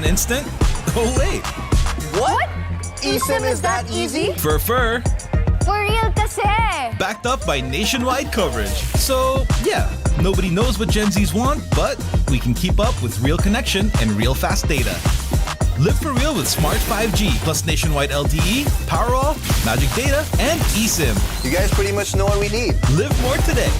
instant? Oh wait! What? eSIM is that easy? For For real kasi! backed up by nationwide coverage. So yeah, nobody knows what Gen Zs want, but we can keep up with real connection and real fast data. Live for real with Smart 5G plus nationwide LTE, Powerwall, Magic Data, and eSIM. You guys pretty much know what we need. Live more today.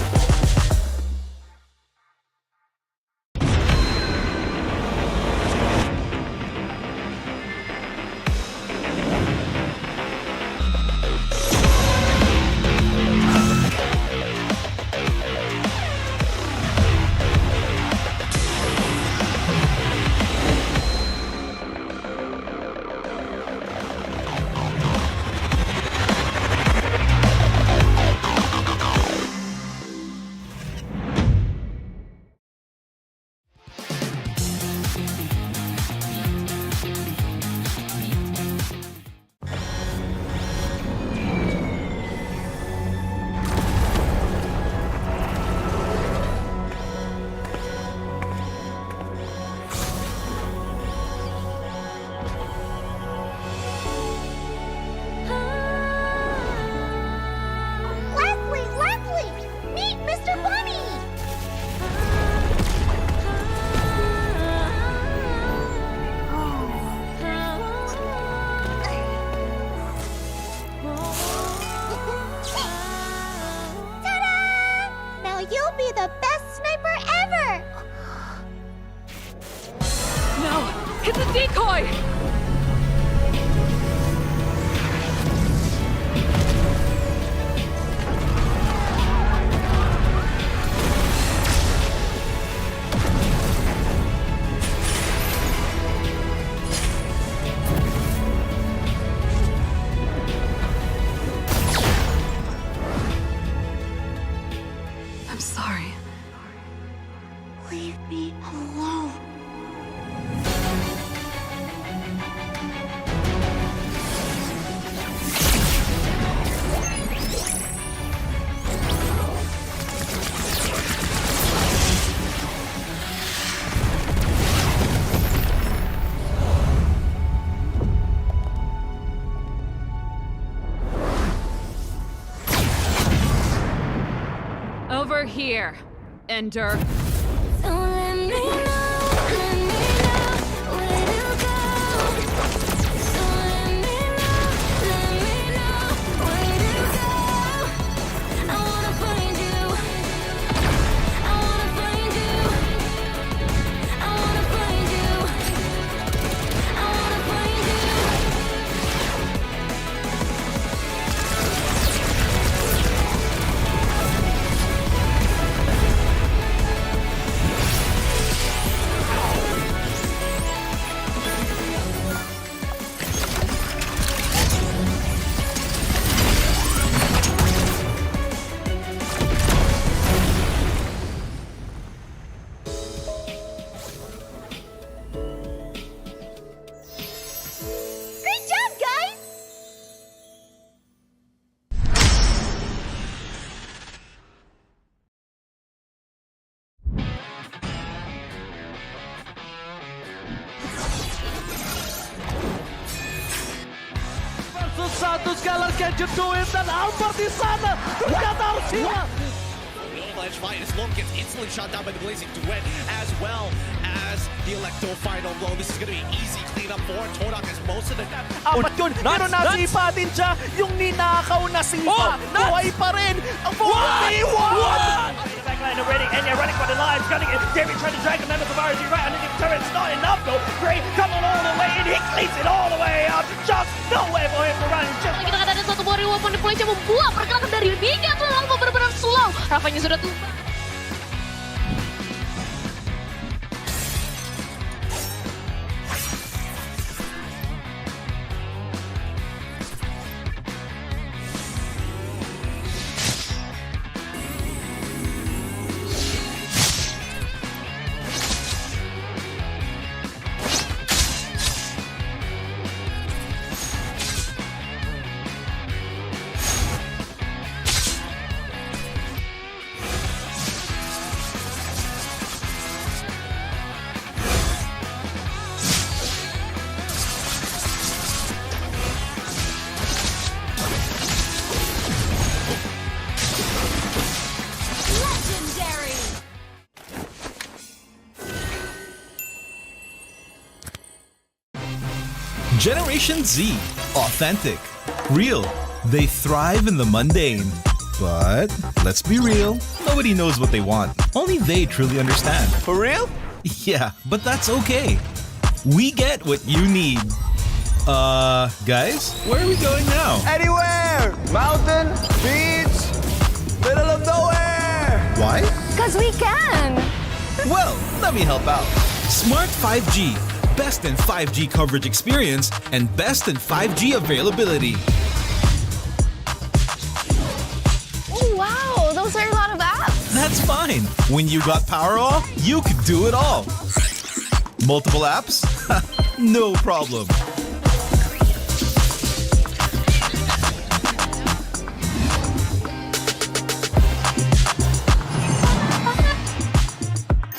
You'll be the best sniper ever! No! Hit the decoy! I'm sorry. Leave me alone. Over here, Ender. So let me know where to go. So let me know where to go. I wanna find you. I wanna find you. I wanna find you. I wanna find you. Great job, guys! Versus Santos, Kelra can you do it? And Albert is sana! Ternyata harus hilang! Flash fight as Long gets instantly shot down by the Blazing Duet, as well as the Electro final blow. This is going to be easy cleanup for Todak as most of the... Apat yun, pero nasipa din siya. Yung ninakaw na sipa, buhay pa rin. Ang buhay! Backline already, and they're running for the lives, gunning it. David trying to drag the members of RG right underneath the turret. It's not enough though. Gray coming all the way in, he cleans it all the way up. Just nowhere for him to run. Just Kita katakan satu warrior weapon deploy yang membuat pergerakan dari Mega terlalu benar-benar slow. Rafanya sudah tumbang. Generation Z. Authentic. Real. They thrive in the mundane. But let's be real, nobody knows what they want. Only they truly understand. For real? Yeah, but that's okay. We get what you need. Guys, where are we going now? Anywhere! Mountain, beach, middle of nowhere! Why? Cause we can! Well, let me help out. Smart 5G. Best in 5G coverage experience and best in 5G availability. Oh wow, those are a lot of apps! That's fine. When you got Powerall, you could do it all. Multiple apps? No problem.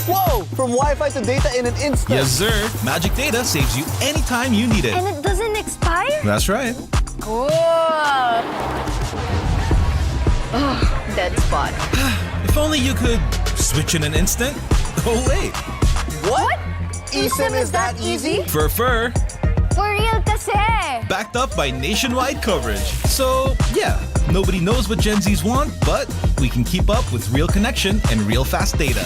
Whoa! From Wi-Fi to data in an instant. Yes, sir. Magic Data saves you anytime you need it. And it doesn't expire? That's right. Cool! Oh, dead spot. If only you could switch in an instant. Oh, wait. What? eSIM is that easy? For For real kasi! backed up by nationwide coverage. So, yeah, nobody knows what Gen Zs want, but we can keep up with real connection and real fast data.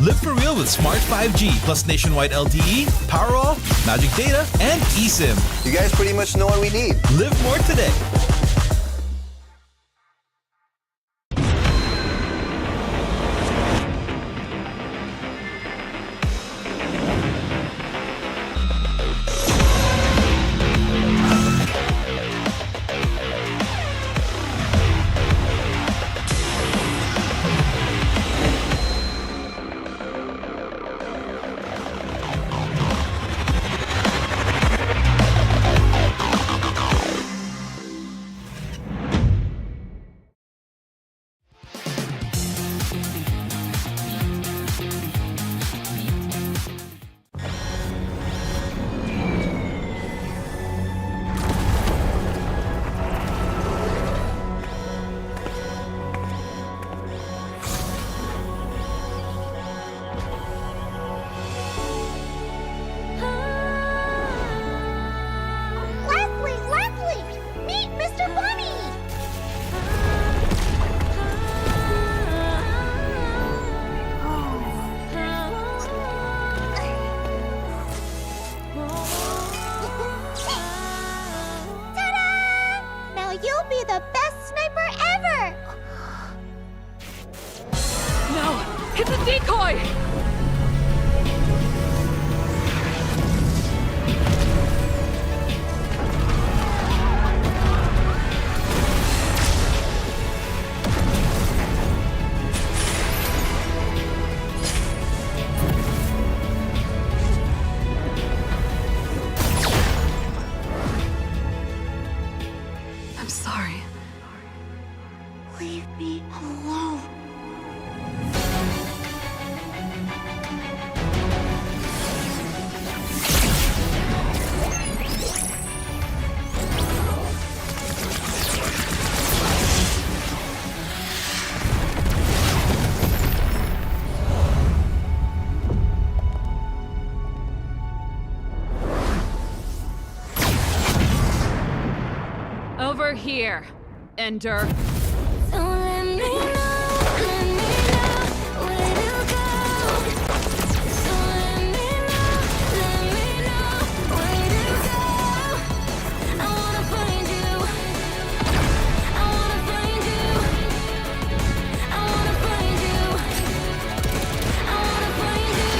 Live for real with Smart 5G plus nationwide LTE, Powerall, Magic Data, and eSIM. You guys pretty much know what we need. Live more today. Leslie! Meet Mr. Bunny! Ta-da! Now you'll be the best sniper ever! No! It's a decoy! I'm sorry. Leave me alone. Over here, Ender. So let me know where to go. So let me know where to go. I wanna find you. I wanna find you. I wanna find you. I wanna find you.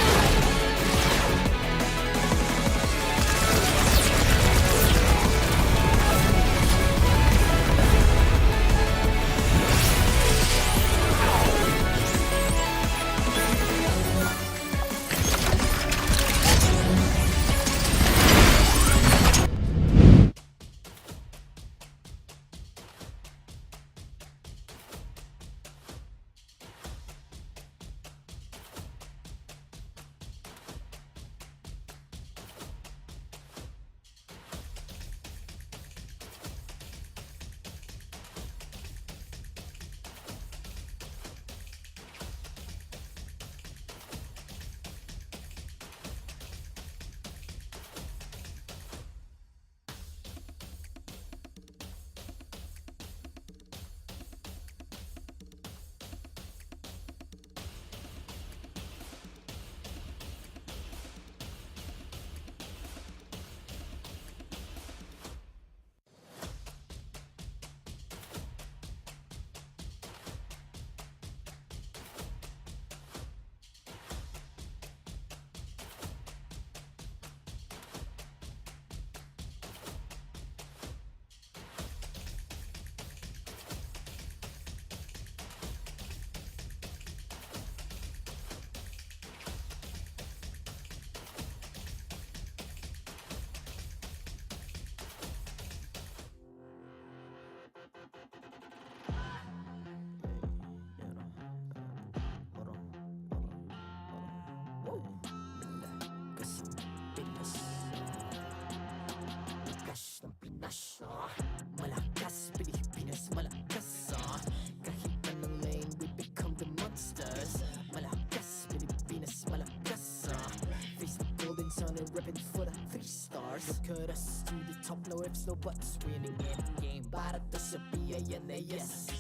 for the 3 stars. Look at us to the top, no ifs, no buts. Winning any game, para to sa PINAS.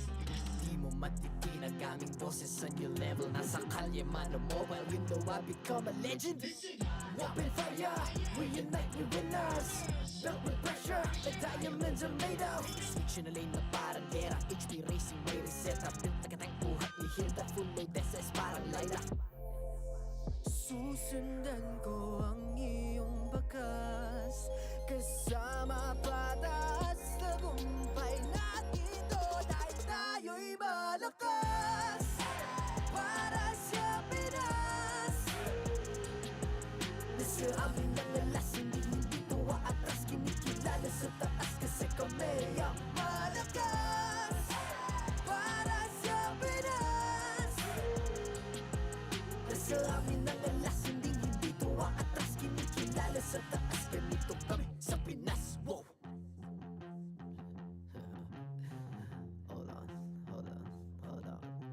Di mo matitin ang aming boses on your level. Nasa kalye man o mobile, you know I become a legend. Open fire, we unite, we winners. Built with pressure, the diamonds are made of. Switch in a lane na parang gera. HP racing, may reset up. Built na katang buhat, we heal that full load SS parang Lyra. Susundan ko ang iyong bakas. Kasama patas, tagumpay natin to. Dahil tayo'y malakas. Para sa Pinas. Nasa amin ang alas, hindi tuwa atras. Kinikilala sa taas kasi kami ang malakas. Para sa Pinas. Nasa amin ang alas, hindi tuwa atras. Kinikilala sa taas, ganito kami sa Pinas. Wow! Hold on.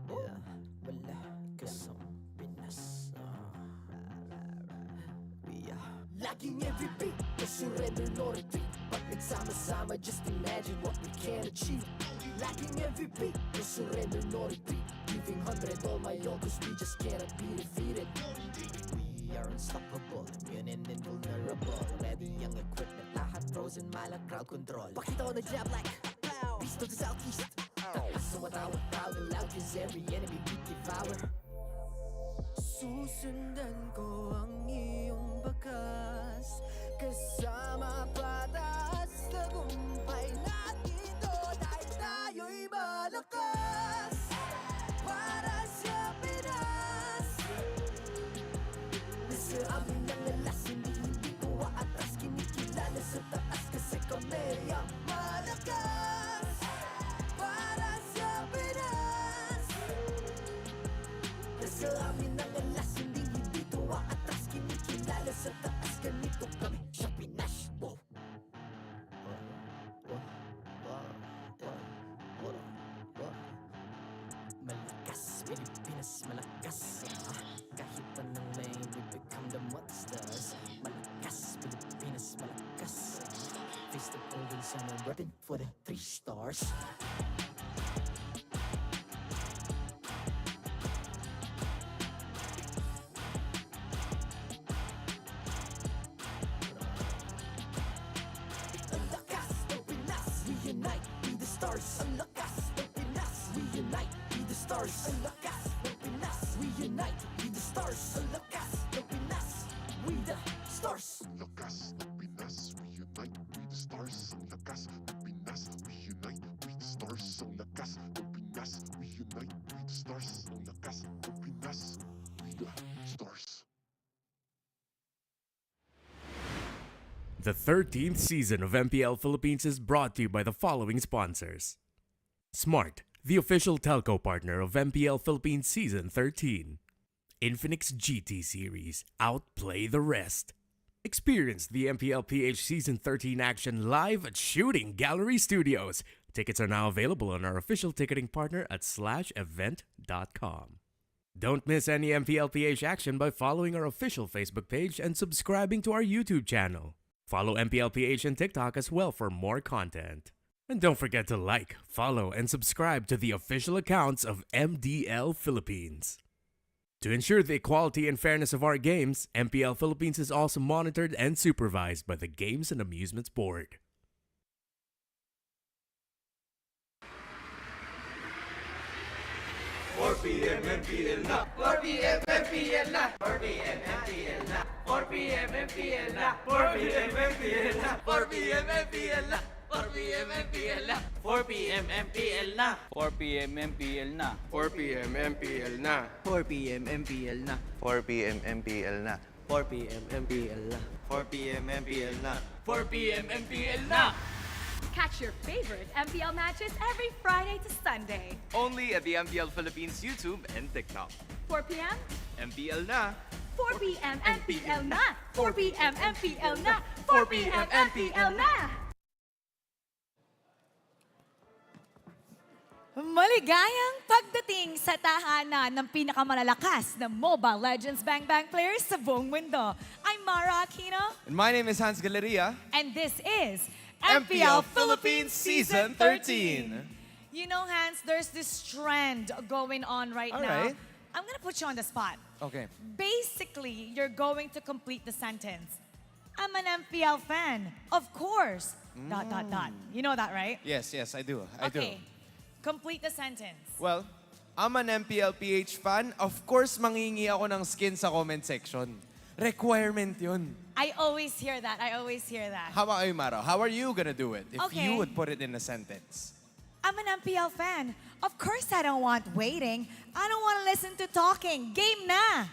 Yeah, wala ka sa Pinas. Laging MVP, no surrender, no retreat. Pag nagsama-sama, just imagine what we can achieve. Laging MVP, no surrender, no retreat. Giving 100 all my all, cause we just cannot be defeated. We are unstoppable, immune and invulnerable. Ready ang equipment, lahat frozen, malang crowd control. Pakita ko na jab like pow, beast of the southeast. Takas sa watawat, proud and loud, cause every enemy we devour. Susundan ko ang iyong bakas. Kasama patas, tagumpay natin to. Dahil tayo'y malakas. Para sa Pinas. Nasa amin ang alas, hindi tuwa atras. Kinikilala sa taas kasi kami ang malakas. Para sa Pinas. Nasa amin ang alas, hindi tuwa atras. Kinikilala sa taas, ganito kami sa Pinas. Wow! Malakas, Pilipinas, malakas. Kahit anong lane, we become the monsters. Malakas, Pilipinas, malakas. Face the golden sun and repping for the 3 stars. Ang lakas ng Pinas, we unite, be the stars. Ang lakas ng Pinas, we unite, be the stars. Ang lakas ng Pinas, we unite, be the stars. Ang lakas ng Pinas, we the stars. Ang lakas ng Pinas, we unite, we the stars. Ang lakas ng Pinas, we unite, we the stars. Ang lakas ng Pinas, we unite, we the stars. Ang lakas ng Pinas, we the stars. The 13th season of MPL Philippines is brought to you by the following sponsors. Smart, the official telco partner of MPL Philippines Season 13. Infinix GT Series, outplay the rest. Experience the MPL PH Season 13 action live at Shooting Gallery Studios. Tickets are now available on our official ticketing partner at /event.com. Don't miss any MPL PH action by following our official Facebook page and subscribing to our YouTube channel. Follow MPL PH on TikTok as well for more content. And don't forget to like, follow, and subscribe to the official accounts of MDL Philippines. To ensure the equality and fairness of our games, MPL Philippines is also monitored and supervised by the Games and Amusements Board. PM MPL na 4 PM MPL na 4 PM MPL na 4 PM MPL na 4 PM MPL na 4 PM MPL na 4 PM MPL na 4 PM MPL na 4 PM MPL na 4 PM MPL na 4 PM MPL na 4 PM MPL na 4 PM MPL na 4 PM MPL na 4 PM MPL na. Catch your favorite MPL matches every Friday to Sunday. Only at the MPL Philippines YouTube and TikTok. 4 p.m. MPL na 4 p.m. MPL na 4 p.m. MPL na 4 p.m. MPL na. Maligayang pagdating sa tahanan ng pinakamalalakas na Mobile Legends Bang Bang players sa buong mundo. I'm Mara Aquino. And my name is Hans Galeria. And this is MPL Philippines Season 13. You know, Hans, there's this trend going on right All now. right. I'm gonna put you on the spot. Okay. Basically, you're going to complete the sentence. I'm an MPL fan. Of course. ... You know that, right? Yes, I do. I do. Okay. Complete the sentence. Well, I'm an MPL PH fan. Of course, mangingi ako ng skin sa comment section. Requirement yun. I always hear that. How about you, Maro? How are you gonna do it if Okay. you would put it in a sentence? I'm an MPL fan. Of course I don't want waiting. I don't want to listen to talking. Game na!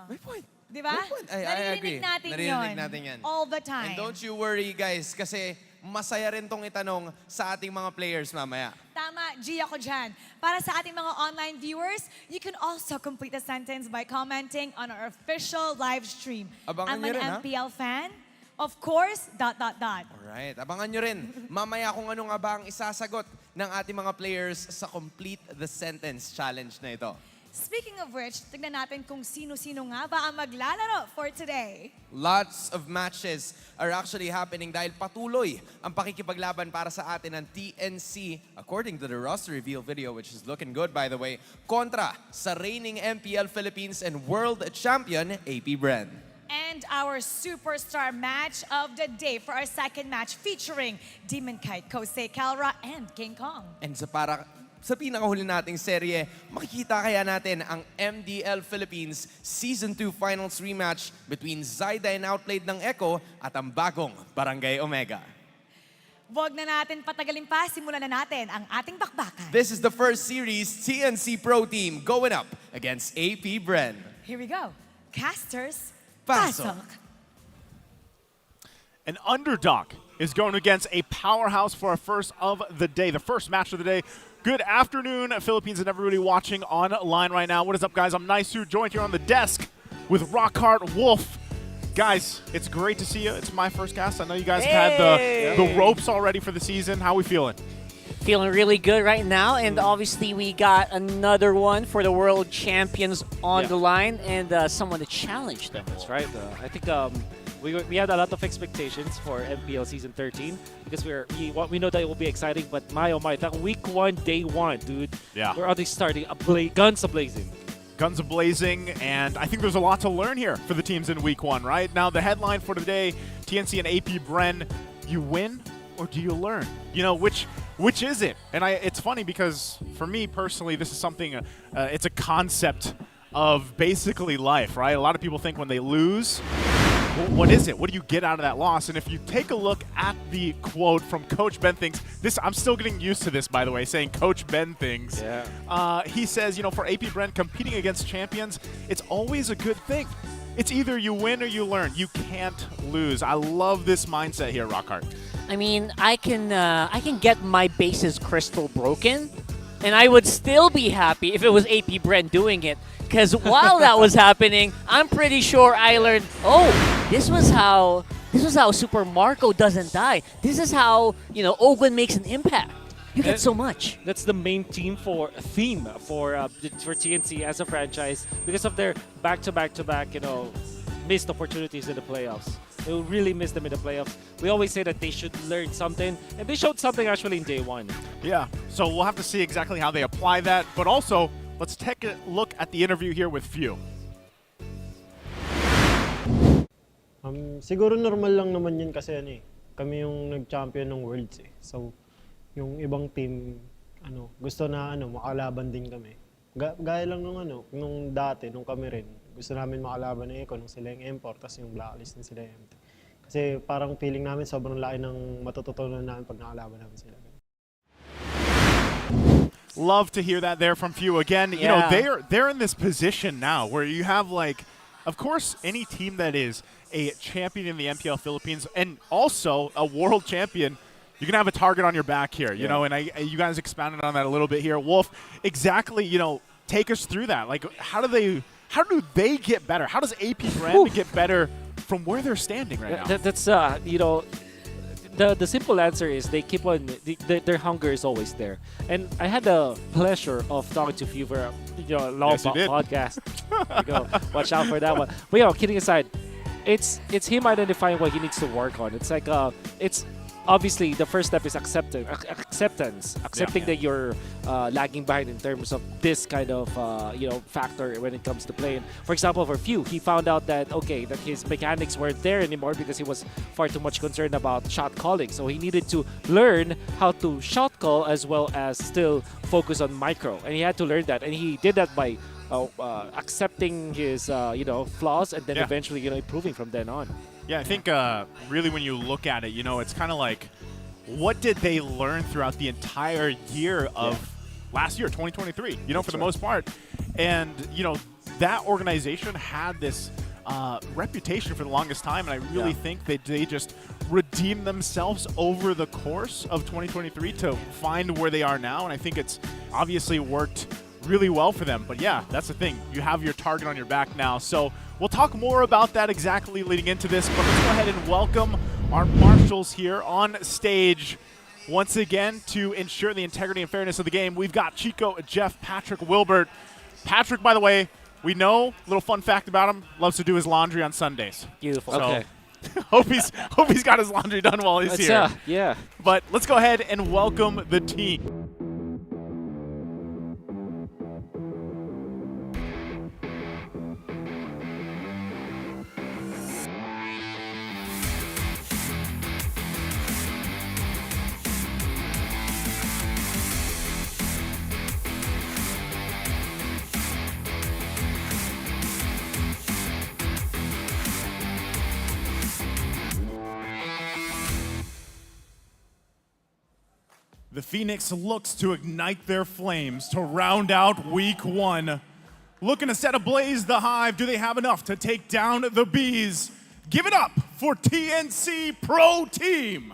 May point. Di ba? May point. I agree. Naririnig natin yan. All the time. And don't you worry, guys, kasi masaya rin tong itanong sa ating mga players mamaya. Tama, G ako dyan. Para sa ating mga online viewers, you can also complete the sentence by commenting on our official live stream. Abangan I'm nyo an rin, ha? MPL fan. Of course, ... Alright, abangan nyo rin. Mamaya kung ano nga ba ang isasagot ng ating mga players sa Complete the Sentence Challenge na ito. Speaking of which, tignan natin kung sino-sino nga ba ang maglalaro for today. Lots of matches are actually happening dahil patuloy ang pakikipaglaban para sa atin ng TNC, according to the roster reveal video, which is looking good by the way, kontra sa reigning MPL Philippines and World Champion, APBR. And our superstar match of the day for our second match featuring Demonkite, Kusey, Kelra, and King Kong. And sa pinakahuli nating serye, makikita kaya natin ang MDL Philippines Season 2 Finals rematch between Zyda and Outplayed ng Echo at ang bagong Barangay Omega. Huwag na natin patagalin pa, simulan na natin ang ating bakbakan. This is the first series TNC Pro Team going up against APBR. Here we go. Casters, Pasok. An underdog is going against a powerhouse for our first of the day, the first match of the day. Good afternoon, Philippines and everybody watching online right now. What is up, guys? I'm Nisu, joined here on the desk with Rockhart Wolf. Guys, it's great to see you. It's my first cast. I know you guys have had the ropes already for the season. How are we feeling? Feeling really good right now, and obviously we got another one for the world champions on the line, and someone to challenge them. That's right. I think we had a lot of expectations for MPL Season 13 because we know that it will be exciting, but my oh my, that week 1, day 1, dude. Yeah. We're already starting guns a-blazing. Guns a-blazing, and I think there's a lot to learn here for the teams in week 1, right? Now, the headline for today, TNC and APBR, you win or do you learn? You know, which is it? And it's funny because for me personally, this is something, it's a concept of basically life, right? A lot of people think when they lose, what is it? What do you get out of that loss? And if you take a look at the quote from Coach Benthings, I'm still getting used to this, by the way, saying Coach Benthings. Yeah. He says, you know, for APBR, competing against champions, it's always a good thing. It's either you win or you learn. You can't lose. I love this mindset here, Rockhart. I mean, I can get my bases crystal broken, and I would still be happy if it was APBR doing it. Because while that was happening, I'm pretty sure I learned, oh, this was how Super Marco doesn't die. This is how, you know, Ogun makes an impact. You get so much. That's the main theme for TNC as a franchise because of their back-to-back, you know, missed opportunities in the playoffs. They will really miss them in the playoffs. We always say that they should learn something, and they showed something actually in day 1. Yeah, so we'll have to see exactly how they apply that, but also, let's take a look at the interview here with Few. Siguro normal lang naman yun kasi kami yung nag-champion ng Worlds eh. So, yung ibang team, gusto na makalaban din kami. Gaya lang nung dati, nung kami rin. Gusto namin makalaban ng Eco nung sila yung M4, tapos yung Blacklist nung sila yung MT. Kasi parang feeling namin sobrang laki ng matututunan namin pag nakalaban namin sila. Love to hear that there from Few. Again, you know, they're in this position now where you have, like, of course, any team that is a champion in the MPL Philippines and also a world champion, you can have a target on your back here, you know, and you guys expounded on that a little bit here. Wolf, exactly, you know, take us through that. Like, how do they get better? How does APBR get better from where they're standing right now? That's, you know, the simple answer is they keep on their hunger is always there. And I had the pleasure of talking to Fever, a long podcast. There you go. Watch out for that one. But kidding aside, it's him identifying what he needs to work on. It's like it's obviously the first step is accepting that you're lagging behind in terms of this kind of factor when it comes to playing. For example, for Few, he found out that that his mechanics weren't there anymore because he was far too much concerned about shot calling. So he needed to learn how to shot call as well as still focus on micro, and he had to learn that, and he did that by accepting his flaws and then eventually improving from then on. Yeah, I think really when you look at it, it's kind of like, what did they learn throughout the entire year of last year, 2023, for the most part? And, that organization had this reputation for the longest time, and I really think that they just redeemed themselves over the course of 2023 to find where they are now, and I think it's obviously worked really well for them. But yeah, that's the thing. You have your target on your back now. So we'll talk more about that exactly leading into this, but let's go ahead and welcome our marshals here on stage once again to ensure the integrity and fairness of the game. We've got Chico, Jeff, Patrick, Wilbert. Patrick, by the way, we know, little fun fact about him, loves to do his laundry on Sundays. Beautiful. So Okay. hope he's got his laundry done while he's here. Yeah. But let's go ahead and welcome the team. The Phoenix looks to ignite their flames to round out week 1. Looking to set ablaze the Hive. Do they have enough to take down the Bees? Give it up for TNC Pro Team.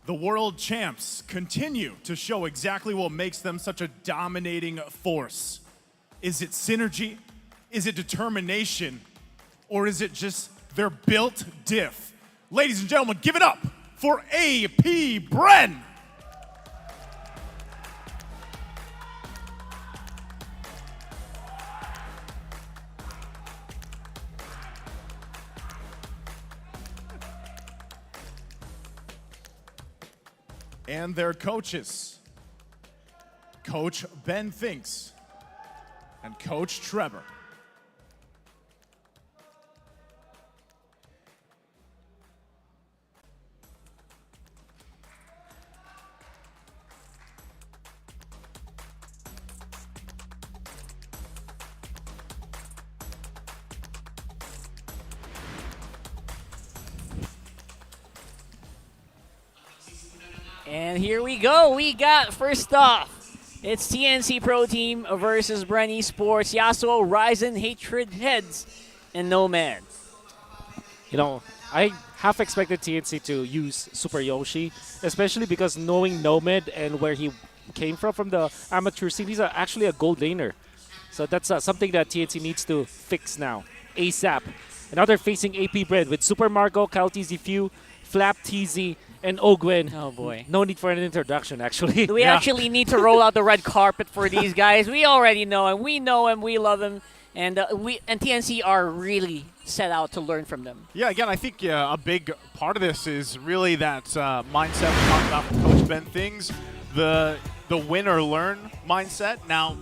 The world champs continue to show exactly what makes them such a dominating force. Is it synergy? Is it determination? Or is it just their built diff? Ladies and gentlemen, give it up for APBR. And their coaches, Coach Benthings and Coach Trevor. And here we go. We got, first off, it's TNC Pro Team versus Bren Sports, Yasuo, Ryzen, Hatred Heads, and Nomad. I half expected TNC to use Super Yoshi, especially because knowing Nomad and where he came from the amateur scene, he's actually a gold laner. So that's something that TNC needs to fix now, ASAP. And now they're facing APBR with Super Marco, Kyle TZ Few, Flap TZ, and Ogwen. Oh boy. No need for an introduction, actually. Do we actually need to roll out the red carpet for these guys? We already know him. We know him. We love him. And TNC are really set out to learn from them. Yeah, again, I think a big part of this is really that mindset we talked about from Coach Benthings, the win or learn mindset. Now,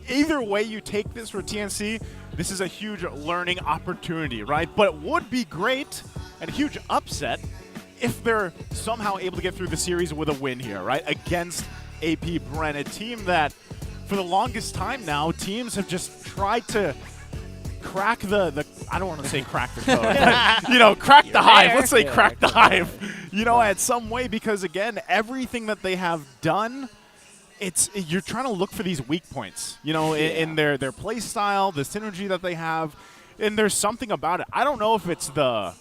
either way you take this for TNC, this is a huge learning opportunity, right? But it would be great and a huge upset if they're somehow able to get through the series with a win here, right, against AP Brent, a team that for the longest time now, teams have just tried to crack the I don't want to say crack the code, but, you know, crack the hive. Let's say crack the hive, you know, at some way, because again, everything that they have done, you're trying to look for these weak points, you know, in their play style, the synergy that they have, and there's something about it. I don't know if it's the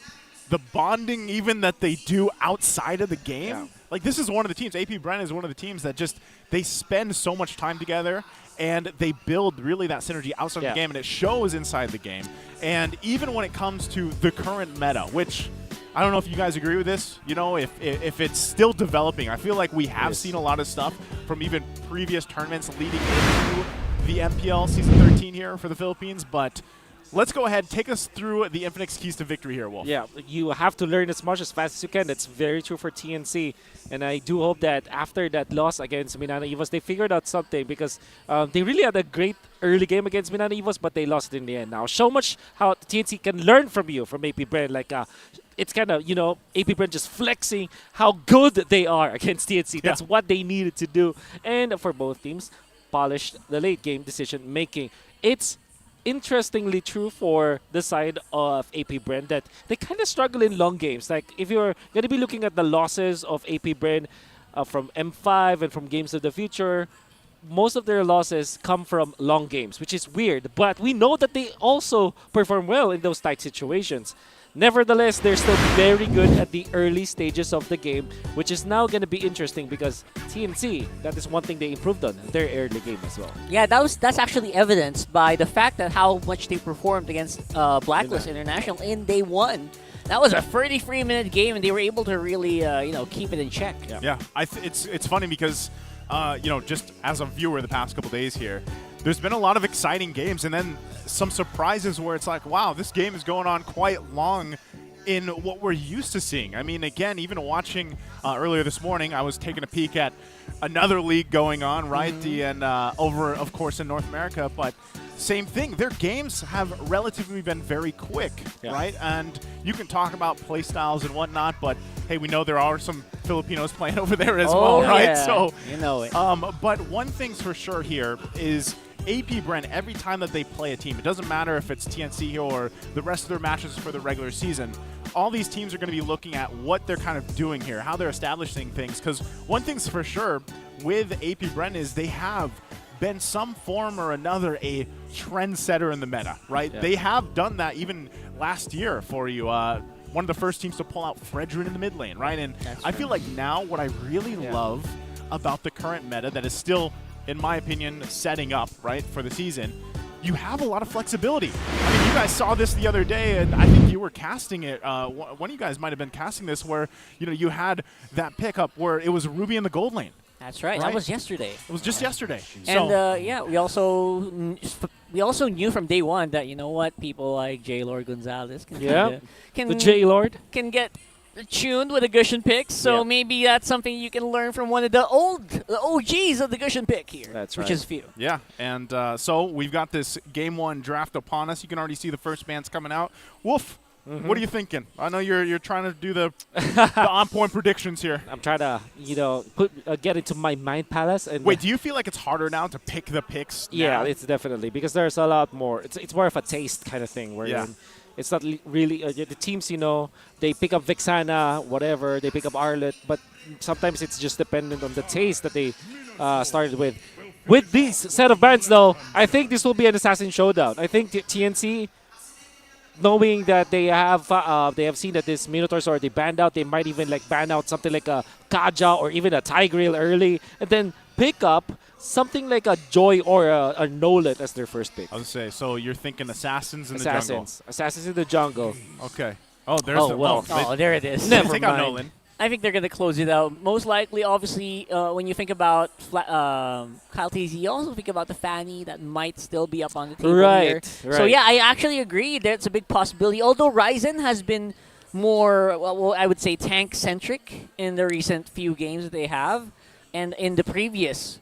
bonding even that they do outside of the game. Yeah. Like, this is one of the teams, AP Brent is one of the teams that just, they spend so much time together, and they build really that synergy outside of the game, and it shows inside the game. And even when it comes to the current meta, which I don't know if you guys agree with this, you know, if it's still developing. I feel like we have seen a lot of stuff from even previous tournaments leading into the MPL Season 13 here for the Philippines, but let's go ahead, take us through the Infinix keys to victory here, Wolf. Yeah, you have to learn as much as fast as you can. That's very true for TNC. And I do hope that after that loss against Minana Evos, they figured out something, because they really had a great early game against Minana Evos, but they lost in the end. Now, so much how TNC can learn from you, from AP Brent. Like, it's kind of, you know, AP Brent just flexing how good they are against TNC. That's what they needed to do. And for both teams, polished the late game decision making. It's interestingly true for the side of AP Brent that they kind of struggle in long games. Like, if you're going to be looking at the losses of AP Brent from M5 and from Games of the Future, most of their losses come from long games, which is weird. But we know that they also perform well in those tight situations. Nevertheless, they're still very good at the early stages of the game, which is now going to be interesting because TNC, that is one thing they improved on, their early game as well. Yeah, that's actually evidenced by the fact that how much they performed against Blacklist International in day one. That was a 33-minute game, and they were able to really, you know, keep it in check. Yeah, it's funny because, you know, just as a viewer the past couple days here, there's been a lot of exciting games, and then some surprises where it's like, wow, this game is going on quite long in what we're used to seeing. I mean, again, even watching earlier this morning, I was taking a peek at another league going on, right? And over, of course, in North America, but same thing. Their games have relatively been very quick, right? And you can talk about play styles and whatnot, but hey, we know there are some Filipinos playing over there as well, right? So you know it. But one thing's for sure here is AP Brent, every time that they play a team, it doesn't matter if it's TNC here or the rest of their matches for the regular season, all these teams are going to be looking at what they're kind of doing here, how they're establishing things. Because one thing's for sure with AP Brent is they have been some form or another a trendsetter in the meta, right? Yeah. They have done that even last year for you. One of the first teams to pull out Fredrin in the mid lane, right? And I feel like now what I really love about the current meta that is still, in my opinion, setting up, right, for the season, you have a lot of flexibility. I mean, you guys saw this the other day, and I think you were casting it. One of you guys might have been casting this where, you know, you had that pickup where it was Ruby in the gold lane. That's right. That was yesterday. It was just yesterday. And yeah, we also knew from day one that, you know what, people like J. Lord Gonzalez can the J. Lord can get tuned with a Gushin pick. So maybe that's something you can learn from one of the OGs of the Gushin pick here. That's right. Which is few. Yeah, and so we've got this Game 1 draft upon us. You can already see the first bands coming out. Wolf, what are you thinking? I know you're trying to do the on-point predictions here. I'm trying to, you know, get into my mind palace. And wait, do you feel like it's harder now to pick the picks now? Yeah, it's definitely, because there's a lot more. It's more of a taste kind of thing where it's not really the teams, you know, they pick up Vexana, whatever, they pick up Arlet, but sometimes it's just dependent on the taste that they started with. With these set of bands, though, I think this will be an assassin showdown. I think TNC, knowing that they have seen that this Minotaurs already banned out, they might even like ban out something like a Kaja or even a Tigreal early, and then pick up something like a Joy or a Nolet as their first pick. I was going to say, so you're thinking Assassins in the jungle. Assassins in the jungle. Okay. Oh, there's there it is. Never mind. Nolan. I think they're going to close it out. Most likely, obviously, when you think about Kyle TZ, you also think about the Fanny that might still be up on the table here. So, yeah, I actually agree. That's a big possibility. Although Ryzen has been more, well, I would say, tank-centric in the recent few games that they have and in the previous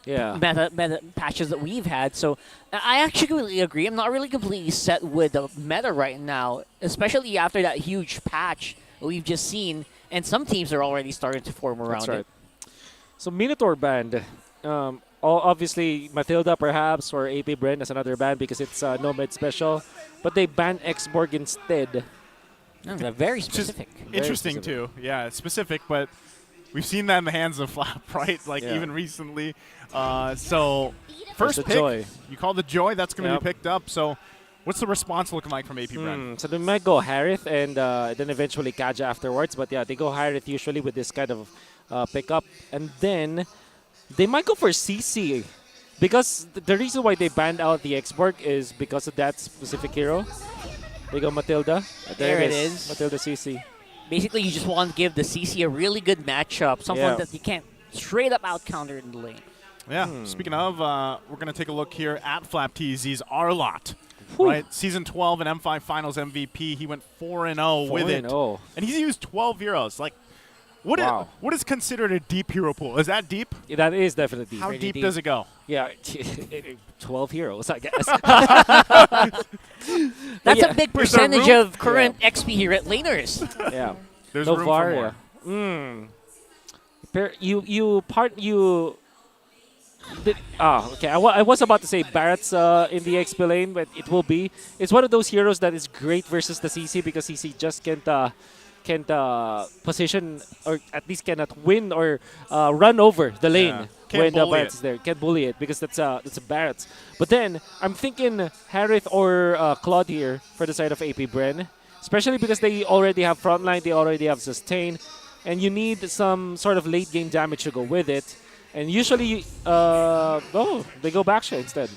meta patches that we've had. So, I actually agree. I'm not really completely set with the meta right now, especially after that huge patch we've just seen. And some teams are already starting to form around That's right. it. So Minotaur banned. Obviously, Matilda perhaps, or AP Bren as another ban because it's no mid special. But they banned Xborg instead. They're very specific. Interesting too. Yeah, it's specific, but we've seen that in the hands of Flap, right? Like even recently. So first pick, Joy. you call the Joy. That's going to be picked up. So what's the response looking like from AP Bren? So they might go Harith and then eventually Kaja afterwards. But yeah, they go Harith usually with this kind of pickup. And then they might go for CC. Because the reason why they banned out the Xborg is because of that specific hero. They go Matilda. There it is. Matilda CC. Basically, you just want to give the CC a really good matchup. Someone that you can't straight up out counter in the lane. Yeah. Speaking of, we're going to take a look here at Flap TZ's Arlott. Right, Season 12 and M5 Finals MVP. He went 4-0 with it. And he's used 12 heroes. Like, what is considered a deep hero pool? Is that deep? Yeah, that is definitely deep. How deep does it go? Yeah, 12 heroes, I guess. That's a big percentage of current XP here at laners. Yeah. There's room for more. Okay. I was about to say Barrett's in the XP lane, but it will be. It's one of those heroes that is great versus the CC because CC just can't position or at least cannot win or run over the lane when the Barrett's is there. Can't bully it because that's a Barrett's. But then I'm thinking Harith or Claude here for the side of AP Bren, especially because they already have frontline, they already have sustain, and you need some sort of late game damage to go with it. And usually, they go Baksha instead.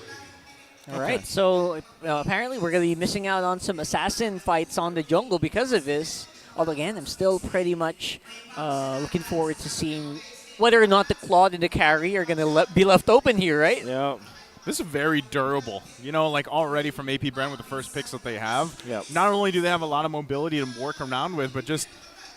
All right, so apparently we're going to be missing out on some assassin fights on the jungle because of this. Although, again, I'm still pretty much looking forward to seeing whether or not the Claude and the carry are going to be left open here, right? Yeah. This is very durable. You know, like already from AP Bren with the first picks that they have. Yep. Not only do they have a lot of mobility to work around with, but just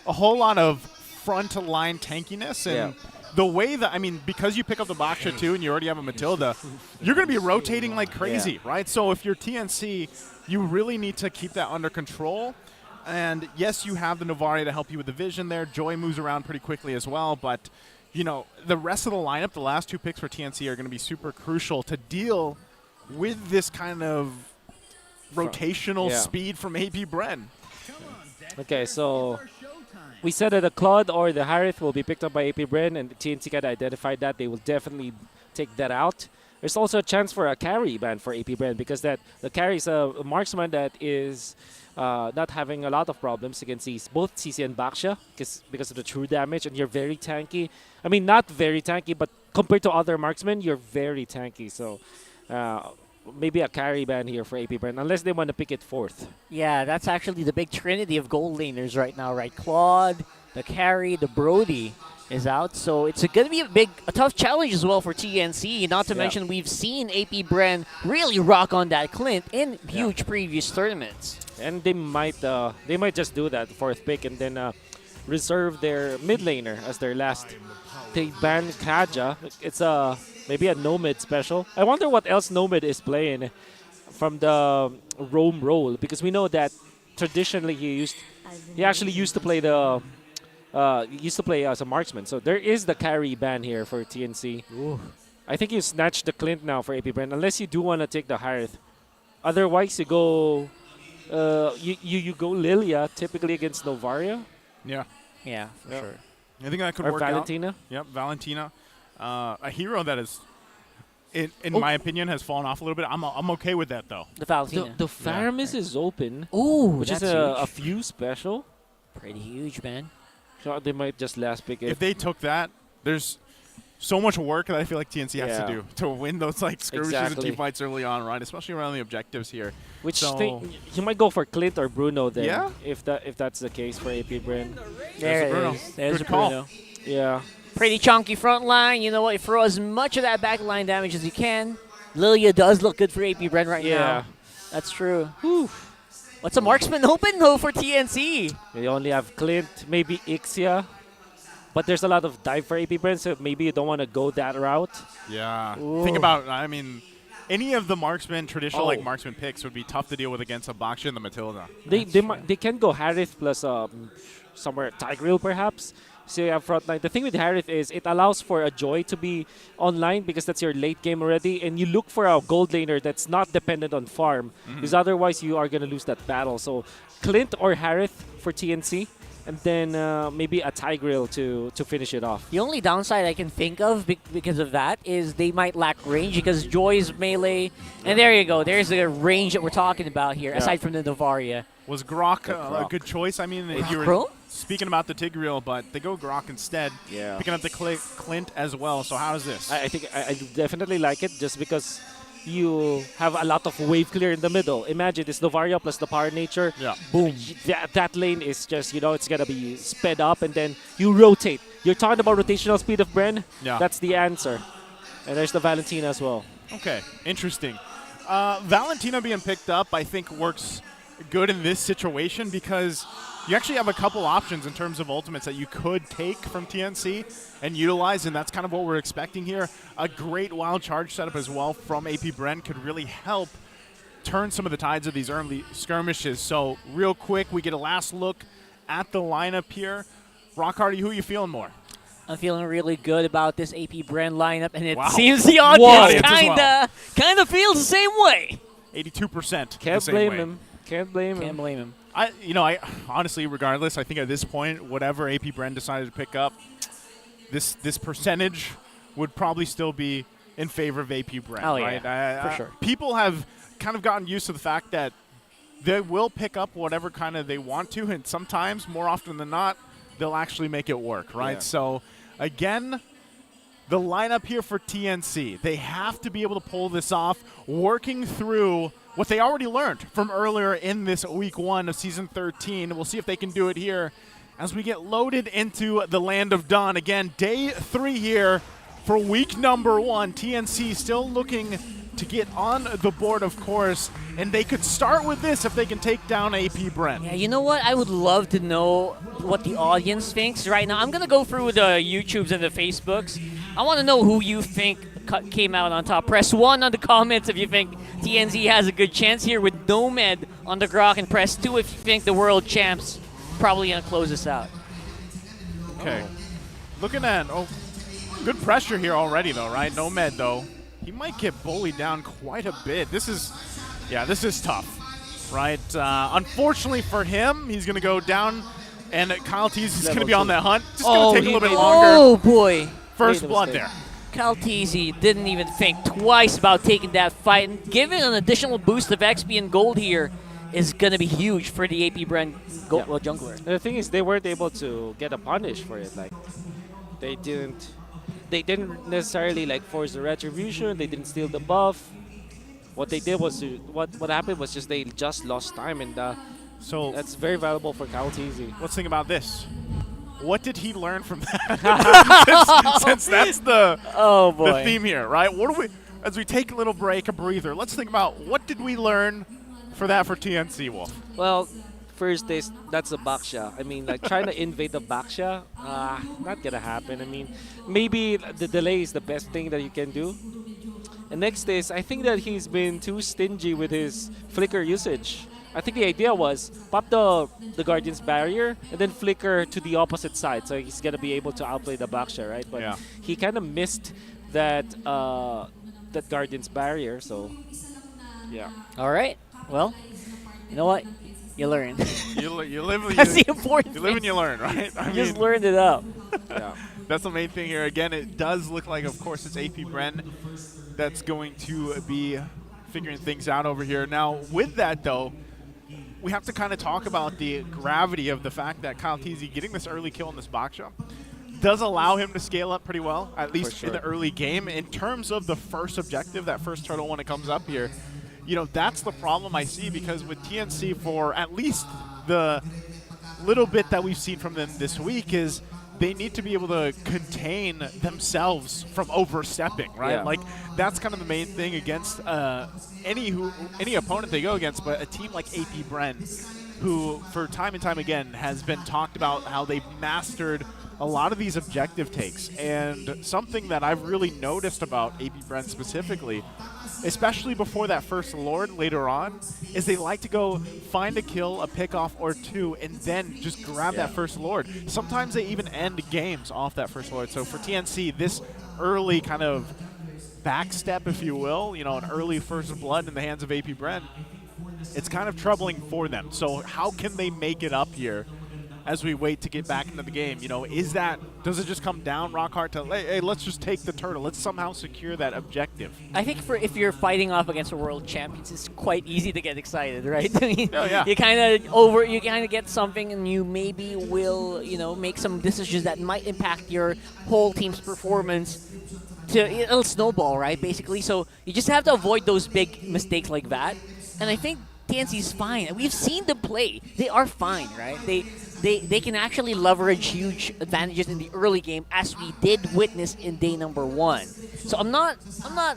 a whole lot of front line tankiness and the way that, I mean, because you pick up the Baksha too and you already have a Matilda, you're going to be rotating like crazy, right? So if you're TNC, you really need to keep that under control. And yes, you have the Novari to help you with the vision there. Joy moves around pretty quickly as well, but you know, the rest of the lineup, the last two picks for TNC are going to be super crucial to deal with this kind of rotational speed from AP Bren. Okay, so we said that the Claude or the Harith will be picked up by AP Bren, and the TNC kind of identified that. They will definitely take that out. There's also a chance for a carry ban for AP Bren because the carry is a marksman that is not having a lot of problems against both CC and Baksha because of the true damage, and you're very tanky. I mean, not very tanky, but compared to other marksmen, you're very tanky. So maybe a carry ban here for AP Bren, unless they want to pick it fourth. Yeah, that's actually the big trinity of gold laners right now, right? Claude, the carry, the Brody is out. So it's going to be a tough challenge as well for TNC. Not to mention we've seen AP Bren really rock on that Clint in huge previous tournaments. And they might just do that fourth pick and then reserve their mid laner as their last. They ban Kaja. It's maybe a no mid special. I wonder what else no mid is playing from the roam role, because we know that traditionally he actually used to play as a marksman. So there is the carry ban here for TNC. Ooh. I think you snatch the Clint now for AP Bren, unless you do want to take the Harith. Otherwise, you go you go Lilia typically against Novaria. Yeah. Yeah, for sure. I think that could or work Valentina. out. Yep, Valentina. A hero that is, in my opinion, has fallen off a little bit. I'm okay with that, though. The Valentina. The Faramis is open. Ooh, which is a few special. Pretty huge, man. So they might just last pick it. If they took that, there's so much work that I feel like TNC has to do to win those like skirmishes and team fights early on, right? Especially around the objectives here. Which you might go for Clint or Bruno then. Yeah. If that's the case for AP Bren. There Bruno. it is. There's Good Bruno. call. Yeah. Pretty chunky front line. You know what? You throw as much of that back line damage as you can. Lilia does look good for AP Bren right now. That's true. Whew. What's a marksman open though for TNC? They only have Clint, maybe Ixia. But there's a lot of dive for AP Bren, so maybe you don't want to go that route. Yeah. Ooh. Think about, I mean, any of the marksman, traditional like marksman picks would be tough to deal with against a Baksha and the Matilda. They can go Harith plus somewhere Tigreal perhaps. So you have front line. The thing with Harith is it allows for a Joy to be online because that's your late game already, and you look for a gold laner that's not dependent on farm, because otherwise you are going to lose that battle. So Clint or Harith for TNC, and then maybe a Tigreal to finish it off. The only downside I can think of because of that is they might lack range because Joy is melee. And there you go. There's the range that we're talking about here, aside from the Novaria. Was Grok a good choice? I mean, if you were speaking about the Tigreal, but they go Grok instead. Yeah. Picking up the Clint as well. So how is this? I think I definitely like it just because you have a lot of wave clear in the middle. Imagine this Novaria plus the power nature. Yeah. Boom. That lane is just, it's going to be sped up, and then you rotate. You're talking about rotational speed of Bren? Yeah. That's the answer. And there's the Valentina as well. Okay, interesting. Valentina being picked up, I think, works good in this situation because you actually have a couple options in terms of ultimates that you could take from TNC and utilize, and that's kind of what we're expecting here. A great wild charge setup as well from AP Bren could really help turn some of the tides of these early skirmishes. So real quick, we get a last look at the lineup here. Rock Hardy, who are you feeling more? I'm feeling really good about this AP Bren lineup, and it Wow. seems the audience kind of feels the same way. 82%. Can't blame him. Can't blame him. I honestly, regardless, I think at this point, whatever AP Bren decided to pick up, this percentage would probably still be in favor of AP Bren. Oh, right? yeah, for sure. People have kind of gotten used to the fact that they will pick up whatever kind of they want to, and sometimes, more often than not, they'll actually make it work, right? Yeah. So, again, the lineup here for TNC, they have to be able to pull this off, working through what they already learned from earlier in this week 1 of season 13. We'll see if they can do it here as we get loaded into the land of Dawn. Again, day 3 here for week number 1. TNC still looking to get on the board, of course, and they could start with this if they can take down AP Bren. Yeah, you know what? I would love to know what the audience thinks right now. I'm going to go through the YouTubes and the Facebooks. I want to know who you think came out on top. Press 1 on the comments if you think TNZ has a good chance here with Nomad on the Grok, and press 2 if you think the world champs probably going to close this out. Okay. Looking at, good pressure here already, though, right? Nomad, though, he might get bullied down quite a bit. This is tough, right? Unfortunately for him, he's going to go down, and Kyle Tease is going to be on that hunt. Just going to take a little bit longer. Oh, boy. First blood there. Calteezy didn't even think twice about taking that fight, and giving an additional boost of XP and gold here is going to be huge for the AP Bren jungler. The thing is, they weren't able to get a punish for it. Like, they didn't necessarily force the retribution. They didn't steal the buff. What they did was what happened was just they just lost time, and so that's very valuable for Calteezy. Let's think about this. What did he learn from that? since that's the theme here, right? As we take a little break, a breather, let's think about what did we learn for TNC, Wolf? Well, first that's a Baksha. I mean, trying to invade the Baksha, not gonna happen. I mean, maybe the delay is the best thing that you can do. And next is, I think that he's been too stingy with his flicker usage. I think the idea was pop the Guardian's barrier and then flicker to the opposite side, so he's gonna be able to outplay the Baksha, right? But he kind of missed that Guardian's barrier, so yeah. All right. Well, you know what? You learn. You live. That's the important You live and you learn, right? You just learned it up. Yeah. That's the main thing here. Again, it does look like, of course, it's AP Bren that's going to be figuring things out over here. Now, with that, though, we have to kind of talk about the gravity of the fact that Kyle Teasy getting this early kill in this Baksha does allow him to scale up pretty well, at least in the early game. In terms of the first objective, that first turtle when it comes up here, that's the problem I see, because with TNC, for at least the little bit that we've seen from them this week, is they need to be able to contain themselves from overstepping, right? Yeah. Like, that's kind of the main thing against any opponent they go against, but a team like AP Bren, who for time and time again has been talked about how they've mastered a lot of these objective takes. And something that I've really noticed about AP Brent specifically, especially before that first Lord later on, is they like to go find a kill, a pickoff or two, and then just grab that first Lord. Sometimes they even end games off that first Lord. So for TNC, this early kind of backstep, if you will, you know, an early first blood in the hands of AP Brent, it's kind of troubling for them. So how can they make it up here as we wait to get back into the game? You know, does it just come down rock hard to, hey, let's just take the turtle. Let's somehow secure that objective. I think if you're fighting off against a world champions, it's quite easy to get excited, right? I mean, you kind of get something, and you maybe will, you know, make some decisions that might impact your whole team's performance. It'll snowball, right? Basically, so you just have to avoid those big mistakes like that. And I think TNC's fine. We've seen them play; they are fine, right? They can actually leverage huge advantages in the early game, as we did witness in day number 1. So I'm not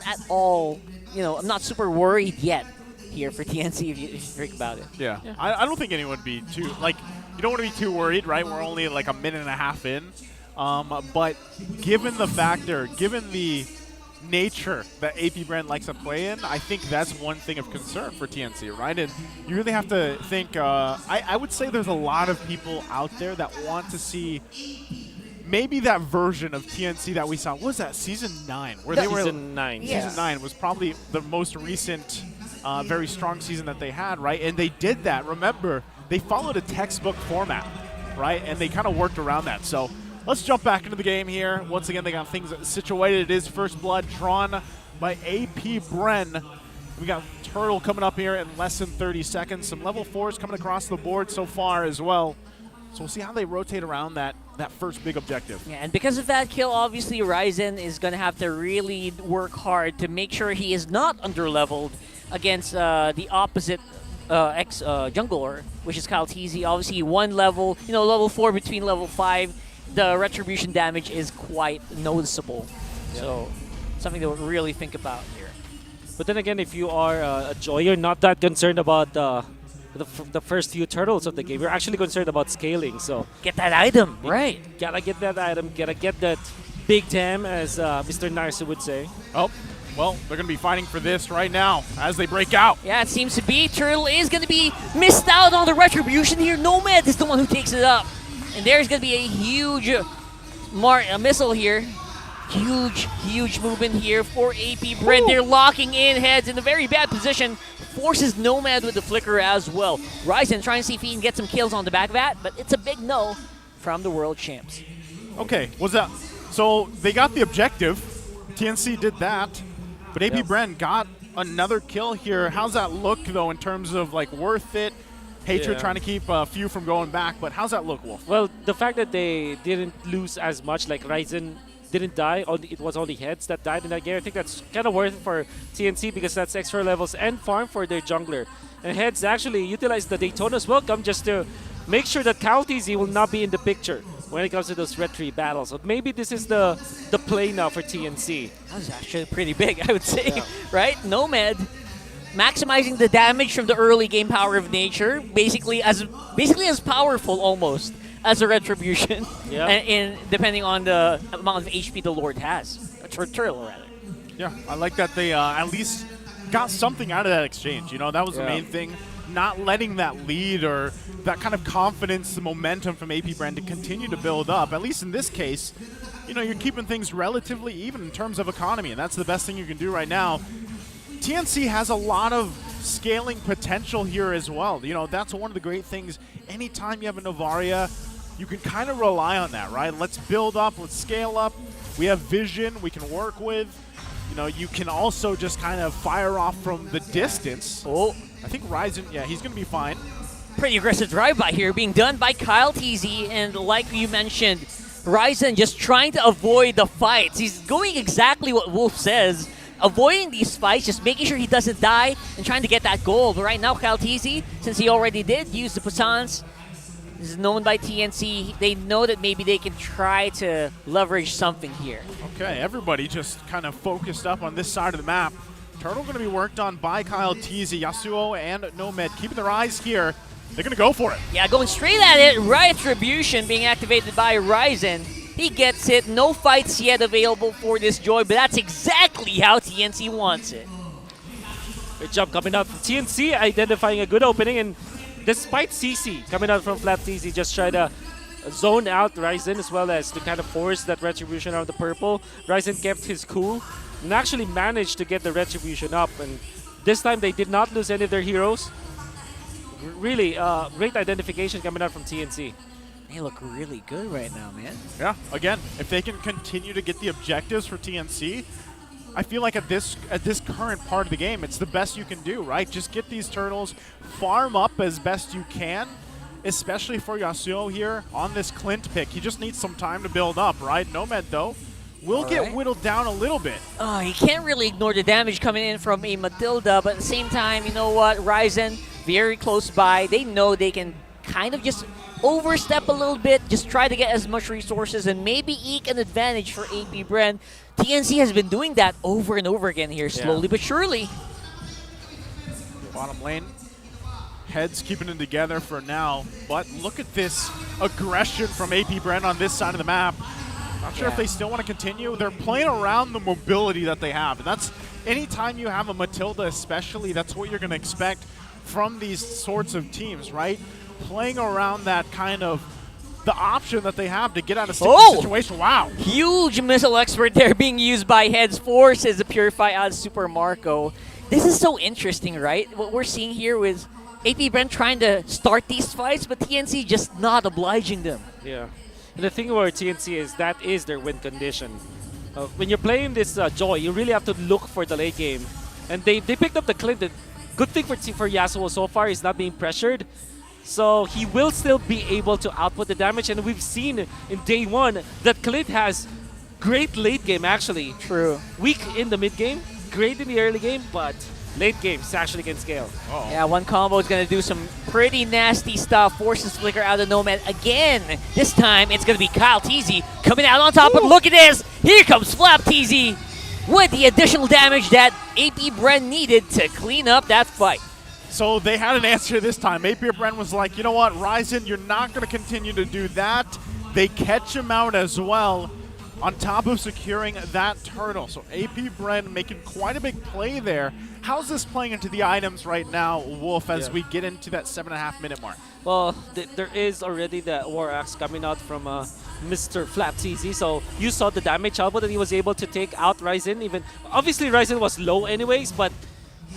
at all, you know, I'm not super worried yet here for TNC if you think about it. Yeah. I don't think anyone would be too, like, you don't want to be too worried, right? We're only like a minute and a half in. But given the nature that AP Brand likes to play in, I think that's one thing of concern for TNC, right? And you really have to think, I would say there's a lot of people out there that want to see maybe that version of TNC that we saw. What was that, Season 9? Season 9. Season 9 was probably the most recent, very strong season that they had, right? And they did that. Remember, they followed a textbook format, right? And they kind of worked around that. So let's jump back into the game here. Once again, they got things situated. It is first blood drawn by AP Bren. We got Turtle coming up here in less than 30 seconds. Some level 4s coming across the board so far as well. So we'll see how they rotate around that first big objective. Yeah, and because of that kill, obviously Ryzen is going to have to really work hard to make sure he is not underleveled against the opposite jungler, which is Kyle TZ. Obviously, one level, you know, level 4 between level 5. The retribution damage is quite noticeable. Yeah. So something to really think about here. But then again, if you are a Joy, you're not that concerned about the first few turtles of the game. You're actually concerned about scaling. So get that item, right? Gotta get that item. Gotta get that big tam, as Mr. Narsu would say. Oh, well, they're going to be fighting for this right now as they break out. Yeah, it seems to be. Turtle is going to be missed out on the retribution here. Nomad is the one who takes it up. And there's going to be a huge missile here. Huge movement here for AP Brent. They're locking in heads in a very bad position. Forces Nomad with the flicker as well. Ryzen trying to see if he can get some kills on the back of that, but it's a big no from the world champs. Okay, what's that? So they got the objective. TNC did that, but AP Brent got another kill here. How's that look, though, in terms of, like, worth it? Hatred trying to keep a few from going back, but how's that look, Wolf? Well, the fact that they didn't lose as much, like Ryzen didn't die, it was only heads that died in that game. I think that's kind of worth it for TNC because that's extra levels and farm for their jungler. And heads actually utilized the Daytona's welcome just to make sure that Kyle TZ will not be in the picture when it comes to those retreat battles. So maybe this is the play now for TNC. That was actually pretty big, I would say, right? Nomad maximizing the damage from the early game power of nature, basically as powerful almost as a retribution, and depending on the amount of HP the Lord has, or Turtle rather. Yeah, I like that they at least got something out of that exchange. You know, that was the main thing. Not letting that lead or that kind of confidence, the momentum from AP Brand to continue to build up. At least in this case, you know, you're keeping things relatively even in terms of economy, and that's the best thing you can do right now. TNC has a lot of scaling potential here as well. You know, that's one of the great things. Anytime you have a Novaria, you can kind of rely on that, right? Let's build up, let's scale up. We have vision we can work with. You know, you can also just kind of fire off from the distance. Oh, I think Ryzen, yeah, he's going to be fine. Pretty aggressive drive-by here being done by Kyle TZ, and like you mentioned, Ryzen just trying to avoid the fights. He's going exactly what Wolf says. Avoiding these fights, just making sure he doesn't die and trying to get that gold. But right now, Kyle TZ, since he already did use the Poissons, is known by TNC. They know that maybe they can try to leverage something here. Okay, everybody just kind of focused up on this side of the map. Turtle going to be worked on by Kyle TZ, Yasuo, and Nomad, keeping their eyes here they're going to go for it. Yeah, going straight at it. Retribution being activated by Ryzen. He gets it. No fights yet available for this Joy, but that's exactly how TNC wants it. Great job coming out from TNC, identifying a good opening, and despite CC coming out from flat CC, just try to zone out Ryzen as well as to kind of force that Retribution around the purple. Ryzen kept his cool and actually managed to get the Retribution up, and this time they did not lose any of their heroes. Really great identification coming out from TNC. They look really good right now, man. Yeah, again, if they can continue to get the objectives for TNC, I feel like at this current part of the game, it's the best you can do, right? Just get these turtles, farm up as best you can, especially for Yasuo here on this Clint pick. He just needs some time to build up, right? Nomad, though, will get whittled down a little bit. Oh, he can't really ignore the damage coming in from a Matilda, but at the same time, you know what? Ryzen, very close by. They know they can kind of just overstep a little bit, just try to get as much resources and maybe eke an advantage for AP Bren. TNC has been doing that over and over again here, slowly but surely. Bottom lane, heads keeping it together for now, but look at this aggression from AP Bren on this side of the map. Not sure if they still want to continue. They're playing around the mobility that they have, and that's anytime you have a Matilda especially, that's what you're going to expect from these sorts of teams, right? Playing around that kind of the option that they have to get out of sticky situation. Wow. Huge missile expert there being used by Heads, forces the Purify out of Super Marco. This is so interesting, right? What we're seeing here with AP Brent trying to start these fights, but TNC just not obliging them. Yeah. And the thing about TNC is that is their win condition. When you're playing this Joy, you really have to look for the late game. And they picked up the Clint. The good thing for Yasuo so far is not being pressured. So he will still be able to output the damage, and we've seen in day one that Clint has great late game actually. True. Weak in the mid game, great in the early game, but late game actually can scale. Yeah, one combo is going to do some pretty nasty stuff. Forces Flicker out of Nomad again. This time it's going to be Kyle TZ coming out on top, but look at this. Here comes Flap TZ with the additional damage that AP Bren needed to clean up that fight. So they had an answer this time. AP Bren was like, you know what, Ryzen, you're not going to continue to do that. They catch him out as well, on top of securing that turtle. So AP Bren making quite a big play there. How's this playing into the items right now, Wolf, as we get into that 7.5 minute mark? Well, there is already the War Axe coming out from Mr. Flap TZ, so you saw the damage output that he was able to take out Ryzen. Even obviously Ryzen was low anyways, but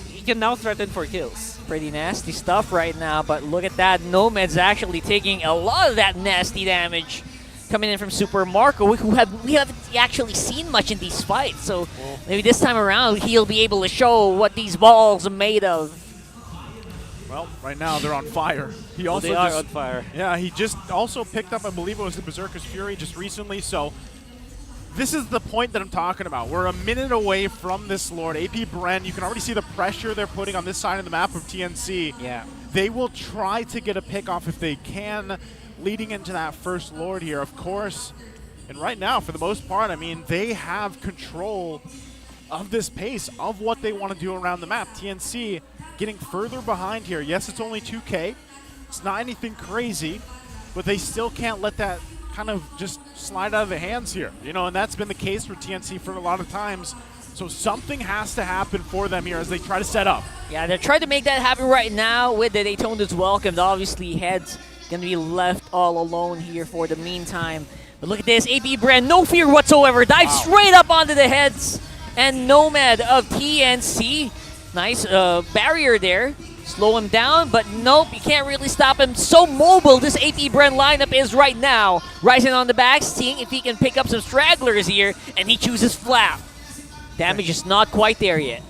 he can now threaten for kills. Pretty nasty stuff right now, but look at that. Nomad's actually taking a lot of that nasty damage coming in from Super Marco, we haven't actually seen much in these fights. So maybe this time around he'll be able to show what these balls are made of. Well, right now they're on fire. He also they are on fire. Yeah, he just also picked up, I believe it was the Berserker's Fury just recently, so this is the point that I'm talking about. We're a minute away from this Lord. AP Bren, you can already see the pressure they're putting on this side of the map of TNC. Yeah. They will try to get a pick off if they can, leading into that first Lord here, of course. And right now, for the most part, I mean, they have control of this pace, of what they want to do around the map. TNC getting further behind here. Yes, it's only 2K. It's not anything crazy, but they still can't let that kind of just slide out of the hands here. You know, and that's been the case for TNC for a lot of times. So something has to happen for them here as they try to set up. Yeah, they're trying to make that happen right now with the Daytona's welcomed. Obviously, Heads going to be left all alone here for the meantime. But look at this, AP Bren, no fear whatsoever, dives straight up onto the Heads. And Nomad of TNC, nice barrier there. Slow him down, but nope, you can't really stop him. So mobile this AP Bren lineup is right now. Ryzen on the back, seeing if he can pick up some stragglers here, and he chooses Flap. Damage is not quite there yet.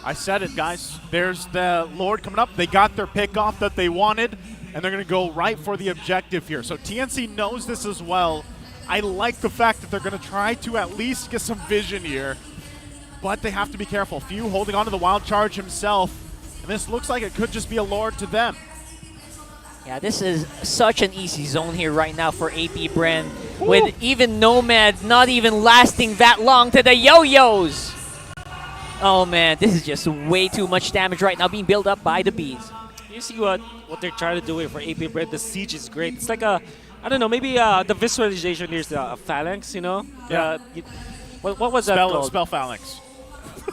I said it, guys. There's the Lord coming up. They got their pick off that they wanted, and they're going to go right for the objective here. So TNC knows this as well. I like the fact that they're going to try to at least get some vision here, but they have to be careful. Few holding on to the wild charge himself. And this looks like it could just be a Lord to them. Yeah, this is such an easy zone here right now for AP Bren, with even Nomad not even lasting that long to the yo-yos. Oh man, this is just way too much damage right now being built up by the bees. you see what they're trying to do here for AP Bread. The siege is great. It's like a, I don't know, maybe the visualization here is a phalanx, you know? Yeah. What was that called? Spell phalanx.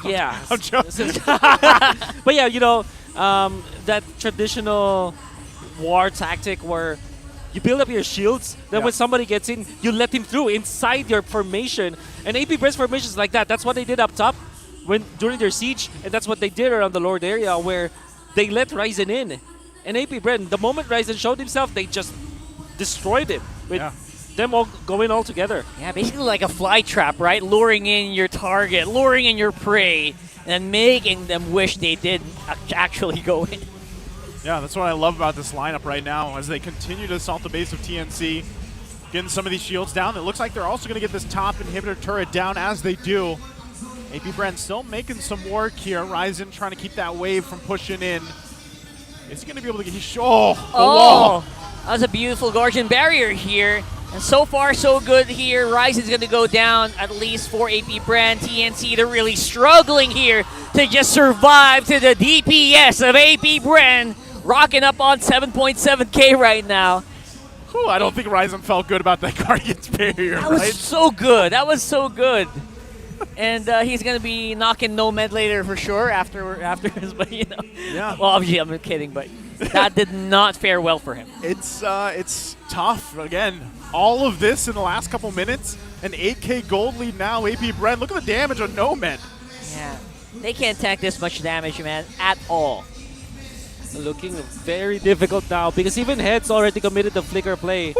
Yeah. I'm joking. But yeah, you know, that traditional war tactic where you build up your shields, then when somebody gets in, you let him through inside your formation. And AP Bread's formation is like that. That's what they did up top during their siege, and that's what they did around the Lord area where they let Ryzen in. And AP Bread, the moment Ryzen showed himself, they just destroyed him with them all going all together. Yeah, basically like a fly trap, right? Luring in your target, luring in your prey, and making them wish they did actually go in. Yeah, that's what I love about this lineup right now as they continue to assault the base of TNC, getting some of these shields down. It looks like they're also going to get this top inhibitor turret down as they do. AP Brand still making some work here. Ryzen trying to keep that wave from pushing in. Is he going to be able to get the wall? That was a beautiful Guardian barrier here. And so far, so good here. Ryzen's going to go down at least for AP Brand. TNC, they're really struggling here to just survive to the DPS of AP Brand. Rocking up on 7.7K right now. Whew, I don't think Ryzen felt good about that Guardian's barrier, That was so good. That was so good. And he's going to be knocking Nomad later for sure after his, but you know. Yeah. Well, obviously, I'm kidding, but that did not fare well for him. It's tough. Again, all of this in the last couple minutes. An 8K gold lead now, AP Brand. Look at the damage on Nomad. Yeah. They can't tank this much damage, man, at all. Looking very difficult now because even Head's already committed the flicker play.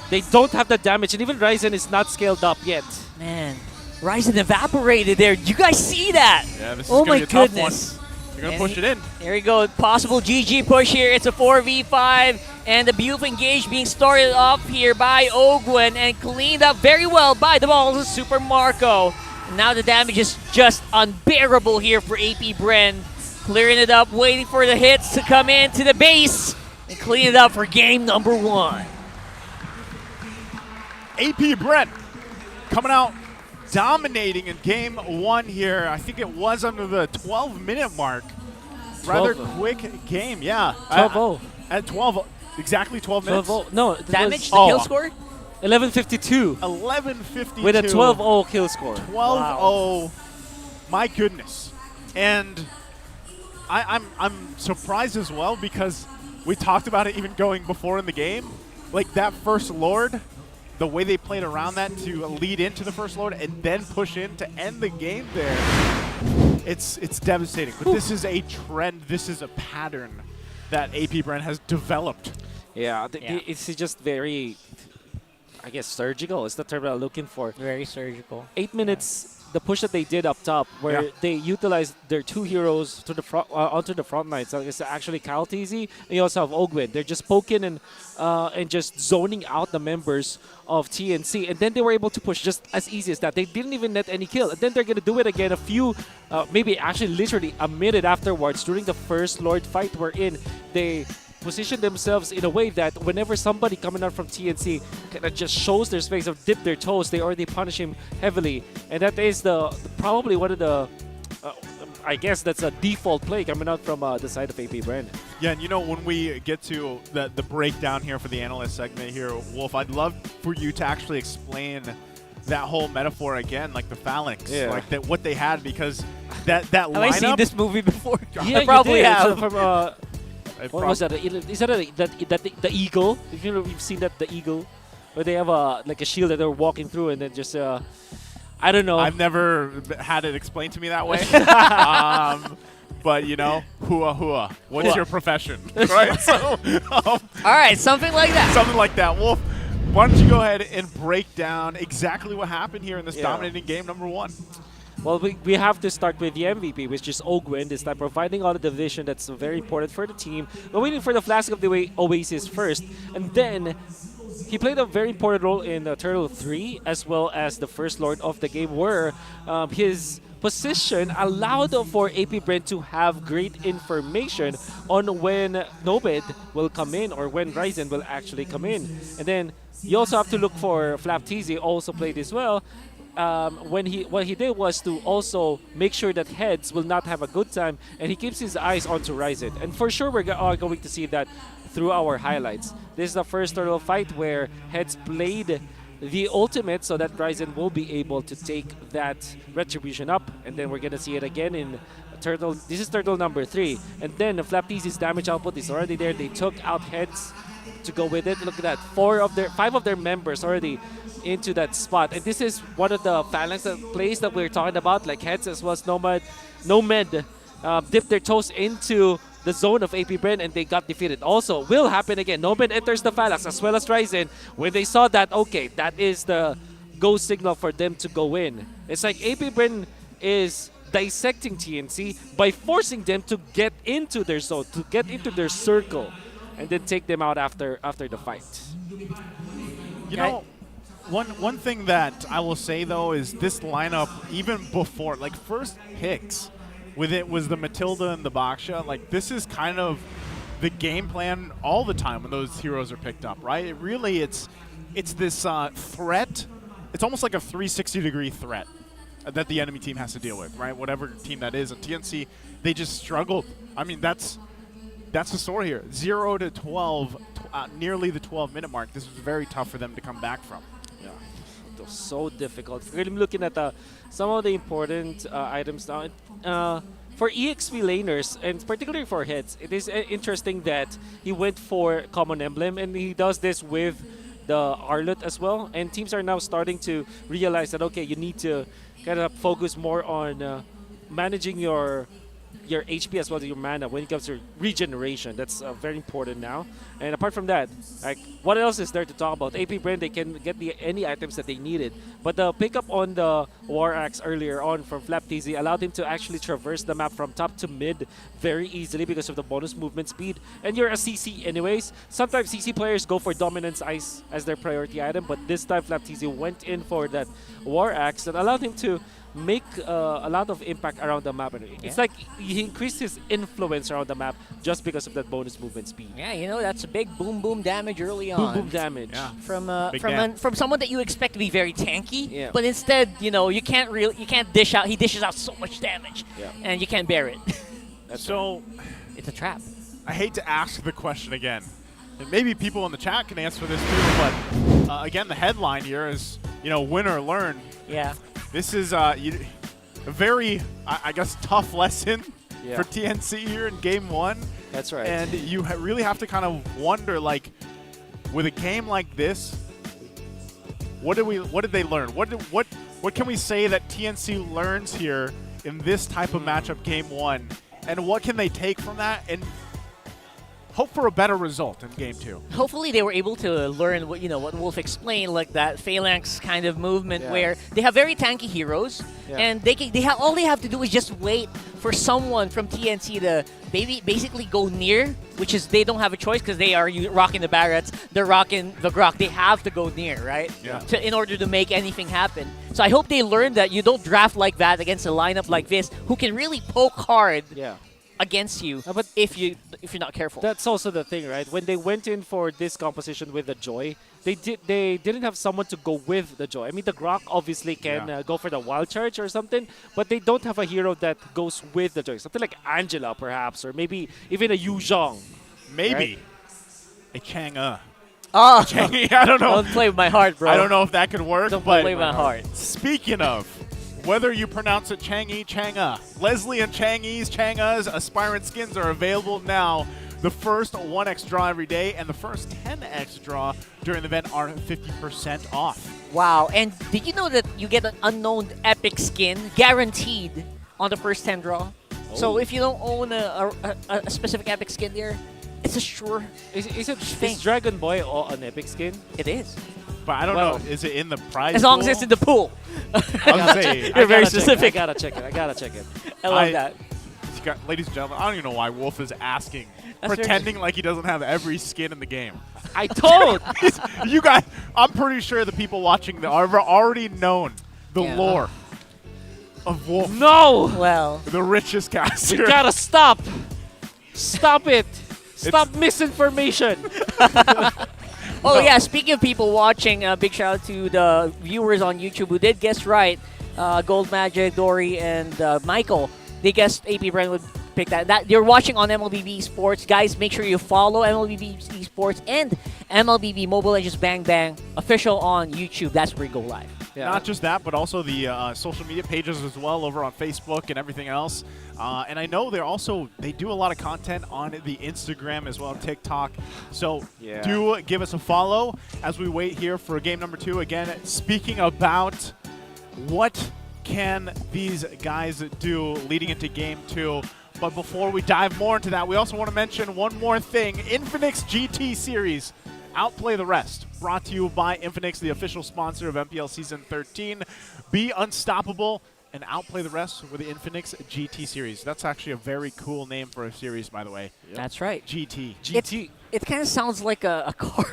They don't have the damage, and even Ryzen is not scaled up yet. Man, Ryzen evaporated there. You guys see that? Yeah, this is oh gonna my be a tough goodness. one. They're going to push it in. Here we go. Possible GG push here. It's a 4v5. And the beautiful engage being started off here by Ogwen and cleaned up very well by the balls of Super Marco. And now the damage is just unbearable here for AP Bren. Clearing it up, waiting for the hits to come into the base. And clean it up for game number 1. AP Brent coming out dominating in game 1 here. I think it was under the 12-minute mark. Rather quick game, yeah. 12-0. At 12, exactly 12 minutes. 12-0. No, damage, the kill score? 11:52. 11:52. With a 12-0 kill score. 12-0. Wow. My goodness. And I'm surprised as well because we talked about it even going before in the game. Like that first Lord, the way they played around that to lead into the first Lord and then push in to end the game there. It's devastating. But this is a trend. This is a pattern that AP Brand has developed. Yeah, it's just very, I guess, surgical is the term I'm looking for. Very surgical. 8 minutes, the push that they did up top, where they utilized their 2 heroes to the front, onto the front line. So it's actually Kalteezy, and you also have Ogwin. They're just poking and just zoning out the members of TNC, and then they were able to push just as easy as that. They didn't even net any kill, and then they're gonna do it again a few, maybe actually literally a minute afterwards during the first Lord fight we're in. They position themselves in a way that whenever somebody coming out from TNC kind of just shows their space or dip their toes, they already punish him heavily. And that is probably one of the, I guess that's a default play coming out from the side of AP Brand. Yeah, and you know, when we get to the breakdown here for the analyst segment here, Wolf, I'd love for you to actually explain that whole metaphor again, like the phalanx, like that what they had, because that lineup. Have I seen this movie before? Yeah, I probably have. From, what was that? Is that the eagle? If you've seen that, the eagle, where they have like a shield that they're walking through, and then just I don't know. I've never had it explained to me that way. But you know, hua. What is your profession? Right. So, all right, something like that. Something like that. Wolf, why don't you go ahead and break down exactly what happened here in this dominating game number 1? Well, we have to start with the MVP, which is Ogwin, this time providing all the division that's very important for the team. We're waiting for the Flask of the Oasis first, and then he played a very important role in Turtle 3, as well as the first Lord of the game, where his position allowed for AP Brand to have great information on when Nobid will come in or when Ryzen will actually come in. And then you also have to look for Flap TZ also played as well. What he did was to also make sure that Heads will not have a good time, and he keeps his eyes onto Ryzen. And for sure, we're going to see that through our highlights. This is the first turtle fight where Heads played the ultimate so that Ryzen will be able to take that retribution up, and then we're going to see it again in turtle. This is turtle number 3, and then the Flap TZ's damage output is already there. They took out Heads to go with it. Look at that, 5 of their members already into that spot, and this is one of the phalanx plays that we're talking about, like Heads as well as Nomad dipped their toes into the zone of AP Bren and they got defeated. Also will happen again. Nomad enters the phalanx as well as Ryzen. When they saw that, okay, that is the go signal for them to go in. It's like AP Bren is dissecting TNC by forcing them to get into their zone, to get into their circle, and then take them out after the fight. You know, one thing that I will say though is this lineup, even before, like first picks with it was the Matilda and the Baksha. Like this is kind of the game plan all the time when those heroes are picked up, right? It really, it's this threat. It's almost like a 360-degree threat that the enemy team has to deal with, right? Whatever team that is. And TNC, they just struggled. I mean, that's the story here. 0 to 12, nearly the 12-minute mark. This was very tough for them to come back from. Yeah, it was so difficult. We're looking at some of the important items now. For EXP laners, and particularly for Heads, it is interesting that he went for Common Emblem, and he does this with the Arlet as well. And teams are now starting to realize that, okay, you need to kind of focus more on managing your HP as well as your mana when it comes to regeneration. That's very important now. And apart from that, like, what else is there to talk about? AP Brand, they can get any items that they needed. But the pickup on the War Axe earlier on from Flap TZ allowed him to actually traverse the map from top to mid very easily because of the bonus movement speed. And you're a CC anyways. Sometimes CC players go for Dominance Ice as their priority item, but this time Flap TZ went in for that War Axe that allowed him to make a lot of impact around the map. It's like he increased his influence around the map just because of that bonus movement speed. Yeah, you know, that's a big boom damage early on. Boom damage. Yeah. From someone that you expect to be very tanky, but instead, you know, you can't dish out. He dishes out so much damage, and you can't bear it. So it's a trap. I hate to ask the question again, and maybe people in the chat can answer this too, but again, the headline here is, you know, win or learn. Yeah. This is a very, I guess, tough lesson for TNC here in Game 1. That's right. And you really have to kind of wonder, like, with a game like this, what did they learn? What can we say that TNC learns here in this type of matchup, Game 1, and what can they take from that and hope for a better result in Game 2? Hopefully they were able to learn what Wolf explained, like that phalanx kind of movement where they have very tanky heroes, and all they have to do is just wait for someone from TNC to basically go near, which is they don't have a choice because they are rocking the Barretts, they're rocking the Grok. They have to go near, right? Yeah. In order to make anything happen. So I hope they learned that you don't draft like that against a lineup like this who can really poke hard. Against you, but if you're not careful. That's also the thing, right? When they went in for this composition with the Joy, they didn't have someone to go with the Joy. I mean, the Grok obviously can go for the Wild Charge or something, but they don't have a hero that goes with the Joy. Something like Angela, perhaps, or maybe even a Yu Zhong. Maybe a Chang'e. Oh, Chang'e, I don't know. Don't play with my heart, bro. I don't know if that could work. Don't but play with my heart. Speaking of, whether you pronounce it Chang'e, Chang'e, Leslie and Chang'e's aspirant skins are available now. The first 1x draw every day and the first 10x draw during the event are 50% off. Wow, and did you know that you get an unknown epic skin guaranteed on the first 10 draw? So if you don't own a specific epic skin there, it's a sure Is Dragon Boy an epic skin? It is. But I don't know, is it in the prize As long pool? as it's in the pool. You're very specific. I gotta check it. I love that. Ladies and gentlemen, I don't even know why Wolf is asking, pretending like he doesn't have every skin in the game. I told you guys. I'm pretty sure the people watching have already known the lore of Wolf. No! Well, The richest caster. You gotta stop! Stop it! Stop misinformation! oh yeah, speaking of people watching, big shout out to the viewers on YouTube who did guess right. Gold Magic, Dory, and Michael. They guessed AP Brand would pick that. You're watching on MLBB Sports. Guys, make sure you follow MLBB Sports and MLBB Mobile Legends Bang Bang official on YouTube. That's where we go live. Yeah. Not just that, but also the social media pages as well over on Facebook and everything else. And I know they do a lot of content on the Instagram as well, TikTok. So do give us a follow as we wait here for game number 2. Again, speaking about what can these guys do leading into game 2. But before we dive more into that, we also want to mention one more thing. Infinix GT Series. Outplay the rest. Brought to you by Infinix, the official sponsor of MPL Season 13. Be unstoppable and outplay the rest with the Infinix GT Series. That's actually a very cool name for a series, by the way. That's right. GT. GT. It kind of sounds like a car.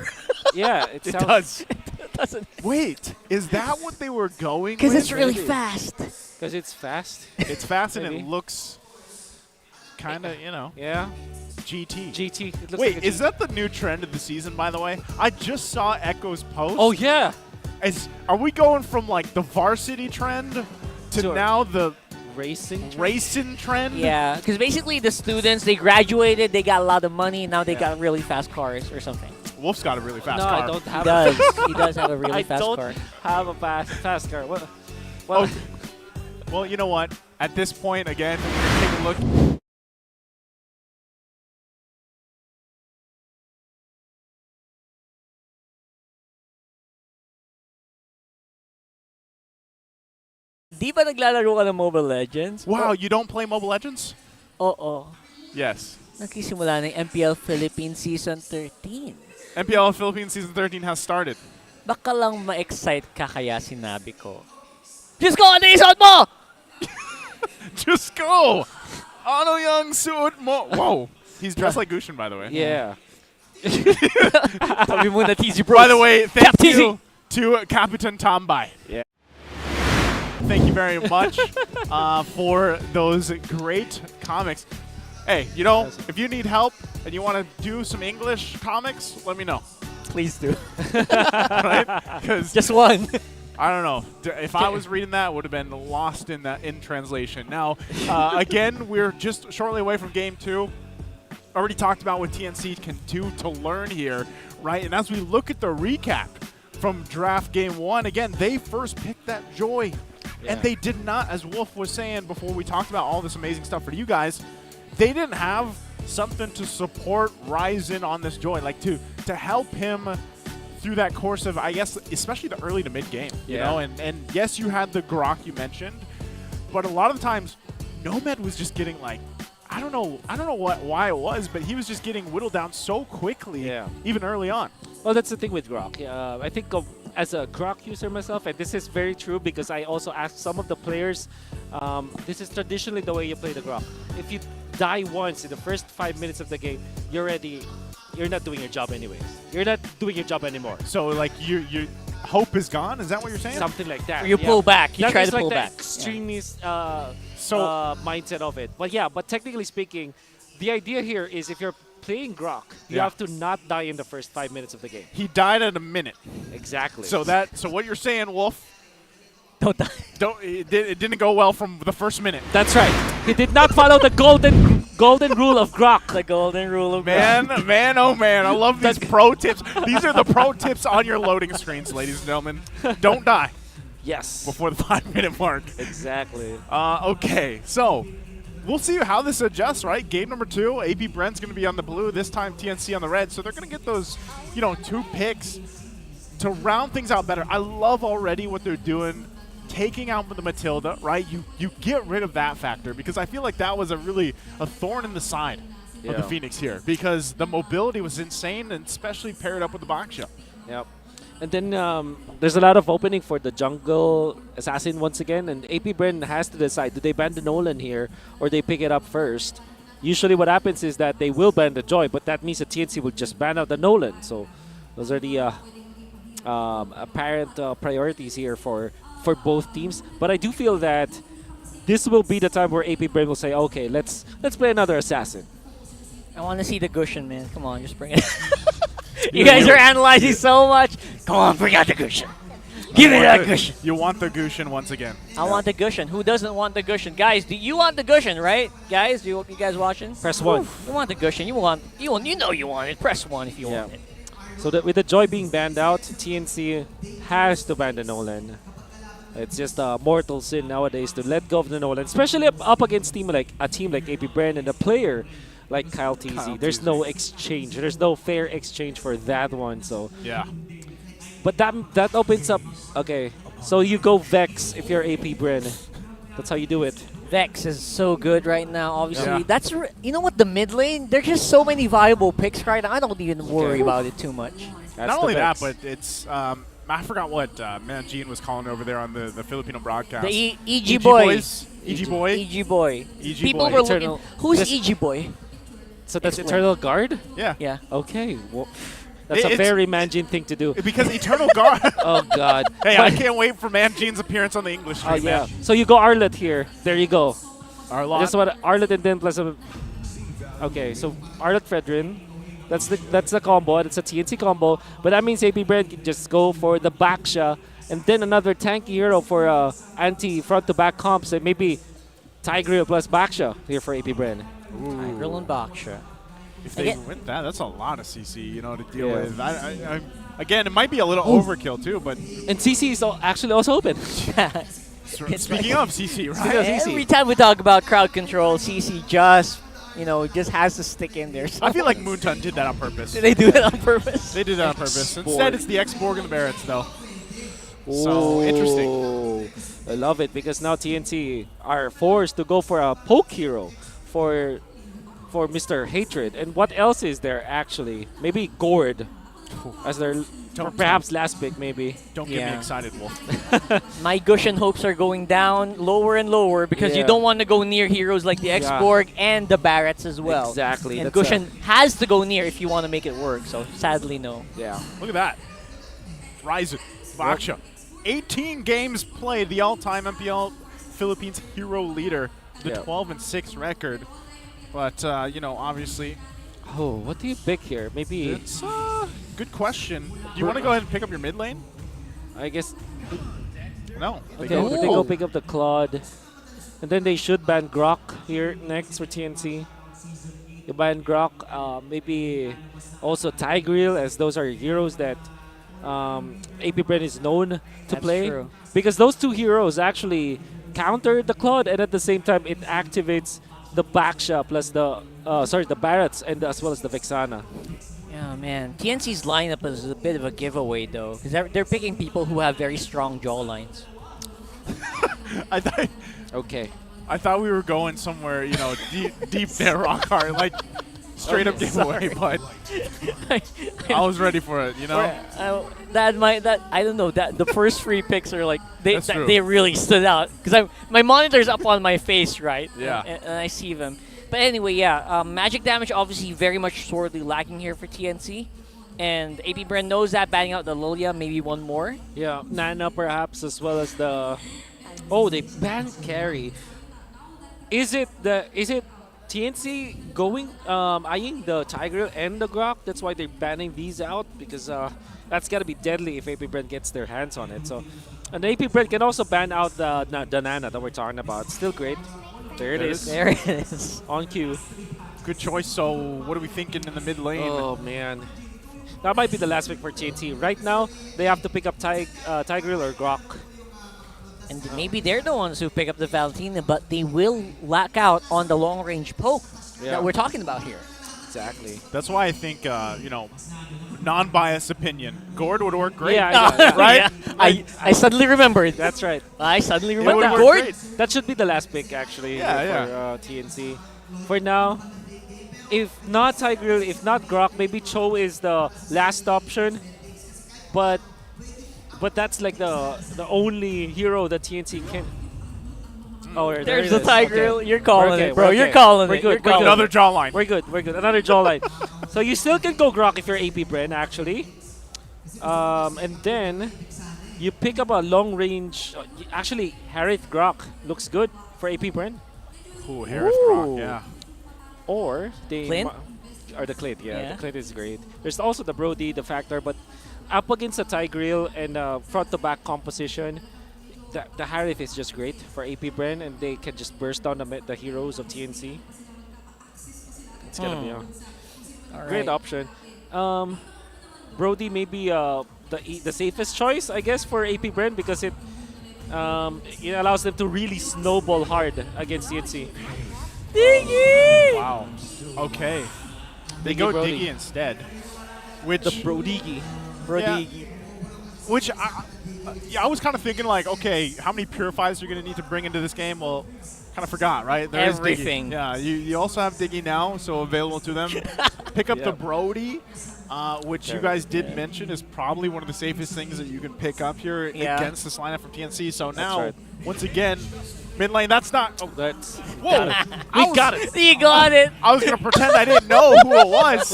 Yeah, it does. It doesn't. Wait, is that what they were going with? Because it's really fast. Because it's fast. It's fast and it looks kind of, Yeah. GT. GT. It looks Wait, like a is that the new trend of the season, by the way? I just saw Echo's post. Oh, yeah. Are we going from, like, the varsity trend to now the racing trend? Yeah, because basically the students, they graduated, they got a lot of money, and now they got really fast cars or something. Wolf's got a really fast no, car. I don't have He does. He does have a really fast car. I don't have a fast car. Well, well, you know what? At this point, again, we're going to take a look. Di ba naglalaro ka ng Mobile Legends? Wow, you don't play Mobile Legends? Oo. Yes. Nagsisimula ng MPL Philippines Season 13. MPL Philippines Season 13 has started. Baka lang ma-excite ka kaya sinabi ko. Just go! Ano isuot mo? Just go! Ano yung suot mo? Whoa. He's dressed like Gushin, by the way. Yeah. Sabi mo na TZ Bros. By the way, thank TZ. you to Capitan Tambay. Yeah. Thank you very much for those great comics. Hey, if you need help and you want to do some English comics, let me know. Please do. Right? 'Cause just one. I don't know. If I was reading that, it would have been lost in translation. Now, again, we're just shortly away from Game 2. Already talked about what TNC can do to learn here, right? And as we look at the recap from Draft Game 1, again, they first picked that Joy. Yeah. And they did not, as Wolf was saying before we talked about all this amazing stuff for you guys, they didn't have something to support Ryzen on this Joy, like to help him through that course of, I guess, especially the early to mid game, you know? And yes, you had the Grok you mentioned, but a lot of the times, Nomad was just getting like, I don't know why it was, but he was just getting whittled down so quickly, even early on. Well, that's the thing with Grok. I think as a Grok user myself, and this is very true because I also asked some of the players, this is traditionally the way you play the Grok. If you die once in the first 5 minutes of the game, you're not doing your job anyways. You're not doing your job anymore. So like your hope is gone? Is that what you're saying? Something like that. Or you pull back. You that try is to like pull the back. extremist mindset of it. But technically speaking, the idea here is if you're playing Grok, you have to not die in the first 5 minutes of the game. He died at a minute. Exactly. So what you're saying, Wolf? Don't die. It didn't go well from the first minute. That's right. He did not follow the golden rule of Grok. The golden rule of Grok. Man, oh man, I love these pro tips. These are the pro tips on your loading screens, ladies and gentlemen. Don't die. Yes. Before the 5 minute mark. Exactly. Okay, so we'll see how this adjusts, right? Game number 2, AP Brent's going to be on the blue, this time TNC on the red. So they're going to get those, 2 picks to round things out better. I love already what they're doing, taking out the Matilda, right? You get rid of that factor because I feel like that was a thorn in the side of the Phoenix here because the mobility was insane and especially paired up with the box shell. Yep. And then there's a lot of opening for the jungle assassin once again, and AP Bren has to decide, do they ban the Nolan here or they pick it up first? Usually what happens is that they will ban the Joy, but that means the TNC will just ban out the Nolan. So those are the apparent priorities here for both teams. But I do feel that this will be the time where AP Brain will say, okay, let's play another assassin. I want to see the Gushin, man. Come on, just bring it. You guys are analyzing so much. Come on, bring out the Gushin. Give me that Gushin. You want the Gushin once again. I want the Gushin. Who doesn't want the Gushin? Guys, do you want the Gushin, right? Guys, you guys watching? Press 1. You want the Gushin. You know you want it. Press 1 if you want it. So that with the Joy being banned out, TNC has to ban the Nolan. It's just a mortal sin nowadays to let go of the Nolan, especially up against a team like AP Brand and a player like Kyle TZ. There's no exchange. There's no fair exchange for that one. So yeah. But that opens up. Okay, so you go Vex if you're AP Brand. That's how you do it. Vex is so good right now. Obviously, that's you know what, the mid lane. There's just so many viable picks right now. I don't even worry about it too much. Not only that, but it's I forgot what Gene was calling over there on the Filipino broadcast. The EG Boys. EG Boy. EG Boy. EG People Boy. were looking. Who's EG Boy? So that's Eternal Guard? Yeah. Yeah. Okay. Well, that's a very Manjin thing to do. Because Eternal Guard. Oh, God. Hey, I can't wait for Manjin's appearance on the English stream, yeah. man. So you go Arlet here. There you go. Arlet. Just what Arlet and then plus a... Okay, so Arlet Fredrin. That's the combo. That's a TNC combo. But that means AP Brand can just go for the Baksha and then another tanky hero for anti-front-to-back comps. And maybe Tigreal plus Baksha here for AP Brand. Tigreal and Baksha. If they win that, that's a lot of CC, to deal with. Again, it might be a little overkill too, but... And CC is actually also open. Speaking of CC, right? Every time we talk about crowd control, CC just... just has to stick in there. I feel like Moonton did that on purpose. Did they do it on purpose? They did that on purpose. Instead, it's the X-Borg and the Barretts, though. So, interesting. I love it because now TNC are forced to go for a poke hero for Mr. Hatred. And what else is there, actually? Maybe Gord as their perhaps last pick, maybe. Don't get me excited, Wolf. My Gushin hopes are going down lower and lower because you don't want to go near heroes like the X-Borg and the Barretts as well. Exactly. And Gushin has to go near if you want to make it work, so sadly, no. Yeah. Look at that. Ryzen, Baksha. 18 games played, the all-time MPL Philippines hero leader, the 12-6 record. But, obviously... Oh, what do you pick here? Maybe... It's a good question. Do you want to go ahead and pick up your mid lane? I guess... No. They go pick up the Claude. And then they should ban Grok here next for TNC. You ban Grok, maybe also Tigreal, as those are heroes that AP Brand is known to play. True. Because those two heroes actually counter the Claude, and at the same time it activates the Baksha plus the the Barretts and as well as the Vexana. Yeah, man. TNC's lineup is a bit of a giveaway, though, because they're picking people who have very strong jawlines. Okay. I thought we were going somewhere, deep there, rock hard, like straight up giveaway, but I was ready for it, I don't know, that the first three picks are like they really stood out because my monitor's up on my face, right? Yeah. And I see them. But anyway, yeah, magic damage obviously very much sorely lacking here for TNC. And AP Brand knows that, banning out the Lilia, maybe one more. Yeah, Nana perhaps, as well as the... Oh, they banned Carry. Is it TNC going, eyeing the Tigreal and the Grok? That's why they're banning these out, because that's got to be deadly if AP Brand gets their hands on it. So, and AP Brand can also ban out the Nana that we're talking about. Still great. There it is. There it is. On cue. Good choice. So, what are we thinking in the mid lane? Oh, man. That might be the last pick for TNT. Right now, they have to pick up Tigreal or Grok. And maybe they're the ones who pick up the Valentina, but they will lack out on the long-range poke that we're talking about here. Exactly. That's why I think, non-biased opinion, Gord would work great. Yeah, right? Yeah. I suddenly remembered. That's right. I suddenly remembered that. Gord. That should be the last pick, actually, for TNC. For now, if not Tigreal, if not Grok, maybe Cho is the last option. But that's like the only hero that TNC can. Oh, there's the Tigreal. Okay. You're calling it, bro. You're calling it. We're good. Another jawline. We're good. Another jawline. So you still can go Grok if you're AP Brand, actually. And then you pick up a long range. Actually, Harith Grok looks good for AP Bren. Ooh, Harith Grok, yeah. Or they Clint? Or the Clint, yeah, the Clint is great. There's also the Brody, the Factor, but up against the Tigreal and front to back composition, the Harith is just great for AP Bren, and they can just burst down the heroes of TNC. It's gonna be a great option. Brody may be the safest choice, I guess, for AP Bren because it allows them to really snowball hard against TNC. Diggy! Wow. Okay. They go Diggy instead. Which the Brodigi. Yeah, which I was kind of thinking like, okay, how many purifiers are you going to need to bring into this game? Well, kind of forgot, right? There is everything. Diggy. Yeah, you also have Diggy now, so available to them. Pick up the Brody, which you guys did mention is probably one of the safest things that you can pick up here against this lineup from TNC. So now, once again, mid lane, that's not. Oh, that's. Whoa! We got it. You got it. I was gonna pretend I didn't know who it was.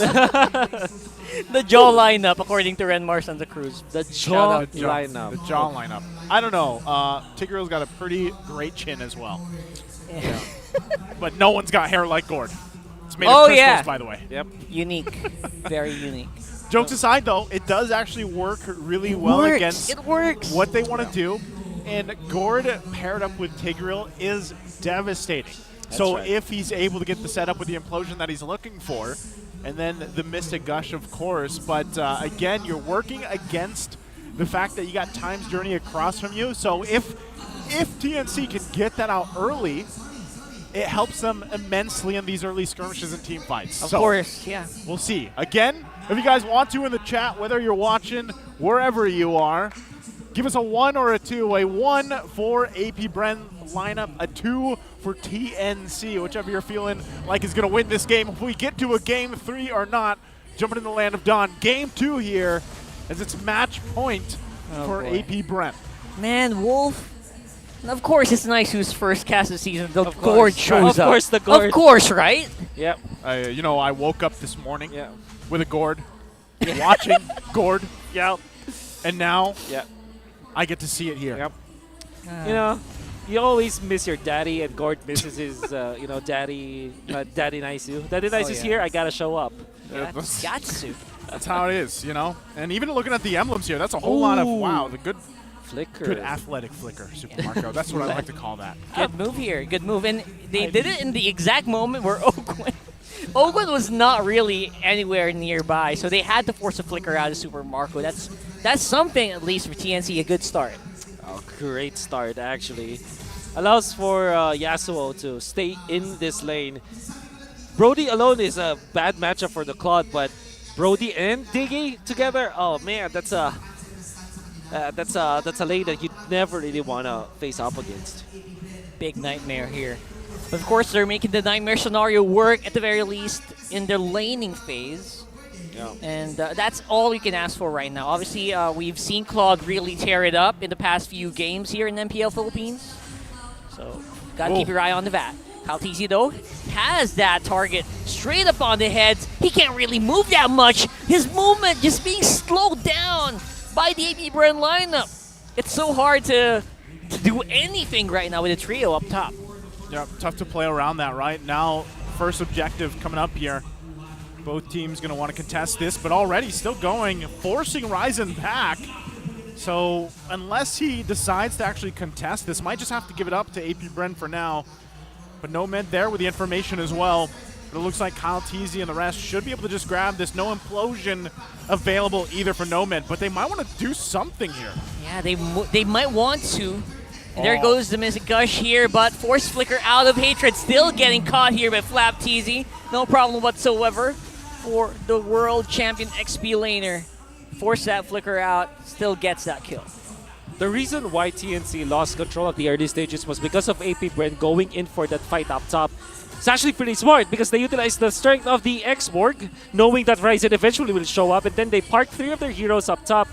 The jaw lineup, according to Renmar Santa Cruz. The jaw lineup. The jaw lineup. I don't know. Tigreal's got a pretty great chin as well. Yeah. But no one's got hair like Gord. It's made of crystals, by the way. Yep. Unique. Very unique. Jokes aside, though, it does actually work really well against what they want to do. And Gord paired up with Tigreal is devastating. So if he's able to get the setup with the implosion that he's looking for, and then the Mystic Gush, of course. But again, you're working against the fact that you got Time's Journey across from you. So if TNC can get that out early, it helps them immensely in these early skirmishes and team fights. Of course, yeah. We'll see. Again, if you guys want to in the chat, whether you're watching wherever you are, give us a 1 or a 2. A 1 for AP Bren lineup, a 2 for TNC, whichever you're feeling like is going to win this game. If we get to a game 3 or not, jumping in the land of Dawn. Game 2 here as it's match point for AP Bren. Man, Wolf. Of course, it's nice who's first cast of the season. The Gord shows up. Of course, the Gord. Of course, right? Yep. You know, I woke up this morning with a Gord, watching Gord. Yep. And now I get to see it here. Yep. You know, you always miss your daddy, and Gord misses his, daddy nice you. Daddy nice is here, I gotta show up. Got to. That's how it is, you know? And even looking at the emblems here, that's a whole lot of, wow, the good flicker. Good athletic flicker, Super Marco. That's what I like to call that. Good move here. Good move. And they did it in the exact moment where Oakland was not really anywhere nearby, so they had to force a flicker out of Super Marco. That's something, at least for TNC, a good start. Oh, great start, actually. Allows for Yasuo to stay in this lane. Brody alone is a bad matchup for the Claude, but Brody and Diggy together, oh man, that's a lane that you'd never really want to face up against. Big nightmare here. But of course, they're making the nightmare scenario work at the very least in their laning phase. Yeah. And that's all you can ask for right now. Obviously, we've seen Claude really tear it up in the past few games here in MPL Philippines. So, gotta keep your eye on the VAT. Kaltizi, though, has that target straight up on the heads. He can't really move that much. His movement just being slowed down by the AP Bren lineup. It's so hard to do anything right now with a trio up top. Yeah, tough to play around that, right? Now, first objective coming up here. Both teams going to want to contest this, but already still going, forcing Ryzen back. So unless he decides to actually contest this, might just have to give it up to AP Bren for now. But Nomad there with the information as well. But it looks like Kyle Teasy and the rest should be able to just grab this. No implosion available either for Nomad, but they might want to do something here. Yeah, they might want to. And there goes the Mystic Gush here, but Force Flicker out of Hatred, still getting caught here by Flap Teasy. No problem whatsoever for the World Champion XP laner. Force that Flicker out, still gets that kill. The reason why TNC lost control at the early stages was because of AP Bren going in for that fight up top. It's actually pretty smart because they utilized the strength of the X-Borg, knowing that Ryzen eventually will show up, and then they parked 3 of their heroes up top,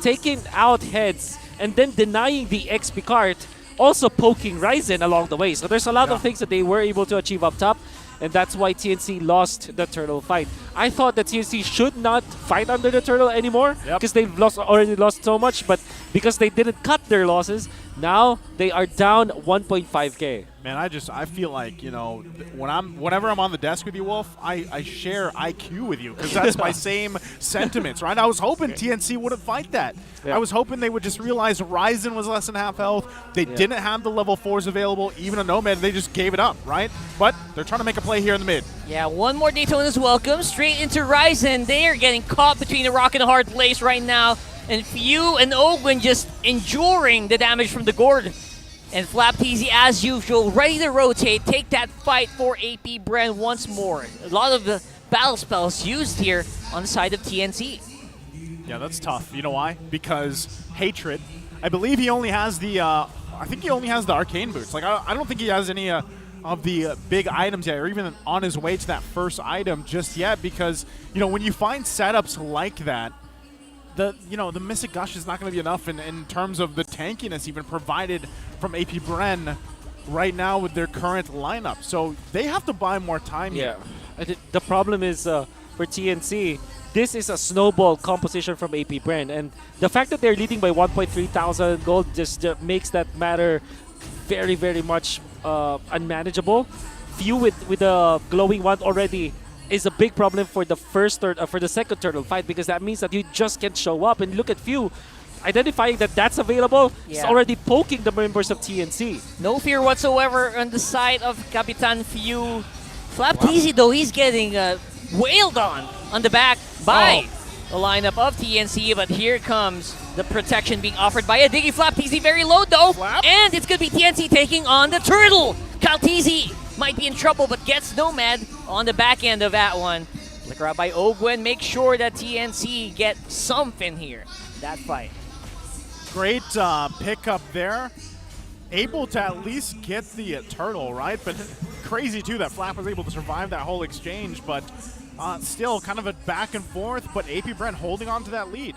taking out heads, and then denying the XP cart, also poking Ryzen along the way. So there's a lot of things that they were able to achieve up top. and that's why TNC lost the turtle fight. I thought that TNC should not fight under the turtle anymore because they've already lost so much, but because they didn't cut their losses, now they are down 1.5k. Man, I feel like, you know, whenever I'm on the desk with you, Wolf, I share IQ with you because that's my same sentiments, right? I was hoping TNC wouldn't fight that. I was hoping they would just realize Ryzen was less than half health. They didn't have the level 4s available, even a Nomad. They just gave it up, right? But they're trying to make a play here in the mid. Yeah, one more Daytona's welcome. Straight into Ryzen. They are getting caught between a rock and a hard place right now. And Few and Ogwin just enduring the damage from the Gord. And Flapteasy, as usual, ready to rotate, take that fight for AP Brand once more. A lot of the battle spells used here on the side of TNC. Yeah, that's tough. You know why? Because Hatred, I believe he only has the, I think he only has the Arcane Boots. Like, I don't think he has any of the big items yet, or even on his way to that first item just yet, because, you know, when you find setups like that, the Mystic Gush is not going to be enough in terms of the tankiness even provided from AP Bren right now with their current lineup. So they have to buy more time here. The problem is for TNC, this is a snowball composition from AP Bren, and the fact that they're leading by 1.3 thousand gold just makes that matter very, very much unmanageable. Few with the glowing wand already is a big problem for the for the second turtle fight, because that means that you just can't show up. And look at Few identifying that that's available. He's already poking the members of TNC. No fear whatsoever on the side of Capitan Few. Flapteasy though, he's getting wailed on the back by the lineup of TNC, but here comes the protection being offered by a Diggy. Flapteasy very low though, and it's gonna be TNC taking on the turtle. Kalteasy might be in trouble, but gets Nomad on the back end of that one. Flicker out by Ogwen. Make sure that TNC get something here. That fight. Great pickup there. Able to at least get the turtle, right? But crazy, too, that Flap was able to survive that whole exchange. But still kind of a back and forth, but AP Brent holding on to that lead.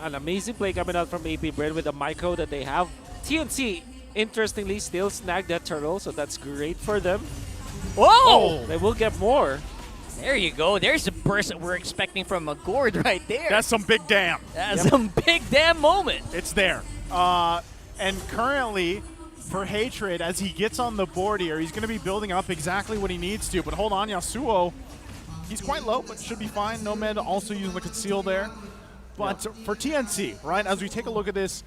An amazing play coming out from AP Brent with the micro that they have. TNC, interestingly, still snagged that turtle, so that's great for them. Whoa! They will get more. There you go. There's the burst that we're expecting from a Gord right there. That's some big damn. That's some big damn moment. It's there. And currently, for Hatred, as he gets on the board here, he's going to be building up exactly what he needs to. But hold on, Yasuo, he's quite low, but should be fine. Nomad also using the conceal there. But for TNC, right, as we take a look at this,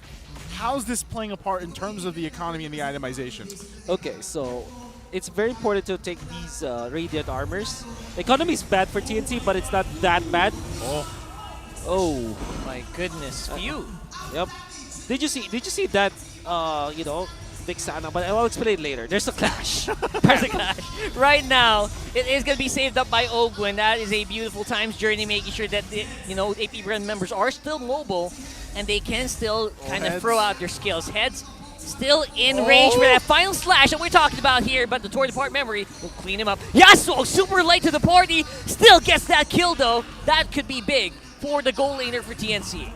how's this playing a part in terms of the economy and the itemizations? Okay, so it's very important to take these Radiant Armors. The economy is bad for TNC, but it's not that bad. Oh my goodness, Few. Yep. Did you see that? You know, Vixana, but I'll explain later. There's a clash. There's a clash. Right now, it is going to be saved up by Ogwin. That is a beautiful times journey, making sure that the, AP Brand members are still mobile and they can still kind of throw out their skills. Heads still in range for that final slash that we're talking about here, but the Tour Depart memory will clean him up. Yasuo, super late to the party, still gets that kill though. That could be big for the goal laner for TNC.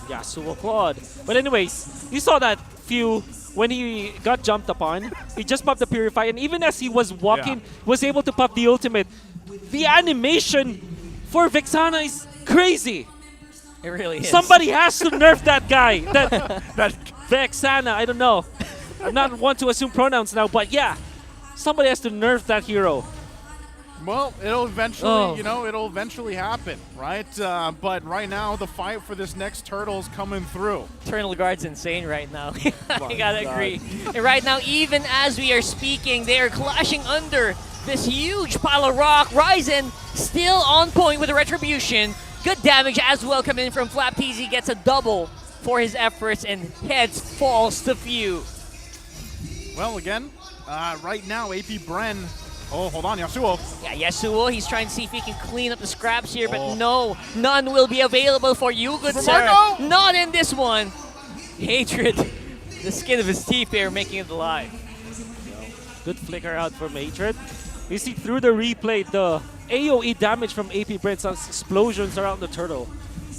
Yasuo Claude. But anyways, you saw that Few when he got jumped upon. He just popped the Purify, and even as he was walking, was able to pop the ultimate. The animation for Vixana is crazy. It really is. Somebody has to nerf that guy. That Vexana, I don't know. I'm not one to assume pronouns now, but yeah. Somebody has to nerf that hero. Well, it'll eventually, it'll eventually happen, right? But right now, the fight for this next turtle's coming through. Eternal Guard's insane right now. I gotta agree. And right now, even as we are speaking, they are clashing under this huge pile of rock. Ryzen still on point with the Retribution. Good damage as well coming in from Flapteasy. Gets a double for his efforts, and heads falls to Few. Well, again, right now, AP Bren. Oh, hold on, Yasuo. Yeah, Yasuo, he's trying to see if he can clean up the scraps here, but no, none will be available for you, good sir. Not in this one. Hatred, the skin of his teeth there, making it alive. Good flicker out from Hatred. You see through the replay, the AoE damage from AP Brent's explosions around the turtle.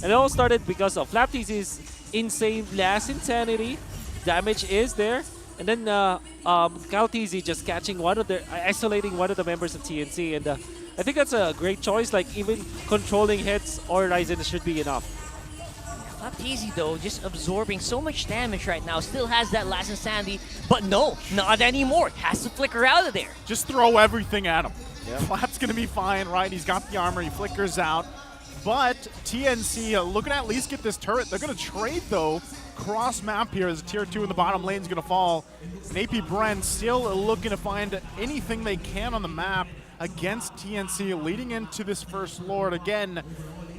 And it all started because of Flapteasy's insane blast insanity. Damage is there. And then Kusey just catching isolating one of the members of TNC, and I think that's a great choice. Like even controlling hits or Ryzen should be enough. Not easy though, just absorbing so much damage right now. Still has that last insanity, but no, not anymore. Has to flicker out of there. Just throw everything at him. Flap's gonna be fine, right? He's got the armor, he flickers out. But TNC looking to at least get this turret. They're gonna trade though. Cross map here as tier 2 in the bottom lane is gonna fall. And APBR still looking to find anything they can on the map against TNC leading into this first Lord. Again,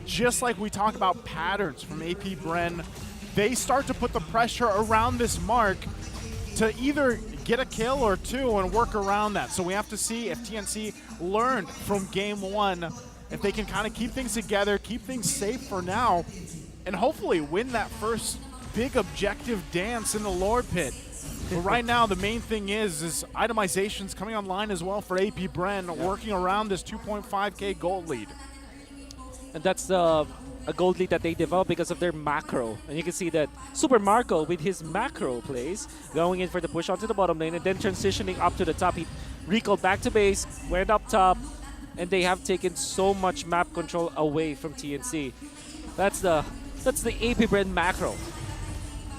just like we talk about patterns from APBR, they start to put the pressure around this mark to either get a kill or two and work around that. So we have to see if TNC learned from game 1, if they can kind of keep things together, keep things safe for now, and hopefully win that first big objective dance in the Lord Pit. But right now, the main thing is itemizations coming online as well for APBR, working around this 2.5K gold lead. And that's a gold lead that they developed because of their macro. And you can see that Super Marco with his macro plays, going in for the push onto the bottom lane and then transitioning up to the top. He recalled back to base, went up top, and they have taken so much map control away from TNC. That's the APBR macro.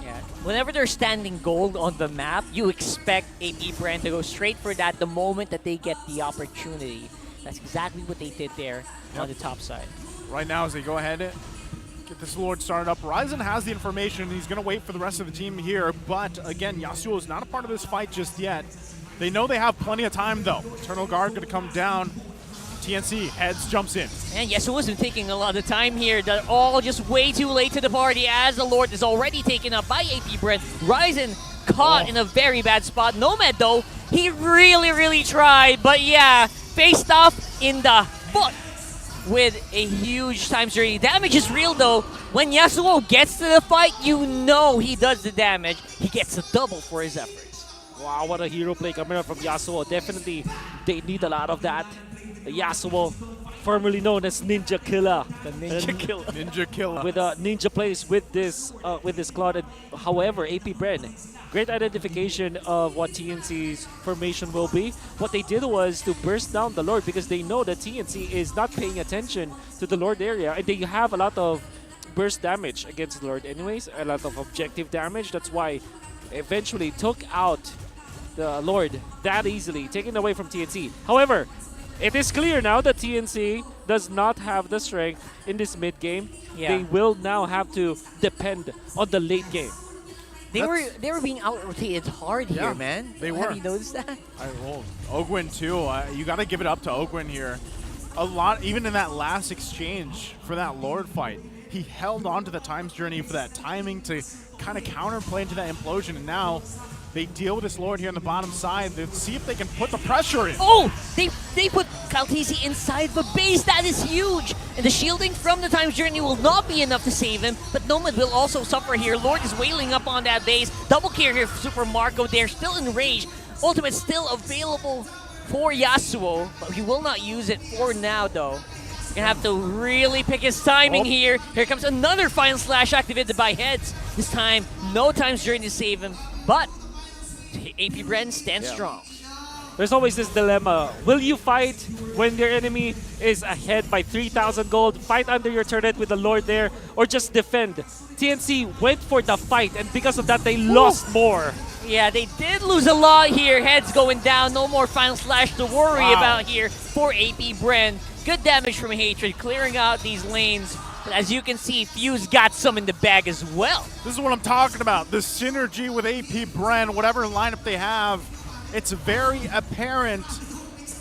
Yeah, whenever they're standing gold on the map, you expect APBR to go straight for that the moment that they get the opportunity. That's exactly what they did there on the top side. Right now, as they go ahead, get this Lord started up, Ryzen has the information, and he's going to wait for the rest of the team here. But again, Yasuo is not a part of this fight just yet. They know they have plenty of time, though. Eternal Guard going to come down. TNC heads, jumps in. And Yasuo wasn't taking a lot of time here. They're all just way too late to the party as the Lord is already taken up by APBR. Ryzen caught in a very bad spot. Nomad, though, he really tried. But yeah, faced off in the foot with a huge times 30. Damage is real though. When Yasuo gets to the fight, you know he does the damage. He gets a double for his efforts. Wow, what a hero play coming up from Yasuo. Definitely, they need a lot of that. Yasuo, formerly known as Ninja Killer. The Ninja Killer. Ninja Killer. With ninja plays with this Claude. However, APBR, great identification of what TNC's formation will be. What they did was to burst down the Lord because they know that TNC is not paying attention to the Lord area, and they have a lot of burst damage against the Lord anyways, a lot of objective damage. That's why eventually took out the Lord that easily, taken away from TNC. However, it is clear now that TNC does not have the strength in this mid game. Yeah. They will now have to depend on the late game. They were being out-rotated hard here, man. They were. Have you noticed that? Ogwin too. You got to give it up to Ogwin here. A lot, even in that last exchange for that Lord fight, he held on to the times journey for that timing to kind of counterplay into that implosion, and now they deal with this Lord here on the bottom side. Let's see if they can put the pressure in. Oh, they put Kusey inside the base. That is huge. And the shielding from the times journey will not be enough to save him. But Nomad will also suffer here. Lord is wailing up on that base. Double kill here for Super Marco. They're still in range. Ultimate still available for Yasuo, but he will not use it for now, though. Gonna have to really pick his timing here. Here comes another Final Slash activated by Heads. This time, no times journey to save him, but APBR stands strong. There's always this dilemma. Will you fight when your enemy is ahead by 3,000 gold, fight under your turret with the Lord there, or just defend? TNC went for the fight, and because of that, they lost more. Yeah, they did lose a lot here. Heads going down. No more Final Slash to worry about here for APBR. Good damage from Hatred, clearing out these lanes. But as you can see, Fuse got some in the bag as well. This is what I'm talking about. The synergy with APBR, whatever lineup they have, it's very apparent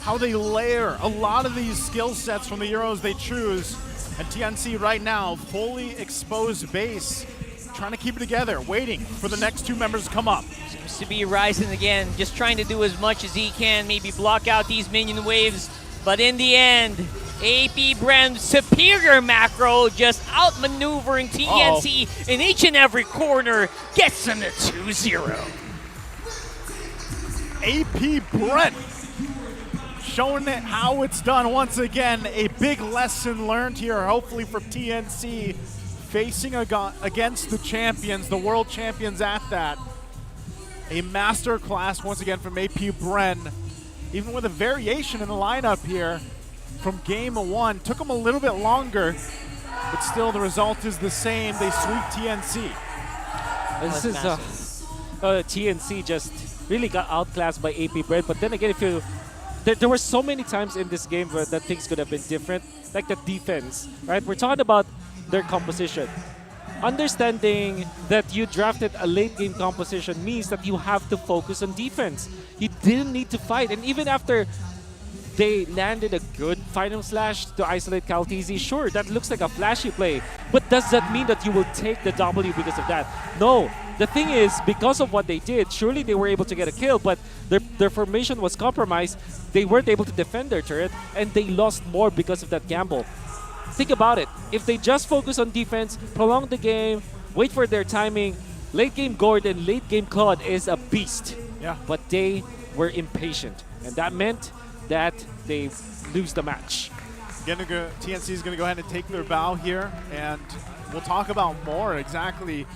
how they layer a lot of these skill sets from the heroes they choose. And TNC right now, fully exposed base, trying to keep it together, waiting for the next two members to come up. Seems to be Ryzen again, just trying to do as much as he can, maybe block out these minion waves. But in the end, APBR's superior macro just outmaneuvering TNC in each and every corner, gets them to 2-0. APBR showing it how it's done once again. A big lesson learned here, hopefully from TNC, facing against the champions, the world champions at that. A master class once again from AP Bren. Even with a variation in the lineup here from game 1. Took them a little bit longer, but still the result is the same. They sweep TNC. This is TNC just really got outclassed by AP Bren. But then again, if you there were so many times in this game where that things could have been different, like the defense, right? We're talking about their composition. Understanding that you drafted a late game composition means that you have to focus on defense. You didn't need to fight, and even after they landed a good final slash to isolate Caltese, sure, that looks like a flashy play, but does that mean that you will take the W because of that? No. The thing is, because of what they did, surely they were able to get a kill, but their formation was compromised. They weren't able to defend their turret, and they lost more because of that gamble. Think about it. If they just focus on defense, prolong the game, wait for their timing, late game Gordon, late game Claude is a beast. Yeah. But they were impatient, and that meant that they lose the match. TNC is going to go ahead and take their bow here, and we'll talk about more exactly,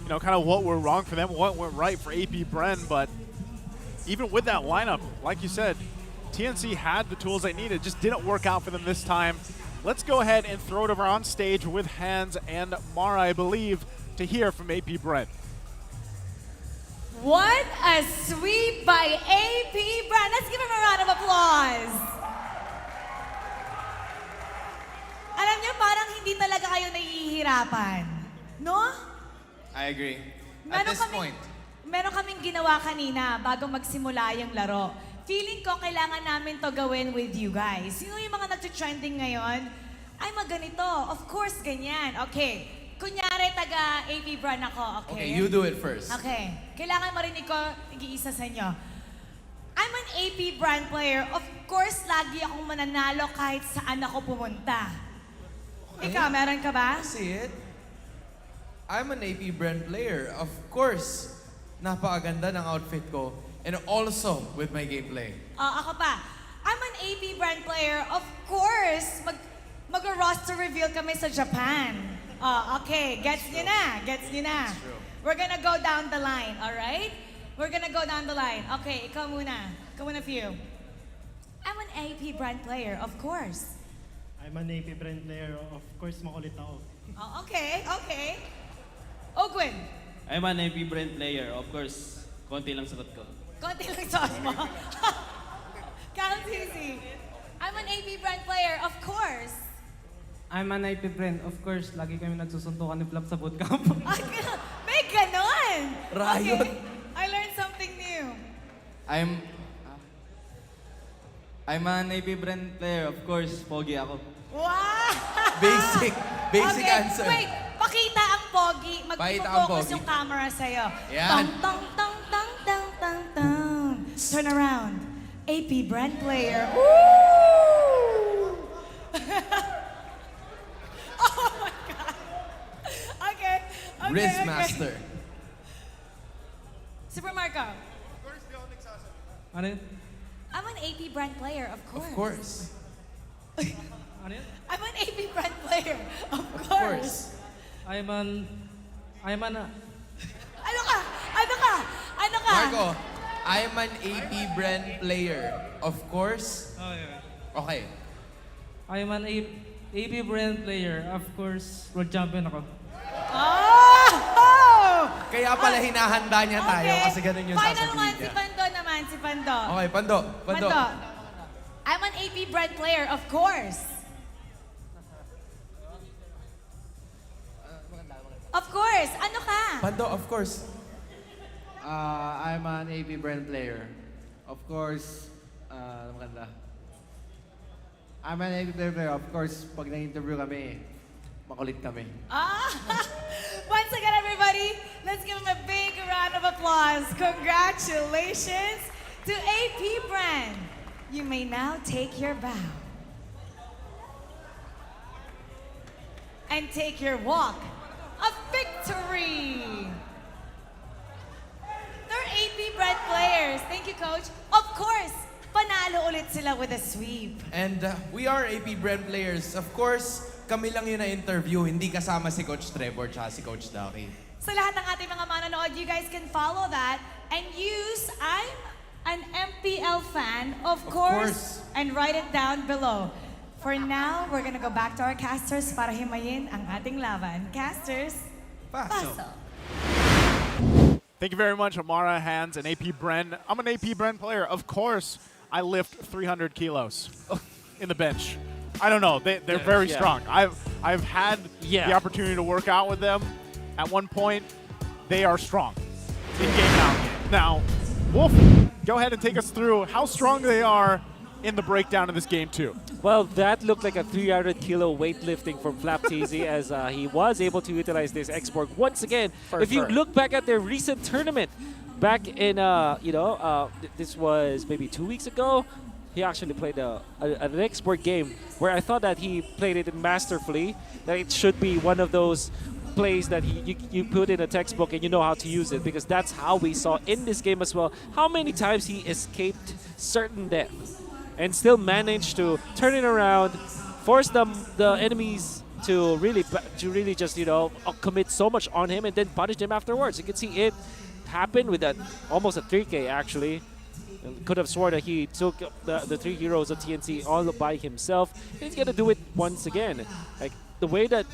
kind of what went wrong for them, what went right for AP Bren. But even with that lineup, like you said, TNC had the tools they needed, just didn't work out for them this time. Let's go ahead and throw it over on stage with Hans and Mara, I believe, to hear from AP Bren. What a sweep by AP Bren. Let's give him a round of applause. Alam niyo, parang hindi talaga kayo nahihirapan. No? I agree. At this point. Meron kaming ginawa kanina bago magsimula yung laro. Feeling ko kailangan namin to gawin with you guys. Sino yung mga nag-trending ngayon? Ay, maganito. Of course, ganyan. Okay. Kunyari, taga AP Bren ako. Okay? Okay, you do it first. Okay. Kailangan marinig ko, nag-iisa sa inyo. I'm an AP Bren player. Of course, lagi akong mananalo kahit saan ako pumunta. Okay. Ikaw, meron ka ba? See it? I'm an AP Bren player. Of course, napakaganda ng outfit ko. And also with my gameplay. Ako pa. I'm an AP Bren player. Of course, mag-roster reveal kami sa Japan. Okay. Gets nyo na. Gets nyo na. We're gonna go down the line, alright? We're gonna go down the line. Okay, ikaw muna. Ikaw muna, few. I'm an AP Bren player, of course. I'm an AP Bren player. Of course, makulit ako. Okay, okay. Ogwin. I'm an AP Bren player. Of course, konti lang sagot ko. Konti lang sauce mo. Caltese. I'm an AP Bren player, of course. I'm an AP Bren. Of course, lagi kami nagsusuntukan ni Flap sa bootcamp. May ganon! Riot. Okay, I learned something new. I'm an AP Bren player. Of course, pogi ako. Wow! Basic okay, answer. Wait, pakita ang pogi. Mag-focus yung camera sa'yo. Yan. Tong, tong, tong, tong, tong, tong. Turn around. AP Bren player. Woo! Oh my God. Okay. Riz Master. Super Marco. Ano yun? I'm an AP Bren player, of course. Of course. Ano yun? I'm an AP Bren player, of course. I'm an... Ano ka? Ano ka? Ano ka? Marco, I'm an AP Bren player. Of course. Oh, yeah. Okay. I'm an AP Bren player. Of course, world champion ako. Oh! Kaya pala hinahanda niya tayo kasi ganun yung Final sasabihin one, niya. si Pando naman, si Pando. Okay, Pando. I'm an AP Bren player, of course. Of course. Ano ka? Pando, of course. I'm an AP Bren player. Of course, maganda. I'm an AP Bren player. Of course, pag na-interview kami, makulit kami. Once again, everybody, let's give him a big round of applause. Congratulations to AP Bren. You may now take your bow. And take your walk of victory. They're AP Bren players. Thank you, Coach. Of course, panalo ulit sila with a sweep. And we are AP Bren players. Of course, kami lang yun na-interview, hindi kasama si Coach Trevor tsaka si Coach Ducky. Sa lahat ng ating mga manonood, you guys can follow that and MPL fan, of course, and write it down below. For now, we're gonna go back to our casters para himayin ang ating laban. Casters, paso. Thank you very much, Amara, Hans, and AP Bren. I'm an AP Bren player. Of course, I lift 300 kilos in the bench. I don't know. They're very strong. I've had the opportunity to work out with them. At one point, they are strong. In-game, out-game. Now, Wolf, go ahead and take us through how strong they are in the breakdown of this game, too. Well, that looked like a 300-kilo weightlifting from Flapteasy as he was able to utilize this X-Borg once again. If you look back at their recent tournament, back in, this was maybe 2 weeks ago, he actually played an X-Borg game where I thought that he played it masterfully, that it should be one of those plays that you put in a textbook and you know how to use it, because that's how we saw in this game as well how many times he escaped certain death and still managed to turn it around, force the enemies to really just commit so much on him and then punish him afterwards. You can see it happen with that almost a 3K actually. Could have sworn that he took the 3 heroes of TNC all by himself. And he's gonna do it once again. Like the way that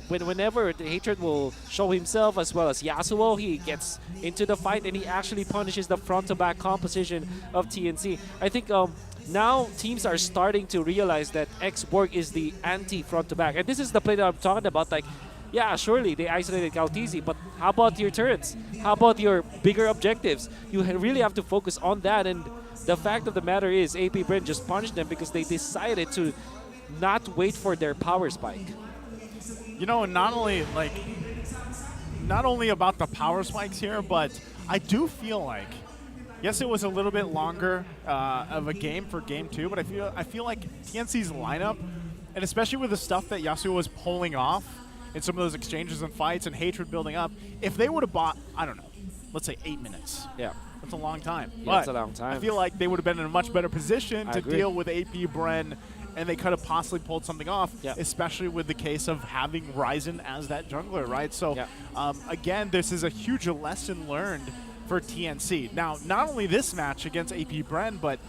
whenever the Hatred will show himself, as well as Yasuo, he gets into the fight and he actually punishes the front-to-back composition of TNC. I think now teams are starting to realize that X-Borg is the anti-front-to-back. And this is the play that I'm talking about. Like, yeah, surely they isolated Kaltizi, but how about your turrets? How about your bigger objectives? You really have to focus on that, and the fact of the matter is AP Bren just punished them because they decided to not wait for their power spike. You know, not only about the power spikes here, but I do feel like, yes, it was a little bit longer of a game for game 2, but I feel like TNC's lineup, and especially with the stuff that Yasuo was pulling off in some of those exchanges and fights and Hatred building up, if they would have bought, I don't know, let's say 8 minutes. Yeah. That's a long time. Yeah, but that's a long time. I feel like they would have been in a much better position to deal with AP Bren, and they could have possibly pulled something off, especially with the case of having Ryzen as that jungler, right? So, again, this is a huge lesson learned for TNC. Now, not only this match against AP Bren, but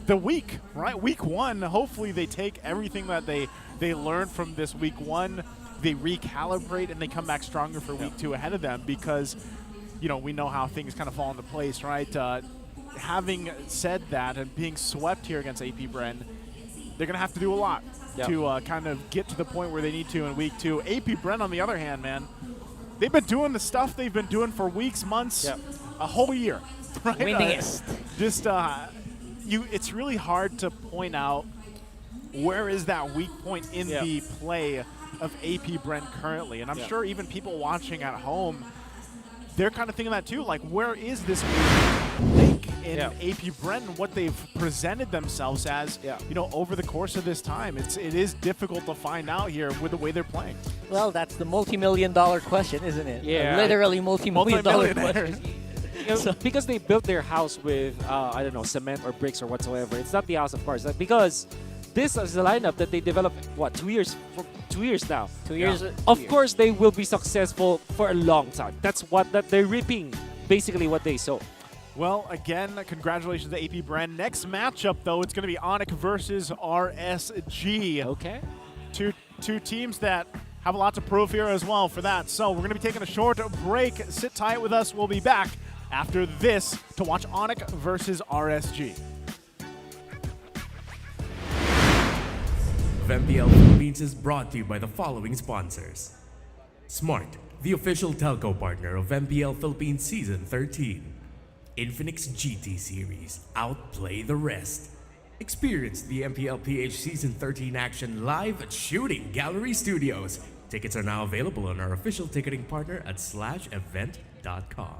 the week, right? Week 1, hopefully they take everything that they learned from this week 1, they recalibrate, and they come back stronger for week 2 ahead of them, because, you know, we know how things kind of fall into place, right? Having said that and being swept here against AP Bren, they're going to have to do a lot to kind of get to the point where they need to in week 2. AP Bren, on the other hand, man, they've been doing the stuff they've been doing for weeks, months, a whole year, right? It's really hard to point out where is that weak point in the play of AP Bren currently. And I'm sure even people watching at home, they're kind of thinking that too. Like, where is this link in AP Bren and what they've presented themselves as, you know, over the course of this time? It is difficult to find out here with the way they're playing. Well, that's the multi-million-dollar question, isn't it? Yeah. Literally multi-million-dollar question. Because they built their house with, I don't know, cement or bricks or whatsoever. It's not the house of cards. Because this is a lineup that they developed, what, 2 years? 2 years now. 2 years. Of course, they will be successful for a long time. That's what they're reaping, basically what they sow. Well, again, congratulations to AP Bren. Next matchup, though, it's going to be ONIC versus RSG. Okay. Two teams that have a lot to prove here as well for that. So we're going to be taking a short break. Sit tight with us. We'll be back after this to watch ONIC versus RSG. MPL Philippines is brought to you by the following sponsors. Smart, the official telco partner of MPL Philippines Season 13. Infinix GT Series, outplay the rest. Experience the MPL PH Season 13 action live at Shooting Gallery Studios. Tickets are now available on our official ticketing partner at /event.com.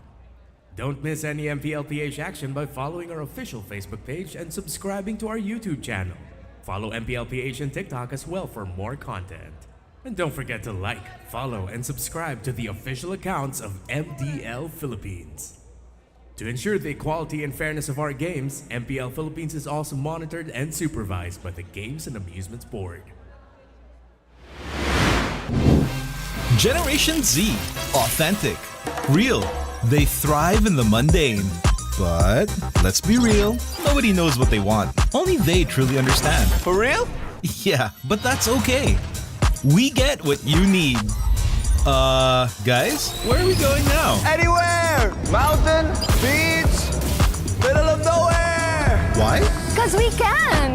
Don't miss any MPL PH action by following our official Facebook page and subscribing to our YouTube channel. Follow MPL PH and TikTok as well for more content. And don't forget to like, follow, and subscribe to the official accounts of MDL Philippines. To ensure the equality and fairness of our games, MPL Philippines is also monitored and supervised by the Games and Amusements Board. Generation Z. Authentic. Real. They thrive in the mundane. But let's be real, nobody knows what they want. Only they truly understand. For real? Yeah, but that's okay. We get what you need. Guys, where are we going now? Anywhere! Mountain, beach, middle of nowhere! Why? Cause we can!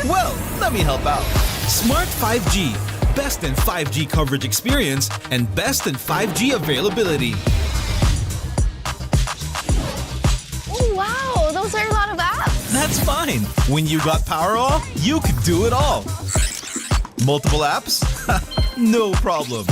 Well, let me help out. Smart 5G. Best in 5G coverage experience and best in 5G availability. Oh wow, those are a lot of apps! That's fine. When you got Powerall, you could do it all. Multiple apps? No problem.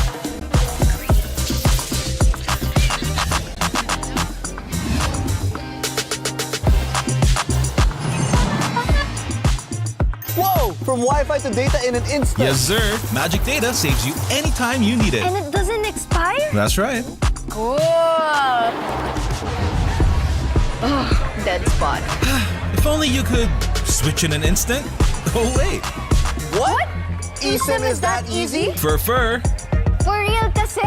Whoa! From Wi-Fi to data in an instant. Yes, sir. Magic Data saves you anytime you need it. And it doesn't expire? That's right. Cool! Oh, dead spot. If only you could switch in an instant. Oh, wait. What? eSIM is that easy? For For real kasi!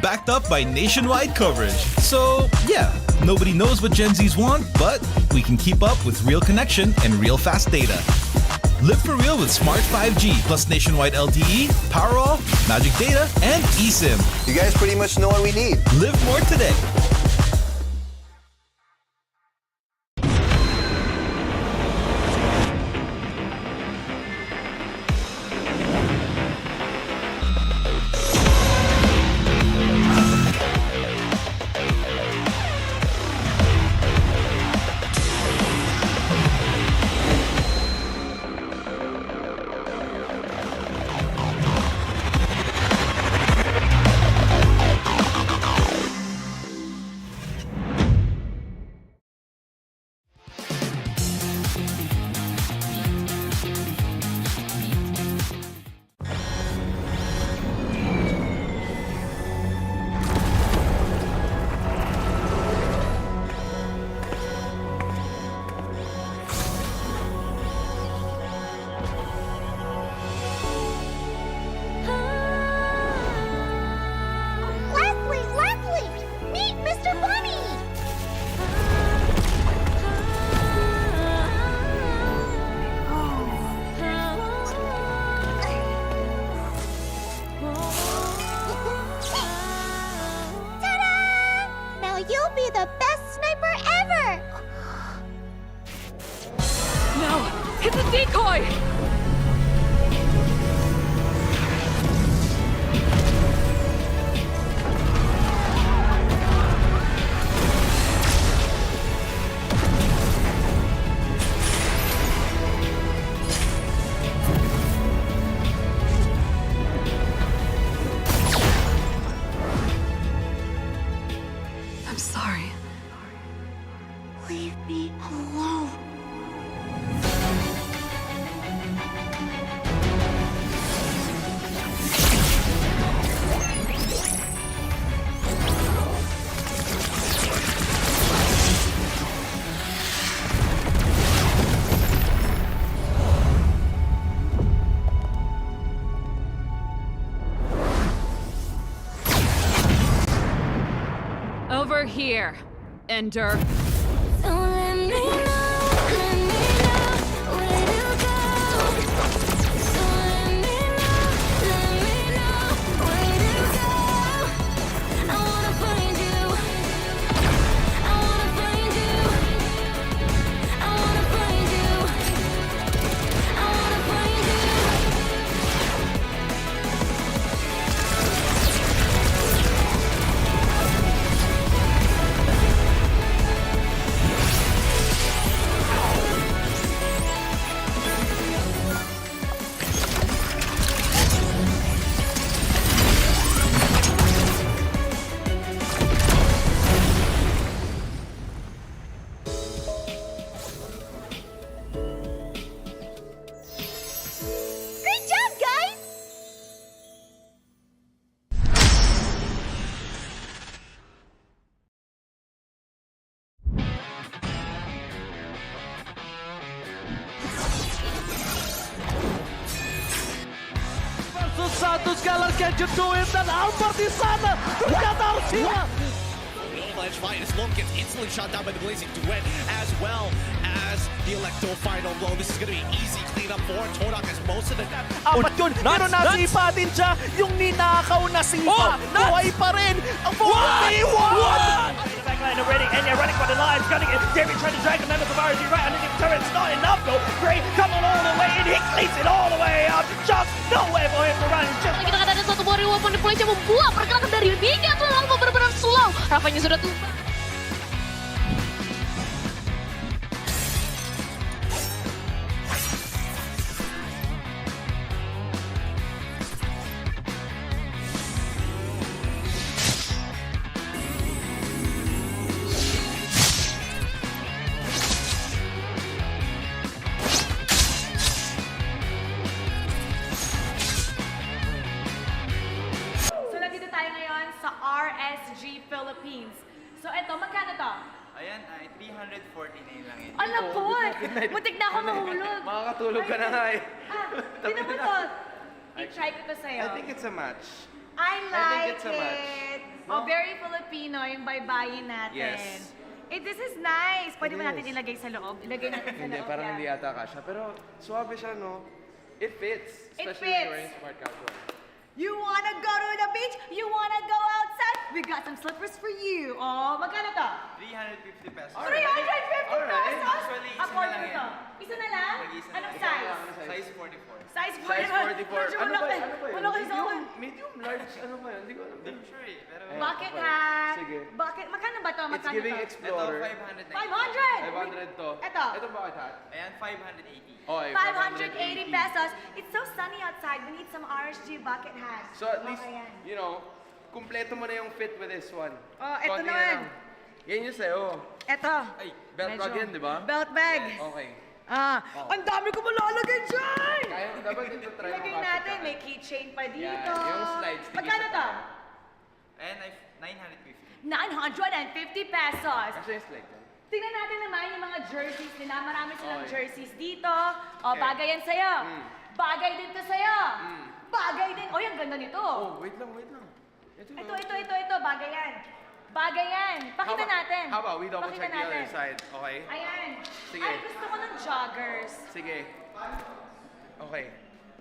backed up by nationwide coverage. So, yeah, nobody knows what Gen Zs want, but we can keep up with real connection and real fast data. Live for real with Smart 5G plus nationwide LTE, Powerall, Magic Data, and eSIM. You guys pretty much know what we need. Live more today. I'm sorry. Leave me alone. Over here, Ender. Santos Galas, can you do it? Dan Albert di sana. Ternyata harus hilang. avalanche fight as Lone gets instantly shot down by the blazing duet, as well as the Electo final blow. This is going to be easy cleanup for Todak as most of the... Apat yun, pero nasipa din siya. Yung ninakaw na sipa, buhay pa rin. Ang 4v1! Backline already, and they're running for the lives, gunning it. David trying to drag the members of RG right underneath the turret. It's not enough though. Gray coming all the way, and he cleats it all the way out. Just no way for him to run. Just... Kita kata ada satu Warrior Weapon Deploy yang membuat pergerakan dari Liga terlalu benar-benar slow. Rafanya sudah tumbang. Philippines. So eto, magkano to? Ayan, ay 349 lang yun. Alam po! Muntik na ako mahulog. Makakatulog ka na nga eh. Tinan mo to. I-try ko to sa'yo. I think it's a match. I like it's a match. it. Oh, very Filipino yung baybayin natin. Yes. This is nice. Pwede ba natin ilagay sa loob? Ilagay natin sa Hindi, loob. parang hindi ata kasha. Pero suwabe siya, no? It fits. It Especially fits. wearing smart casual. You wanna go to the beach? You wanna go outside? We got some slippers for you. Oh, magkano to? 350 pesos. 350 pesos? Usually, isa Afford na lang ko to. yan. Isa na lang? Mag-isa na Anong lang. size? Size 44. Size 44? Size 44. Ano ba yun? Wala kayo sa akin. Medium, large, ano ba yun? Hindi ko alam. Hindi ko sure eh. Pero... Bucket hat. Sige. Bucket. Magkano ba to? It's Magkano giving to? Explorer. Ito, 500. 500 to. Ito. Ito bucket hat. Ayan, 580. Oh, 580 pesos. It's so sunny outside. We need some RSG bucket hats. So at least, you know, kumpleto mo na yung fit with this one. Oh, ito Konti na naman. lang. Yan yung sa'yo. Ito. Ay, belt bag yan, di ba? Belt bag. Okay. Ang dami ko malalagay dyan! Kaya dapat dito try mo Ilagay natin, may keychain pa dito. Yan, yung slides. Magkano to? Ayan, ay 950. 950 pesos. Kasi yung slide yan. Tingnan natin naman yung mga jerseys nila. Marami silang Okay. jerseys dito. O, bagay yan sa'yo. Bagay din to sa'yo. Bagay din. O, ang ganda nito. Oh, wait lang, wait lang. Ito. Bagay yan. Bagay yan. Pakita natin. How about we double Pakita check the other natin. side, okay? Ayan. Sige. Ay, gusto ko ng joggers. Sige. Okay.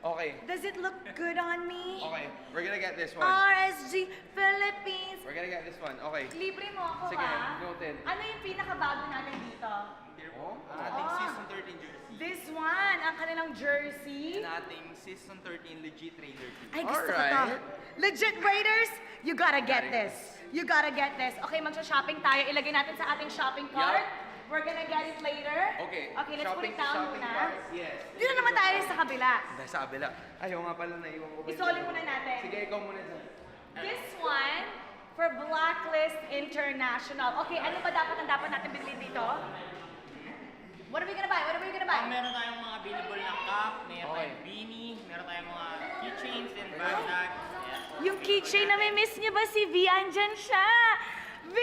Okay. Does it look good on me? Okay. We're gonna get this one. RSG Philippines. We're gonna get this one. Okay. Libre mo ako, Sige, ha? noted. Ano yung pinakabago natin dito? Oh? Ating season 13 jersey. This one, ang kanilang jersey. And ating season 13 legit Raider team. Ay, gusto ko to. Legit Raiders, you gotta get this. You gotta get this. Okay, magsha-shopping tayo. Ilagay natin sa ating shopping cart. We're gonna get it later. Okay. Okay, let's put it down shopping muna. cart. Yes. Dito naman tayo sa kabila. Dahil sa kabila. Ayaw nga pala, naiwan ko. Isolid muna natin. Sige, ikaw muna dyan. This one, for Blacklist International. Okay, ano ba dapat natin bilhin dito? What are we gonna buy? Meron tayong mga available na cup, meron tayong beanie, meron tayong mga keychains and backpacks. Yung keychain na may miss niyo ba si V? Andyan siya! V!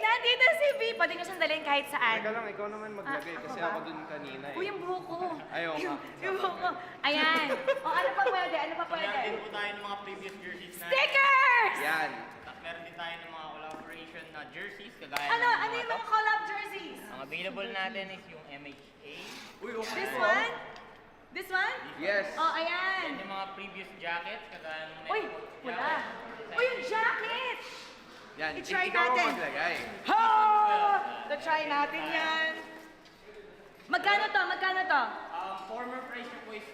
Nandito si V! Pwede niyo sandalin kahit saan. Teka lang, ikaw naman maglagay kasi ako dun kanina eh. Uy, yung buhok ko. Ayaw nga. Yung buhok ko. Ayan. O, ano pa pwede? Meron din po tayo ng mga previous jerseys na. Stickers! Yan. Tapos meron din tayo ng mga collaboration na jerseys, kagaya Ano? ng Ano yung mga collab jerseys? Ang available natin is yung MHA. This one? This one? Yes. Oh, ayan. Yan yung mga previous jackets, kagaya ng Uy, wala. Uy, yung jacket! Yan. I-try Ikaw ang natin. maglagay. Ha! To-try natin yan. Magkano to? Former price niya po is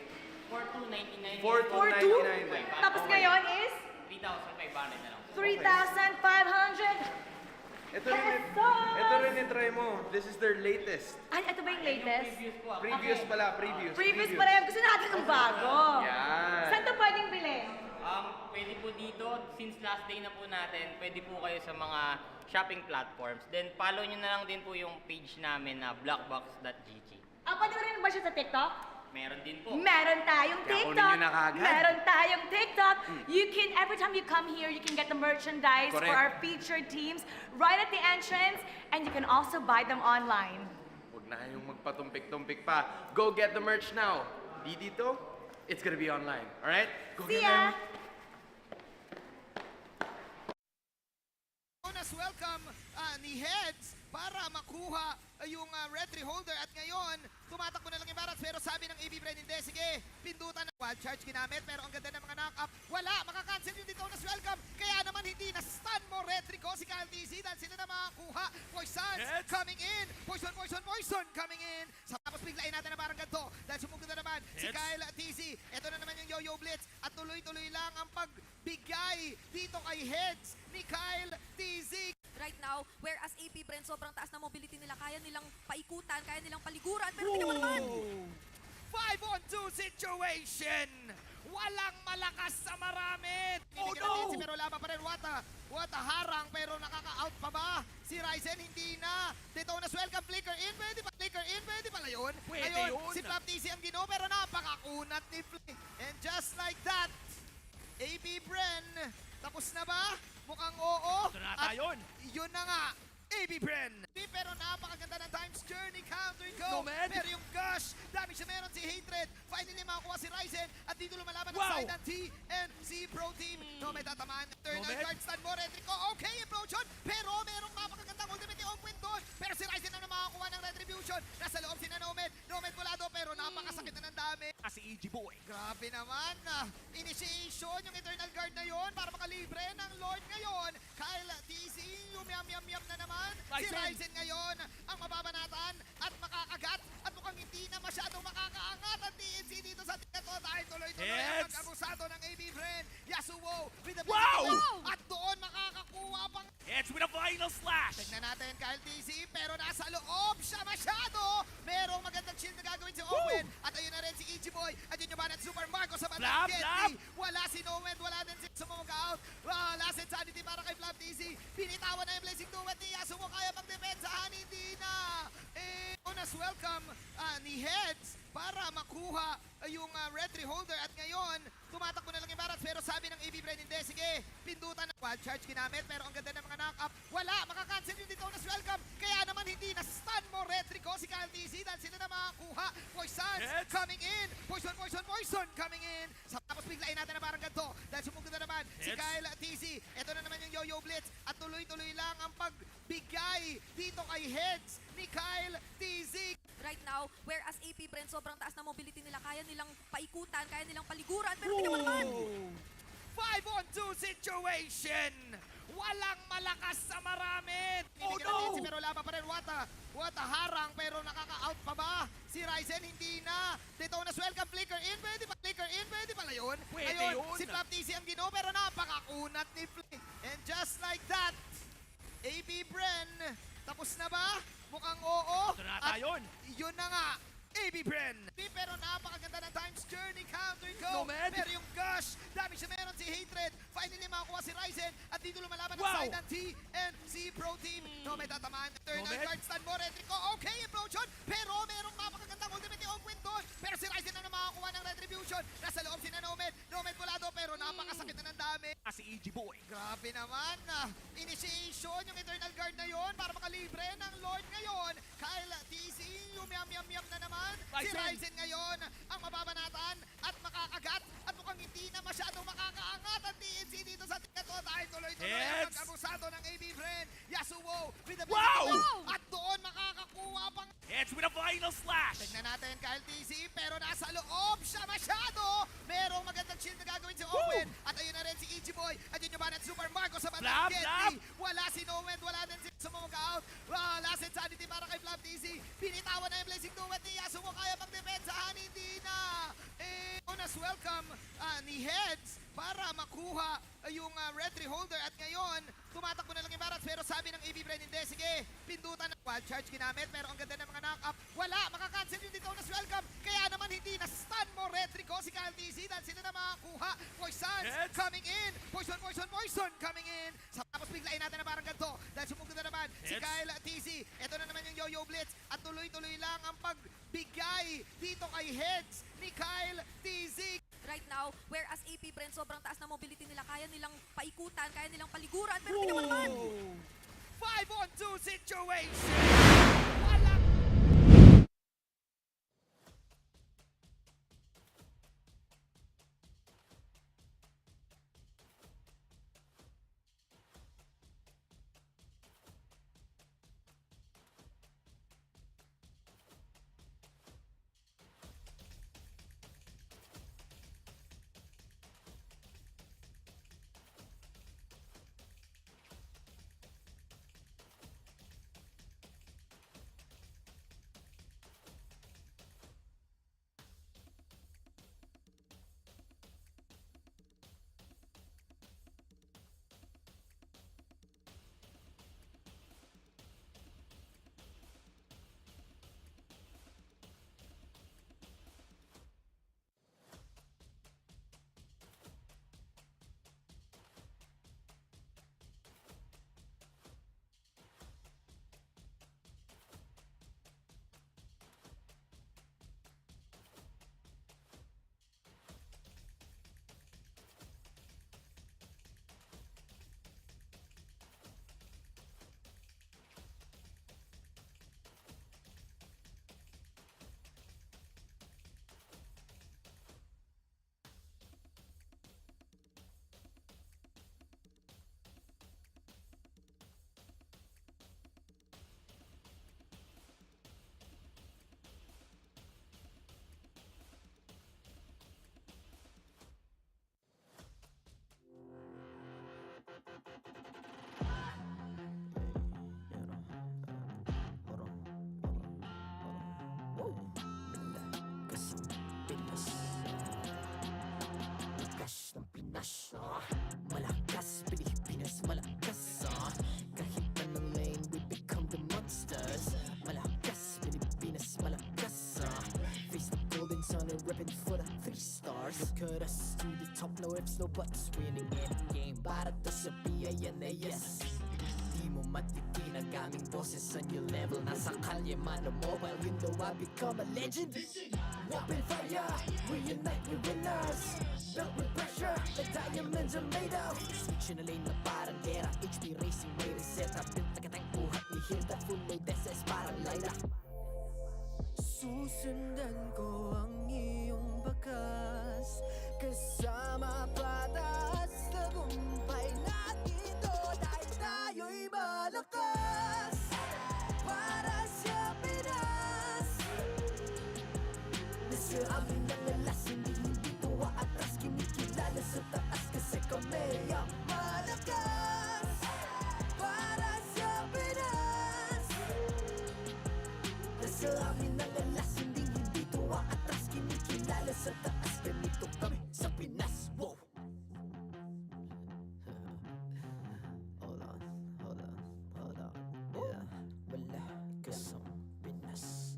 4,299. 4,299. Tapos ngayon is? 3,500 na lang. 3,500. Ito rin itry mo. This is their latest. Ay, ito ba yung latest? Previous pala, previous. Previous pa rin. Gusto natin ng bago. Yan. Saan to pwedeng bilhin? Pwede po dito, since last day na po natin, pwede po kayo sa mga shopping platforms. Then follow nyo na lang din po yung page namin na blackbox.gg. Pwede mo rin ba siya sa TikTok? Meron din po. Meron tayong Kaya kunin TikTok. nyo na kaagad. Meron tayong TikTok. You can, every time you come here, you can get the merchandise for Correct. our featured teams right at the entrance, and you can also buy them online. Huwag na yung magpatumpik-tumpik pa. Go get the merch now. Di dito, it's gonna be online. Alright? Go See get ya! them. Welcome ni ni Heads para makuha yung retry holder at ngayon tumatakbo na lang yung Barats pero sabi ng AB Bren hindi, sige pindutan na wild charge ginamit pero ang ganda ng mga knock-up wala, makakancel yung Detonas welcome kaya naman hindi na stun mo retry ko si Kyle TC dahil sila na makakuha Poisons coming in, Poison coming in tapos biglain natin na parang ganito dahil sumugod na naman si Kyle TC ito na naman yung Yo-Yo Blitz at tuloy-tuloy lang ang pagbigay dito kay Heads ni Kyle TC. Right now, whereas AP Brent sobrang taas na mobility nila, kaya nilang paikutan, kaya nilang paliguran, pero tingnan mo naman! 5-on-2 situation! Walang malakas sa marami! Oh no! Pero laban pa rin, what a harang, pero nakaka-out pa ba? Si Ryzen hindi na. Detonas welcome, flicker in, pwede pala yun. Pwede Ngayon, yun. si Flap TC ang ginoo, pero napakakunat ni Flip. And just like that, AB Bren, tapos na ba? Mukhang oo. Ito na tayo. Yun na nga, AB Bren. Pero napakaganda ng Times Journey counter go. Nomad. Pero yung Gush, damage na meron si Hatred. Finally makakuha si Ryzen at dito lumalaban ang Wow. side ng TNC Pro Team. No, may tatamaan. Eternal Nomad. Guard stand mo, Retrico. Okay, approach on. Pero merong napakagandang ultimate yung win doon. Pero si Ryzen na makakuha ng Retribution. Nasa loob si Nomad. Nomad volado pero napakasakit na ng dami. Si EG Boy. Grabe naman. Initiation yung Eternal Guard na yon para makalibre ng Lord ngayon. Kyle TC, yung yam na naman. Si Ryzen ngayon ang mababanatan at makakagat at mukhang hindi na masyadong makakaangat ang TNC dito sa tinato dahil tuloy-tuloy ang pag-abusado ng AB Bren. Yasuo with the at doon makakakuha pang It's with a final slash. tignan natin Kyle TC pero nasa loob siya masyado. Merong magandang shield na gagawin si Owen at ayun na rin si EG Boy at yun yung banat Super Marco sa bandang Getty. Wala si Nowen, wala din si Sumog-out. Last insanity para kay Flap TC. Binitawan na yung Blazing Duet ni Yasuo kaya pang-depensahan hindi na. Unas welcome ni Heads para makuha yung retry holder at ngayon tumatakbo na lang yung Barats pero sabi ng AB Bren hindi, sige pindutan na wild charge ginamit pero ang ganda ng mga knock-up wala, makakancel yung Detonas welcome kaya naman hindi na stun mo retry ko si Kyle TC dahil sila na makakuha Poisons coming in, Poison coming in tapos biglain natin na parang ganito dahil sumugod na naman si Kyle TC ito na naman yung Yo-Yo Blitz at tuloy-tuloy lang ang pagbigay dito kay Heads ni Kyle TC. Right now, whereas AP Brent sobrang taas na mobility nila, kaya nilang paikutan, kaya nilang paliguran, pero tingnan mo naman! 5-on-2 situation! Walang malakas sa marami! Oh no! Pero laban pa rin, what a harang, pero nakaka-out pa ba? Si Ryzen hindi na. Detonas welcome, flicker in, pwede pala yun. Pwede Ngayon, yun. si Flap TC ang ginoo, pero napakakunat ni Flip. And just like that, AB Bren, tapos na ba? Mukhang oo. Ito na tayo. Yun na nga, AB Bren. Pero napakaganda ng Times Journey counter go. Nomad. Pero yung Gush, damage na meron si Hatred. Finally makakuha si Ryzen at dito lumalaban ang side ng TNC Pro Team. No, may tatamaan. Eternal Guard stand mo, Retrico. Okay, approach on. Pero merong napakagandang ultimate yung win doon. Pero si Ryzen na makakuha ng Retribution. Nasa loob si Nomad. Nomad volado pero napakasakit na ng dami. Si EG Boy. Grabe naman. Initiation yung Eternal Guard na yon para makalibre ng Lord ngayon. Kyle TC, yung yam na naman. Si Ryzen ngayon ang mababanatan at makakagat at mukhang hindi na masyadong makakaangat ang TNC dito sa tinato dahil tuloy-tuloy ang pag-abusado ng AB Bren. Yasuo with the at doon makakakuha pang It's with a final slash. tignan natin Kyle TC pero nasa loob siya masyado. Merong magandang shield na gagawin si Owen at ayun na rin si EG Boy at yun yung banat Super Marco sa bandang Getty. Wala si Nowen, wala din si Sumog-out. Last insanity para kay Flap TC. Binitawan na yung Blazing Duet ni Yasuo kaya pang-depensahan hindi na. Unas welcome ni Heads para makuha yung retry holder at ngayon tumatakbo na lang yung Barats pero sabi ng AB Bren hindi, sige pindutan na wild charge ginamit pero ang ganda ng mga knock-up wala, makakancel yung Detonas welcome kaya naman hindi na stun mo retry ko si Kyle TC dahil sila na makakuha Poisons coming in, Poison coming in tapos biglain natin na parang ganito dahil sumugod na naman si Kyle TC ito na naman yung Yo-Yo Blitz at tuloy-tuloy lang ang pagbigay dito kay Heads ni Kyle TC. Right now, whereas AP Brent sobrang taas na mobility nila, kaya nilang paikutan, kaya nilang paliguran, pero tingnan mo naman! 5-on-2 situation! Pinash Malakas, Pilipinas malakas Kahit anong lane, we become the monsters. Malakas, Pilipinas malakas Face the golden sun and ribbon for the 3 stars. Look at us to the top, no ifs, no buts. Winning any game, para to sa PINAS. Di mo matitinag aming boses sa new level. Nasa kalye man o mobile, you know I become a legend. Open fire, reunite with winners. Built with pressure, the diamonds are made of. Switch na lane na parang gera. HP racing, may reset. Built na katang buhat ni Hilda. Full load SS parang Lyra. Susundan ko ang iyong bakas. Kasama patas, tagumpay natin ito. Dahil tayo'y malakas. Para sa Pinas. Nasa amin ang alas, hindi tuwa atras. Kinikilala sa taas kasi kami ang malakas. Para sa Pinas. Nasa amin ang alas, hindi tuwa atras. Kinikilala sa taas, ganito kami sa Pinas. Wow! Hold on. Yeah, wala kasang Pinas.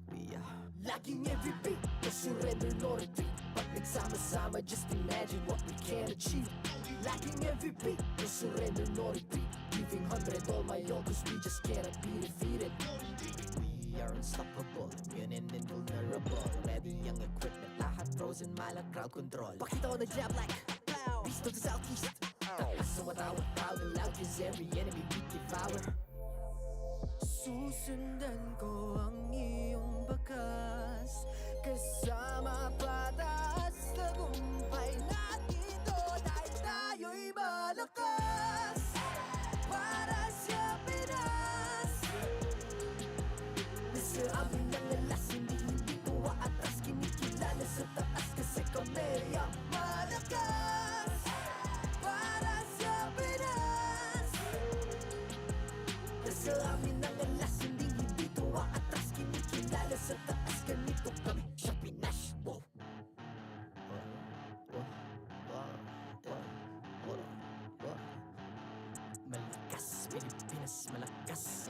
We are laging every beat, no surrender, no retreat. Pag nagsama-sama, just imagine what we can achieve. Laging every beat, no surrender, no retreat. Giving 100 all my all, cause we just cannot be defeated. We are unstoppable, immune and invulnerable. Ready ang equipment, lahat frozen, malang crowd control. Pakita ko na jab like pow, beast of the southeast. Taas sa watawag, proud and loud, cause every enemy we devour. Susundan ko ang iyong bakas. Kasama patas, tagumpay natin ito. Dahil tayo'y malakas. Para sa Pinas. Nasa amin ang alas, hindi tuwa atras. Kinikilala sa taas kasi kami ang malakas. Para sa Pinas. Nasa amin ang alas, hindi tuwa atras. Kinikilala sa taas, ganito kami sa Pinas. Wow! Malakas, Pilipinas malakas.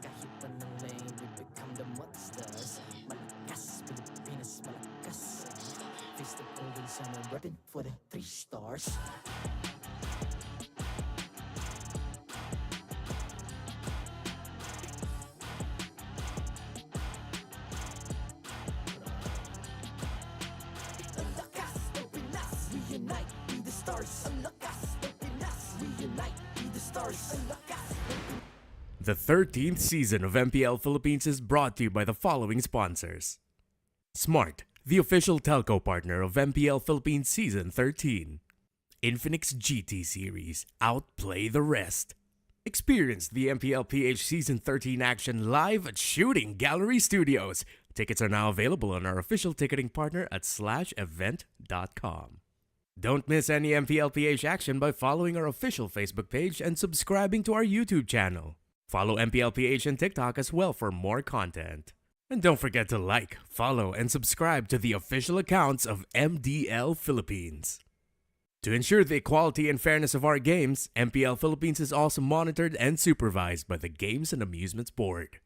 Kahit anong lane, we become the monsters. Malakas, Pilipinas malakas. Face the golden sun and weapon for the 3 stars. Ang lakas ng Pinas, reunite, be the stars. Ang lakas ng Pinas, reunite, be the stars. Ang lakas ng Pinas. The 13th season of MPL Philippines is brought to you by the following sponsors. Smart, the official telco partner of MPL Philippines Season 13. Infinix GT Series, outplay the rest. Experience the MPL PH Season 13 action live at Shooting Gallery Studios. Tickets are now available on our official ticketing partner at /event.com. Don't miss any MPL PH action by following our official Facebook page and subscribing to our YouTube channel. Follow MPL PH on TikTok as well for more content. And don't forget to like, follow, and subscribe to the official accounts of MDL Philippines. To ensure the equality and fairness of our games, MPL Philippines is also monitored and supervised by the Games and Amusements Board.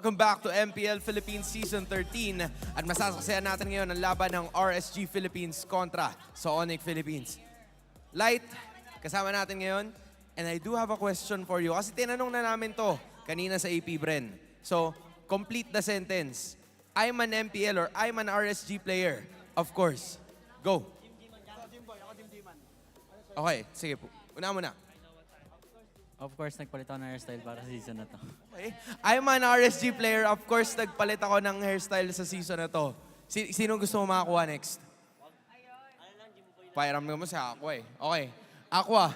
Welcome back to MPL Philippines Season 13 at masasaksihan natin ngayon ang laban ng RSG Philippines kontra sa ONIC Philippines. Light, kasama natin ngayon and I do have a question for you kasi tinanong na namin to kanina sa AP Bren. So, complete the sentence. I'm an MPL or I'm an RSG player. Of course. Go. Okay, sige po. Una muna. Of course, nagpalit ako ng hairstyle para sa season na to. Okay. I'm an RSG player. Of course, nagpalit ako ng hairstyle sa season na to. Sino gusto mo makakuha next? Pakiramdam mo si Aqua eh. Okay. Aqua,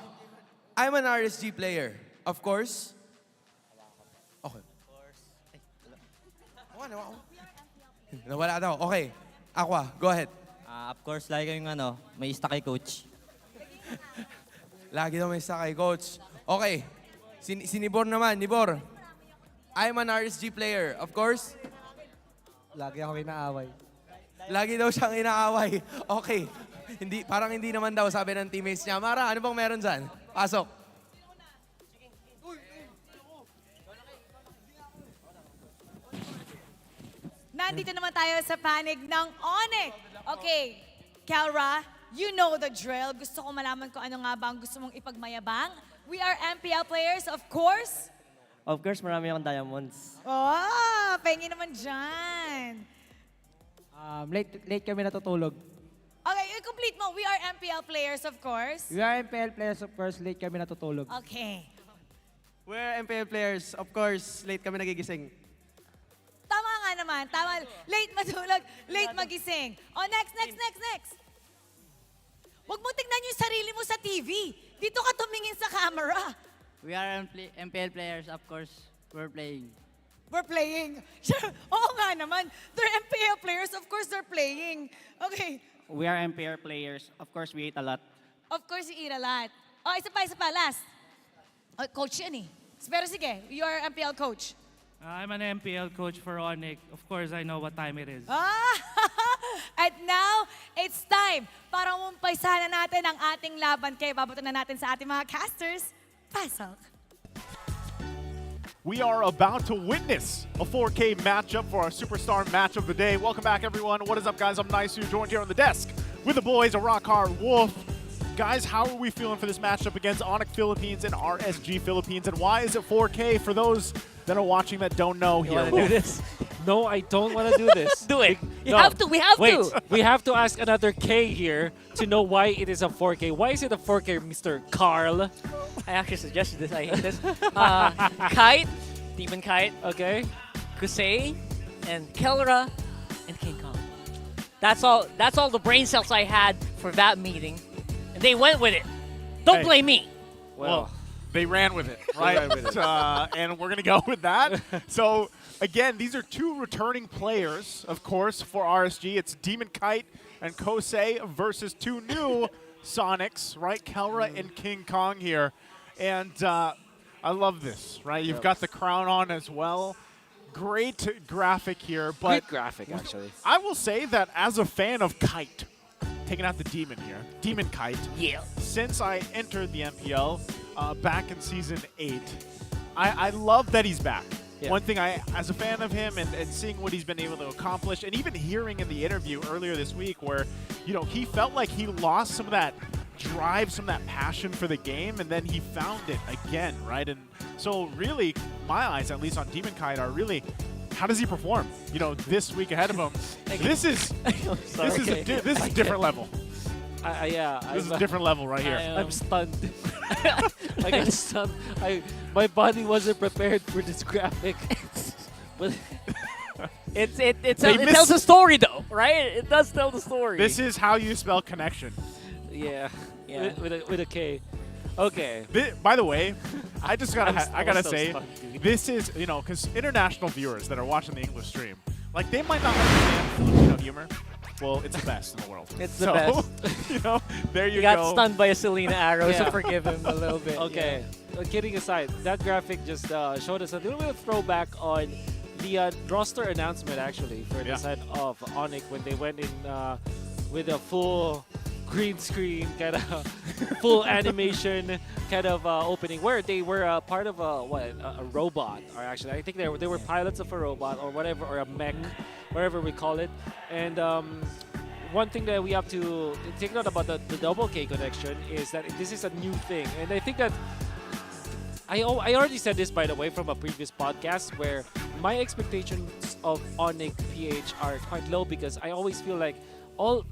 I'm an RSG player. Of course. Okay. Nawala daw. Okay. Aqua, go ahead. Of course, lagi kayong may ista kay coach. Lagi daw may isa kay coach. Okay. Si Nibor naman. Nibor, I'm an RSG player. Of course. Lagi ako inaaway. Lagi daw siyang inaaway. Okay. Parang hindi naman daw sabi ng teammates niya. Mara, ano bang meron dyan? Pasok. Nandito naman tayo sa panig ng ONIC. Okay, Kelra, you know the drill. Gusto ko malaman kung ano nga ba ang gusto mong ipagmayabang. We are MPL players, of course. Of course, marami akong diamonds. Oh, pengi naman dyan. Late kami natutulog. Okay, complete mo. We are MPL players, of course. We are MPL players, of course. Late kami natutulog. Okay. We're MPL players, of course. Late kami nagigising. Tama nga naman. Tama. Late matulog, late magising. Oh, next. Huwag mo tignan yung sarili mo sa TV. Dito ka tumingin sa camera. We are MPL players, of course. We're playing. We're playing. Sure. Oo nga naman. They're MPL players. Of course, they're playing. Okay. We are MPL players. Of course, we eat a lot. Of course, you eat a lot. Oh, isa pa. Last. Oh, coach yan eh. Pero sige, you are MPL coach. I'm an MPL coach for ONIC. Of course, I know what time it is. At now, it's time para umumpisahan na natin ang ating laban. Kaya babato na natin sa ating mga casters. Pasok. We are about to witness a 4K matchup for our superstar match of the day. Welcome back, everyone. What is up, guys? I'm Nisu, joined here on the desk with the boys, a rock hard Wolf. Guys, how are we feeling for this matchup against ONIC Philippines and RSG Philippines? And why is it 4K for those that are watching that don't know here? You want to do this? No, I don't want to do this. Do it. You No. have to. We have Wait, to. we have to ask another K here to know why it is a 4K. Why is it a 4K, Mr. Carl? I actually suggested this. I hate this. Kite, Demonkite, okay, Kusey, and Kelra, and King Kong. That's all the brain cells I had for that meeting, and they went with it. Don't blame me. Well, they ran with it, right? And we're going to go with that. So, again, these are two returning players, of course, for RSG. It's Demonkite and Kusey versus two new Sonics, right? Kelra and King Kong here. And I love this, right? You've got the crown on as well. Great graphic here. But Great graphic, actually. I will say that as a fan of Kite, taking out the demon here, Demonkite, yeah. Since I entered the MPL back in Season 8, I love that he's back. Yeah. One thing, as a fan of him and seeing what he's been able to accomplish, and even hearing in the interview earlier this week where, he felt like he lost some of that drive, some of that passion for the game, and then he found it again, right? And so really, my eyes, at least on Demonkite, are really, how does he perform? This week ahead of him. This is a different level. This is a different level right here. I'm stunned. I got stunned. My body wasn't prepared for this graphic. But it tells a story though, right? It does tell the story. This is how you spell connection. Yeah. With a K. Okay. By the way, I gotta so say, stunned, dude. this is because international viewers that are watching the English stream, like they might not understand Filipino humor. Well, it's the best in the world. It's the best. There you go. He got stunned by a Selena arrow, so Yeah. forgive him a little bit. Okay. Kidding aside, that graphic just showed us a little bit of throwback on the roster announcement, actually, for the side of ONIC when they went in with a full green screen, kind of full animation kind of opening, where they were part of a robot, or actually, I think they were pilots of a robot or whatever, or a mech, whatever we call it. And one thing that we have to take note about the double K connection is that this is a new thing, and I think that I already said this, by the way, from a previous podcast, where my expectations of ONIC PH are quite low because I always feel like all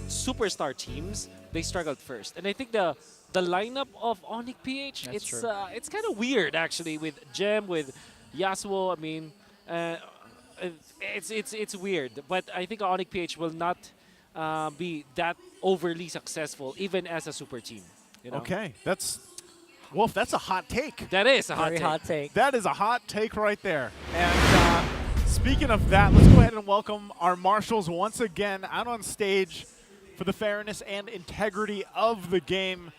superstar teams, they struggled first. And I think the lineup of ONIC PH, it's kind of weird, actually, with Gem, with Yasuo. I mean, it's weird. But I think ONIC PH will not be that overly successful, even as a super team. You know? Okay, that's Wolf. That's a hot take. That is a hot Very take. hot take. That is a hot take right there. And speaking of that, let's go ahead and welcome our marshals once again out on stage for the fairness and integrity of the game.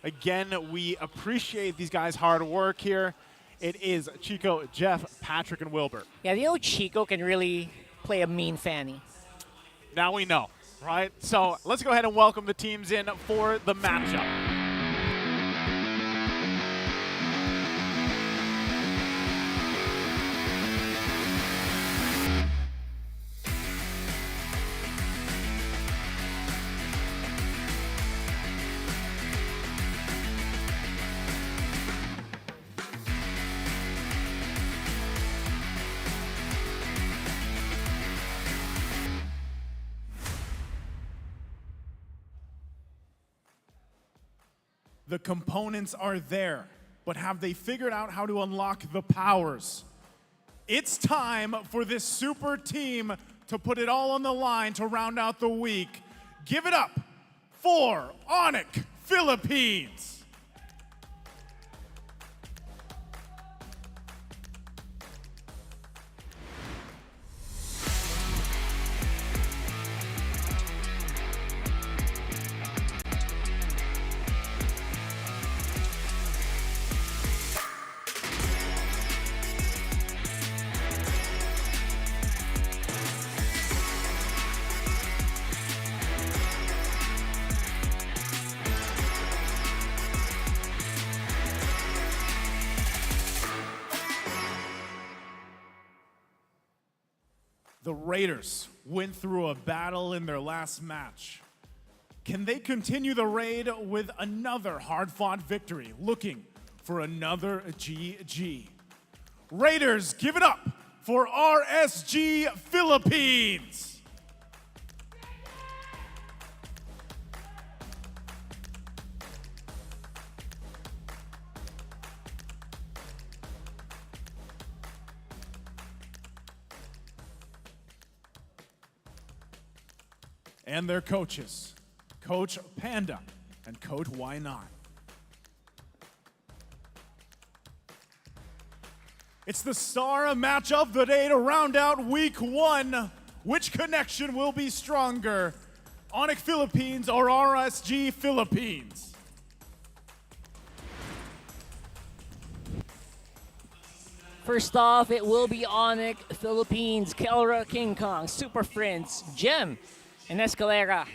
Again, we appreciate these guys' hard work here. It is Chico, Jeff, Patrick, and Wilbur. Yeah, you know Chico can really play a mean fanny. Now we know, right? So let's go ahead and welcome the teams in for the matchup. The components are there, but have they figured out how to unlock the powers? It's time for this super team to put it all on the line to round out the week. Give it up for ONIC Philippines. The Raiders went through a battle in their last match. Can they continue the raid with another hard-fought victory, looking for another GG? Raiders, give it up for RSG Philippines! And their coaches, Coach Panda and Coach Why Not. It's the star match of the day to round out week 1. Which connection will be stronger? ONIC Philippines or RSG Philippines? First off, it will be ONIC Philippines, Kelra, King Kong, Super Friends, Gem, and Escalera.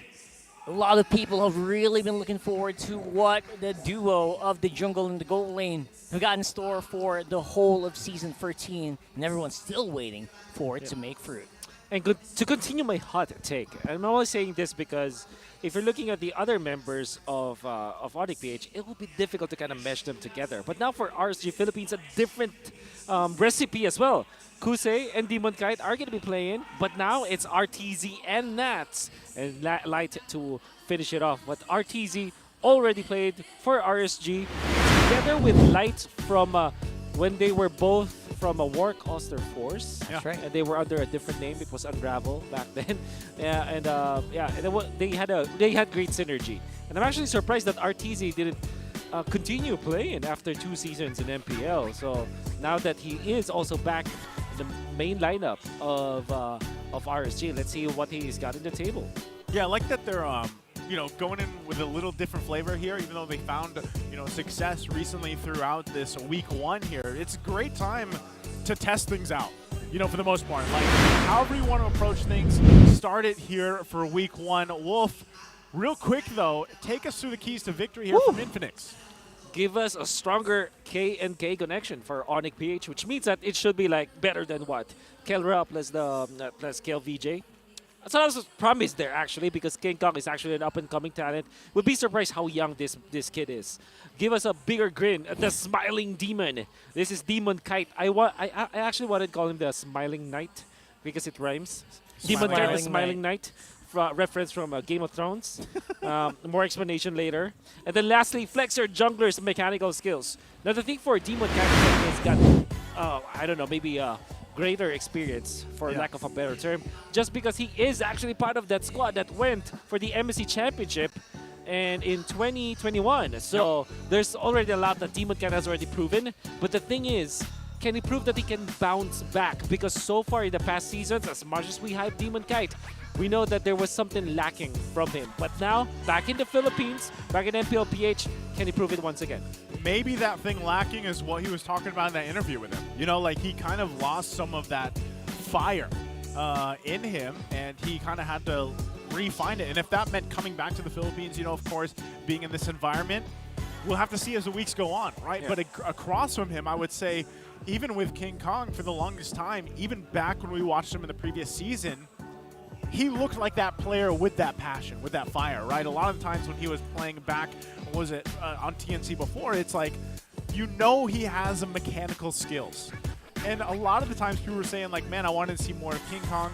A lot of people have really been looking forward to what the duo of the jungle and the gold lane have got in store for the whole of Season 13, and everyone's still waiting for it to make fruit. And good, to continue my hot take, I'm only saying this because if you're looking at the other members of ONIC PH, it will be difficult to kind of mesh them together. But now for RSG Philippines, a different recipe as well. Kusey and Demonkite are going to be playing, but now it's RTZ and Nats and Light to finish it off. But RTZ already played for RSG together with Light from when they were both from a War Coaster Force. That's right. And they were under a different name. It was Unravel back then. And they had great synergy. And I'm actually surprised that RTZ didn't continue playing after 2 seasons in MPL. So now that he is also back in the main lineup of RSG, let's see what he's got in the table. Yeah, I like that they're going in with a little different flavor here, even though they found success recently throughout this week 1 here. It's a great time to test things out, for the most part. Like, however you want to approach things, start it here for week 1. Wolf, real quick though, take us through the keys to victory here from Infinix. Give us a stronger K and K connection for ONIC PH, which means that it should be like better than what? Kelra plus the plus KLVJ. So I was promised there actually, because King Kong is actually an up-and-coming talent. Would be surprised how young this kid is. Give us a bigger grin, the smiling demon. This is Demonkite. I actually wanted to call him the Smiling Knight because it rhymes. Demonkite, the Smiling Knight. Reference from Game of Thrones. More explanation later. And then lastly, flex your jungler's mechanical skills. Now the thing for Demonkite is that he's got, I don't know, maybe greater experience, for lack of a better term, just because he is actually part of that squad that went for the MSC Championship and in 2021. So there's already a lot that Demonkite has already proven. But the thing is, can he prove that he can bounce back? Because so far in the past seasons, as much as we hype Demonkite, we know that there was something lacking from him. But now, back in the Philippines, back in MPL PH, can he prove it once again? Maybe that thing lacking is what he was talking about in that interview with him. You know, like he kind of lost some of that fire in him, and he kind of had to refine it. And if that meant coming back to the Philippines, you know, of course, being in this environment, we'll have to see as the weeks go on, right? Yeah. But across from him, I would say, even with King Kong for the longest time, even back when we watched him in the previous season, he looked like that player with that passion, with that fire, right? A lot of the times when he was playing back, was it on TNC before, it's like, you know he has a mechanical skills. And a lot of the times people were saying like, man, I wanted to see more of King Kong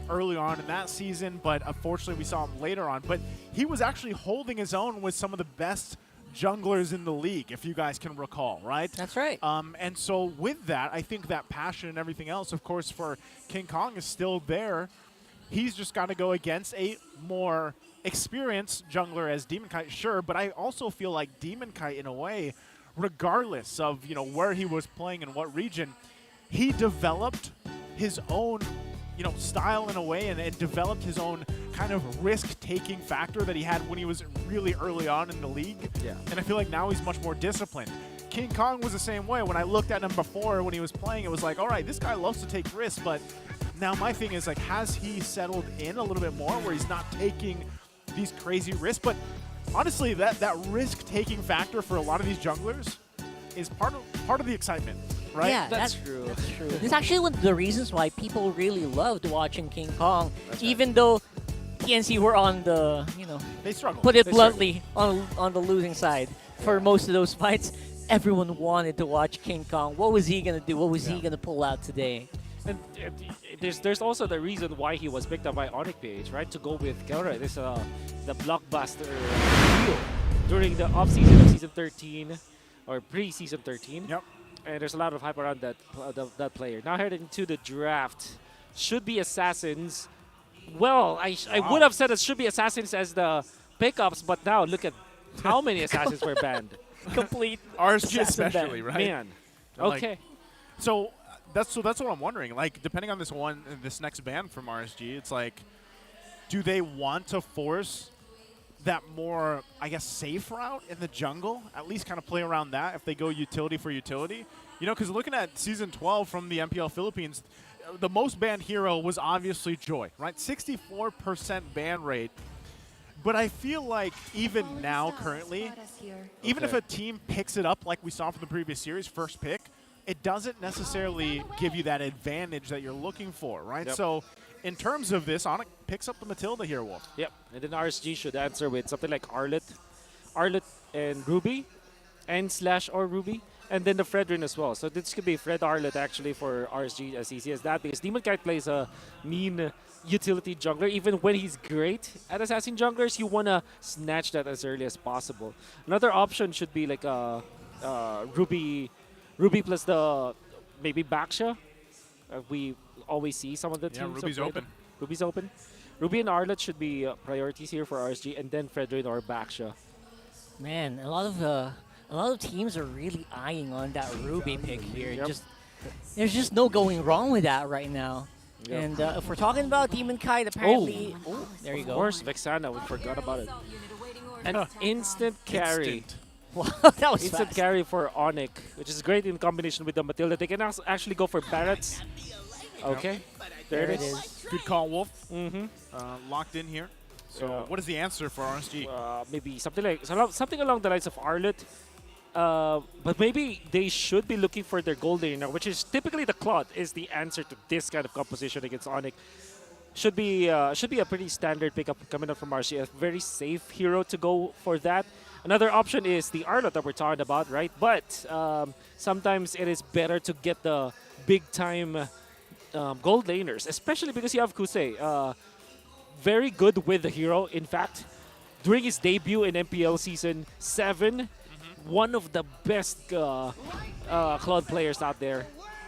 early on in that season, but unfortunately we saw him later on. But he was actually holding his own with some of the best junglers in the league, if you guys can recall, right? That's right. And so with that, I think that passion and everything else, of course, for King Kong is still there. He's just got to go against a more experienced jungler as Demonkite, sure, but I also feel like Demonkite, in a way, regardless of, you know, where he was playing in what region, he developed his own, you know, style in a way, and developed his own kind of risk-taking factor that he had when he was really early on in the league. Yeah. And I feel like now he's much more disciplined. King Kong was the same way. When I looked at him before when he was playing, it was like, all right, this guy loves to take risks, but now my thing is like, has he settled in a little bit more where he's not taking these crazy risks? But honestly, that risk-taking factor for a lot of these junglers is part of the excitement, right? Yeah, that's true. That's true. It's actually one of the reasons why people really loved watching King Kong, even though TNC were on the, you know, they struggled. Put it bluntly, on the losing side for most of those fights. Everyone wanted to watch King Kong. What was he gonna do? What was he gonna pull out today? And there's also the reason why he was picked up by ONIC PH, right? To go with Kelra. This the blockbuster deal during the off-season of Season 13 or pre-Season 13. Yep. And there's a lot of hype around that player. Now heading into the draft, should be Assassins. Well, I would have said it should be Assassins as the pickups, but now look at how many Assassins were banned. Complete RSG especially, right? Man. Like, Okay. So that's what I'm wondering. Like, depending on this next ban from RSG, it's like, do they want to force that more, I guess, safe route in the jungle? At least kind of play around that if they go utility for utility. You know, because looking at Season 12 from the MPL Philippines, the most banned hero was obviously Joy, right? 64% ban rate. But I feel like even now, currently, even if a team picks it up like we saw from the previous series, first pick, it doesn't necessarily give you that advantage that you're looking for, right? Yep. So in terms of this, ONIC picks up the Matilda here, Wolf. Yep. And then RSG should answer with something like Arlet and Ruby, or Ruby, and then the Fredrin as well. So this could be Fred Arlet actually for RSG as easy as that, because Demonkite plays a mean utility jungler. Even when he's great at assassin junglers, you want to snatch that as early as possible. Another option should be like Ruby plus the maybe Baksha. We always see some of the teams. Ruby's open. Ruby's open. Ruby and Arlet should be priorities here for RSG, and then Fredrin or Baksha. Man, a lot of teams are really eyeing on that Ruby pick here. Yep. There's just no going wrong with that right now. Yep. And if we're talking about Demonkite, apparently, there you go. Of course, Vexana, we forgot about it. An instant carry. Wow, that was instant fast. carry for ONIC, which is great in combination with the Matilda. They can actually go for Barretts. Okay, there it is. Good call, Wolf. Mm-hmm. Locked in here. So what is the answer for RSG? Maybe something along the lines of Arlet. But maybe they should be looking for their gold laner, which is typically the Claude is the answer to this kind of composition against ONIC. Should be a pretty standard pickup coming up from RSG. A very safe hero to go for that. Another option is the Arlet that we're talking about, right? But sometimes it is better to get the big-time gold laners, especially because you have Kusey. Very good with the hero. In fact, during his debut in MPL Season 7, one of the best Cloud players out there.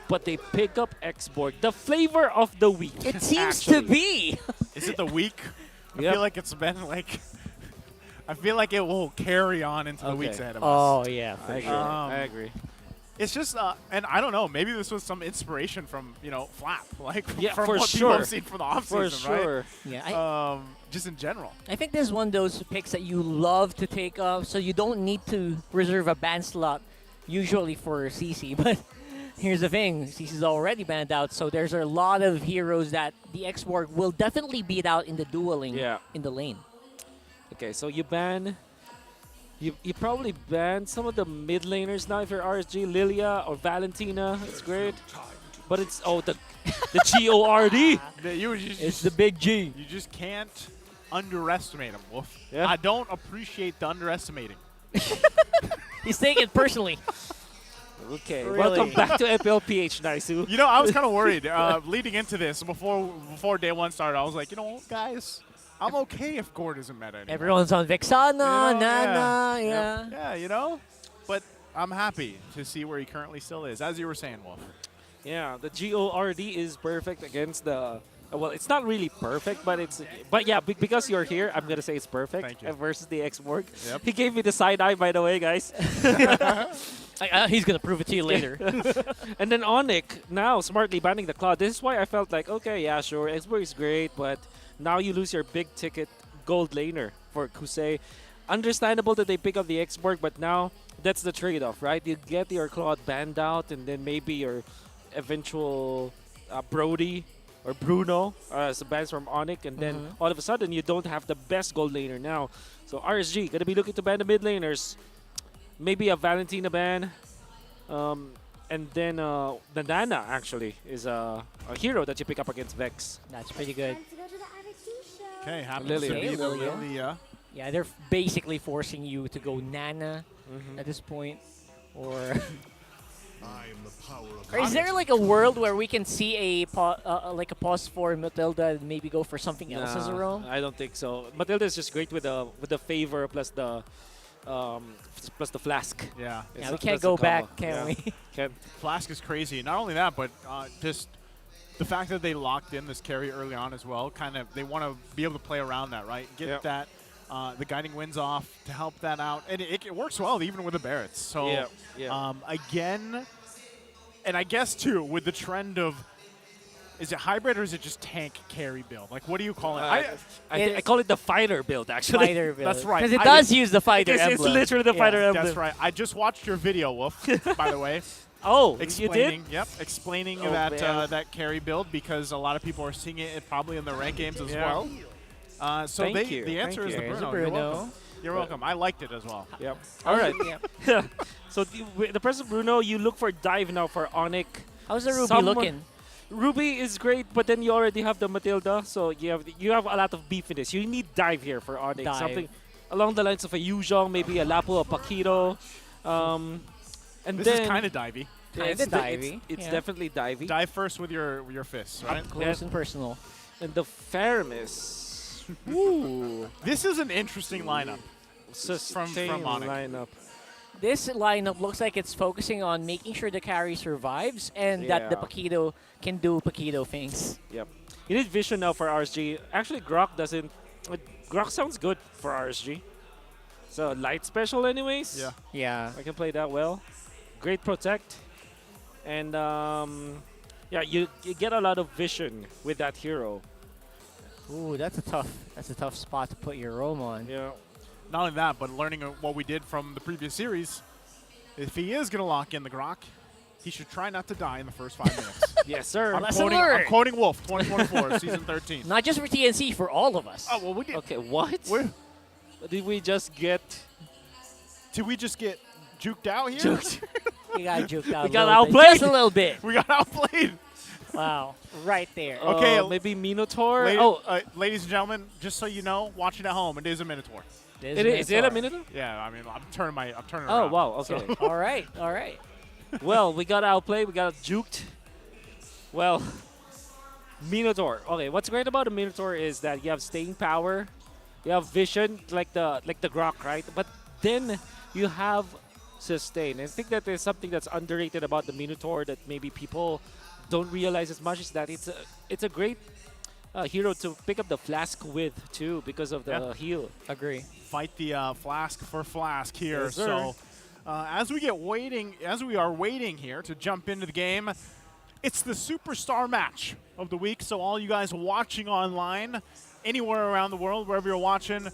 but they pick up X-Borg. The flavor of the week. It seems to be. Is it the week? I Yep. feel like it's been like. I feel like it will carry on into the weeks ahead of us. Oh, yeah, for I agree. sure. I agree. It's just, and I don't know, maybe this was some inspiration from, Flap, like Yeah, from for what people sure. have seen for the offseason, For sure. right? Yeah, just in general. I think this is one of those picks that you love to take up, so you don't need to reserve a ban slot usually for CC. But here's the thing, CC's already banned out, so there's a lot of heroes that the X-Borg will definitely beat out in the dueling in the lane. Okay, so you ban. You probably ban some of the mid laners now if you're RSG, Lilia or Valentina. It's great. But it's, the GORD. It's the big G. You just can't underestimate him, Wolf. Yeah. I don't appreciate the underestimating. He's taking it personally. Okay, Really? welcome back to MPL PH, Naisu. I was kind of worried leading into this before day one started. I was like, guys, I'm okay if Gord isn't meta anymore. Everyone's on Vexana, Nana, Yeah, But I'm happy to see where he currently still is, as you were saying, Wolf. Yeah, the GORD is perfect against the. Well, it's not really perfect, but because you're here, I'm gonna say it's perfect. Thank you. Versus the X-Borg. Yep. He gave me the side eye, by the way, guys. He's gonna prove it to you later. And then ONIC now smartly banning the Cloud. This is why I felt like, okay, yeah, sure, X-Borg is great, but now you lose your big ticket gold laner for Kusey. Understandable that they pick up the X-Borg, but now that's the trade-off, right? You get your Claude banned out, and then maybe your eventual Brody or Bruno as bans from ONIC, and then all of a sudden you don't have the best gold laner now. So RSG gonna be looking to ban the mid laners. Maybe a Valentina ban. And then the Nana actually is a hero that you pick up against Vex. That's pretty good. Okay, happens Lilia. to be the Lilia. Lilia. Yeah, they're basically forcing you to go Nana at this point. Or is there like a world where we can see a pause for Matilda and maybe go for something else as a roam? I don't think so. Matilda is just great with the favor plus the flask. Yeah. Yeah, we can't go back, can we? Can't. Flask is crazy. Not only that, but just the fact that they locked in this carry early on as well, they want to be able to play around that, right? Get that, the guiding winds off to help that out. And it works well even with the Barretts. So, again, and I guess, too, with the trend of, is it hybrid or is it just tank carry build? Like, what do you call it? I call it the fighter build, actually. Fighter build. That's right. Because it does use the fighter It's emblem. literally the fighter emblem. That's right. I just watched your video, Wolf, by the way. Oh, explaining, you did? Yep, explaining Oh, that man. that carry build because a lot of people are seeing it probably in the ranked games as well. So Thank you. the answer Thank is you. the There's a Bruno. You're Bruno. welcome. You're welcome. I liked it as well. Yep. All right. So the person Bruno, you look for dive now for ONIC. How's the Ruby looking? Ruby is great, but then you already have the Matilda, so you have a lot of beefiness. You need dive here for ONIC. Dive. Something along the lines of a Yuzhong, maybe a Lapo, a Paquito. And This then is kind of divey. Kinda divey. It's Yeah. definitely divey. Dive first with your fists, right? Up close and personal. And the Faramis. Ooh. This is an interesting lineup from Sustain ONIC. lineup. This lineup looks like it's focusing on making sure the carry survives and that the Yeah. Paquito can do Paquito things. Yep. You need vision now for RSG. Actually, Grok doesn't. Grok sounds good for RSG. So light special, anyways. Yeah. Yeah. I can play that well. Great protect, and yeah, you get a lot of vision with that hero. Ooh, that's a tough spot to put your roam on. Yeah. Not only that, but learning what we did from the previous series, if he is going to lock in the Grok, he should try not to die in the first 5 minutes. Yes, sir. I'm quoting Wolf, 2024, Season 13. Not just for TNC, for all of us. Oh, well, we did. Okay, what? Did we just get... Did we just get juked out here? We got juked out. We got a little bit. outplayed. Just a little bit. We got outplayed. Wow. Right there. Okay, maybe Minotaur? Ladies and gentlemen, just so you know, watching at home, it is a Minotaur. Is it a Minotaur? Yeah, I mean, I'm turning Oh, around. wow, okay. So. All right, all right. Well, we got outplayed, we got juked. Well, Minotaur. Okay, what's great about a Minotaur is that you have staying power, you have vision, like the Grok, right? But then you have sustain. And I think that is something that's underrated about the Minotaur that maybe people don't realize as much, is that it's a great hero to pick up the flask with too, because of the heal. Agree. Fight the flask for flask here. Yes, sir. So as we are waiting here to jump into the game, it's the superstar match of the week. So all you guys watching online, anywhere around the world, wherever you're watching,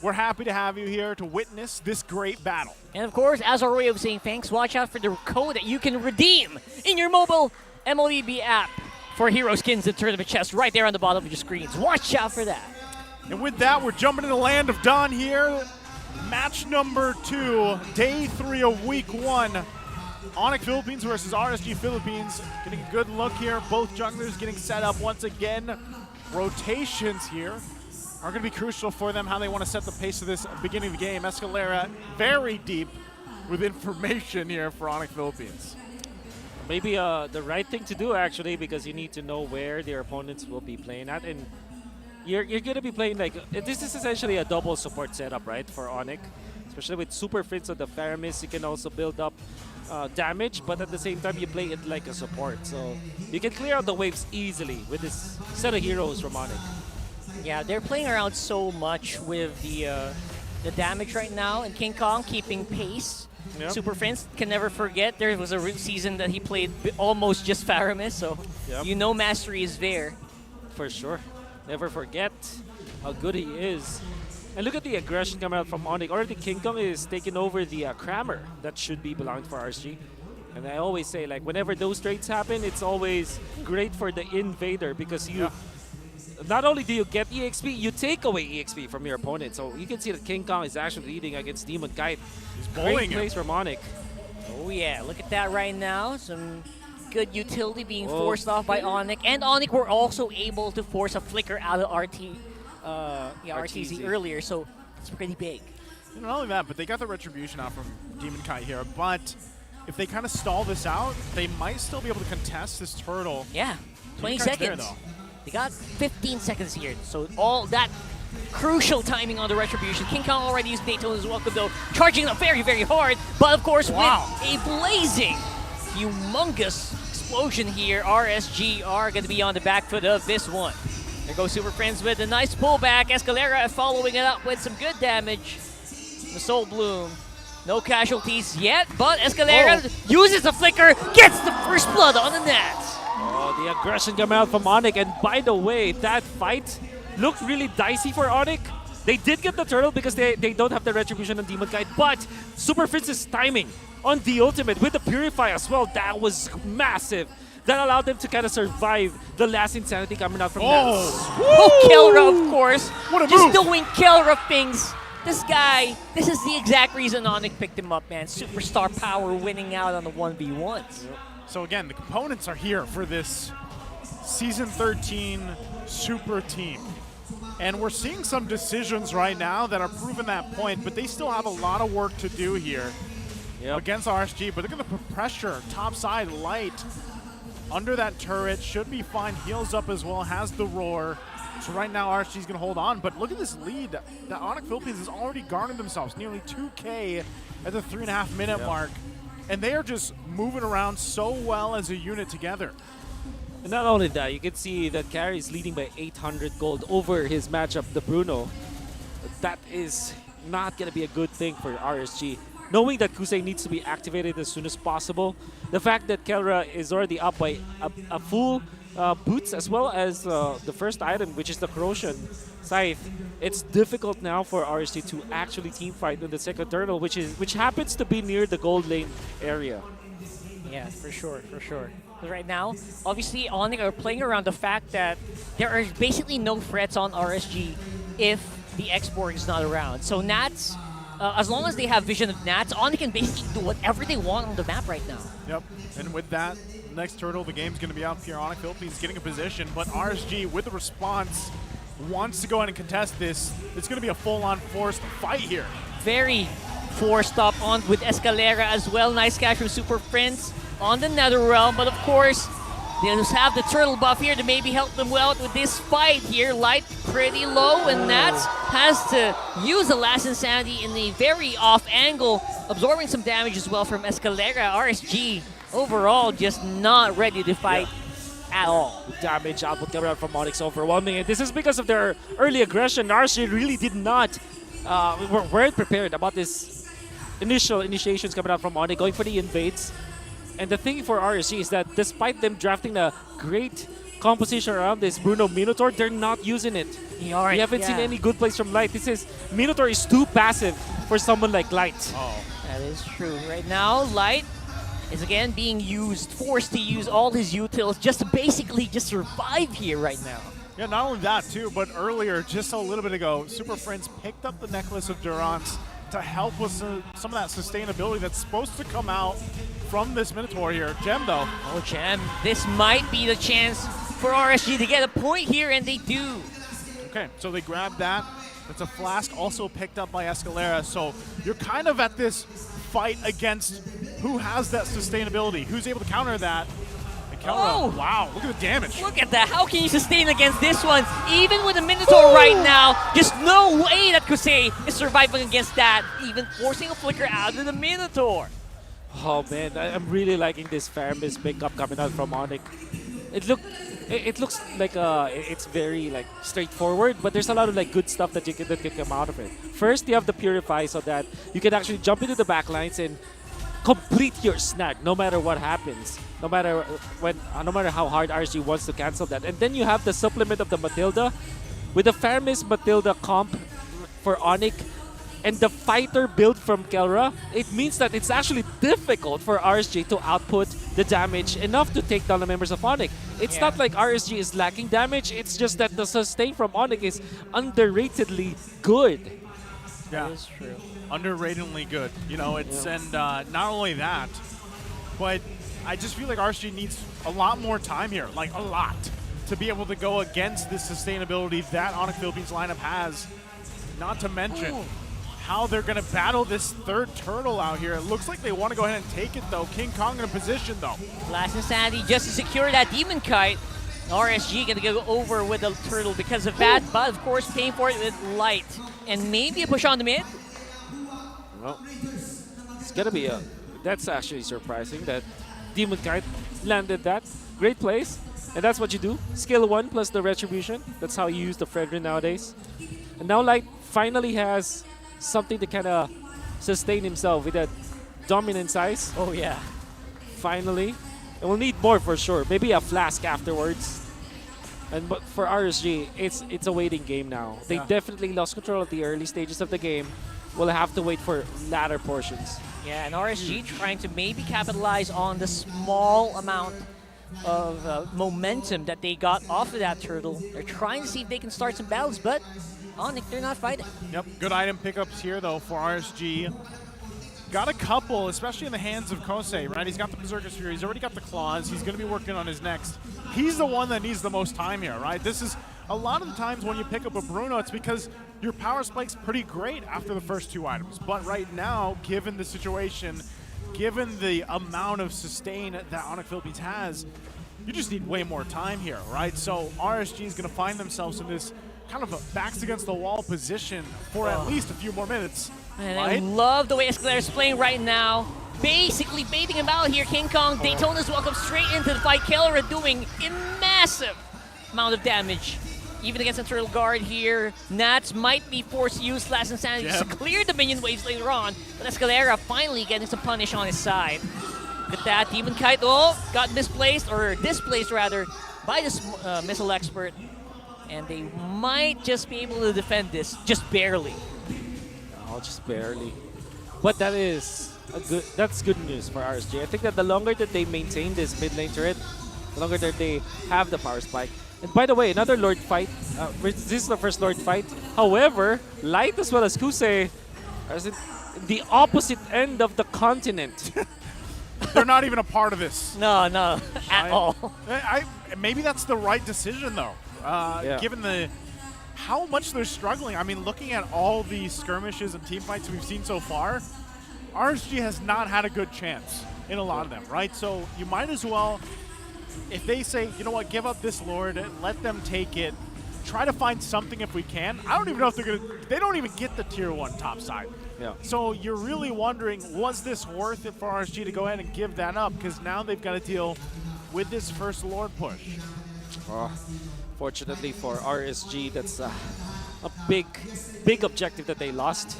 we're happy to have you here to witness this great battle. And of course, as our way of saying thanks, watch out for the code that you can redeem in your mobile MLEB app for hero skins and tournament chests right there on the bottom of your screens. Watch out for that. And with that, we're jumping in the land of Dawn here. Match number 2, day 3 of week 1. ONIC Philippines versus RSG Philippines. Getting a good look here. Both junglers getting set up once again. Rotations here are going to be crucial for them, how they want to set the pace of this beginning of the game. Escalera very deep with information here for ONIC Philippines. Maybe the right thing to do, actually, because you need to know where their opponents will be playing at. And you're going to be playing like, this is essentially a double support setup, right, for ONIC. Especially with Super Fritz on the Faramis, you can also build up damage, but at the same time, you play it like a support. So you can clear out the waves easily with this set of heroes from ONIC. Yeah, they're playing around so much with the damage right now, and King Kong keeping pace. Yep. Super Prince can never forget there was a season that he played almost just Faramis, so you know mastery is there. For sure. Never forget how good he is. And look at the aggression coming out from ONIC. Already King Kong is taking over the Crammer that should be belonging for RSG. And I always say, like, whenever those trades happen, it's always great for the invader, because you not only do you get EXP, you take away EXP from your opponent. So you can see that King Kong is actually leading against Demonkite. He's bowling Great plays from ONIC. Oh yeah, look at that right now. Some good utility being forced off by ONIC. And ONIC were also able to force a flicker out of RTZ earlier, so it's pretty big. And not only that, but they got the retribution out from Demonkite here. But if they kind of stall this out, they might still be able to contest this turtle. Yeah, 20 Demonkite's seconds. there, though. They got 15 seconds here, so all that crucial timing on the retribution. King Kong already used Daytona's welcome, though, charging up very, very hard. But of course, with a blazing, humongous explosion here, RSG are going to be on the back foot of this one. There goes Super Friends with a nice pullback. Escalera following it up with some good damage. The Soul Bloom. No casualties yet, but Escalera uses the flicker, gets the first blood on the net. Oh, the aggression coming out from ONIC. And by the way, that fight looked really dicey for ONIC. They did get the turtle because they don't have the retribution on Demonkite, but Super Fritz's timing on the ultimate with the Purify as well, that was massive. That allowed them to kind of survive the last insanity coming out from that. Oh, Kelra, of course. What a just move. doing Kelra things. This guy, this is the exact reason ONIC picked him up, man. Superstar power winning out on the 1v1s. So again, the components are here for this Season 13 Super Team. And we're seeing some decisions right now that are proving that point, but they still have a lot of work to do here against RSG. But look at the pressure, top side, Light under that turret, should be fine, heals up as well, has the roar. So right now RSG's gonna hold on, but look at this lead that ONIC Philippines has already garnered themselves, nearly 2K at the 3.5 minute mark. And they are just moving around so well as a unit together. And not only that, you can see that Carry is leading by 800 gold over his matchup, the Bruno. That is not going to be a good thing for RSG. Knowing that Kusey needs to be activated as soon as possible, the fact that Kelra is already up by a full boots as well as the first item, which is the Corrosion Scythe, it's difficult now for RSG to actually team fight in the second turtle, which happens to be near the gold lane area. Yeah, for sure, for sure. But right now, obviously, ONIC are playing around the fact that there are basically no threats on RSG if the X-Borg is not around. So Nats, as long as they have vision of Nats, ONIC can basically do whatever they want on the map right now. Yep, and with that, next turtle, the game's going to be out here. ONIC Philippines getting a position, but RSG with the response wants to go ahead and contest this. It's going to be a full-on forced fight here. Very forced up on with Escalera as well. Nice catch from Super Prince on the Nether Realm, but of course, They'll just have the turtle buff here to maybe help them out with this fight here. Light pretty low, and Nats has to use the last insanity in the very off angle, absorbing some damage as well from Escalera. RSG overall just not ready to fight at all. Damage output coming out from ONIC overwhelming, and this is because of their early aggression. RSG really did not, weren't prepared about this initiations coming out from ONIC, going for the invades. And the thing for RSG is that despite them drafting a great composition around this Bruno Minotaur, they're not using it. We haven't seen any good plays from Light. Minotaur is too passive for someone like Light. That is true. Right now, Light is again being used, forced to use all his utils just to basically just survive here right now. Yeah, not only that too, but earlier, just a little bit ago, Super Friends picked up the Necklace of Durance to help with some of that sustainability that's supposed to come out from this Minotaur here. Gem, though. Oh, Gem. This might be the chance for RSG to get a point here, and they do. Okay, so they grabbed that. That's a flask also picked up by Escalera. So you're kind of at this fight against who has that sustainability, who's able to counter that. Kelra, wow, look at the damage. Look at that. How can you sustain against this one? Even with a Minotaur right now, just no way that Kusey is surviving against that, even forcing a flicker out of the Minotaur. Oh man, I'm really liking this Faramis pickup coming out from ONIC. It looks like it's very like straightforward, but there's a lot of like good stuff that can come out of it. First, you have the Purify so that you can actually jump into the backlines and complete your snag no matter what happens. No matter how hard RSG wants to cancel that. And then you have the supplement of the Matilda. With the Faramis Matilda comp for ONIC and the fighter build from Kelra, it means that it's actually difficult for RSG to output the damage enough to take down the members of ONIC. It's not like RSG is lacking damage, it's just that the sustain from ONIC is underratedly good. Yeah, that is true. Underratedly good. You know, it's and not only that, but I just feel like RSG needs a lot more time here, like a lot, to be able to go against this sustainability that ONIC Philippines lineup has. Not to mention how they're going to battle this third turtle out here. It looks like they want to go ahead and take it, though. King Kong in a position, though. Last Insanity just to secure that Demonkite. RSG going to go over with the turtle because of that, but of course paying for it with Light. And maybe a push on the mid. Well, it's going to be that's actually surprising that Demonkite landed that. Great place. And that's what you do. Skill 1 plus the Retribution. That's how you use the Fredrin nowadays. And now Light finally has something to kind of sustain himself with that dominant size. Oh, yeah. Finally. And we'll need more for sure. Maybe a flask afterwards. But for RSG, it's a waiting game now. They definitely lost control at the early stages of the game. We'll have to wait for latter portions. Yeah, and RSG trying to maybe capitalize on the small amount of momentum that they got off of that turtle. They're trying to see if they can start some battles, but ONIC, they're not fighting. Yep, good item pickups here, though, for RSG. Got a couple, especially in the hands of Kusey, right? He's got the Berserker Sphere, he's already got the Claws, he's going to be working on his next. He's the one that needs the most time here, right? This is a lot of the times when you pick up a Bruno, it's because your power spike's pretty great after the first two items. But right now, given the situation, given the amount of sustain that ONIC Philippines has, you just need way more time here, right? So RSG is going to find themselves in this kind of a backs against the wall position for at least a few more minutes. And right? I love the way Escalera is playing right now. Basically baiting him out here. King Kong, Daytona's welcome straight into the fight. Kelra doing a massive amount of damage. Even against the turtle guard here. Nats might be forced to use Last Insanity to clear the minion waves later on. But Escalera finally getting some punish on his side. Look at that. Demonkite, got misplaced, or displaced rather, by this missile expert. And they might just be able to defend this, just barely. Oh, just barely. But that is that's good news for RSG. I think that the longer that they maintain this mid lane turret, the longer that they have the power spike. And by the way, another Lord fight. This is the first Lord fight. However, Light as well as Kusey are in the opposite end of the continent. They're not even a part of this. No, at all. Maybe that's the right decision, though. Given how much they're struggling. I mean, looking at all the skirmishes and team fights we've seen so far, RSG has not had a good chance in a lot of them, right? So you might as well if they say, you know what, give up this Lord, let them take it, try to find something if we can. I don't even know if they're going to, they don't even get the tier 1 top side. Yeah. So you're really wondering, was this worth it for RSG to go ahead and give that up? Because now they've got to deal with this first Lord push. Fortunately for RSG, that's a big objective that they lost.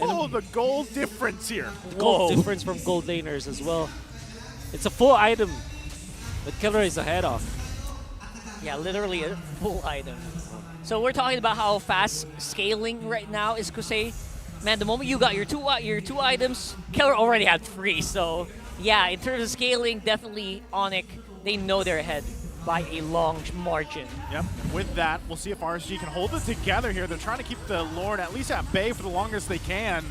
Oh, the gold difference here. Gold difference from gold laners as well. It's a full item that Kelra is ahead of. Yeah, literally a full item. So we're talking about how fast scaling right now is Kusey. Man, the moment you got your two items, Kelra already had 3. So yeah, in terms of scaling, definitely ONIC, they know they're ahead by a long margin. Yep, with that, we'll see if RSG can hold it together here. They're trying to keep the Lord at least at bay for the longest they can.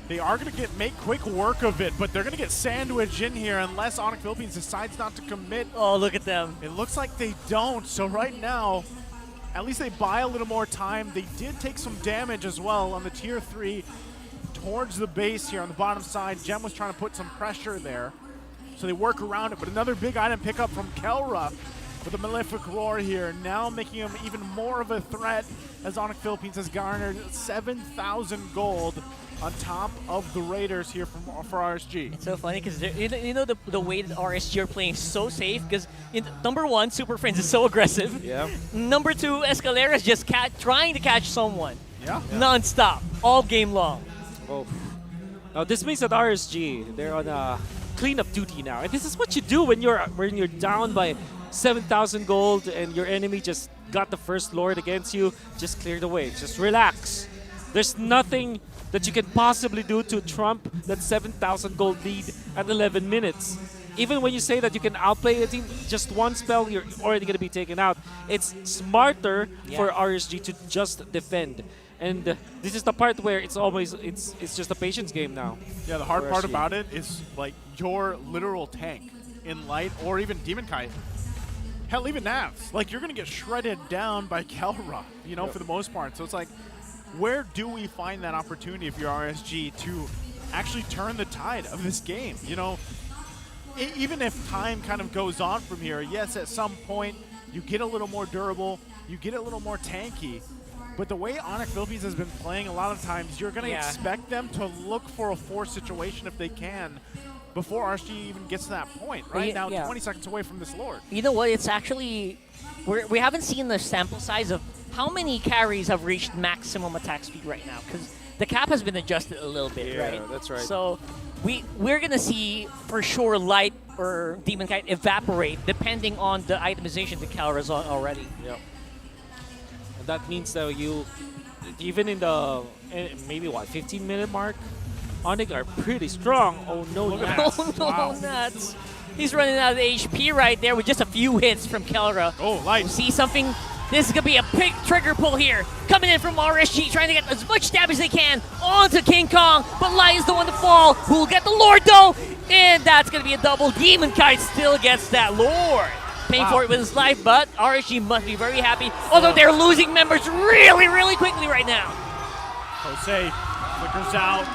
They are going to make quick work of it, but they're going to get sandwiched in here unless ONIC Philippines decides not to commit. Oh, look at them. It looks like they don't. So right now, at least they buy a little more time. They did take some damage as well on the tier 3 towards the base here on the bottom side. Gem was trying to put some pressure there. So they work around it, but another big item pickup from Kelra with a Malefic Roar here, now making him even more of a threat as ONIC Philippines has garnered 7,000 gold on top of the Raiders here for RSG. It's so funny because you know the way that RSG are playing so safe because number 1, Super Friends is so aggressive. Yeah. Number 2, Escalera is just trying to catch someone. Yeah. Non-stop, all game long. Oh. Now this means that RSG, they're on a cleanup duty now, and this is what you do when you're down by 7,000 gold and your enemy just got the first Lord against you. Just clear the way. Just relax. There's nothing that you can possibly do to trump that 7,000 gold lead at 11 minutes. Even when you say that you can outplay a team, just one spell, you're already going to be taken out. It's smarter for RSG to just defend. And this is the part where it's just a patience game now. Yeah, the hard part about it is like your literal tank in Light or even Demonkite. Hell, even Navs. Like, you're going to get shredded down by Kelra, you know, for the most part. So it's like, where do we find that opportunity if you're RSG to actually turn the tide of this game? You know, even if time kind of goes on from here, yes, at some point, you get a little more durable, you get a little more tanky. But the way ONIC Philippines has been playing, a lot of times, you're going to expect them to look for a forced situation if they can before RSG even gets to that point. Right now, 20 seconds away from this Lord. You know what? It's actually, we haven't seen the sample size of how many carries have reached maximum attack speed right now, because the cap has been adjusted a little bit, right? Yeah, that's right. So we're going to see for sure Light or Demonkite evaporate depending on the itemization that Kelra's on already. Yep. And that means that you, even in the maybe 15-minute mark, ONIC are pretty strong. Oh no, Nats. Oh no, Nats. He's running out of HP right there with just a few hits from Kelra. Oh, Light. We'll see something. This is going to be a big trigger pull here. Coming in from RSG, trying to get as much damage as they can onto King Kong. But Light is the one to fall. Who will get the Lord, though? And that's going to be a double. Demonkite still gets that Lord. Paying for it with his life, but RSG must be very happy. Although they're losing members really, really quickly right now. Jose flickers out,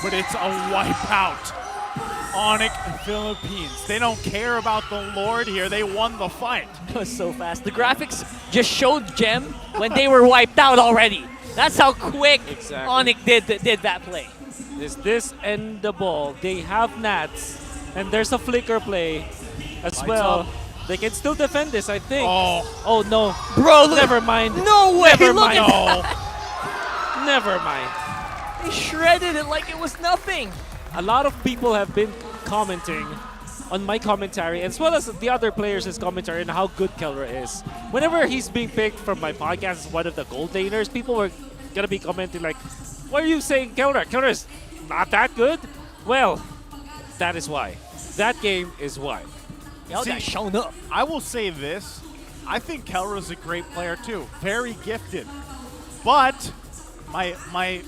but it's a wipeout. ONIC Philippines. They don't care about the Lord here. They won the fight. That was so fast. The graphics just showed Gem when they were wiped out already. That's how quick ONIC did that play. Is this and the ball? They have Nats, and there's a flicker play as well. They can still defend this, I think. Oh no. Bro, never mind. No way. Never Look mind. at that. Never mind. They shredded it like it was nothing. A lot of people have been commenting on my commentary, as well as the other players' commentary, on how good Kelra is. Whenever he's being picked from my podcast as one of the gold laners, people were going to be commenting like, why are you saying Kelra? Kelra is not that good? Well, that is why. That game is why. Y'all got shown up. I will say this. I think Kelra's a great player too. Very gifted. But my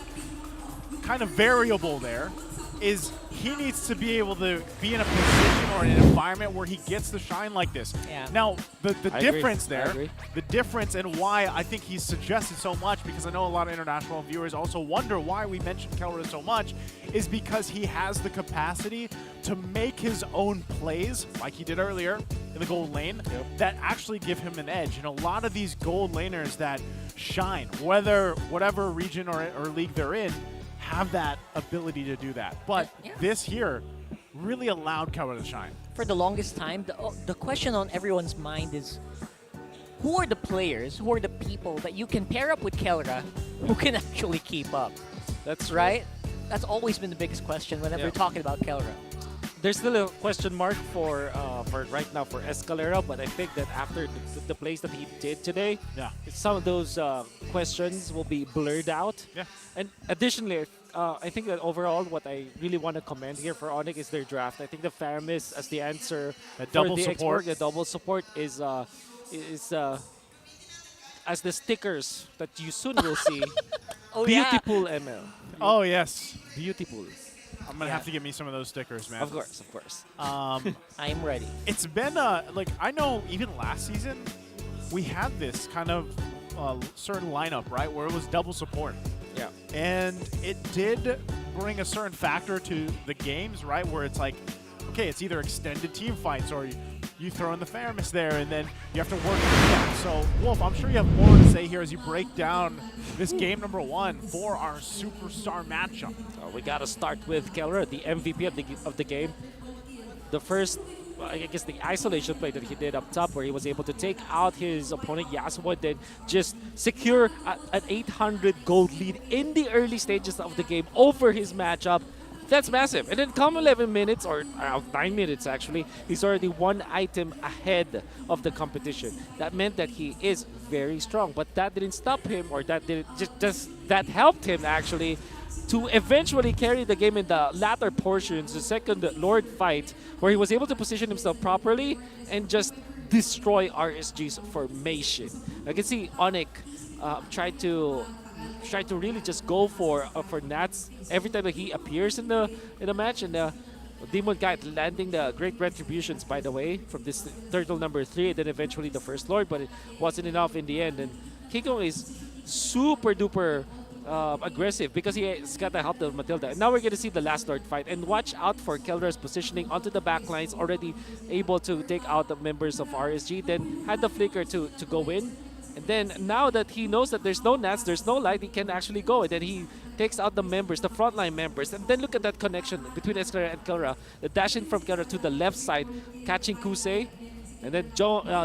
kind of variable there is he needs to be able to be in a position or an environment where he gets to shine like this. Yeah. Now, the I difference agree. I there, agree. the difference and why I think he's suggested so much, because I know a lot of international viewers also wonder why we mention Kelra so much, is because he has the capacity to make his own plays, like he did earlier in the gold lane, that actually give him an edge. And a lot of these gold laners that shine, whatever region or league they're in, have that ability to do that. But this here really allowed Kelra to shine. For the longest time, the question on everyone's mind is, who are the players, who are the people that you can pair up with Kelra who can actually keep up? That's right. That's always been the biggest question whenever we're talking about Kelra. There's still a question mark for right now for Escalera, but I think that after the plays that he did today, some of those questions will be blurred out. Yeah. And additionally, I think that overall, what I really want to commend here for ONIC is their draft. I think the Faramis as the answer for double the support. export, the double support is as the stickers that you soon will see. Beautiful ML. Oh yes, beautiful. I'm gonna have to get me some of those stickers, man. Of course, of course. I'm ready. It's been like, I know even last season we had this kind of certain lineup, right, where it was double support. Yeah. And it did bring a certain factor to the games, right, where it's like, okay, it's either extended team fights or you throw in the Faramis there, and then you have to work with them. So, Wolf, I'm sure you have more to say here as you break down this game number 1 for our superstar matchup. We got to start with Kelra, the MVP of the game. The first, I guess, the isolation play that he did up top, where he was able to take out his opponent Yasuo, then just secure an 800 gold lead in the early stages of the game over his matchup. That's massive. And then come 11 minutes, or around 9 minutes actually, he's already 1 item ahead of the competition. That meant that he is very strong, but that didn't stop him, or that didn't that helped him actually to eventually carry the game in the latter portions, the second Lord fight, where he was able to position himself properly and just destroy RSG's formation. I can see ONIC try to really just go for Nats every time that he appears in the match, and Demonkite landing the great retributions, by the way, from this turtle number 3, and then eventually the first Lord, but it wasn't enough in the end. And Kiko is super duper aggressive because he's got to help the Matilda. And now we're going to see the last Lord fight, and watch out for Kelra's positioning onto the back lines, already able to take out the members of RSG, then had the flicker to go in. And then now that he knows that there's no Nats, there's no light, he can actually go. And then he takes out the members, the frontline members. And then look at that connection between Escalera and Kelra. The dash in from Kelra to the left side, catching Kusey. And then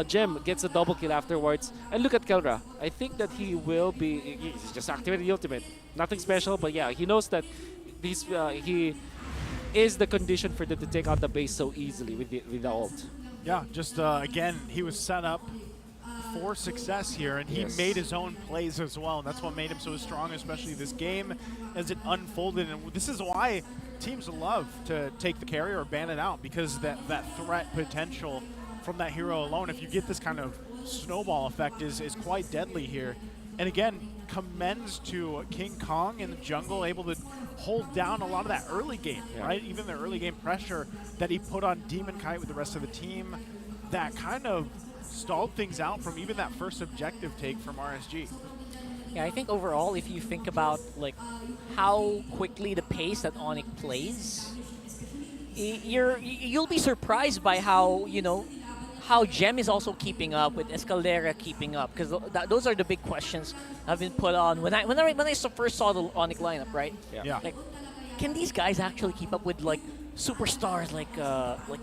Gem gets a double kill afterwards. And look at Kelra. I think that he will be, he's just activated the ultimate. Nothing special, but yeah, he knows that he is the condition for them to take out the base so easily with the ult. Yeah, just again, he was set up for success here, and he made his own plays as well, and that's what made him so strong, especially this game as it unfolded. And this is why teams love to take the carry or ban it out, because that threat potential from that hero alone, if you get this kind of snowball effect, is quite deadly here. And again, commends to King Kong in the jungle, able to hold down a lot of that early game, right? Even the early game pressure that he put on Demonkite with the rest of the team, that kind of stalled things out from even that first objective take from RSG. Yeah, I think overall, if you think about like how quickly the pace that ONIC plays, you'll be surprised by how, you know, how Gem is also keeping up with Escalera keeping up, because those are the big questions I've been put on when I first saw the ONIC lineup, right? Yeah. Like, can these guys actually keep up with like superstars like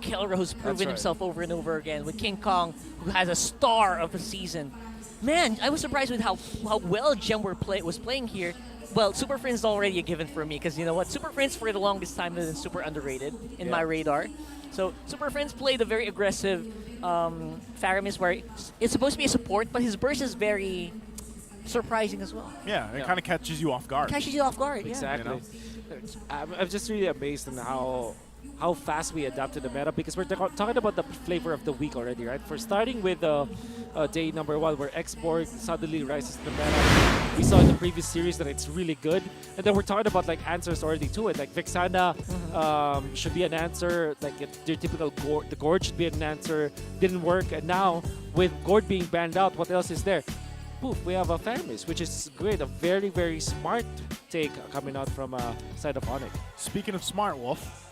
Kelra, who's proven himself over and over again, with King Kong, who has a star of the season? Man, I was surprised with how well Gem was playing here. Well, Super Friends is already a given for me, because you know what? Super Friends for the longest time has been super underrated in my radar. So Super Friends played a very aggressive Faramis, where it's supposed to be a support, but his burst is very surprising as well. Yeah, it kind of catches you off guard. Catches you off guard, exactly. You know? I'm just really amazed on how how fast we adapt to the meta, because we're talking about the flavor of the week already, right? For starting with day number 1, where X-Borg suddenly rises to the meta. We saw in the previous series that it's really good. And then we're talking about like answers already to it. Like Vexana should be an answer. Like their typical Gord, the Gord should be an answer. Didn't work. And now with Gord being banned out, what else is there? Poof, we have a Faramis, which is great. A very, very smart take coming out from side of ONIC. Speaking of smart, Wolf,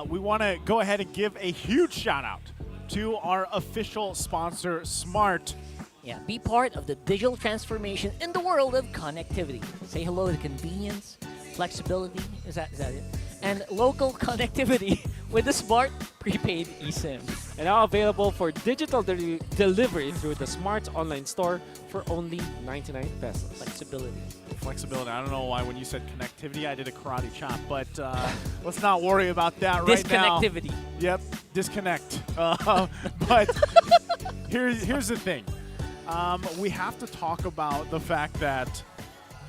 we want to go ahead and give a huge shout out to our official sponsor, Smart. Yeah, be part of the digital transformation in the world of connectivity. Say hello to convenience, flexibility, is that it? And local connectivity with the Smart prepaid eSIM. And now available for digital delivery through the Smart online store for only 99 pesos. Flexibility. Flexibility. I don't know why when you said connectivity, I did a karate chop, but let's not worry about that right now. Disconnectivity. Yep, disconnect. But here's the thing. We have to talk about the fact that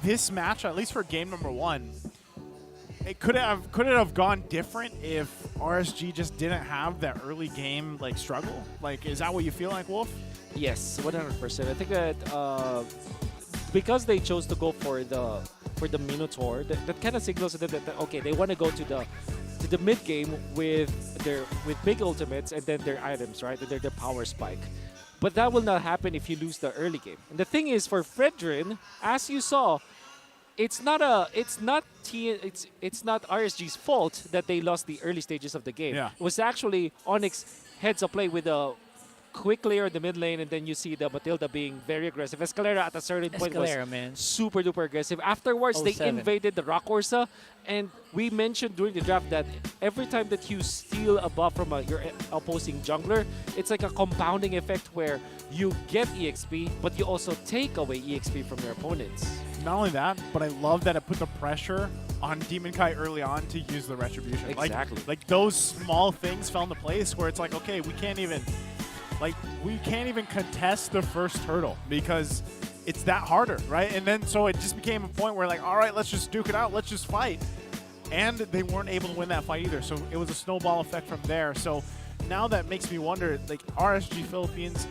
this match, at least for game number 1, could it have gone different if RSG just didn't have that early game like struggle? Like, is that what you feel like, Wolf? Yes, 100%. I think that because they chose to go for the Minotaur, that kind of signals to them that okay, they want to go to the mid game with big ultimates and then their items, right? And their power spike. But that will not happen if you lose the early game. And the thing is, for Fredrin, as you saw, it's not RSG's fault that they lost the early stages of the game. Yeah. It was actually ONIC's heads up play with a quick clear in the mid lane, and then you see the Matilda being very aggressive. Escalera at a certain point was super duper aggressive. Afterwards, they invaded the Rock Orsa, and we mentioned during the draft that every time that you steal a buff from your opposing jungler, it's like a compounding effect where you get EXP, but you also take away EXP from your opponents. Not only that, but I love that it put the pressure on Demonkite early on to use the Retribution. Exactly. Like those small things fell into place where it's like, okay, we can't even contest the first hurdle because it's that harder, right? And then so it just became a point where like, all right, let's just duke it out, let's just fight. And they weren't able to win that fight either. So it was a snowball effect from there. So now that makes me wonder, like RSG Philippines,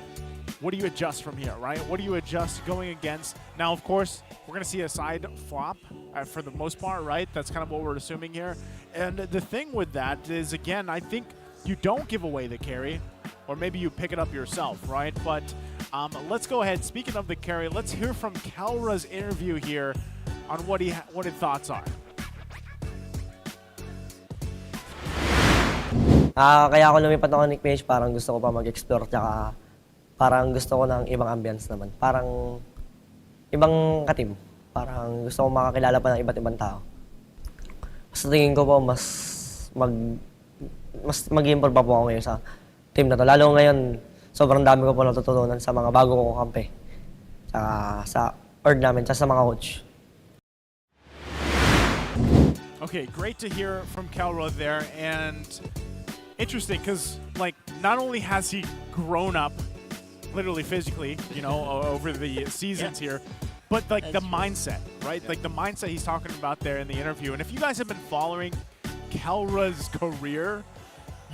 what do you adjust from here, right? What do you adjust going against? Now, of course, we're going to see a side flop for the most part, right? That's kind of what we're assuming here. And the thing with that is, again, I think you don't give away the carry, or maybe you pick it up yourself, right? But let's go ahead. Speaking of the carry, let's hear from Kelra's interview here on what his thoughts are. Kaya ako lumipat ng ONIC PH, parang gusto ko pa mag-explore, tsaka parang gusto ko ng ibang ambience naman. Parang ibang ka-team. Parang gusto ko makakilala pa ng iba't ibang tao. Sa tingin ko po, mas mag-improve pa po ako ngayon sa team na to. Lalo ngayon, sobrang dami ko po natututunan sa mga bago kong kampe. Sa org namin, sa mga coach. Okay, great to hear from Kelra there. And interesting, because like not only has he grown up literally physically, you know, over the seasons here, but like the mindset, right? Like the mindset he's talking about there in the interview. And if you guys have been following Kelra's career,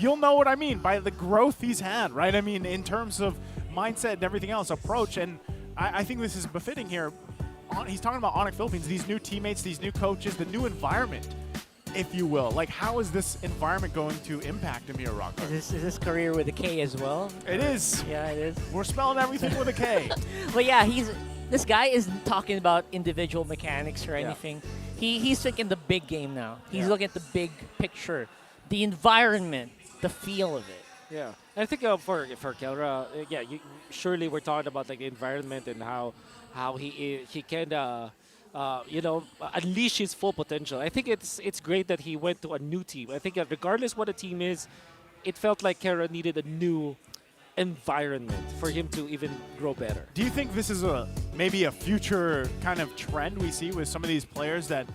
you'll know what I mean by the growth he's had, right? I mean, in terms of mindset and everything else, approach. And I think this is befitting here. He's talking about ONIC Philippines, these new teammates, these new coaches, the new environment, if you will. Like, how is this environment going to impact Amir Rockard? Is this career with a K as well? It is. Yeah, it is. We're spelling everything with a K. But yeah, this guy isn't talking about individual mechanics or anything. He's looking at the big game now. He's looking at the big picture, the environment, the feel of it. Yeah, and I think for Kelra, surely we're talking about like the environment and how he can unleash his full potential. I think it's great that he went to a new team. I think regardless what the team is, it felt like Kelra needed a new environment for him to even grow better. Do you think this is maybe a future kind of trend we see with some of these players that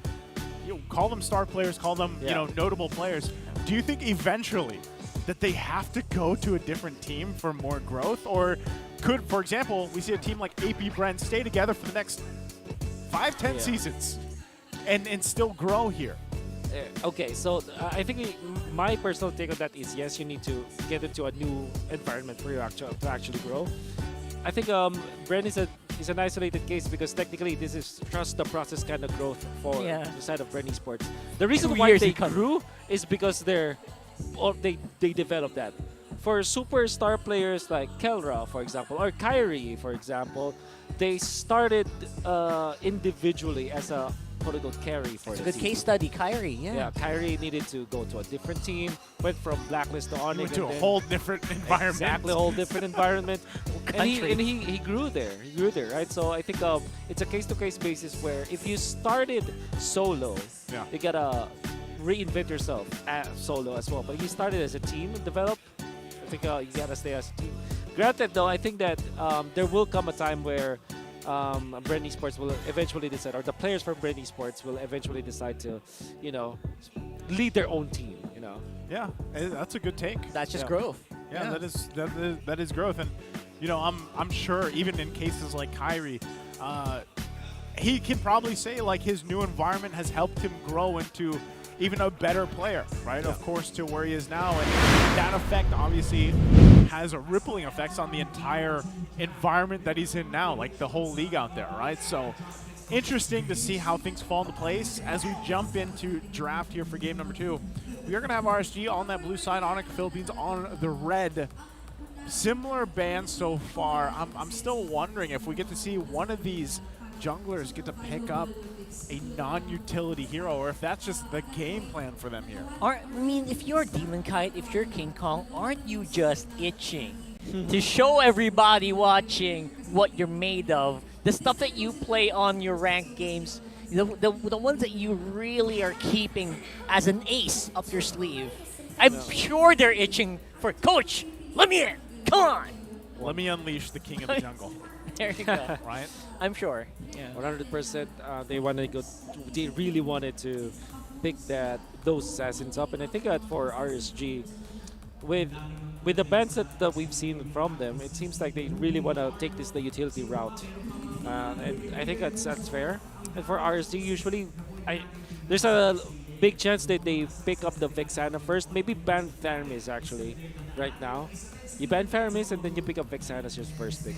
call them star players, call them notable players? Do you think eventually that they have to go to a different team for more growth? Or could, for example, we see a team like APBR stay together for the next 5-10 seasons and still grow here? Okay, so I think my personal take on that is yes, you need to get into a new environment for you to actually grow. I think Bren is an isolated case because technically this is trust the process kind of growth for the side of Bren Esports. The reason why they grew is because they developed that. For superstar players like Kelra, for example, or Kyrie, for example, they started individually as a quote-unquote carry for It's a the good team. case study, Kyrie. Yeah, Kyrie needed to go to a different team, went from Blacklist to ONIC. Went to a whole different environment. Exactly, a whole different environment. and he grew there. He grew there, right? So I think it's a case-to-case basis where if you started solo, you gotta reinvent yourself solo as well. But if you started as a team and developed, I think you gotta stay as a team. Granted, though, I think that there will come a time where Bren Esports will eventually decide, or the players from Bren Esports will eventually decide to, lead their own team. Yeah, that's a good take. That's just growth. Yeah, that is growth, and I'm sure even in cases like Kyrie, he can probably say like his new environment has helped him grow into even a better player, right? Of course, to where he is now, and that effect obviously has a rippling effects on the entire environment that he's in now, like the whole league out there, right? So interesting to see how things fall into place as we jump into draft here for game number 2. We are going to have RSG on that blue side, ONIC Philippines on the red. Similar bands so far. I'm still wondering if we get to see one of these junglers get to pick up a non-utility hero, or if that's just the game plan for them here. If you're Demonkite, if you're King Kong, aren't you just itching to show everybody watching what you're made of? The stuff that you play on your ranked games, the ones that you really are keeping as an ace up your sleeve. I'm sure they're itching for, Coach, let me in, come on. Let me unleash the king of the jungle. There you go. Right? I'm sure. Yeah. 100%. They really wanted to pick those assassins up, and I think that for RSG, with the bans that we've seen from them, it seems like they really want to take the utility route, and I think that's fair. And for RSG, usually, there's a big chance that they pick up the Vexana first. Maybe ban Faramis actually right now. You ban Faramis and then you pick up Vexana as your first pick.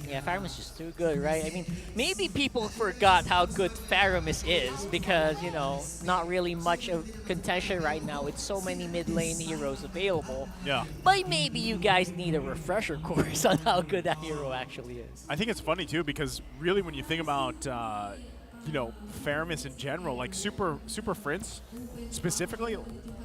Yeah, Faramis is too good, right? I mean, maybe people forgot how good Faramis is because, not really much of contention right now with so many mid-lane heroes available. Yeah. But maybe you guys need a refresher course on how good that hero actually is. I think it's funny, too, because really when you think about, Faramis in general, like Super Fritz specifically,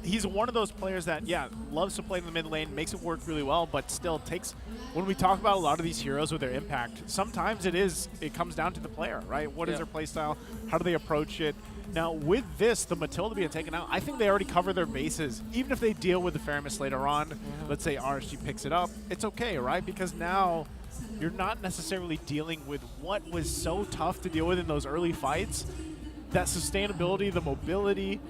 he's one of those players that, loves to play in the mid lane, makes it work really well, but still takes, when we talk about a lot of these heroes with their impact, sometimes it comes down to the player, right? What is their play style? How do they approach it? Now, with this, the Matilda being taken out, I think they already cover their bases. Even if they deal with the Faramis later on, let's say RSG picks it up, it's okay, right? Because now you're not necessarily dealing with what was so tough to deal with in those early fights. That sustainability, the mobility,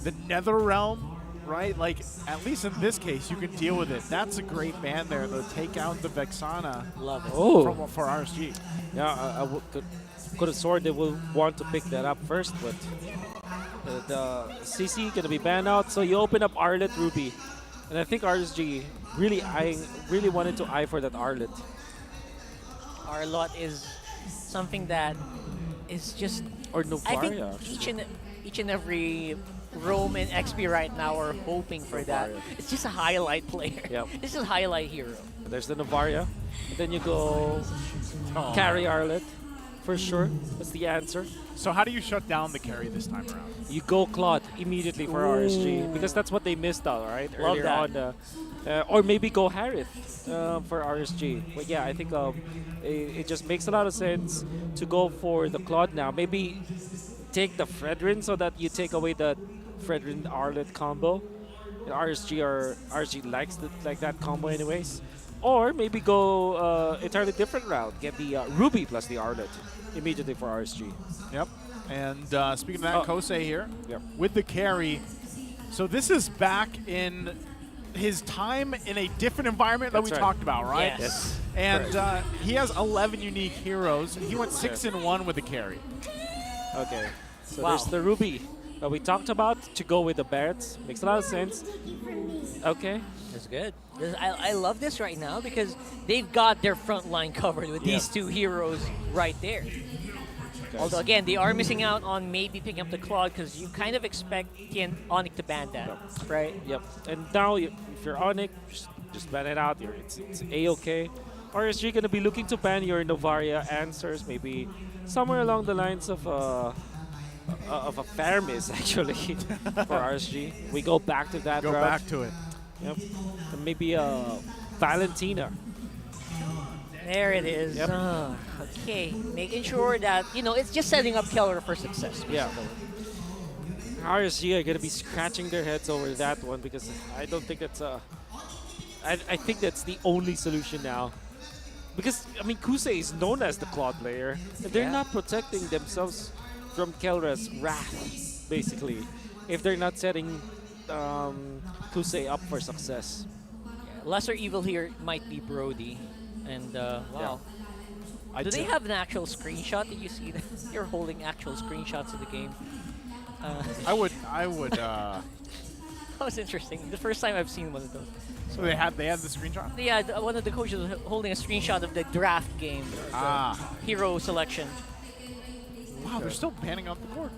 the Nether Realm, right? Like, at least in this case, you can deal with it. That's a great ban there, to take out the Vexana. Love it. For RSG. Yeah, I could have sworn they will want to pick that up first, but the CC gonna be banned out, so you open up Arlet Ruby. And I think RSG really wanted to eye for that Arlet. Arlot is something that is just... Or Novaria, I think each and every Rome and XP right now are hoping for that. It's just a highlight player. Yep. This is a highlight hero. There's the Novaria. And then you go carry Arlet. For sure. That's the answer. So how do you shut down the carry this time around? You go Claude immediately for RSG. Because that's what they missed out, right? Love Earlier that. on. Or maybe go Harith for RSG. But yeah, I think it just makes a lot of sense to go for the Claude now. Maybe take the Fredrin so that you take away the Fredrin Arlet combo. RSG likes that combo anyways. Or maybe go entirely different route. Get the Ruby plus the Arlet immediately for RSG. Yep. And speaking of that, Kusey here with the carry. So this is back in his time in a different environment that we talked about, right? Yes. And he has 11 unique heroes. He went 6-1 with the carry. Okay. So Wow. there's the Ruby. we talked about to go with the Barretts. Makes a lot of sense. Okay. That's good. I love this right now because they've got their front line covered with these two heroes right there. Although, again, they are missing out on maybe picking up the Claude because you kind of expect ONIC to ban that, right? Yep. And now, if you're ONIC, just ban it out. It's A-okay. RSG going to be looking to ban your Novaria answers, maybe somewhere along the lines of a Faramis, actually, for RSG. We go back to that Go route. back to it. Yep. And maybe Valentina. There it is. Yep. Okay, making sure that, it's just setting up Kelra for success. Yeah. RSG are going to be scratching their heads over that one because I don't think that's I think that's the only solution now. Because, I mean, Kusey is known as the Claude player. And they're not protecting themselves from Kelra's wrath, basically, if they're not setting Kusey up for success. Yeah, lesser evil here might be Brody. And, wow. Yeah. Do they have an actual screenshot? Did you see that? You're holding actual screenshots of the game. I would. That was interesting. The first time I've seen one of those. So they have the screenshot? Yeah, one of the coaches was holding a screenshot of the draft game. Hero selection. Wow, they're still banning off the board.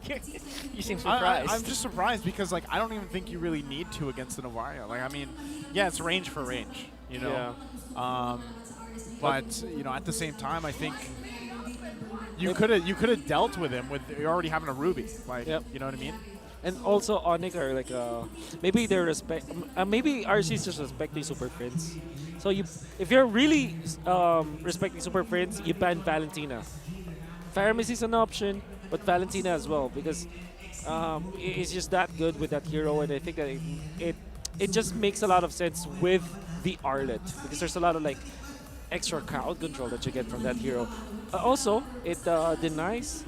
Okay. You seem surprised. I'm just surprised because, like, I don't even think you really need to against the Novaria. Like, I mean, yeah, it's range for range, you know. Yeah. But at the same time, I think you could have dealt with him with already having a Ruby. Like, you know what I mean? And also ONIC are like maybe they're maybe RC is just respecting Super Friends. So if you're really respecting Super Friends, you ban Valentina. Faramis is an option, but Valentina as well because it's just that good with that hero, and I think that it just makes a lot of sense with the Arlet because there's a lot of like extra crowd control that you get from that hero. Also, it denies.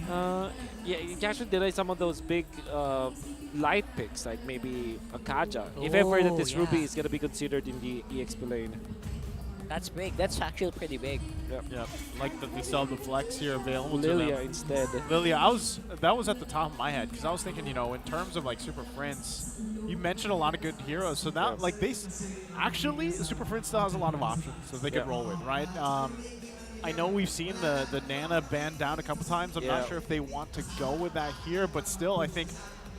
Yeah, you can actually deny some of those big light picks, like maybe a Kaja, if ever that this Ruby is going to be considered in the EXP lane. That's big. That's actually pretty big. Yep. Like that we still have the flex here available Lilia to them. instead. Lilia, that was at the top of my head because I was thinking, in terms of like Super Friends, you mentioned a lot of good heroes. So now, like actually, Super Friends still has a lot of options that they could roll with, right? I know we've seen the Nana banned down a couple times. I'm not sure if they want to go with that here, but still, I think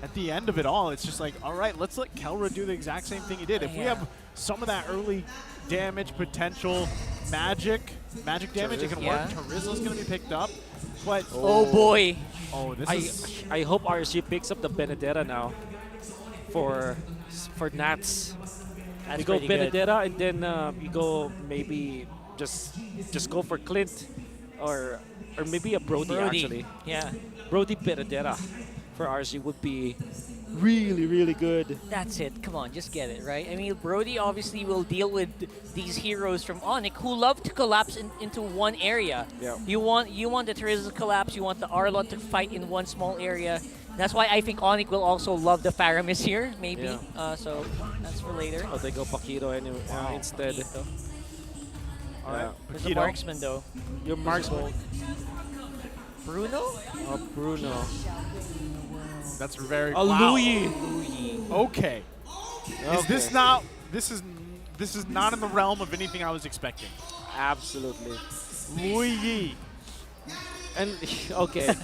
at the end of it all, it's just like, all right, let's let Kelra do the exact same thing he did. If we have some of that early damage potential, magic damage, it can work. Terizla's going to be picked up, but oh boy, I hope RSG picks up the Benedetta now for Nats. That's you go pretty Benedetta and then you go maybe just go for Clint or maybe a Brody actually. Yeah, Brody Benedetta for RSG would be really good. That's it. Come on, just get it, right? I mean, Brody obviously will deal with these heroes from ONIC who love to collapse into one area. Yeah. You want the Terizla to collapse. You want the Arlot to fight in one small area. That's why I think ONIC will also love the Faramis here, maybe. Yeah. So that's for later. Oh, they go Paquito anyway, instead. Paquito. All right. Who's the marksman though? Your marksman. Bruno? Oh, Bruno. That's very Louis. Okay. Is this not? This is not in the realm of anything I was expecting. Absolutely. Louis. And okay.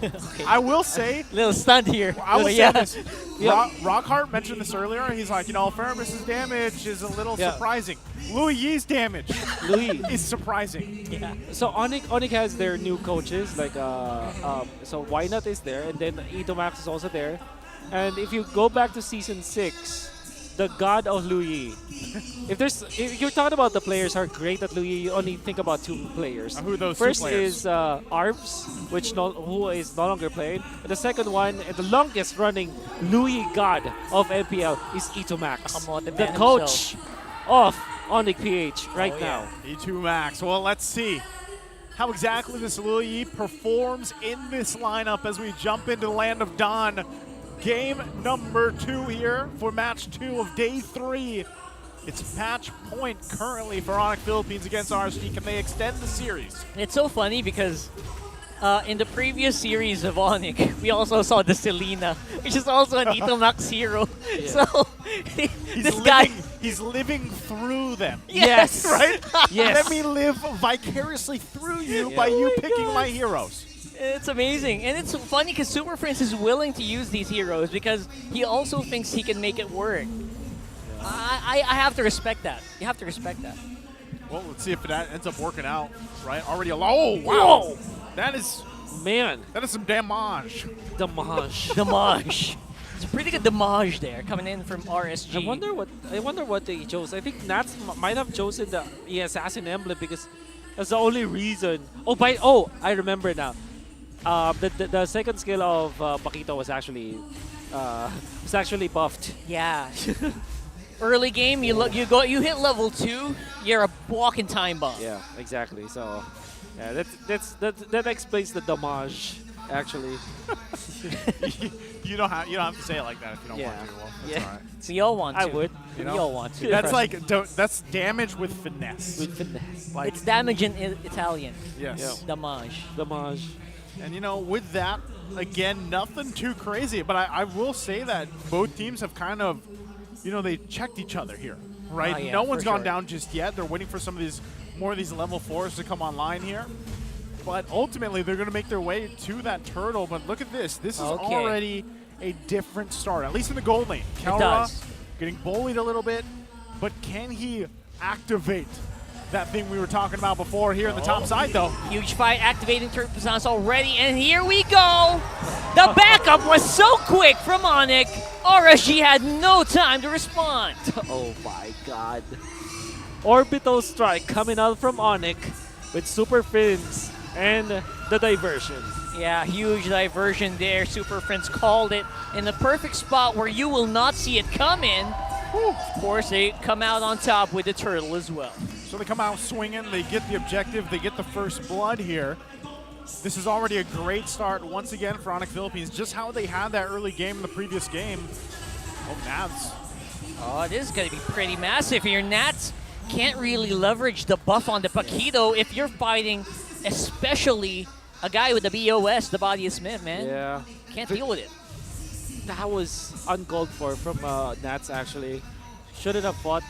Okay. I will say, little stunned here. I will say this. Rockhart mentioned this earlier. He's like, Faramis' damage is a little surprising. Louis Yi's damage is surprising. Yeah. So ONIC has their new coaches, like so Why Not is there, and then Itomax is also there. And if you go back to season 6, the god of Louis. If you're talking about the players who are great at Louis, you only think about 2 players. Who are those First 2 players? is Arps, who is no longer playing. And the second one, and the longest running Louis god of MPL is Itomax, the coach of ONIC PH right now. E2Max. Well, let's see how exactly this Louis performs in this lineup as we jump into the Land of Dawn. Game number 2 here for match 2 of day 3. It's match point currently for ONIC Philippines against RSG. Can they extend the series? It's so funny because in the previous series of ONIC, we also saw the Selena, which is also an Ito Max hero. Yeah. So this guy, he's living through them. Yes. Right? Yes. Let me live vicariously through you by you picking my heroes. it's amazing, and it's funny because Super Prince is willing to use these heroes because he also thinks he can make it work. I have to respect that. You have to respect that. Well, let's see if that ends up working out. Right? Already a oh wow. That is That is some damage. Damage. It's a pretty good damage there coming in from RSG. I wonder what they chose. I think Nats might have chosen the Assassin emblem because that's the only reason. I remember now. The second skill of Paquito was actually buffed. Yeah. Early game, you hit level 2, you're a walking time bomb. Yeah, exactly. So, yeah, that explains the damage. Actually, you don't have to say it like that if you don't want to. Well, that's all right. We all want to. I would. You know? We all want to. That's damage with finesse. With finesse. It's damage in Italian. Yes. Yeah. Damage. And with that, again, nothing too crazy. But I will say that both teams have kind of, they checked each other here, right? No one's gone down just yet. They're waiting for some of more of these level 4s to come online here. But ultimately, they're going to make their way to that turtle. But look at this. This is already a different start, at least in the gold lane. Kelra getting bullied a little bit, but can he activate that thing we were talking about before here in the top side, though? Huge fight, activating Turtle Presence already, and here we go! The backup was so quick from ONIC. RSG had no time to respond. Oh my god. Orbital strike coming out from ONIC with Super Fins and the diversion. Yeah, huge diversion there. Super Friends called it in the perfect spot where you will not see it come in. Of course, they come out on top with the turtle as well. So they come out swinging, they get the objective, they get the first blood here. This is already a great start once again for ONIC Philippines. Just how they had that early game in the previous game. Oh, Nats. Oh, this is going to be pretty massive here. Nats can't really leverage the buff on the Paquito if you're fighting especially a guy with the BOS, the Body of Smith, man. Yeah. Can't deal with it. That was uncalled for from Nats, actually. Shouldn't have fought.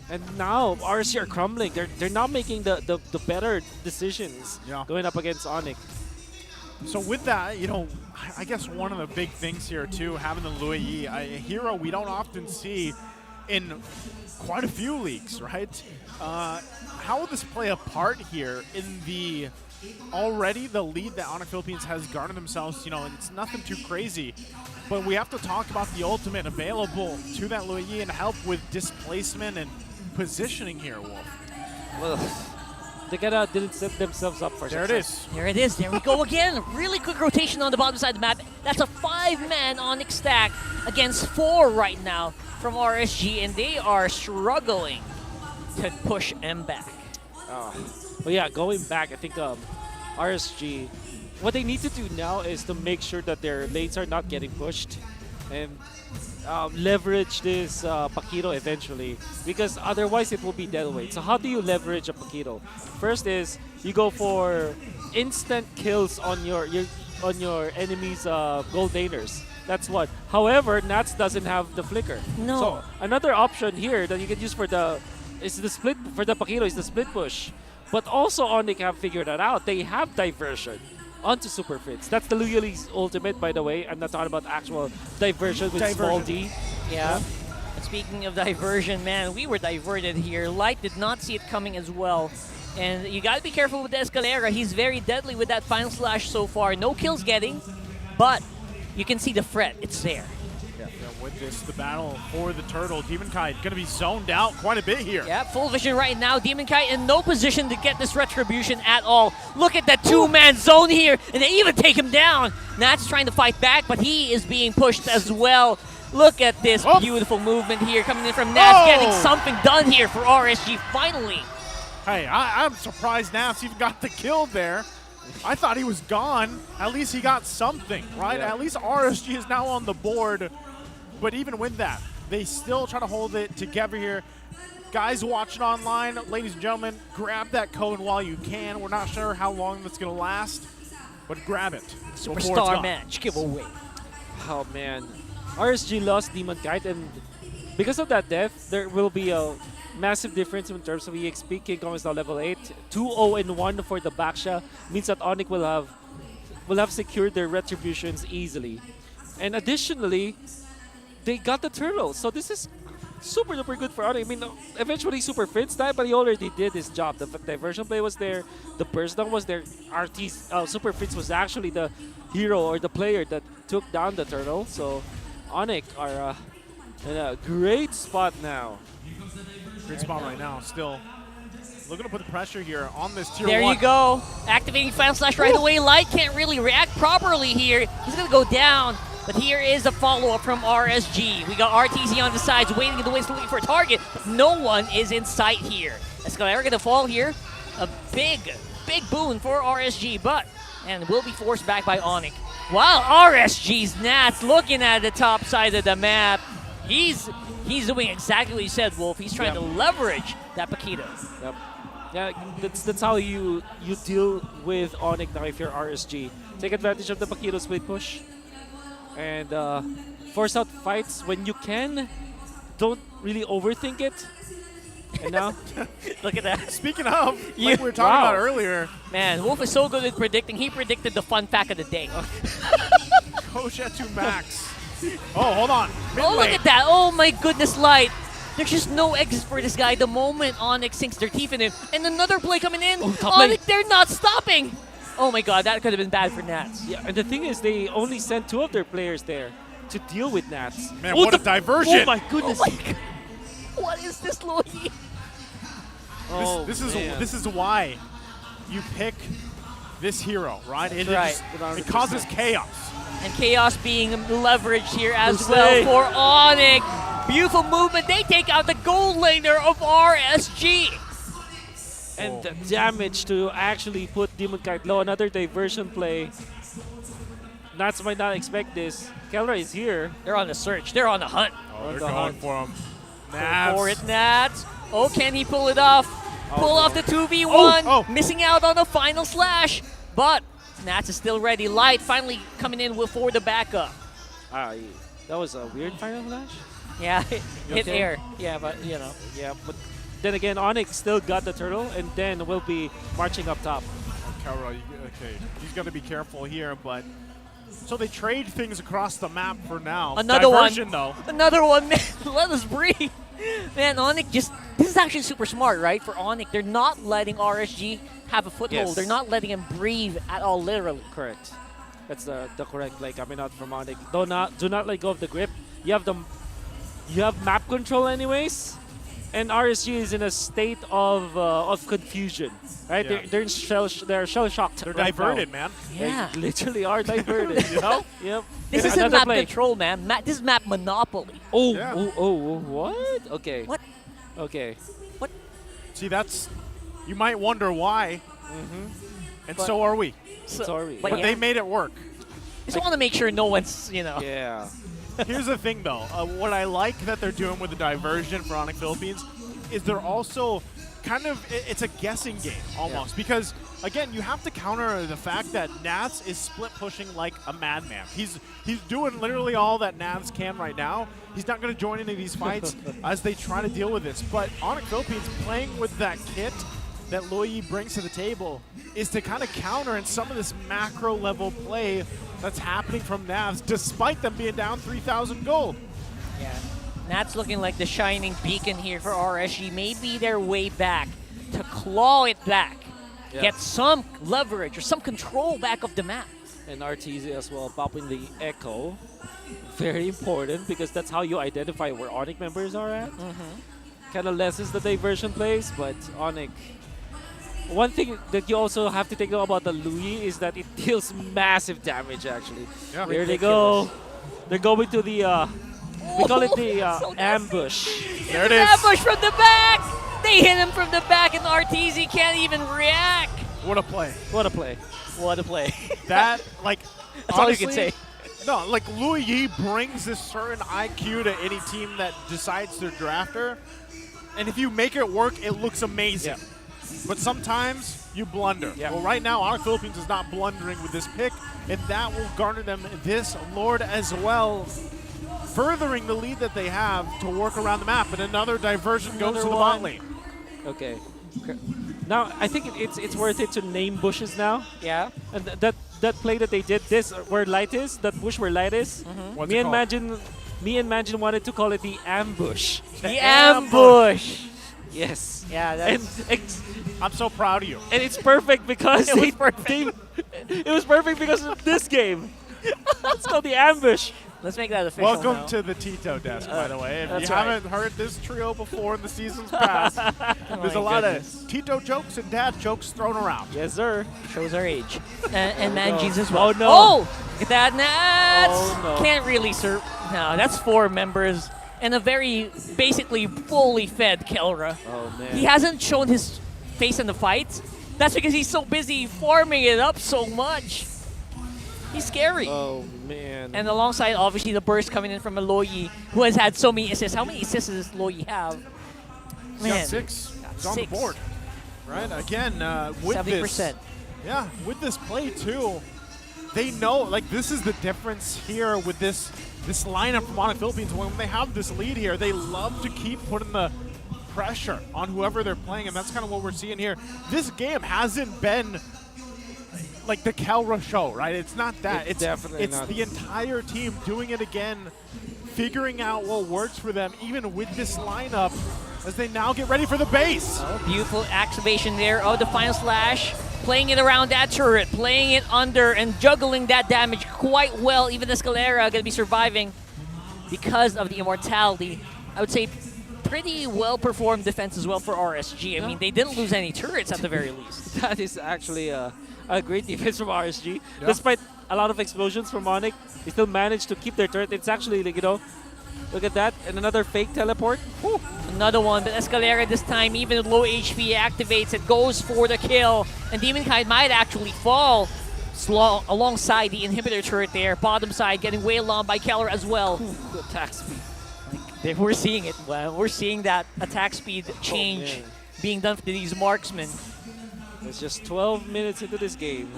And now RSG are crumbling. They're not making the better decisions going up against ONIC. So with that, I guess one of the big things here too, having the Lui Yi, a hero we don't often see in quite a few leagues, right? How will this play a part here in the lead that ONIC Philippines has garnered themselves? It's nothing too crazy, but we have to talk about the ultimate available to that Lui Yi and help with displacement and positioning here, Wolf. Well, they didn't set themselves up for success. There it is. There we go again. Really quick rotation on the bottom side of the map. That's a 5-man ONIC stack against 4 right now from RSG, and they are struggling to push M back. Well, yeah, going back, I think RSG, what they need to do now is to make sure that their lanes are not getting pushed and leverage this Paquito eventually, because otherwise it will be dead weight. So how do you leverage a Paquito? First is you go for instant kills on your enemy's gold laners. That's what. However, Nats doesn't have the flicker. No. So another option here that you can use for the Paquito is the split push. But also ONIC have figured that out. They have diversion onto Super Fits. That's the Luli's ultimate, by the way. I'm not talking about actual diversion with small D. Yeah. Speaking of diversion, man, we were diverted here. Light did not see it coming as well. And you got to be careful with the Escalera. He's very deadly with that final slash so far. No kills getting, but you can see the fret. It's there. Yeah, with this, the battle for the turtle, Demonkite going to be zoned out quite a bit here. Yeah, full vision right now. Demonkite in no position to get this retribution at all. Look at that 2-man zone here, and they even take him down. Nats trying to fight back, but he is being pushed as well. Look at this beautiful movement here coming in from Nats, getting something done here for RSG finally. Hey, I'm surprised Nats even got the kill there. I thought he was gone. At least he got something, right? Yeah. At least RSG is now on the board. But even with that, they still try to hold it together here. Guys watching online, ladies and gentlemen, grab that code while you can. We're not sure how long that's going to last. but grab it. before it's Superstar gone. match giveaway. Oh man, RSG lost Demonkite, and because of that death, there will be a massive difference in terms of EXP. King Kong is now level 8. 2-0-1 for the Baksha means that ONIC will have secured their retributions easily. And additionally, they got the turtle, so this is super duper good for ONIC. I mean, eventually Super Fritz died, but he already did his job. The diversion play was there, the burst down was there. Super Fritz was actually the hero or the player that took down the turtle. So ONIC are in a great spot now. Great spot right now. Still looking to put the pressure here on this tier There 1. you go. Activating Final Slash right away. Light can't really react properly here. He's going to go down. But here is a follow-up from RSG. We got RTZ on the sides, waiting in the wings, looking for a target. No one is in sight here. Escalera going to fall here. A big boon for RSG, and will be forced back by ONIC. While RSG's Nats looking at the top side of the map, he's doing exactly what you said, Wolf. He's trying to leverage that Paquito. Yep. Yeah, that's how you deal with ONIC now if you're RSG. Take advantage of the Paquito split push and force out fights when you can. Don't really overthink it. And now, look at that. Speaking of, like we were talking about earlier. Man, Wolf is so good at predicting. He predicted the fun fact of the day. Koshetu Max. Oh, hold on. Oh, look at that. Oh, my goodness, Light. There's just no exit for this guy the moment ONIC sinks their teeth in him. And another play coming in. ONIC, they're not stopping. Oh, my God. That could have been bad for Nats. Yeah, and the thing is, they only sent 2 of their players there to deal with Nats. Man, what a diversion. Oh, my goodness. Oh, my God. What is this, Louis? This is why you pick this hero, right? It causes chaos. And chaos being leveraged here as well for ONIC. Beautiful movement. They take out the gold laner of RSG. And the damage to actually put Demonkite low. Another diversion play. Nats might not expect this. Kelra is here. They're on the search. They're on the hunt. Oh, they're going for him. Go for it, Nats. Oh, can he pull it off? Pull off the 2v1. Missing out on the final slash. But Nats is still ready. Light finally coming in for the backup. That was a weird final flash. Yeah, hit air. Yeah, but you know. Yeah, but then again, ONIC still got the turtle, and then will be marching up top. Kelra, okay, he's got to be careful here, but so they trade things across the map for now. Another diversion, one. Though. Another one, man. Let us breathe. Man, ONIC this is actually super smart, right? For ONIC, they're not letting RSG have a foothold. Yes. They're not letting him breathe at all, literally. Correct. That's the correct play coming out from ONIC. Do not let go of the grip. You have map control anyways, and RSG is in a state of confusion, right? Yeah. They're shell shocked. They're diverted, man. Yeah. They literally are diverted. You know? Yep. This isn't map control, man. This is map monopoly. Oh, what? Okay. What? Okay. What? See, you might wonder why, and so are we. So are we. But they made it work. Just want to make sure no one's, Yeah. Here's the thing, though. What I like that they're doing with the diversion for ONIC Philippines is they're also kind of, it's a guessing game almost. Because, again, you have to counter the fact that Nats is split pushing like a madman. He's doing literally all that Nats can right now. He's not going to join any of these fights as they try to deal with this. But ONIC Philippines playing with that kit that Loyi brings to the table is to kind of counter in some of this macro level play that's happening from Navs, despite them being down 3,000 gold. Yeah, Nats looking like the shining beacon here for RSG. Maybe their way back to claw it back, get some leverage or some control back of the map. And RTZ as well, popping the Echo. Very important because that's how you identify where ONIC members are at. Kind of lessens the diversion plays, but ONIC. One thing that you also have to take note about the Louis is that it deals massive damage, actually. Yeah. There they go. They're going to the, we call it the ambush. There it is. Ambush from the back! They hit him from the back and RTZ can't even react. What a play. What a play. What a play. That, like, that's all you can say. No, like, Louis Yi brings this certain IQ to any team that decides to draft her. And if you make it work, it looks amazing. But sometimes you blunder. Yeah. Well, right now, ONIC Philippines is not blundering with this pick, and that will garner them this Lord as well, furthering the lead that they have to work around the map. And another diversion goes to the bot lane. Okay. Now, I think it's worth it to name bushes now. Yeah. And that play that they did, this where light is, that bush where light is. What's Me it and called? Manjin wanted to call it the ambush. The ambush. Yes. Yeah, that's... I'm so proud of you. And it's perfect because It was perfect. it was perfect because of this game. It's called the ambush. Let's make that official Welcome now. to the Tito desk, by the way. If you that's right. haven't heard this trio before in the seasons past, there's a lot of Tito jokes and dad jokes thrown around. Yes, sir. Shows our age. And Manjins as well. Oh, no. Oh! Get that? Nah, Oh, no. can't really serve. No, that's 4 members and a very, basically, fully fed Kelra. Oh, man. He hasn't shown his face in the fight. That's because he's so busy farming it up so much. He's scary. Oh, man. And alongside, obviously, the burst coming in from Aloyi, who has had so many assists. How many assists does Aloyi have? He's got 6. He's on the board. Right? Again, with 70%. this. Yeah, with this play, too, they know, like, this is the difference here with this lineup from ONIC Philippines. When they have this lead here, they love to keep putting the pressure on whoever they're playing, and that's kind of what we're seeing here. This game hasn't been like the Kelra show, right? It's not that. It's definitely it's not. the entire team doing it again, figuring out what works for them, even with this lineup, as they now get ready for the base. Oh, beautiful activation there of the final slash. Playing it around that turret, playing it under, and juggling that damage quite well. Even Escalera going to be surviving because of the immortality. I would say pretty well-performed defense as well for RSG. I mean, they didn't lose any turrets at the very least. That is actually a great defense from RSG. Yeah. Despite a lot of explosions from ONIC, they still managed to keep their turret. It's actually, like, you know, look at that. And another fake teleport. Whew. Another one, but Escalera this time, even with low HP, activates it, goes for the kill. And Demonkite might actually fall alongside the inhibitor turret there. Bottom side getting wailed on by Kelra as well. Ooh, attack speed. We're seeing it. We're seeing that attack speed change being done for these marksmen. It's just 12 minutes into this game.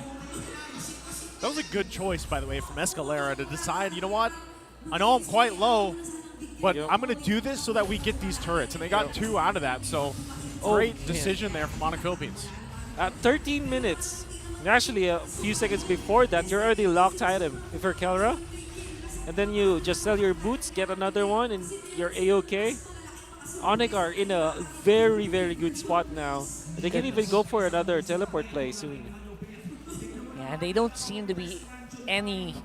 That was a good choice, by the way, from Escalera to decide, you know what? I know I'm quite low, but I'm going to do this so that we get these turrets. And they got 2 out of that, so great decision there from ONIC Philippines. At 13 minutes, and actually a few seconds before that, you're already locked item if you're Kelra. And then you just sell your boots, get another one, and you're A-OK. ONIC are in a very, very good spot now. They can even go for another teleport play soon. Yeah, they don't seem to be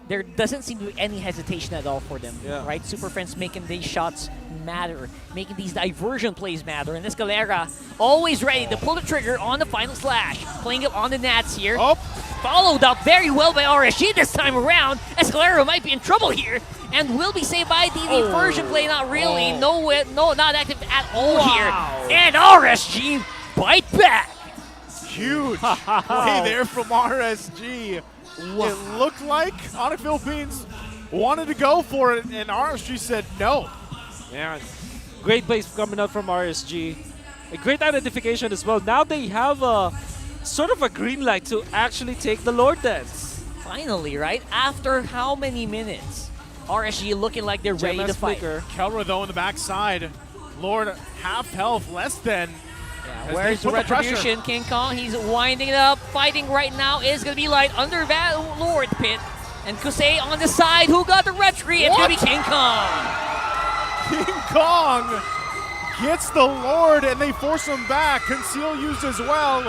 there doesn't seem to be any hesitation at all for them, right? Super Friends making these shots matter, making these diversion plays matter. And Escalera always ready to pull the trigger on the final slash. Playing it on the Nats here. Followed up very well by RSG this time around. Escalera might be in trouble here and will be saved by the diversion play. Not really. No, not active at all here. And RSG bite back. Huge play there from RSG. It looked like ONIC Philippines wanted to go for it, and RSG said no. Yeah, great plays coming out from RSG. A great identification as well. Now they have a sort of a green light to actually take the Lord Dance. Finally, right? After how many minutes? RSG looking like they're ready to fight. Kelra, though, on the backside. Lord, half health, less than. Where's the retribution? King Kong, he's winding it up. Fighting right now is going to be Light under that Lord pit. And Kusey on the side, who got the retry? It's going to be King Kong. King Kong gets the Lord, and they force him back. Conceal used as well.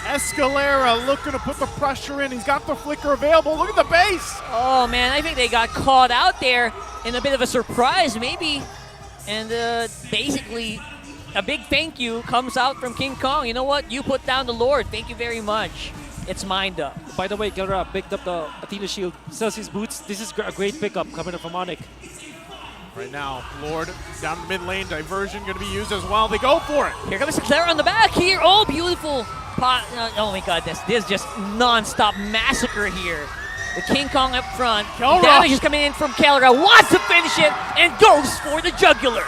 Escalera looking to put the pressure in. He's got the flicker available. Look at the base. Oh, man, I think they got caught out there in a bit of a surprise, maybe. And basically, a big thank you comes out from King Kong. You know what? You put down the Lord. Thank you very much. It's mined up. By the way, Kelra picked up the Athena shield, sells his boots. This is a great pickup coming up from ONIC. Right now, Lord down the mid lane. Diversion going to be used as well. They go for it. Here comes Kelra on the back here. Oh, beautiful. Oh my God, this is just non-stop massacre here. The King Kong up front. Kelra. Damage is coming in from Kelra. Wants to finish it and goes for the jugular.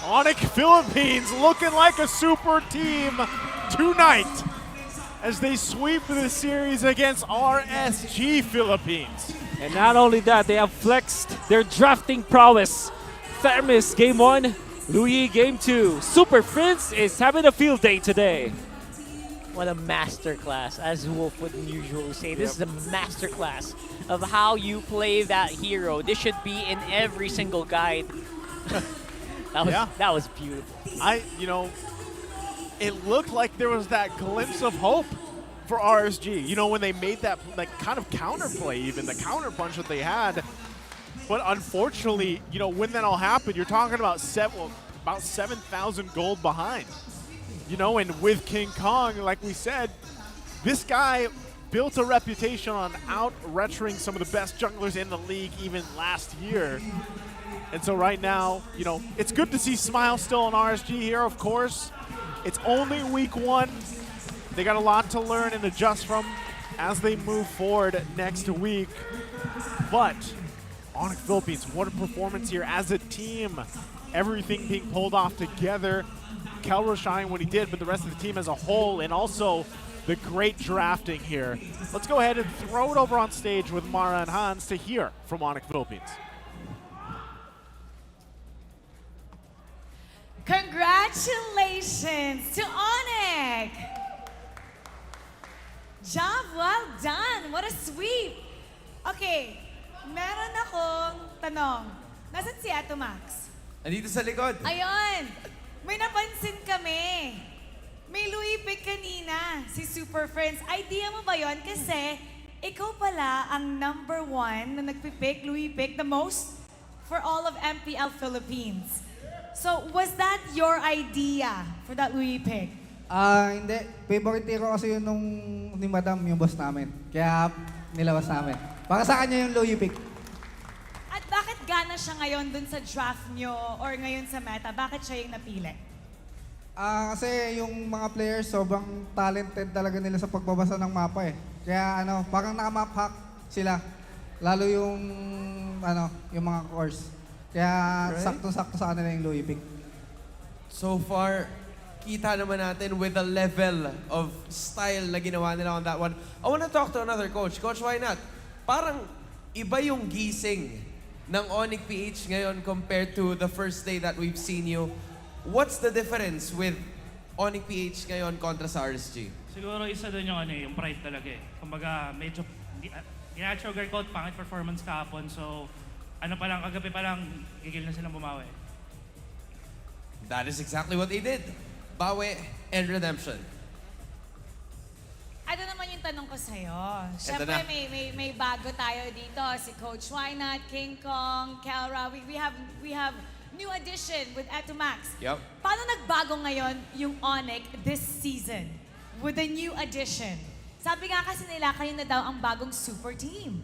ONIC Philippines looking like a super team. tonight as they sweep the series against RSG Philippines. And not only that, they have flexed their drafting prowess. Thermis game 1, Louis game 2. Super Prince is having a field day today. What a masterclass, as Wolf would usually say. This is a masterclass of how you play that hero. This should be in every single guide. That was beautiful. You know, it looked like there was that glimpse of hope for RSG. You know, when they made that like kind of counterplay, even the counter punch that they had. But unfortunately, you know, when that all happened, you're talking about about 7,000 gold behind. You know, and with King Kong, like we said, this guy built a reputation on out-retching some of the best junglers in the league even last year. And so right now, you know, it's good to see Smile still on RSG here, of course. It's only week 1. They got a lot to learn and adjust from as they move forward next week. But ONIC Philippines, what a performance here as a team. Everything being pulled off together. Kelra shined when he did, but the rest of the team as a whole, and also the great drafting here. Let's go ahead and throw it over on stage with Mara and Hans to hear from ONIC Philippines. Congratulations to ONIC! Job well done! What a sweep! Okay, meron akong tanong. Nasaan si Ato Max? Andito sa likod. Ayun! May napansin kami. May Louis pick kanina, si Super Friends. Idea mo ba yon? Kasi ikaw pala ang #1 na nagpipick, Louis pick, the most for all of MPL Philippines. So, was that your idea for that Louis pick? Hindi. Favorite hero kasi yun ni Madam, yung boss namin. Kaya nilabas namin. Para sa kanya yung Louis pick. At bakit gana siya ngayon dun sa draft nyo or ngayon sa meta? Bakit siya yung napili? Kasi yung mga players sobrang talented talaga nila sa pagbabasa ng mapa eh. Kaya parang naka-map hack sila. Lalo yung yung mga cores. Kaya sakto-sakto sa kanila yung Louis pick. So far, kita naman natin with the level of style na ginawa nila on that one. I want to talk to another coach. Coach, why not? Parang iba yung gising ng ONIC PH ngayon compared to the first day that we've seen you. What's the difference with ONIC PH ngayon kontra sa RSG? Siguro isa doon yung yung pride talaga eh. Kumbaga medyo sugarcoat pangit performance kahapon, so kagabi pa lang gigil na silang bumawi. That is exactly what they did. Bawi and redemption. Ano naman yung tanong ko sa'yo? Siyempre, may bago tayo dito. Si Coach Wynot, King Kong, Kelra. We have new addition with Eto Max. Yep. Paano nagbago ngayon yung ONIC this season with the new addition? Sabi nga kasi nila, kayo na daw ang bagong super team.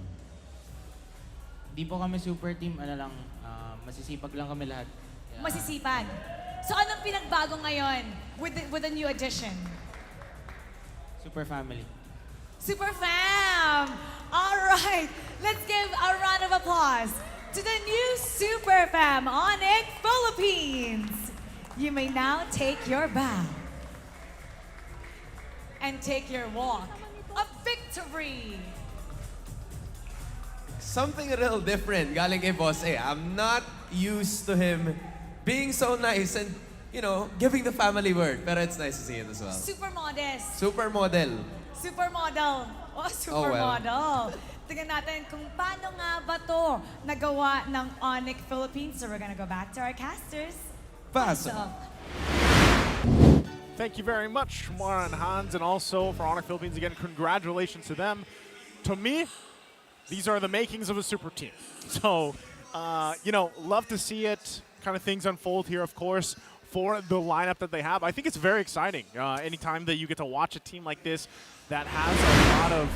Di po kami super team, masisipag lang kami lahat. Masisipag. So anong pinagbago ngayon with the new addition? Super family. Super fam! All right, let's give a round of applause to the new Super Fam ONIC Philippines. You may now take your bow and take your walk of victory. Something a little different galing kay Boss A. I'm not used to him being so nice and, giving the family word. Pero it's nice to see it as well. Super modest. Supermodel. Supermodel. Oh, supermodel. Tingnan natin kung paano nga ba to nagawa ng ONIC Philippines. So we're gonna go back to our casters. Pass. Thank you very much, Mara and Hans, and also for ONIC Philippines again. Congratulations to them. To me, these are the makings of a super team. So, love to see it. Kind of things unfold here, of course, for the lineup that they have. I think it's very exciting. Anytime that you get to watch a team like this that has a lot of,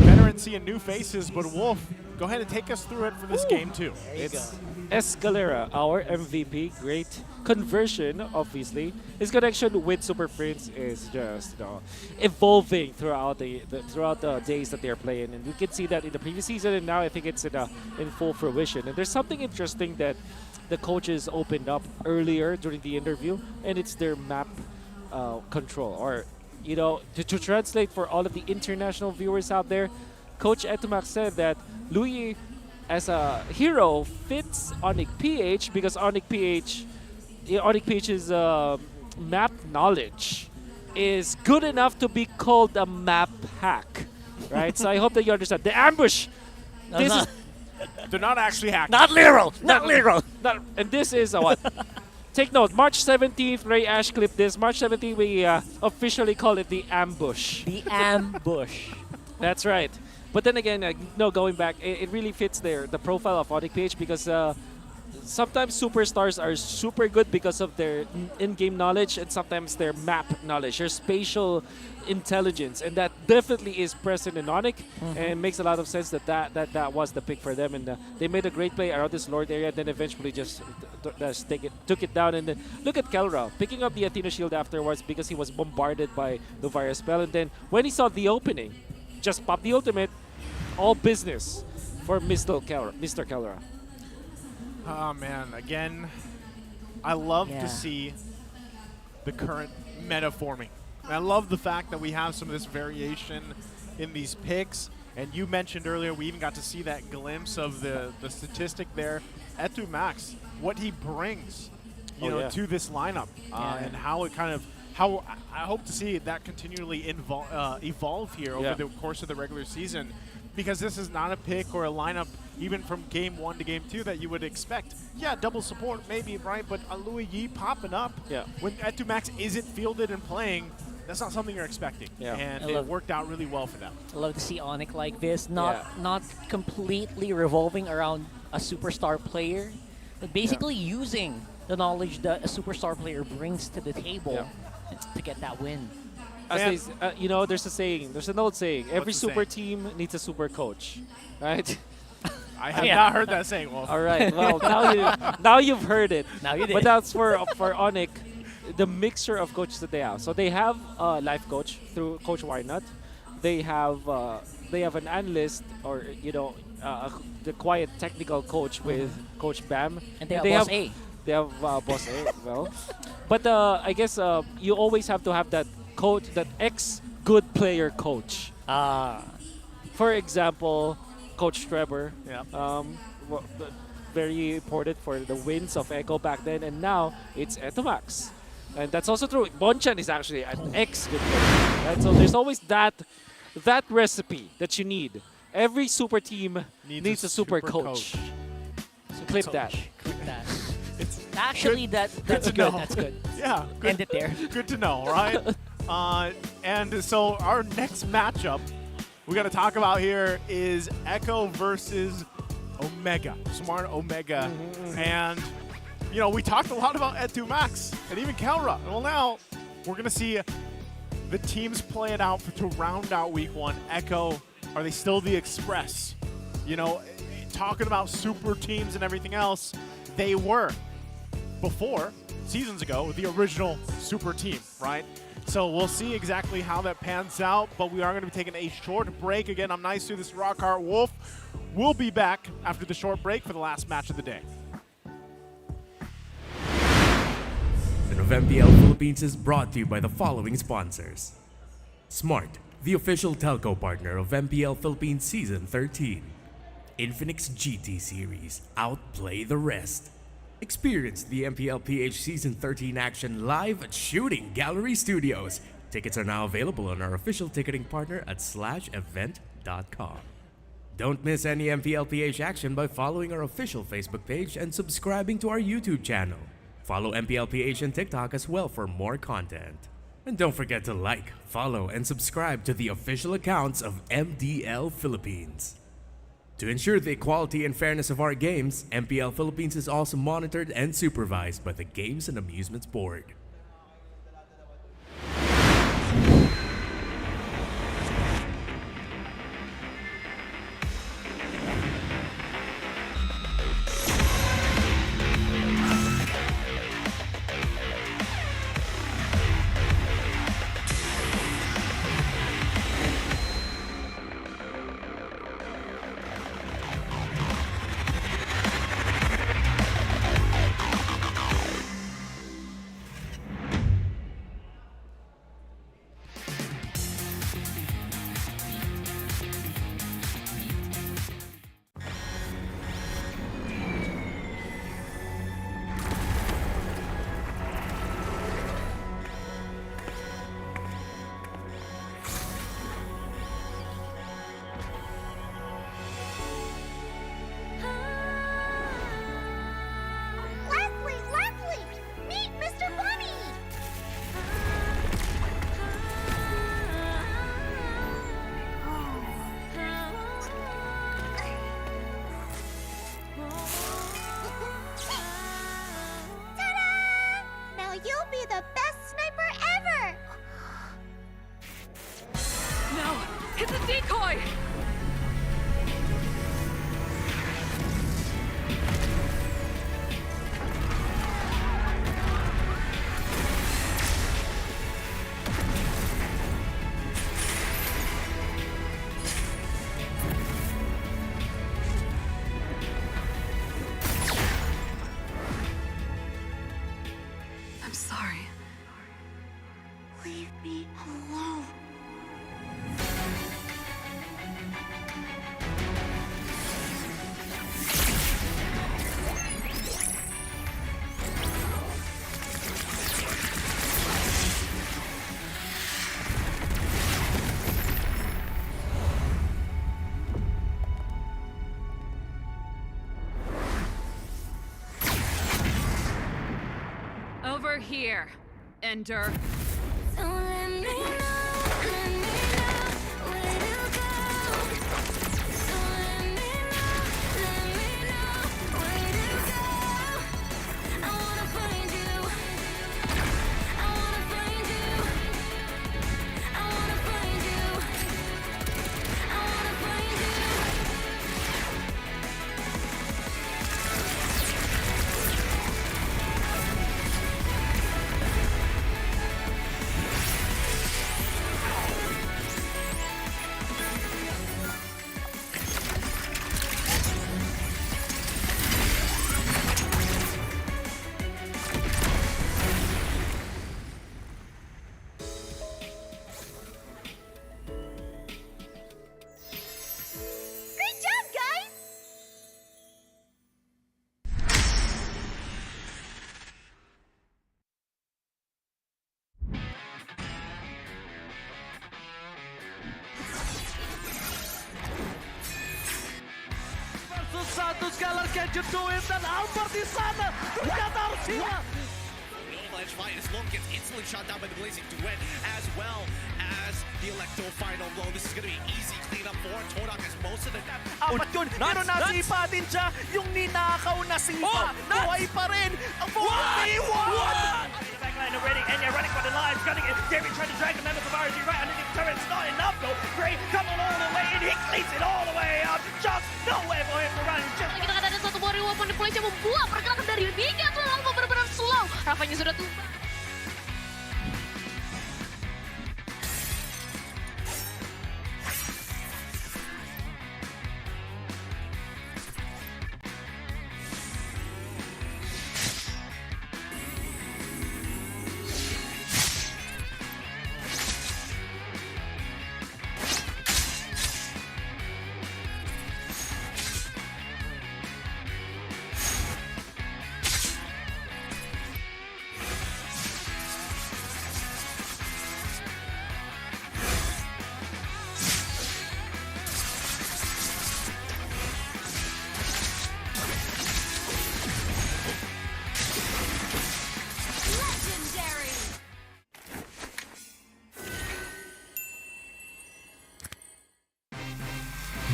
veterancy and new faces. But Wolf, go ahead and take us through it for this game too. It's Kelra, our MVP. Great conversion, obviously. His connection with Super Prince is just evolving throughout the days that they're playing, and we can see that in the previous season, and now I think it's in full fruition. And there's something interesting that the coaches opened up earlier during the interview, and it's their map control. Or, to translate for all of the international viewers out there, Coach Etumac said that Louis, as a hero, fits ONIC PH because ONIC PH's map knowledge is good enough to be called a map hack, right? So I hope that you understand. The ambush. They're not actually hacking. Not literal. Not literal. And this is what? Take note, March 17th, Ray Ash clipped this. March 17th, we officially call it the ambush. The ambush. That's right. But then again, going back, it really fits the profile of ONIC PH because sometimes superstars are super good because of their in-game knowledge and sometimes their map knowledge, their spatial intelligence, and that definitely is present in ONIC, and makes a lot of sense that was the pick for them, and they made a great play around this Lord area, then eventually just took it down. And then look at Kelra picking up the Athena Shield afterwards because he was bombarded by the Virus Spell, and then when he saw the opening, just pop the ultimate, all business for Mr. Kelra. Oh man, again, I love to see the current meta forming. And I love the fact that we have some of this variation in these picks. And you mentioned earlier, we even got to see that glimpse of the statistic there. Etumac, what he brings, to this lineup, and how it how I hope to see that continually evolve here over the course of the regular season. Because this is not a pick or a lineup, even from game 1 to game 2, that you would expect. Yeah, double support maybe, right? But a Louis Yi popping up when Etumac isn't fielded and playing, that's not something you're expecting. And it worked out really well for them. I love to see ONIC like this, not completely revolving around a superstar player, but basically using the knowledge that a superstar player brings to the table to get that win. As there's a saying, there's an old saying, every super team needs a super coach, right? I have not heard that saying, Wolf. All right, well, now you've heard it. Now you did. But that's for ONIC, the mixture of coaches that they have. So they have a life coach through Coach Wynut. They have an analyst, or the quiet technical coach with Coach Bam. And they have Boss A. They have Boss A, well. But I guess you always have to have that coach, that ex-good player coach. For example, Coach Trevor. Very important for the wins of Echo back then, and now it's Etumac. And that's also true. Bonchan is actually an ex-good player. Right? So there's always that recipe that you need. Every super team needs a super coach. So clip that. Actually, that's good. That's good. Yeah. End it there. Good to know, right? And so our next matchup we got to talk about here is Echo versus Omega, Smart Omega. And, we talked a lot about Etumac and even Kelra. Well, now we're going to see the teams play it out to round out week 1. Echo, are they still the Express? Talking about super teams and everything else, they were before, seasons ago, the original super team, right? So we'll see exactly how that pans out, but we are going to be taking a short break. Again, I'm nice to this Rockhart Wolf. We'll be back after the short break for the last match of the day. of MPL Philippines is brought to you by the following sponsors. Smart, the official telco partner of MPL Philippines Season 13. Infinix GT Series, outplay the rest. Experience the MPL PH Season 13 action live at Shooting Gallery Studios. Tickets are now available on our official ticketing partner at /event.com. Don't miss any MPL PH action by following our official Facebook page and subscribing to our YouTube channel. Follow MPL PH on TikTok as well for more content. And don't forget to like, follow, and subscribe to the official accounts of MDL Philippines. To ensure the equality and fairness of our games, MPL Philippines is also monitored and supervised by the Games and Amusements Board. It's a decoy! I'm sorry. Leave me alone. Over here, Ender. Santos, Kelra, can you do it? And Albert is sana! Garcia! Avalanche fight as Long gets instantly shot down by the Blazing Duet, as well as the Electo final blow. This is going to be easy cleanup for Todak as most of the depth. Apat yun, pero nasipa din siya. Yung ninakaw na sipa, buhay pa rin. Ang 4v1! Backline already, and they're running for the lives, gunning it. David trying to drag the members of RG right underneath the turret. It's not enough though. Gray coming all the way, and he cleans it all the way up. Just nowhere for him to run. Kita kata ada satu buah weapon deploy yang membuat pergerakan dari Mika terlalu benar-benar slow. Rafanya sudah tumbang.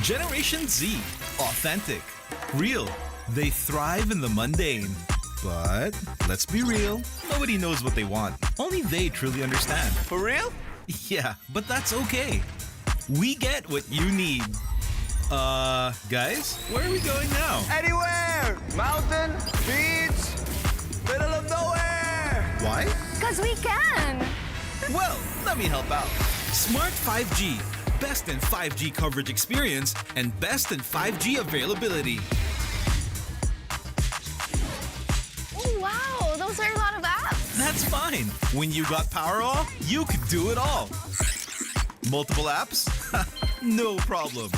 Generation Z. Authentic. Real. They thrive in the mundane. But, let's be real, nobody knows what they want. Only they truly understand. For real? Yeah, but that's okay. We get what you need. Guys, where are we going now? Anywhere! Mountain, beach, middle of nowhere! Why? 'Cause we can! Well, let me help out. Smart 5G. Best in 5G coverage experience and best in 5G availability. Oh, wow! Those are a lot of apps! That's fine. When you got power off, you could do it all. Multiple apps? No problem.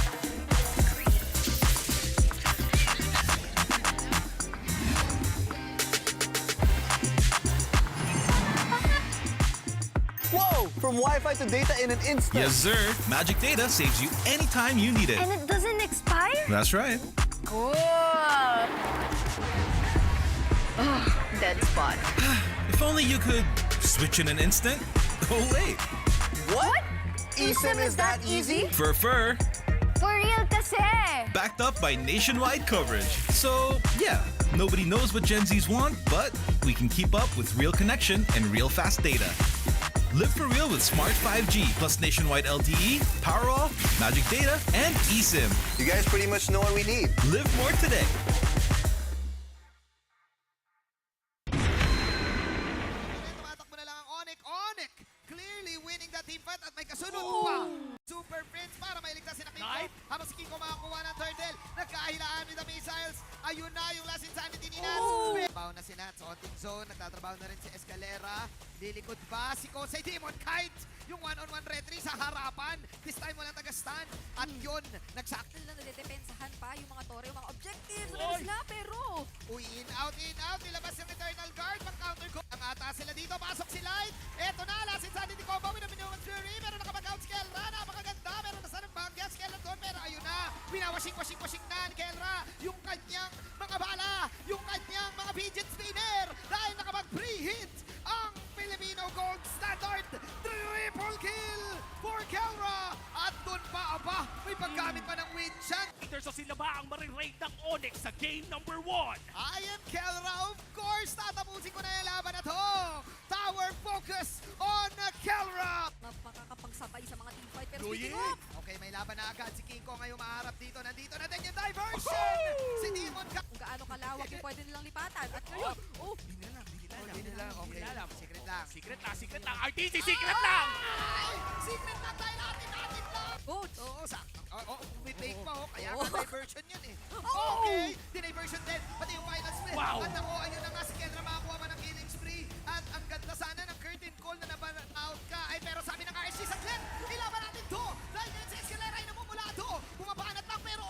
Whoa! From Wi-Fi to data in an instant. Yes, sir. Magic Data saves you anytime you need it. And it doesn't expire? That's right. Cool! Oh, dead spot. If only you could switch in an instant. Oh, wait. What? eSIM is that easy? For For real kasi! backed up by nationwide coverage. So, yeah, nobody knows what Gen Zs want, but we can keep up with real connection and real fast data. Live for real with Smart 5G plus nationwide LTE, power off, magic data, and eSIM. You guys pretty much know what we need. Live more today. Tumatakbo na lang ang ONIC. ONIC clearly winning the team fight at may kasunod pa. Super Prince para mailigtas si Kiko. Habang si Kiko makakuha ng turtle. Nagkahilaan with the missiles. Ayun na yung last insanity ni Nats. Trabaho na si Nats. Onting zone. Nagtatrabaho na rin si Escalera. Lilikod ba si Kusey Demonkite? Yung one-on-one retry sa harapan. This time walang taga-stun. At yun, nagsakto na nadidepensahan pa yung mga tore, yung mga objectives. Ano sila, pero... Uy, in, out. Nilabas yung Eternal Guard. Pang-counter ko. Ang ata sila dito. Pasok si Light. Eto na, last insanity combo. Winaminungan Fury. Meron nakapag-out si Kelra. Napakaganda. Meron na sa ng Bangyas. Kelra doon. Pero ayun na. Winawashing na ni Kelra. Yung kanyang mga bala. Yung kanyang mga fidget spinner. Dahil nakapag-pre-hit ang Filipino Gold Standard. Triple kill for Kelra. At doon pa, may paggamit pa ng win shot. So sila ba ang marirate ng ONIC sa game number 1? I am Kelra, of course. Tatapusin ko na yung laban na to. Tower focus on Kelra. Makakapagsabay sa mga teamfight. Pero speaking of... Okay, may laban na agad si King Kong ngayon maharap dito. Nandito na din yung diversion. Si Demonkite. Kung gaano kalawak yung pwede nilang lipatan. At ngayon, Hindi lang. Okay, Secret lang. RTC, secret lang! Secret lang tayo natin lang. Coach. Oo, sakto. May fake pa kaya diversion yun eh. Okay, diniversion din. Pati yung final split. Wow. At ako, ayun na nga si Kelra makakuha man ng killing spree. At ang ganda sana ng curtain call na naban-out ka. Ay, pero sabi ng RSG saglit, ilaban natin to. Dahil ngayon si Escalera ay namumulado. Bumabanat lang pero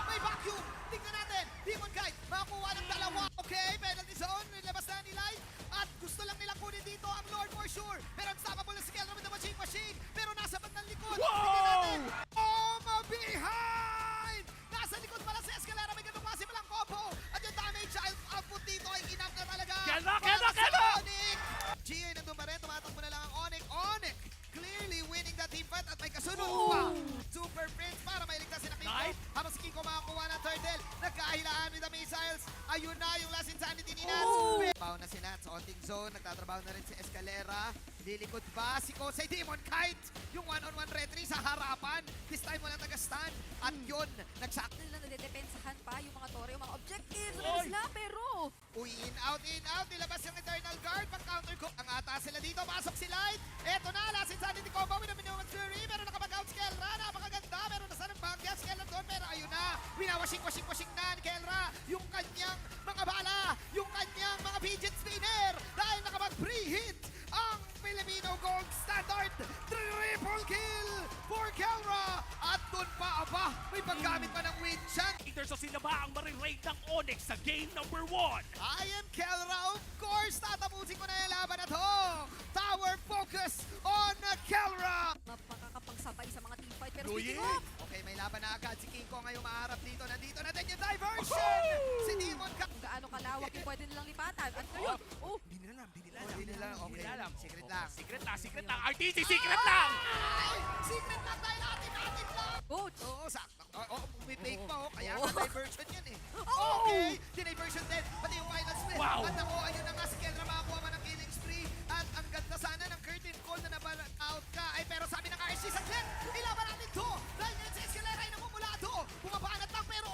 may vacuum. Tingnan natin, Demonkite makakuha ng dalawa. Okay, penalty zone. Nilabas na ni Light. At gusto lang nilang kunin dito ang Lord for sure. Pero unstoppable na si Kelra with the machine. Pero nasa bandang likod. Tingnan natin. Behind! Nasa likod pala si Escalera. May ganung massive lang combo. At yung damage output dito ay enough na talaga. Kelra! ONIC! GA nandun pa rin. Tumatakbo na lang ang ONIC. ONIC clearly winning the team fight at may kasunod pa. Super Prince para mailigtas si Kiko. Habang si Kiko makakuha ng turtle. Nagkahilaan with the missiles. Ayun na yung last insanity ni Nats. Trabaho na si Nats. Onting zone. Nagtatrabaho na rin si Escalera. Lilikod ba si Kusey Demonkite? Yung one-on-one retry sa harapan. This time walang taga-stun. At yun, nagsakto na nadidepensahan pa yung mga tore, yung mga objectives. Ano sila, pero... Uy, in, out. Nilabas yung Eternal Guard. Pang-counter ko. Ang ata sila dito. Pasok si Light. Eto na, last insanity combo. Winaminungan Fury. Meron nakapag-out si Kelra. Napakaganda. Meron na sa ng Bangyas. Kelra doon. Pero ayun na. Winawashing na ni Kelra. Yung kanyang mga bala. Yung kanyang mga fidget spinner. Dahil nakapag-pre-hit ang Filipino Gold Standard. Triple kill for Kelra. At doon pa, may paggamit pa ng win shot. So sila ba ang marirate ng ONIC sa game number 1? I am Kelra, of course. Tatapusin ko na yung laban na to. Tower focus on Kelra. Makakapagsabay sa mga teamfight. Pero speaking of... Okay, may laban na agad si King Kong ngayon maharap dito. Nandito na din yung diversion. Si Demonkite. Kung gaano kalawak yung pwede nilang lipatan. At ngayon, Hindi nila. Okay, secret lang. RTC, secret lang! Secret lang tayo natin lang. Coach. Oo, sakto. May fake pa kaya diversion yun eh. Okay, diniversion din. Pati yung final split. At ako, ayun na nga si Kelra makakuha man ng killing spree. At ang ganda sana ng curtain call na naban-out ka. Ay, pero sabi ng RSG saglit, ilaban natin to. Dahil ngayon si Escalera ay namumulado. Bumabanat lang pero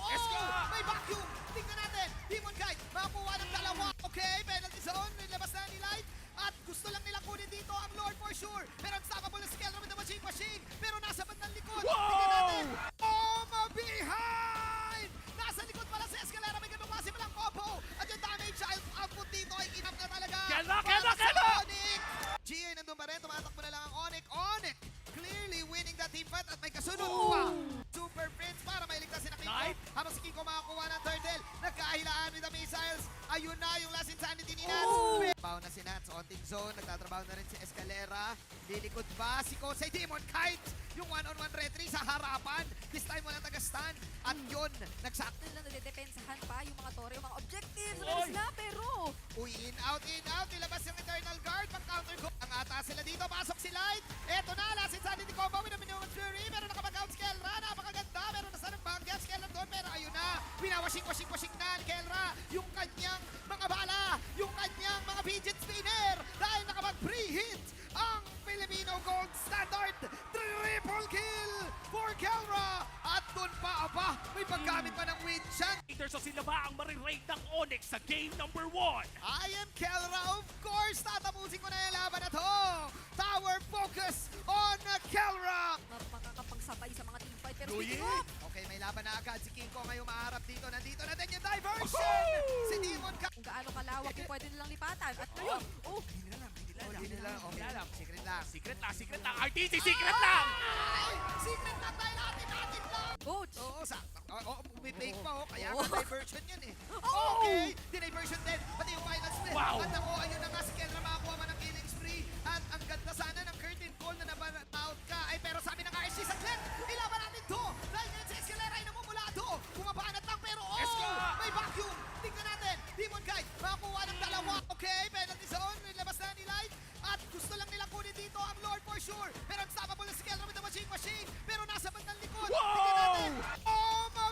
may vacuum. Tingnan natin, Demonkite makakuha ng dalawa. Okay, penalty zone. Nilabas na ni Light. At gusto lang nilang kunin dito ang Lord for sure. Pero unstoppable na si Kelra with the machine. Pero nasa bandang likod. Tingnan natin. Behind! Nasa likod pala si Escalera. May ganung massive lang combo. At yung damage output dito ay enough na talaga. Kelra! ONIC! GA nandun pa rin. Tumatakbo na lang ang ONIC. ONIC clearly winning the team fight at may kasunod pa. Super Prince para mailigtas si Kiko. Habang si Kiko makakuha ng turtle. Nagkahilaan with the missiles. Ayun na yung last insanity ni Nats. Trabaho na si Nats. Onting zone. Nagtatrabaho na rin si Escalera. Lilikod ba si Kusey Demonkite? Yung one-on-one retry sa harapan. This time walang taga-stun. At yun, nagsakto na nadidepensahan pa yung mga tore, yung mga objectives. Ano sila, pero... Uy, in, out. Nilabas yung Eternal Guard. Pang-counter ko. Ang ata sila dito. Pasok si Light. Eto na, last insanity combo. Winaminungan Fury. Meron nakapag-out si Kelra. Napakaganda. Meron na sa ng Bangyas. Kelra doon. Pero ayun na. Winawashing na ni Kelra. Yung kanyang mga bala. Yung kanyang mga fidget spinner. Dahil nakapag-pre-hit ang dun pa, aba, may paggamit pa ng win chant. So sila ba ang marirate ng ONIC sa game number 1? I am Kelra, of course. Tatapusin ko na yung laban na to. Tower focus on Kelra. Makakapagsabay sa mga teamfight. Pero Luyi. speaking of, Okay, may laban na agad. Si King Kong ngayon maharap dito. Nandito na din yung diversion. Si Demonkite. kung gaano kalawak yung pwede nilang lipatan. At ngayon, Hindi nila. Okay, secret lang. Secret lang. RTC, secret lang! Ay! Secret lang dahil natin lang. Coach! Oo, sakto. May fake pa, kaya nga diversion yan eh. Okay, diversion din. Pati yung final split. Wow. At ako, ayun na nga si Kelra makakuha man ng killing spree. At ang ganda sana ng curtain call na naban-out ka. Ay, pero sabi ng RSG sa Glenn, ilaban natin to. Dahil ngayon si Escalera ay namumulado. Bumabanat lang pero may vacuum. Tingnan natin. Demonkite, makakuha ng dalawa. Okay, penalty zone. May labas na ni Light. At gusto lang nilang kunin dito ang Lord for sure. Pero unstoppable na si Kelra with the machine. Pero nasa bandang likod. Tingnan natin.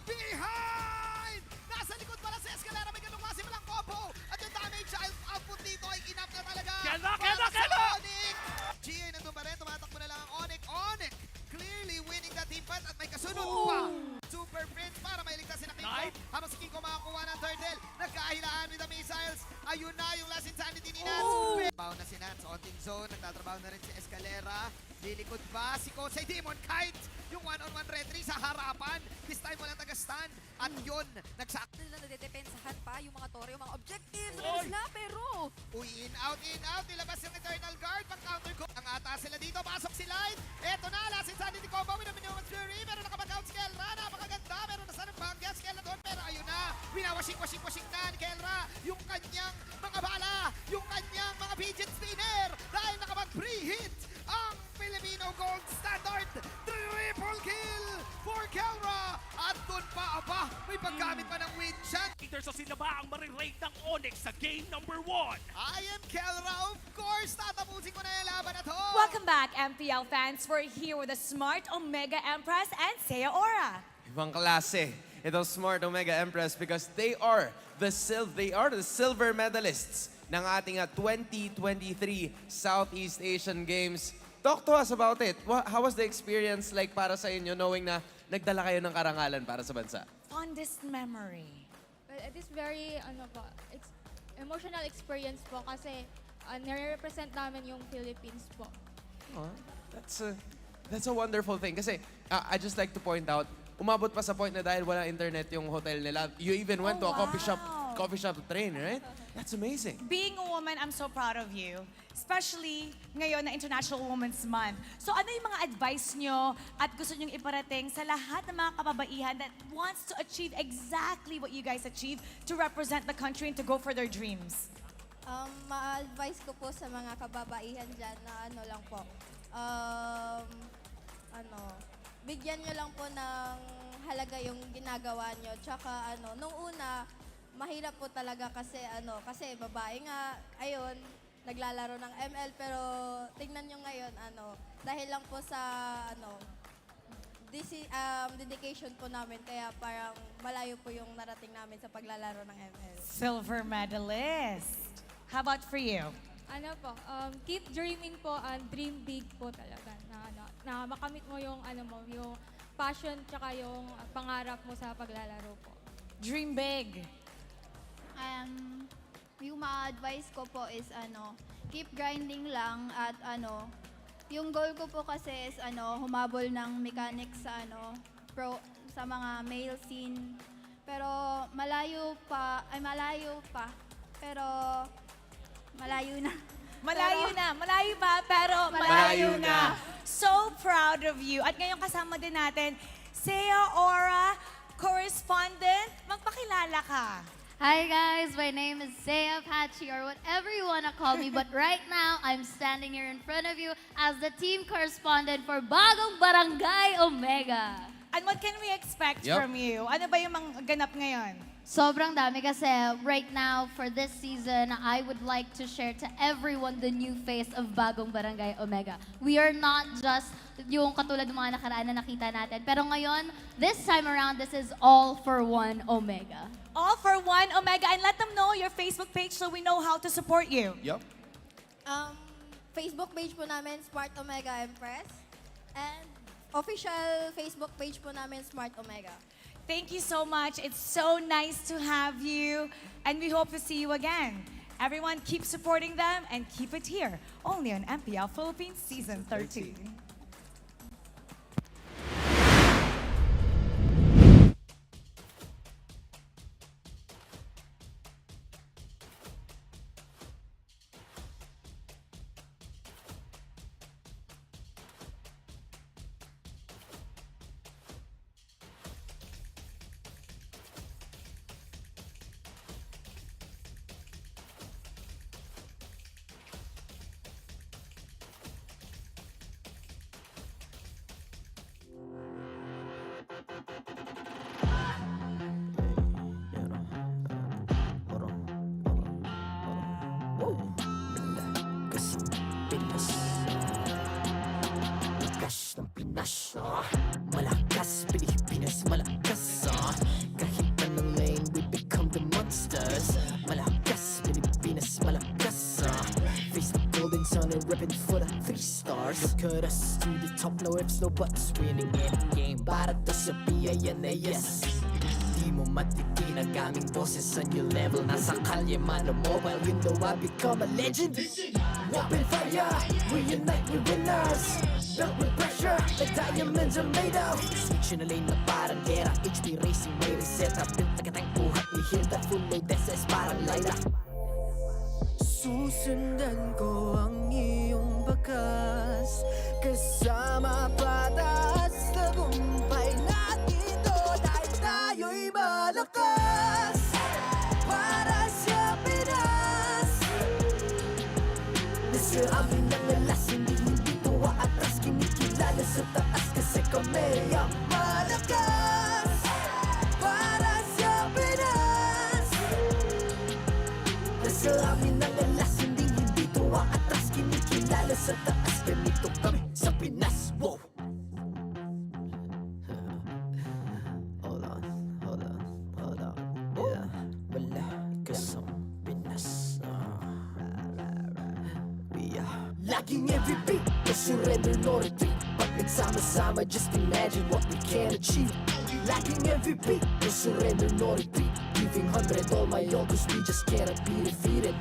Behind! Nasa likod pala si Escalera. May ganung klase palang combo. At yung damage output dito ay enough na talaga. Kelra! ONIC! GA nandun pa rin. Tumatakbo na lang ang ONIC. ONIC clearly winning that team fight at may kasunod pa. Super Prince para mailigtas si King Kong. Habang si King Kong makakuha ng turtle. Nagkahilaan with the missiles. Ayun na yung last insanity ni Nats. Trabaho na si Nats. Onting zone. Nagtatrabaho na rin si Escalera. Lilikod ba si Kusey? Demonkite. Yung one-on-one retry sa harapan. This time walang taga-stand. At yun, nagsakto nila nadedepensahan pa yung mga toro, yung mga objectives na sila, pero in, out. Nilabas yung Eternal Guard. Pang-counter ko. Ang ata sila dito. Pasok si Light. Eto na. Last insanity combo with a minimum fury. Pero nakapag-out si Kelra. Napakaganda. Pero nasa ng banggas. Kelra doon. Pero ayun na. Winawashing na ni Kelra. Yung kanyang mga bala. Yung kanyang mga fidget spinner. Dahil nakapag-pre-hit ang Filipino Gold Standard. Triple kill for Kelra. At doon pa, may paggamit pa ng win chant. So sila ba ang marirate ng ONIC sa game number 1? I am Kelra, of course. Tatapusin ko na yung laban na to. Welcome back, MPL fans. We're here with the Smart Omega Empress and Saya Aura. Ibang klase. Itong Smart Omega Empress because they are the silver medalists ng ating 2023 Southeast Asian Games. Talk to us about it. How was the experience like para sa inyo knowing na nagdala kayo ng karangalan para sa bansa? Fondest memory. Well, it is very, it's emotional experience po kasi nare-represent namin yung Philippines po. Oh, that's a wonderful thing. Kasi I just like to point out, umabot pa sa point na dahil wala internet yung hotel nila, you even went to a coffee shop to train, right? That's amazing. Being a woman, I'm so proud of you. Especially ngayon na International Women's Month. So ano yung mga advice nyo at gusto nyong iparating sa lahat ng mga kababaihan that wants to achieve exactly what you guys achieve to represent the country and to go for their dreams? Ma-advise ko po sa mga kababaihan dyan na bigyan nyo lang po ng halaga yung ginagawa nyo. Tsaka nung una, mahirap po talaga kasi babae nga, ayun, naglalaro ng ML, pero tingnan nyo ngayon, dahil lang po sa, dedication po namin, kaya parang malayo po yung narating namin sa paglalaro ng ML. Silver medalist. How about for you? Keep dreaming po and dream big po talaga. Na makamit mo yung, yung passion tsaka yung pangarap mo sa paglalaro po. Dream big. Yung ma-advise ko po is keep grinding lang at yung goal ko po kasi is humabol ng mechanics sa sa mga male scene. Pero malayo pa. Pero malayo na. Malayo pa, pero malayo na. So proud of you. At ngayon kasama din natin, Saya Aura, correspondent. Magpakilala ka. Hi guys, my name is Saya Pachi or whatever you want to call me, but right now I'm standing here in front of you as the team correspondent for Bagong Barangay Omega. And what can we expect from you? Ano ba yung mga ganap ngayon? Sobrang dami kasi right now for this season, I would like to share to everyone the new face of Bagong Barangay Omega. We are not just yung katulad ng mga nakaraan na nakita natin. Pero ngayon, this time around, this is all for one Omega. All for one Omega. And let them know your Facebook page so we know how to support you. Yup. Facebook page po namin, Smart Omega Empress. And official Facebook page po namin, Smart Omega. Thank you so much. It's so nice to have you, and we hope to see you again. Everyone, keep supporting them and keep it here, only on MPL Philippines Season 13. Lakas ng Pinas, malakas Pilipinas, malakas kahit anong lane we become the monsters. Malakas Pilipinas, malakas face the golden sun and ribbon for the 3 stars. Look at us to the top, no ifs, no buts, winning any game para to sa PINAS. Di mo matitin ang aming boses sa new level. Nasa kalye man o mobile, you know I become a legend. Open fire, we unite, we winners. Built with pressure, the diamonds are made of. Switch na lane na parang gera, HB Racing may reset up. Built agad ang buhat ni Hilda, full load SS parang Laila. Susundan ko ang iyong bakas, kasama patas, tagumpay natin to dahil tayo'y malakas. Para sa Pinas, nasa amin ang alas, hindi tuwa atras, kinikilala sa taas kasi kami ang malakas. Para sa Pinas, nasa amin ang alas, hindi tuwa atras, kinikilala sa taas, ganito kami sa Pinas. Wow! Hold on. Yeah, malakas ang Pinas. We are laging every beat, no surrender, no retreat. Pag nagsama-sama, just imagine what we can achieve. Laging every beat, no surrender, no retreat. Giving 100 all my all, cause we just cannot be defeated.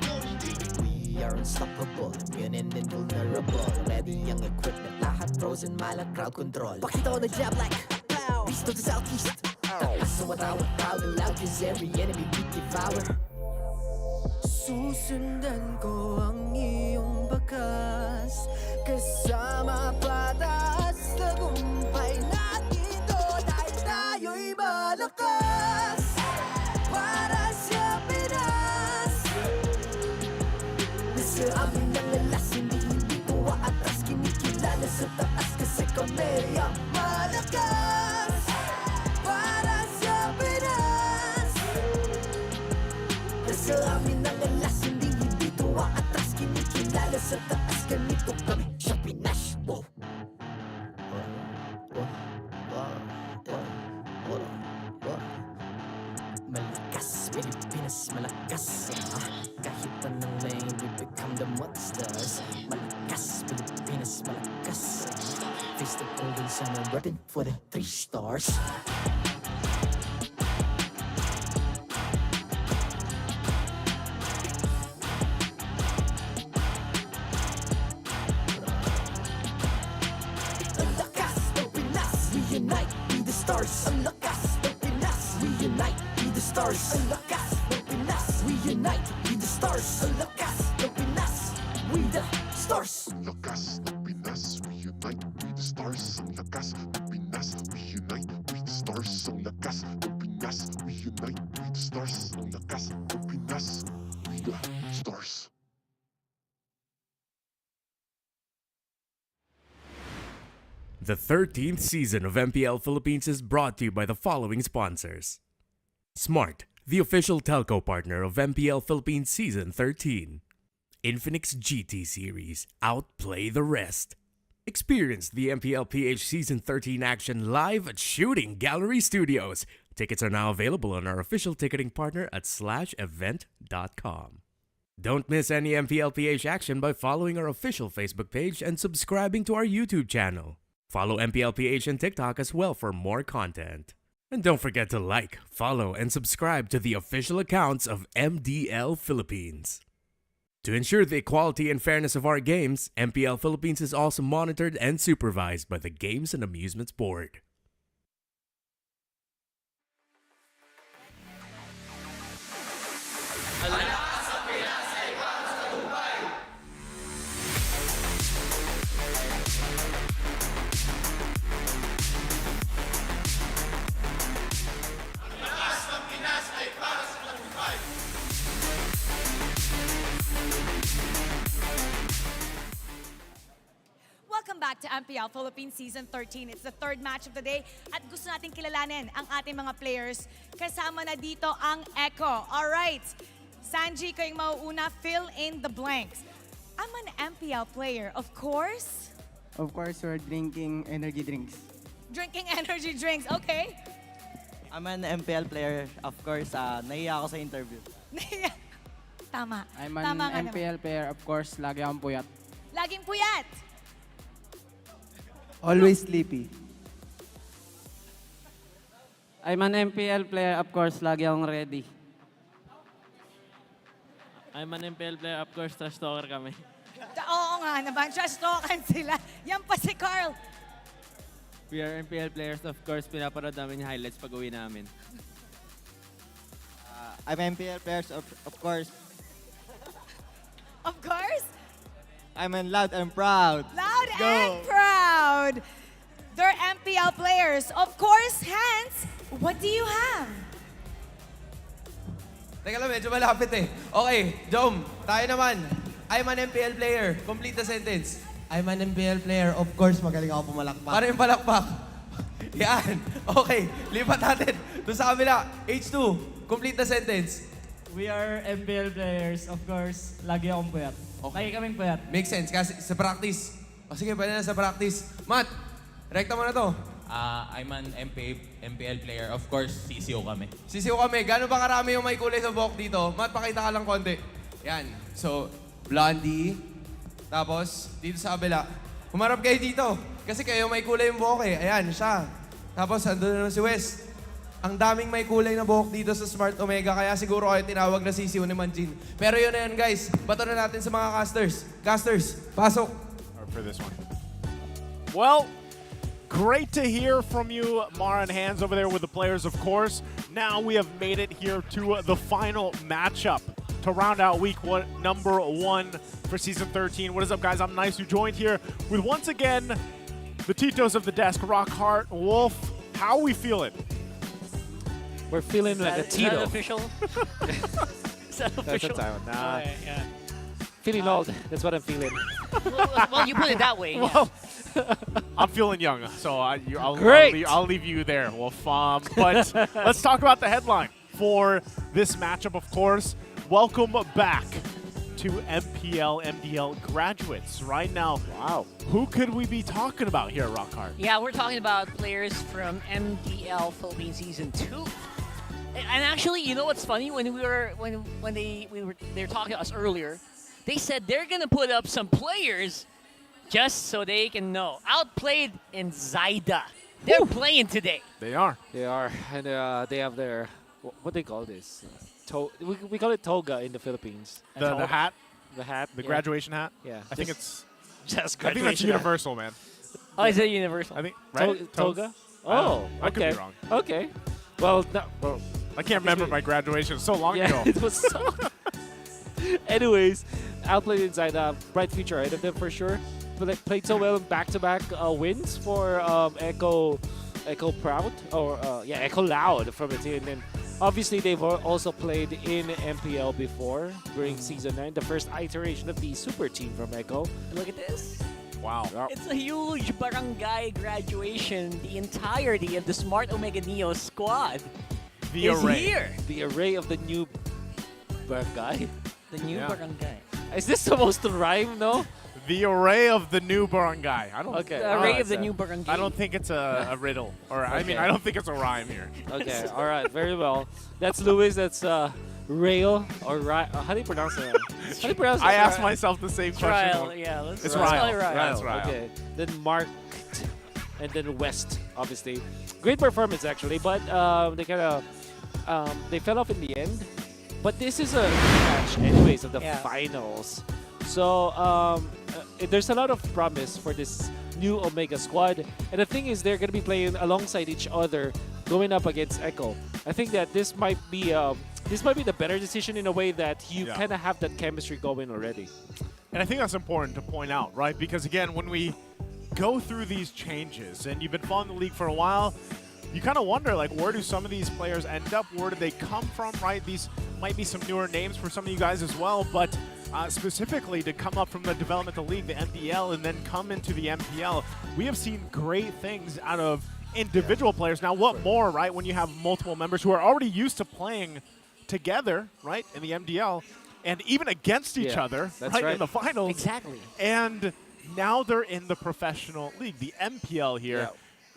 We are unstoppable, immune and invulnerable. Ready ang equipment, lahat frozen, malang crowd control. Pakita ko na jab like pow, beast of the southeast. Taas sa matawag, proud and loud, cause every enemy we devour. Susundan ko ang iyong bakas, kasama patas, tagumpay natin to dahil tayo'y malakas. Para sa Pinas, nasa amin ang alas, hindi tuwa atras, kinikilala sa taas kasi kami ang malakas. Para sa Pinas, nasa amin ang alas, hindi tuwa atras, kinikilala sa taas, ganito kami sa Pinas. Wow! Malakas, Pilipinas, malakas kahit anong lane, we become the monsters. Malakas, Pilipinas, malakas face the golden sun and repping for the 3 stars. Ang lakas ng Pinas, we unite, we the stars. Ang lakas ng Pinas, we unite, we the stars. Ang lakas ng Pinas, we unite, we the stars. Ang lakas ng Pinas, we the stars. Ang lakas ng Pinas, we unite, we the stars. Ang lakas ng Pinas, we unite, we the stars. Ang lakas ng Pinas, we unite, we the stars. Ang lakas ng Pinas, we the stars. The 13th season of MPL Philippines is brought to you by the following sponsors. Smart, the official telco partner of MPL Philippines Season 13. Infinix GT Series, outplay the rest. Experience the MPL PH Season 13 action live at Shooting Gallery Studios. Tickets are now available on our official ticketing partner at /event.com. Don't miss any MPL PH action by following our official Facebook page and subscribing to our YouTube channel. Follow MPL PH on TikTok as well for more content. And don't forget to like, follow, and subscribe to the official accounts of MDL Philippines. To ensure the equality and fairness of our games, MPL Philippines is also monitored and supervised by the Games and Amusements Board. Welcome back to MPL Philippines Season 13. It's the third match of the day at gusto nating kilalanin ang ating mga players. Kasama na dito ang Echo. Alright, Sanji, kayong mauuna, fill in the blanks. I'm an MPL player, of course. Of course, we're drinking energy drinks. Drinking energy drinks, okay. I'm an MPL player, of course. Nahiya ako sa interview. Tama. I'm Tama an MPL player, of course. Lagi akong puyat. Laging puyat. Always sleepy. I'm an MPL player, of course. Lagi akong ready. I'm an MPL player, of course. Trash talker kami. Oo nga naman, trash talkan sila. Yan pa si Carl. We are MPL players, of course. Pinapanood namin yung highlights pag uwi namin. I'm MPL players, of course. Of course? I'm in loud and proud. Loud and proud. They're MPL players. Of course, Hans, what do you have? Teka lang, medyo malapit eh. Okay, Jom, tayo naman. I'm an MPL player. Complete the sentence. I'm an MPL player. Of course, magaling ako pumalakpak. Paano yung palakpak? Yan. Okay, lipat natin. Doon sa kabila. H2, complete the sentence. We are MPL players, of course. Lagi akong puyat. Lagi kaming puyat. Makes sense kasi sa practice. O sige, pwede na sa practice. Matt, rekta mo na to. I'm an MPL player. Of course, CCO kami. CCO kami. Gano'n ba karami yung may kulay sa buhok dito? Matt, pakita ka lang konti. Yan. So, blondie. Tapos, dito sa kabila. Humarap kayo dito. Kasi kayo may kulay yung buhok eh. Ayan, siya. Tapos, andun na si West. Ang daming may kulay na buhok dito sa Smart Omega, kaya siguro kayo tinawag na CCO ni Manjin. Pero yun na yan, guys. Bato na natin sa mga casters. Casters, pasok. Or for this one. Well, great to hear from you, Mara and Hans over there with the players, of course. Now we have made it here to the final matchup to round out week one, number 1 for season 13. What is up, guys? I'm Nice, who joined here with, once again, the Titos of the desk, Rockhart, Wolf. How are we feeling? We're feeling like a Tito. Is that official? Is that official? Nah. Okay, yeah. Feeling old. That's what I'm feeling. Well, you put it that way. Well, I'm feeling young, so I'll leave you there, Wolf. But let's talk about the headline for this matchup, of course. Welcome back to MPL MDL graduates. Right now, wow, who could we be talking about here, Rockhart? Yeah, we're talking about players from MDL Philippines Season 2. And actually, you know what's funny? When they were talking to us earlier, they said they're gonna put up some players just so they can know. Outplayed in Zaida. They're playing today. They are. They are, and they have their what they call this. We call it toga in the Philippines. The hat. The hat. The graduation hat. Yeah. I think it's just I think that's universal, man. Oh, is it universal? I think right. Toga. Oh, I okay. could be wrong. Okay. Well, I can't remember my graduation so long ago. It was so. Anyways, outplayed inside bright future ahead of them for sure. Played so well in back-to-back wins for Echo Proud or Echo Loud from the team. And obviously, they've also played in MPL before during Season 9, the first iteration of the super team from Echo. Look at this. Wow. It's a huge barangay graduation. The entirety of the Smart Omega Neo squad is here. The array of the new barangay. The new barangay. Is this supposed to rhyme, no? The array of the new barangay. I don't. Okay. The array of the new barangay. I don't think it's a riddle, or I mean, Okay. I don't think it's a rhyme here. Okay. All right. Very well. That's Luis. That's Rail or how do you pronounce it? How do you pronounce it? I asked myself the same question. Ryle, yeah. It's Ryle. Ryle. Ryle. Yeah, it's Ryle. Okay. Then Mark. and then West, obviously. Great performance, actually, but they kind of they fell off in the end. But this is a match, anyways, of the finals. So there's a lot of promise for this new Omega squad. And the thing is, they're going to be playing alongside each other, going up against Echo. I think that this might be the better decision in a way that you kind of have that chemistry going already. And I think that's important to point out, right? Because again, when we go through these changes, and you've been following the league for a while, you kind of wonder, like, where do some of these players end up? Where do they come from, right? These might be some newer names for some of you guys as well, but specifically to come up from the developmental league, the MPL, and then come into the MPL, we have seen great things out of individual players. Now, what more, right, when you have multiple members who are already used to playing together, right, in the MDL, and even against each other, right, in the finals. Exactly. And now they're in the professional league, the MPL here.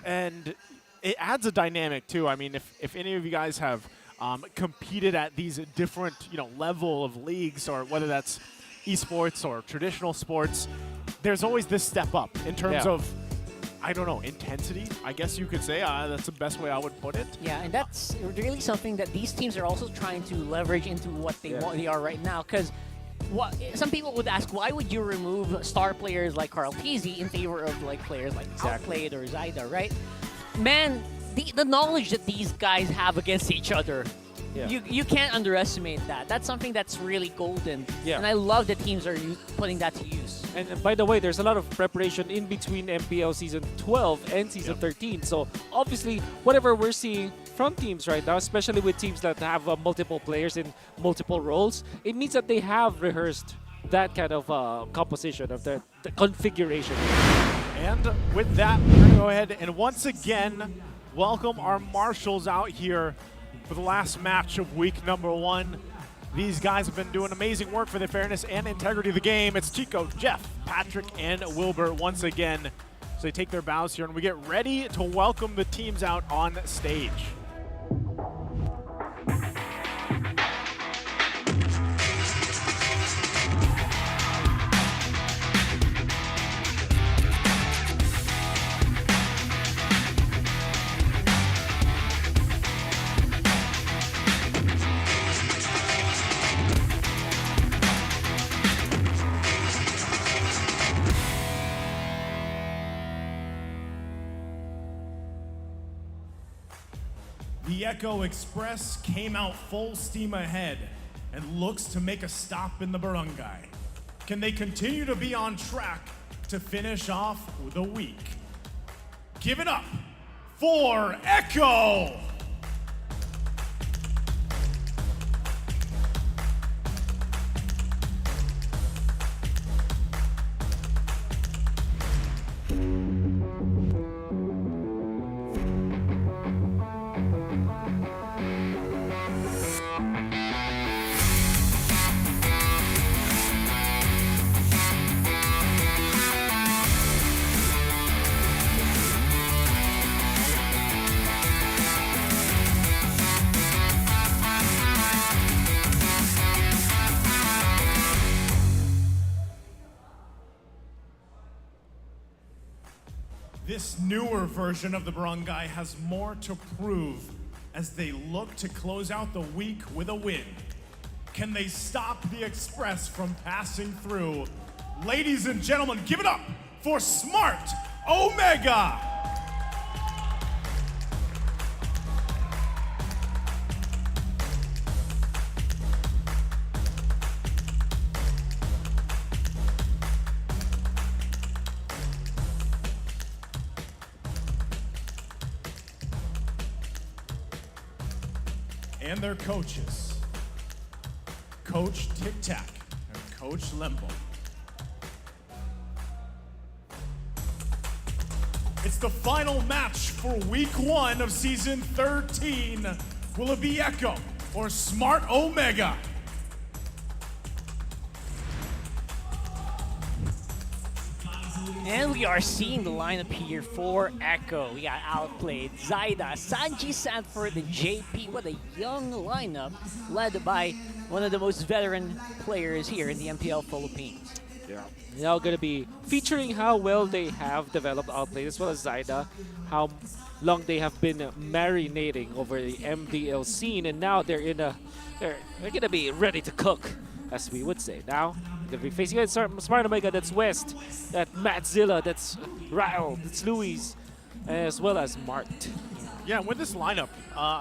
And it adds a dynamic, too. I mean, if any of you guys have competed at these different, level of leagues, or whether that's esports or traditional sports, there's always this step up in terms of, I don't know, intensity, I guess you could say. That's the best way I would put it. Yeah, and that's really something that these teams are also trying to leverage into what they are right now. Because some people would ask, why would you remove star players like Carl Peasy in favor of like players like Outplayed or Zyda, right? Man, the knowledge that these guys have against each other, you can't underestimate that. That's something that's really golden. Yeah. And I love that teams are putting that to use. And by the way, there's a lot of preparation in between MPL Season 12 and Season 13. So obviously, whatever we're seeing from teams right now, especially with teams that have multiple players in multiple roles, it means that they have rehearsed that kind of composition of the configuration. And with that, we're going to go ahead and once again welcome our marshals out here for the last match of week number 1. These guys have been doing amazing work for the fairness and integrity of the game. It's Chico, Jeff, Patrick, and Wilbur once again. So they take their bows here, and we get ready to welcome the teams out on stage. The Echo Express came out full steam ahead and looks to make a stop in the barangay. Can they continue to be on track to finish off the week? Give it up for Echo! This newer version of the barangay has more to prove as they look to close out the week with a win. Can they stop the Express from passing through? Ladies and gentlemen, give it up for Smart Omega! And their coaches, Coach Tic Tac and Coach Lembo. It's the final match for week 1 of season 13. Will it be Echo or Smart Omega? And we are seeing the lineup here for Echo. We got Outplayed, Zyda, Sanji Sanford, and JP. What a young lineup led by one of the most veteran players here in the MPL Philippines. Yeah. Now going to be featuring how well they have developed Outplay as well as Zyda, how long they have been marinating over the MDL scene, and now they're going to be ready to cook, as we would say. Now they'll be facing against Smart Omega, that's West, that's Mattzilla, that's Ryle, that's Luis, as well as Mart. Yeah, with this lineup,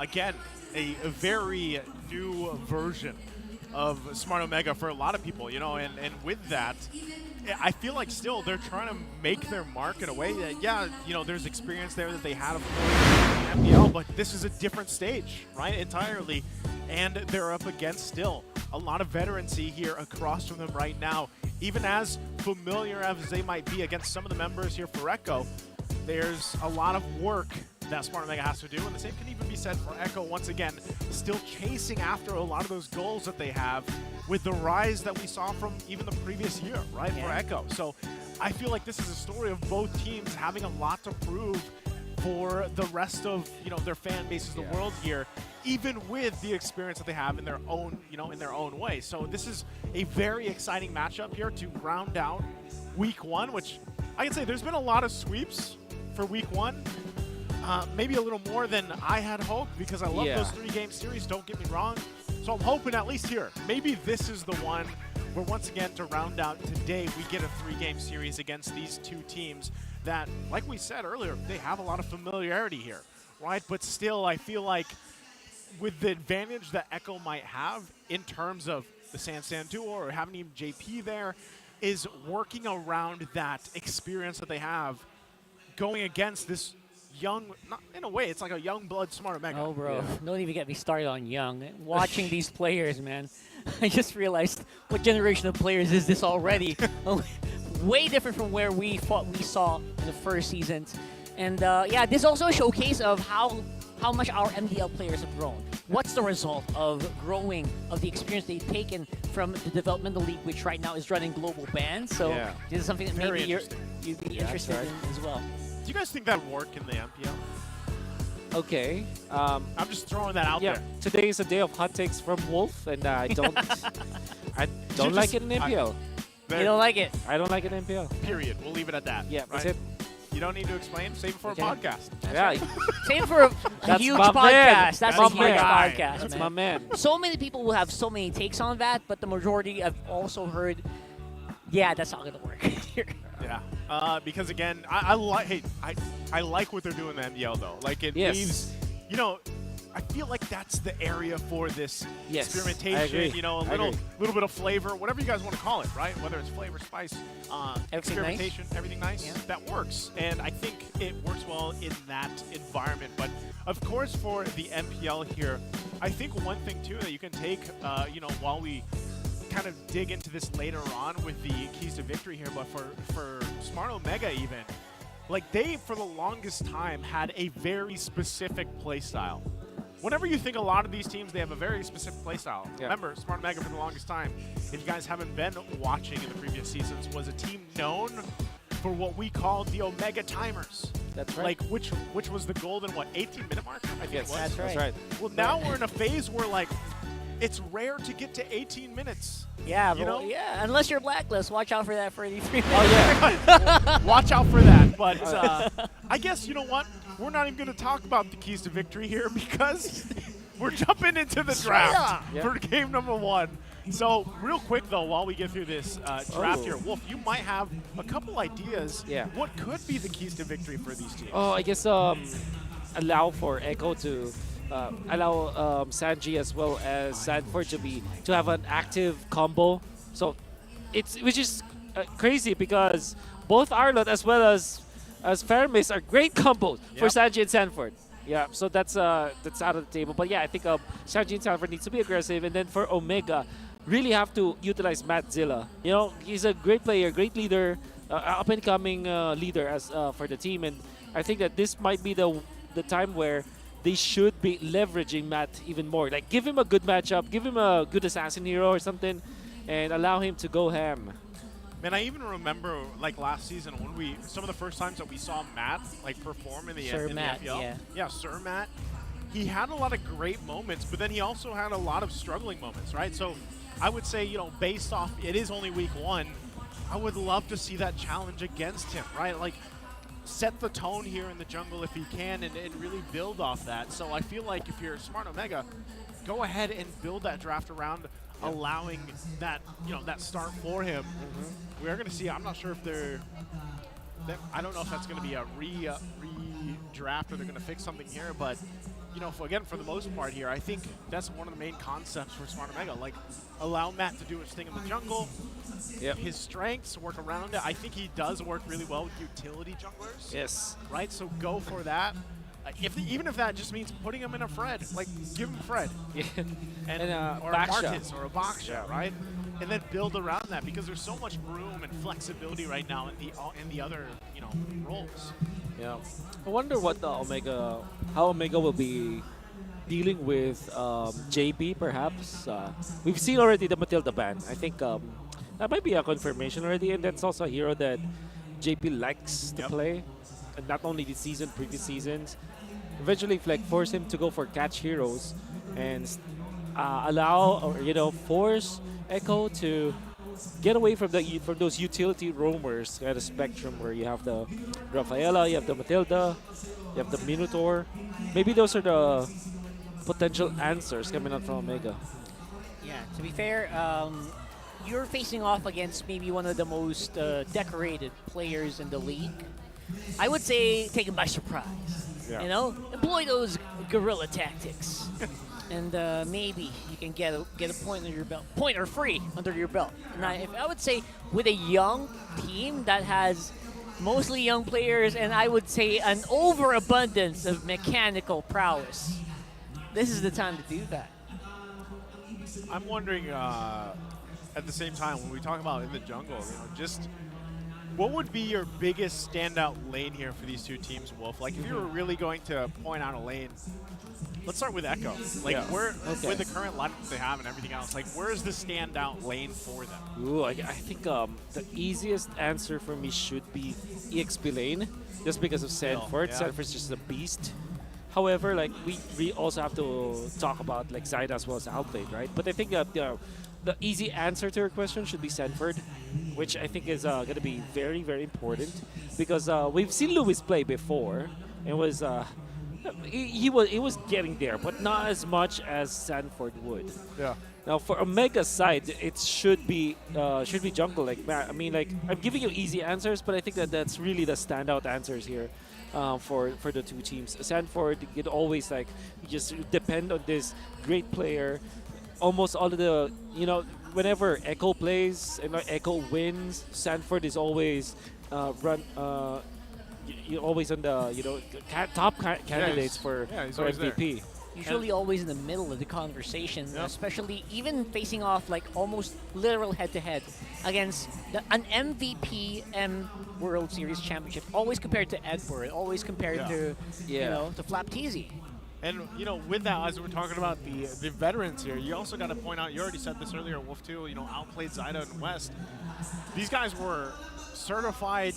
again, a very new version of Smart Omega for a lot of people, you know, and with that, I feel like still they're trying to make their mark in a way that, yeah, you know, there's experience there that they had, of course, in MPL, but this is a different stage, right, entirely, and they're up against still a lot of veterancy here across from them right now. Even as familiar as they might be against some of the members here for Echo, there's a lot of work that Smart Omega has to do, and the same can even be said for Echo once again, still chasing after a lot of those goals that they have with the rise that we saw from even the previous year, right, for Echo. So I feel like this is a story of both teams having a lot to prove for the rest of, you know, their fan bases, the world here, even with the experience that they have in their own, you know, in their own way. So this is a very exciting matchup here to round out week 1, which I can say there's been a lot of sweeps for week 1. Maybe a little more than I had hoped, because I love those 3-game series, don't get me wrong. So I'm hoping at least here, maybe this is the one where once again to round out today, we get a 3-game series against these two teams that, like we said earlier, they have a lot of familiarity here, right? But still, I feel like with the advantage that Echo might have in terms of the San duo or having even JP there, is working around that experience that they have going against this young, not in a way, it's like a young blood Smart Omega. Oh, bro, don't even get me started on young. Watching these players, man, I just realized what generation of players is this already. Way different from where we saw in the first seasons. And yeah, this is also a showcase of how much our MDL players have grown. What's the result of growing, of the experience they've taken from the developmental league, which right now is running global bans. So this is something that maybe you'd be interested in as well. Do you guys think that would work in the MPL? Okay. I'm just throwing that out there. Today is a day of hot takes from Wolf, and I don't like it in MPL. You don't like it? I don't like it in MPL. Period. We'll leave it at that. Yeah, that's it. You don't need to explain. Save it for a podcast. Save it for a huge podcast. That's a huge podcast, That's man. my man. So many people will have so many takes on that, but the majority I've also heard, yeah, that's not going to work here. Yeah, because again, I like what they're doing in the MDL though. Like it leaves, you know, I feel like that's the area for this experimentation. You know, a little bit of flavor, whatever you guys want to call it, right? Whether it's flavor, spice, experimentation, everything nice, that works. And I think it works well in that environment. But of course, for the MPL here, I think one thing too that you can take, you know, while we kind of dig into this later on with the keys to victory here, but for Smart Omega even, like they for the longest time had a very specific play style. Whenever you think a lot of these teams, they have a very specific play style. Remember, Smart Omega for the longest time, if you guys haven't been watching in the previous seasons, was a team known for what we called the Omega timers. That's right. Like which was the golden 18-minute mark? I think it was. That's right. Well, now we're in a phase where like it's rare to get to 18 minutes. Yeah, you know? Yeah, unless you're Blacklist, watch out for that for 83 minutes. Oh yeah, watch out for that. But I guess you know what? We're not even going to talk about the keys to victory here because we're jumping into the draft for game number 1. So real quick though, while we get through this draft here, Wolf, you might have a couple ideas. What could be the keys to victory for these teams? Oh, I guess allow for Echo to allow Sanji as well as Sanford to have an active combo. So which is crazy because both Arlott as well as Fermis are great combos for Sanji and Sanford. Yeah, so that's out of the table. But yeah, I think Sanji and Sanford needs to be aggressive, and then for Omega, really have to utilize Mattzilla. You know, he's a great player, great leader, up and coming leader as for the team, and I think that this might be the time where they should be leveraging Matt even more. Like, give him a good matchup, give him a good assassin hero or something, and allow him to go ham. Man, I even remember like last season when some of the first times that we saw Matt like perform in the MPL. Yeah, Sir Matt. He had a lot of great moments, but then he also had a lot of struggling moments, right? So I would say, you know, based off, it is only week 1. I would love to see that challenge against him, right? Like, set the tone here in the jungle if he can and really build off that. So I feel like if you're Smart Omega, go ahead and build that draft around allowing that, that start for him. We're going to see, I'm not sure if I don't know if that's going to be a redraft or they're going to fix something here, but for the most part here, I think that's one of the main concepts for Smart Omega. Like, allow Matt to do his thing in the jungle. His strengths, work around it. I think he does work really well with utility junglers. Yes. Right, so go for that. Even if that just means putting him in a Fred, like give him Fred. Or a Martis or a Baksha, right? And then build around that because there's so much room and flexibility right now in the other roles. Yeah, I wonder what how Omega will be dealing with JP perhaps. We've seen already the Matilda ban. I think that might be a confirmation already, and that's also a hero that JP likes to play, and not only this season, previous seasons. Eventually, force him to go for catch heroes and allow or force Echo to get away from those utility roamers at a spectrum where you have the Rafaela, you have the Matilda, you have the Minotaur. Maybe those are the potential answers coming out from Omega. Yeah, to be fair, you're facing off against maybe one of the most decorated players in the league. I would say take him by surprise. Yeah. Employ those guerrilla tactics. And maybe you can get a point under your belt, point or free under your belt. And I would say with a young team that has mostly young players, and I would say an overabundance of mechanical prowess, this is the time to do that. I'm wondering at the same time when we talk about in the jungle, just what would be your biggest standout lane here for these two teams, Wolf? Like if you were really going to point out a lane. Let's start with Echo. Like, with the current lineup they have and everything else, like, where is the standout lane for them? Ooh, I think the easiest answer for me should be EXP lane, just because of Sanford. Yeah. Sanford's just a beast. However, like, we also have to talk about, like, Zaida as well as Outplayed, right? But I think that the easy answer to your question should be Sanford, which I think is going to be very, very important, because we've seen Lewis play before, and was... He was getting there, but not as much as Sanford would. Yeah. Now for Omega's side, it should be jungle. Like I mean, like I'm giving you easy answers, but I think that's really the standout answers here for the two teams. Sanford could always just depend on this great player. Almost all of the whenever Echo plays and Echo wins, Sanford is always you're always on the top candidates for MVP. Usually always in the middle of the conversation, especially even facing off like almost literal head-to-head against an MVP World Series Championship. Always compared to Edward, always compared to to Flapteasy. And with that, as we're talking about the veterans here, you also got to point out. You already said this earlier, Wolf too. Outplayed Zaida and West. These guys were certified.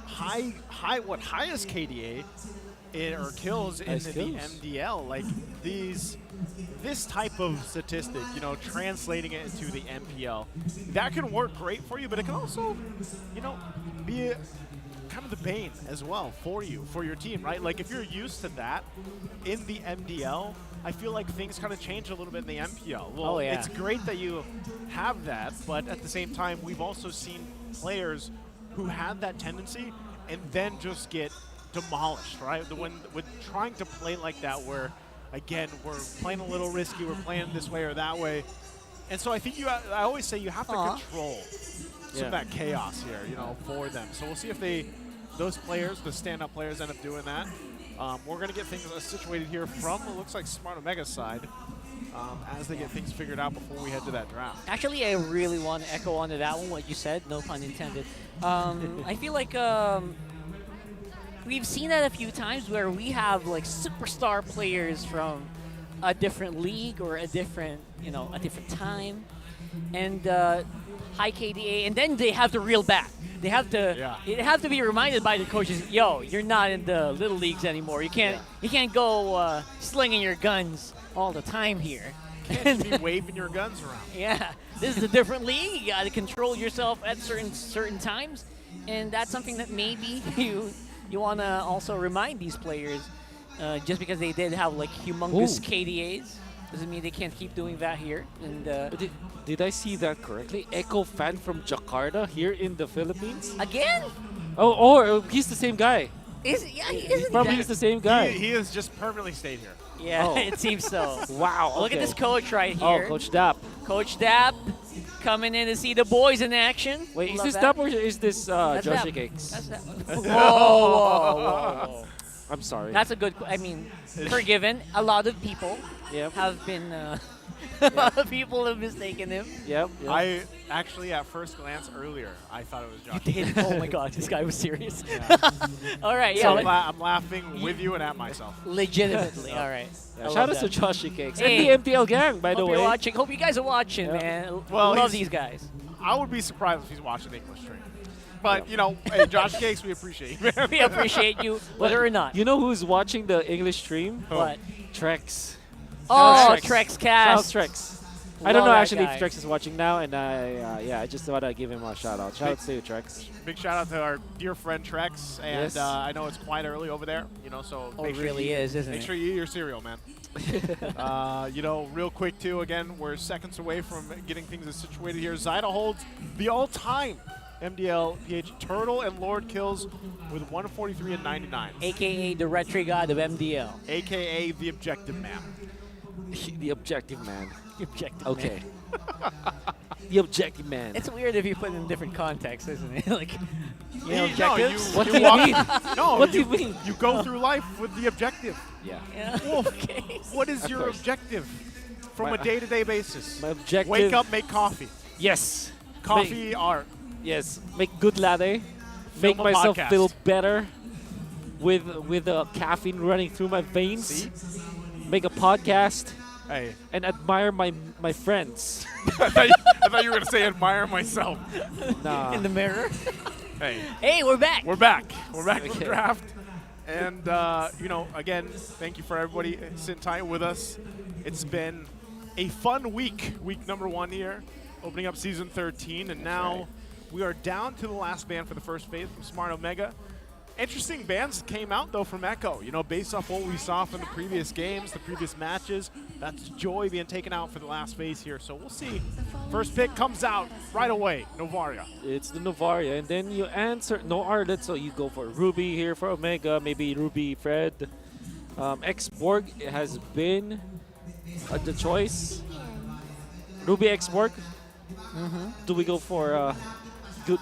Highest KDA or kills in the MDL. Like this type of statistic, translating it into the MPL, that can work great for you, but it can also, be kind of the bane as well for your team, right? Like if you're used to that in the MDL, I feel like things kind of change a little bit in the MPL. Well, it's great that you have that, but at the same time, we've also seen players who have that tendency and then just get demolished, right? With trying to play like that where, again, we're playing a little risky, we're playing this way or that way. And so I think I always say you have to control some of that chaos here, for them. So we'll see if those players, the stand-up players, end up doing that. We're going to get things situated here from, it looks like Smart Omega's side, as they get things figured out before we head to that draft. Actually, I really want to echo onto that one, what you said, no pun intended. I feel like we've seen that a few times where we have like superstar players from a different league or a different time, and high KDA, and then they have to reel back. They have to be reminded by the coaches, yo, you're not in the little leagues anymore. You can't go slinging your guns all the time here. can't just be waving your guns around. Yeah, this is a different league. You got to control yourself at certain times, and that's something that maybe you want to also remind these players. Just because they did have like humongous KDAs doesn't mean they can't keep doing that here. And did I see that correctly? Echo fan from Jakarta here in the Philippines again? Oh, or he's the same guy. Probably he's the same guy. He has just permanently stayed here. Yeah, Oh. it seems so. Wow. Look at okay. this coach right Oh, here. Coach Dap. Coach Dap coming in to see the boys in action. Wait, is Love this that. Dap or is this That's Joshi Dap. Cakes? That's Dap. Whoa. I'm sorry. That's a good. I mean, forgiven. A lot of people have been. A lot of people have mistaken him. Yep. I actually, at first glance earlier, I thought it was Josh. You did? Oh my God, this guy was serious. Yeah. All right, So yeah. I'm laughing with you and at myself. Legitimately, all right. Yeah, I shout love out to that. Joshi Cakes Hey, and the MPL gang, by the hope way. you're watching. Hope you guys are watching, man. Well, Love he's- these guys. I would be surprised if he's watching the English stream. But, you know, hey, Josh Cakes, we appreciate you. We appreciate you, whether or not. You know who's watching the English stream? What? Trex. Oh, Trex Cast. Shout out Trex. I don't Love know that actually guy. if Trex is watching now, and I just thought I'd give him a shout out. Shout out to you, Trex. Big shout out to our dear friend Trex. And Yes. I know it's quite early over there, you know, so Oh, make it sure really you, is, isn't make it? sure you eat your cereal, man. You know, real quick, too, again, we're seconds away from getting things situated here. Zyda holds the all-time MDL PH Turtle and Lord kills with 143 and 99. AKA the retro god of MDL. AKA the objective man. The objective man. The objective Okay. man. The objective man. It's weird if you put it in different contexts, isn't it? Like, you know, No, objectives. What do you mean? No, What do you mean? You go through life with the objective. Yeah. Yeah. Wolf, Okay. what is Of your course. objective from My- a day-to-day basis? My objective. Wake up, make coffee. Yes. Coffee art. Yes. Make good latte. Make a myself podcast. feel better with the caffeine running through my veins. See? Make a podcast. Hey. And admire my friends. I thought you were going to say admire myself. Nah. In the mirror. Hey. Hey, we're back. We're back. We're back from Okay. the draft. And, you know, again, thank you for everybody sitting tight with us. It's been a fun week number 1 here, opening up season 13. And now we are down to the last band for the first phase from Smart Omega. Interesting bands came out, though, from Echo. You know, based off what we saw from the previous games, the previous matches, that's Joy being taken out for the last phase here. So we'll see. First pick comes out right away, Novaria. It's the Novaria, and then you answer no Arlet, so you go for Ruby here for Omega, maybe Ruby Fred. X-Borg has been the choice. Ruby X-Borg. Do we go for good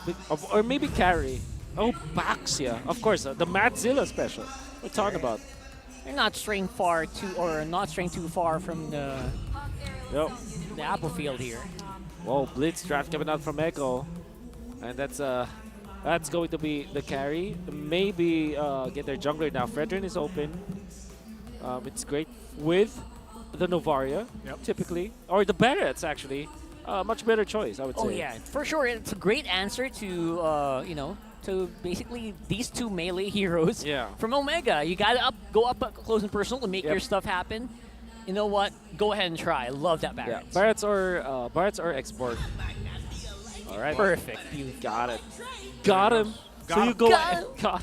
or maybe Carry? Oh, Baxia, of course, the Matzilla special. We're talking about. They're not straying not straying too far from the apple field here. Whoa, Blitz draft coming out from Echo, and that's going to be the carry. Maybe get their jungler now. Fredrin is open. It's great with the Novaria, typically, or the Barretts actually. Much better choice, I would say. Oh yeah, for sure. It's a great answer to you know, to basically these two melee heroes from Omega. You gotta go up close and personal to make your stuff happen. You know what? Go ahead and try. I love that Barrett. Yeah, Barretts or X-Borg. All right, Perfect. You got it. Got him. Got so him. you go. Got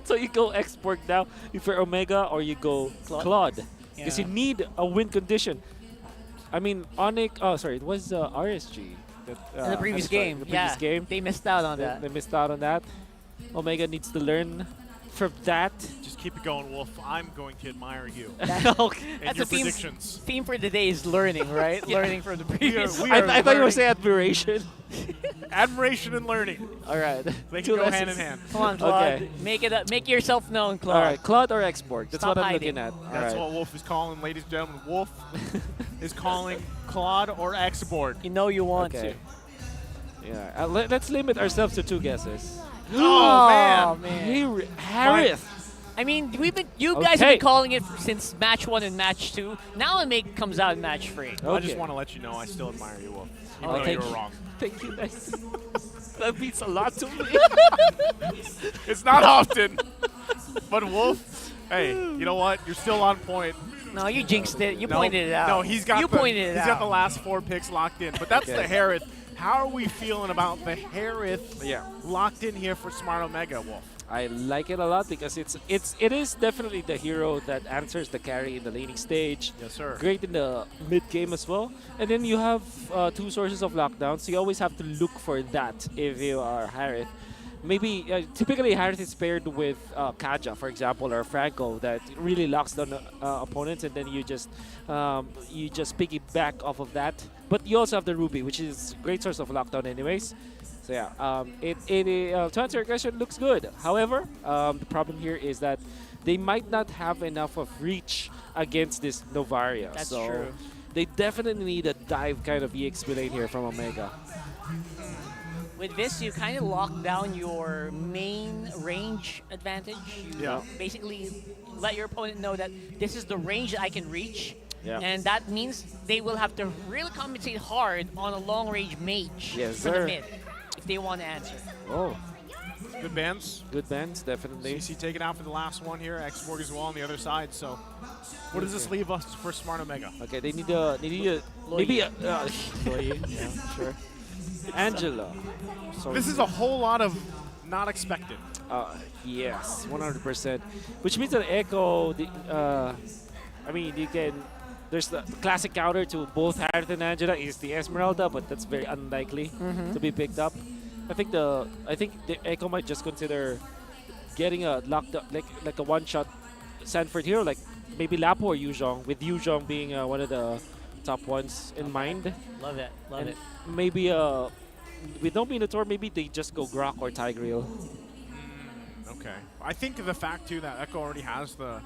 So you go X-Borg now. You for Omega or you go Claude. Because you need a win condition. I mean, ONIC. Oh, sorry, it was RSG. That, In the previous game, The previous game. They missed out on that. They missed out on that. Omega needs to learn from that. Just keep it going, Wolf. I'm going to admire you. Okay. And That's your the theme, predictions. theme for the day is learning, right? Yeah. Learning from the previous. we are I thought you were learning. saying admiration. Admiration and learning. All right. They Two can go hand in lessons. hand. Come on, Claude. Okay. Make it up. Make yourself known, Claude. All right, Claude or X-Borg. That's Stop what I'm hiding. looking at. All That's right. what Wolf is calling, ladies and gentlemen. Wolf is calling Claude or X-Board. You know you want Okay. to. Yeah. Let's limit ourselves to 2 guesses. Oh, man. Harith. I mean, you guys have Okay. been calling it since match 1 and match 2. Now it comes out in match 3. I just Okay. want to let you know I still admire you, Wolf. Even Oh, though thank you were you. wrong. Thank you, guys. That means a lot to me. It's not often, but Wolf Hey, you know what? You're still on point. No, you jinxed it. You No, pointed it out. No, he's got pointed it he's out. got the last 4 picks locked in. But that's Okay. the Harith. How are we feeling about the Harith locked in here for Smart Omega, Wolf? I like it a lot because it is definitely the hero that answers the carry in the laning stage. Yes, sir. Great in the mid game as well. And then you have 2 sources of lockdown, so you always have to look for that if you are Harith. Maybe typically Harith is paired with Kaja, for example, or Franco that really locks down opponents, and then you just piggyback off of that. But you also have the Ruby, which is a great source of lockdown, anyways. So yeah, to answer your question, looks good. However, the problem here is that they might not have enough of reach against this Novaria. That's so true. they definitely need a dive kind of EXP lane here from Omega. With this, you kind of lock down your main range advantage. You basically let your opponent know that this is the range that I can reach. Yeah. And that means they will have to really compensate hard on a long-range mage Yes, for the sir. mid if they want to answer. Oh. Good bands. Good bands, definitely. CC taken out for the last one here. Xborg as well on the other side. So, what does this leave us for Smart Omega? Okay, they need a maybe a Loyi, yeah, sure. Angela. So This is a whole lot of not expected. Yes, 100%. Which means that Echo, I mean, you can. There's the classic counter to both Harith and Angela is the Esmeralda, but that's very unlikely to be picked up. I think the Echo might just consider getting a locked up, like a one-shot Sanford hero, like maybe Lapo or Yuzhong, with Yuzhong being one of the top ones in mind. Love it. Love And it. maybe with no Minotaur, maybe they just go Grok or Tigreal. Okay. I think the fact too that Echo already has a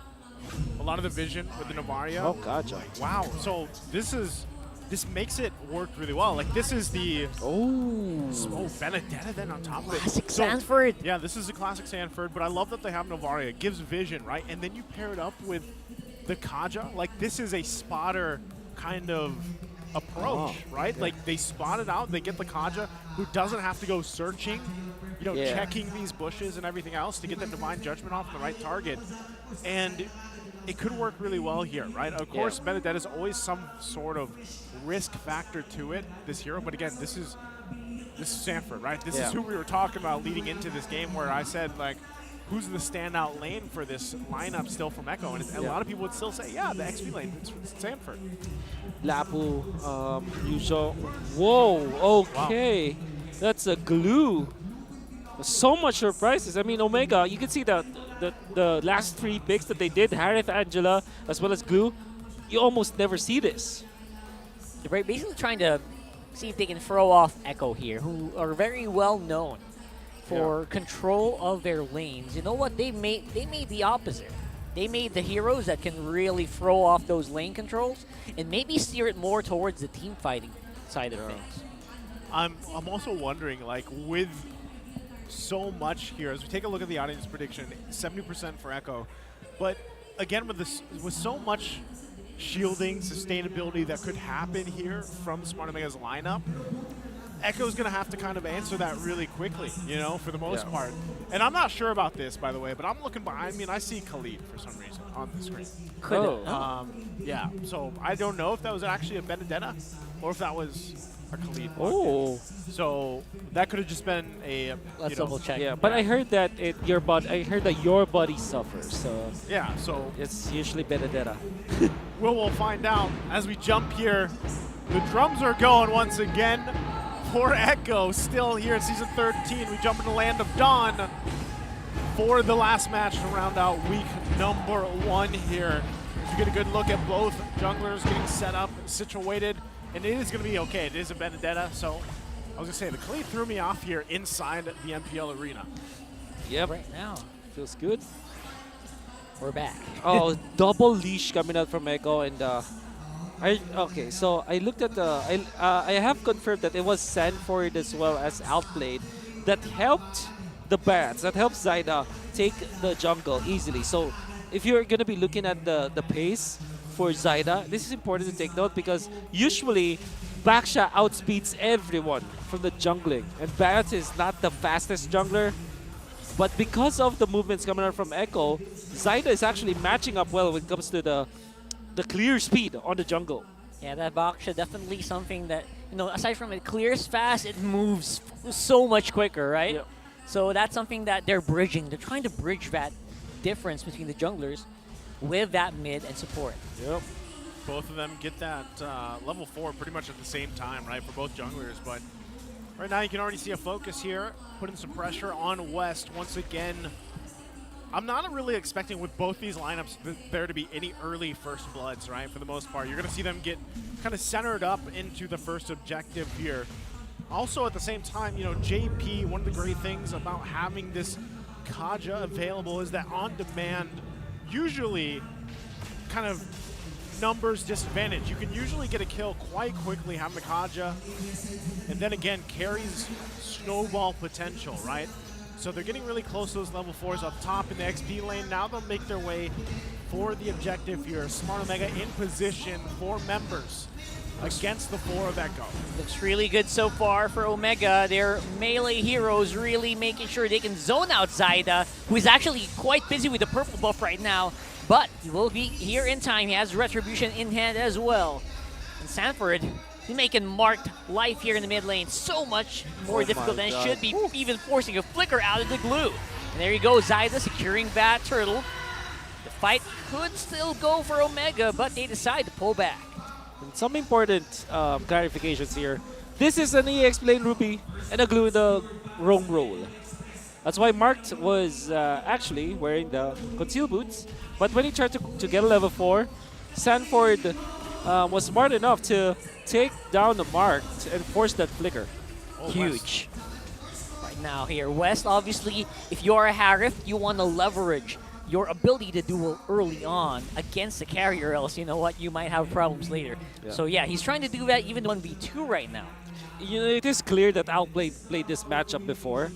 lot of the vision with the Novaria. Oh, gotcha. Wow. So this makes it work really well. Like this is the Benedetta then on top of it. Classic Sanford. Yeah, this is a classic Sanford, but I love that they have Novaria. It gives vision, right? And then you pair it up with the Kaja. Like this is a spotter kind of approach, right? Yeah. Like they spot it out, they get the Kaja who doesn't have to go searching, checking these bushes and everything else to get that Divine Judgment off the right target. And it could work really well here, right? Of course, Benedetta is always some sort of risk factor to it, this hero, but again, this is Sanford, right? This is who we were talking about leading into this game where I said, like, who's the standout lane for this lineup still from Echo? And a lot of people would still say, yeah, the XP lane, it's Sanford. Lapu, Yuzhong. Whoa, okay. Wow. That's a glue. So much surprises. I mean, Omega, you can see the last 3 picks that they did, Harith, Angela, as well as Glue, you almost never see this. They're basically trying to see if they can throw off Echo here, who are very well known for control of their lanes. You know what? They made the opposite. They made the heroes that can really throw off those lane controls and maybe steer it more towards the team fighting side of things. I'm also wondering, like, with so much here, as we take a look at the audience prediction, 70% for Echo, but again, with so much shielding, sustainability that could happen here from Smart Omega's lineup, Echo's going to have to kind of answer that really quickly, for the most part. And I'm not sure about this, by the way, but I'm looking behind me and I see Khalid for some reason on the screen. Yeah, so I don't know if that was actually a Benedetta or if that was a Khalid. So that could have just been a Let's double check. Yeah, but I heard that your body suffers. So yeah, so it's usually Benedetta. We'll find out as we jump here. The drums are going once again for Echo, still here in Season 13. We jump into Land of Dawn for the last match to round out week number 1 here. You get a good look at both junglers getting set up, situated, and it is going to be okay. It is a Benedetta, so I was going to say, the Khalid threw me off here inside the MPL arena. Yep. Right now. Feels good. We're back. Oh, double leash coming out from Echo, and okay, so I looked at I have confirmed that it was Sanford as well as Outplayed that helped the bats, that helped Zyda take the jungle easily. So if you're going to be looking at the pace for Zyda, this is important to take note because usually Baksha outspeeds everyone from the jungling, and Bats is not the fastest jungler, But because of the movements coming out from Echo, Zyda is actually matching up well when it comes to the clear speed on the jungle. Yeah, that Baksha definitely something that, you know, aside from it clears fast, it moves so much quicker, right? Yep. So that's something that they're bridging. They're trying to bridge that difference between the junglers with that mid and support. Yep. Both of them get that level 4 pretty much at the same time, right, for both junglers. But right now you can already see a focus here, putting some pressure on West once again. I'm not really expecting with both these lineups there to be any early first bloods, right, for the most part. You're going to see them get kind of centered up into the first objective here. Also, at the same time, you know, JP, one of the great things about having this Kaja available is that on demand usually kind of numbers disadvantage. You can usually get a kill quite quickly having the Kaja, and then again carries snowball potential, right? So they're getting really close to those level 4s up top in the XP lane. Now they'll make their way for the objective here. Smart Omega in position for members against the 4 of Echo. Looks really good so far for Omega. Their melee heroes really making sure they can zone out Zyda, who is actually quite busy with the purple buff right now, but he will be here in time. He has Retribution in hand as well. And Sanford, he's making marked life here in the mid lane so much more difficult than it should be, even forcing a flicker out of the glue. And there you go, Zyda securing that turtle. The fight could still go for Omega, but they decide to pull back. And some important clarifications here. This is an EX lane Ruby and a glue in the wrong role. That's why Marked was actually wearing the conceal boots. But when he tried to get a level 4, Sanford was smart enough to take down the Marked and force that flicker. Huge. Right now here, West, obviously, if you're a Harith, you want to leverage your ability to duel early on against the carrier, else you know what, you might have problems later. Yeah. So yeah, he's trying to do that even 1v2 right now. You know, it is clear that Outplay played this matchup before,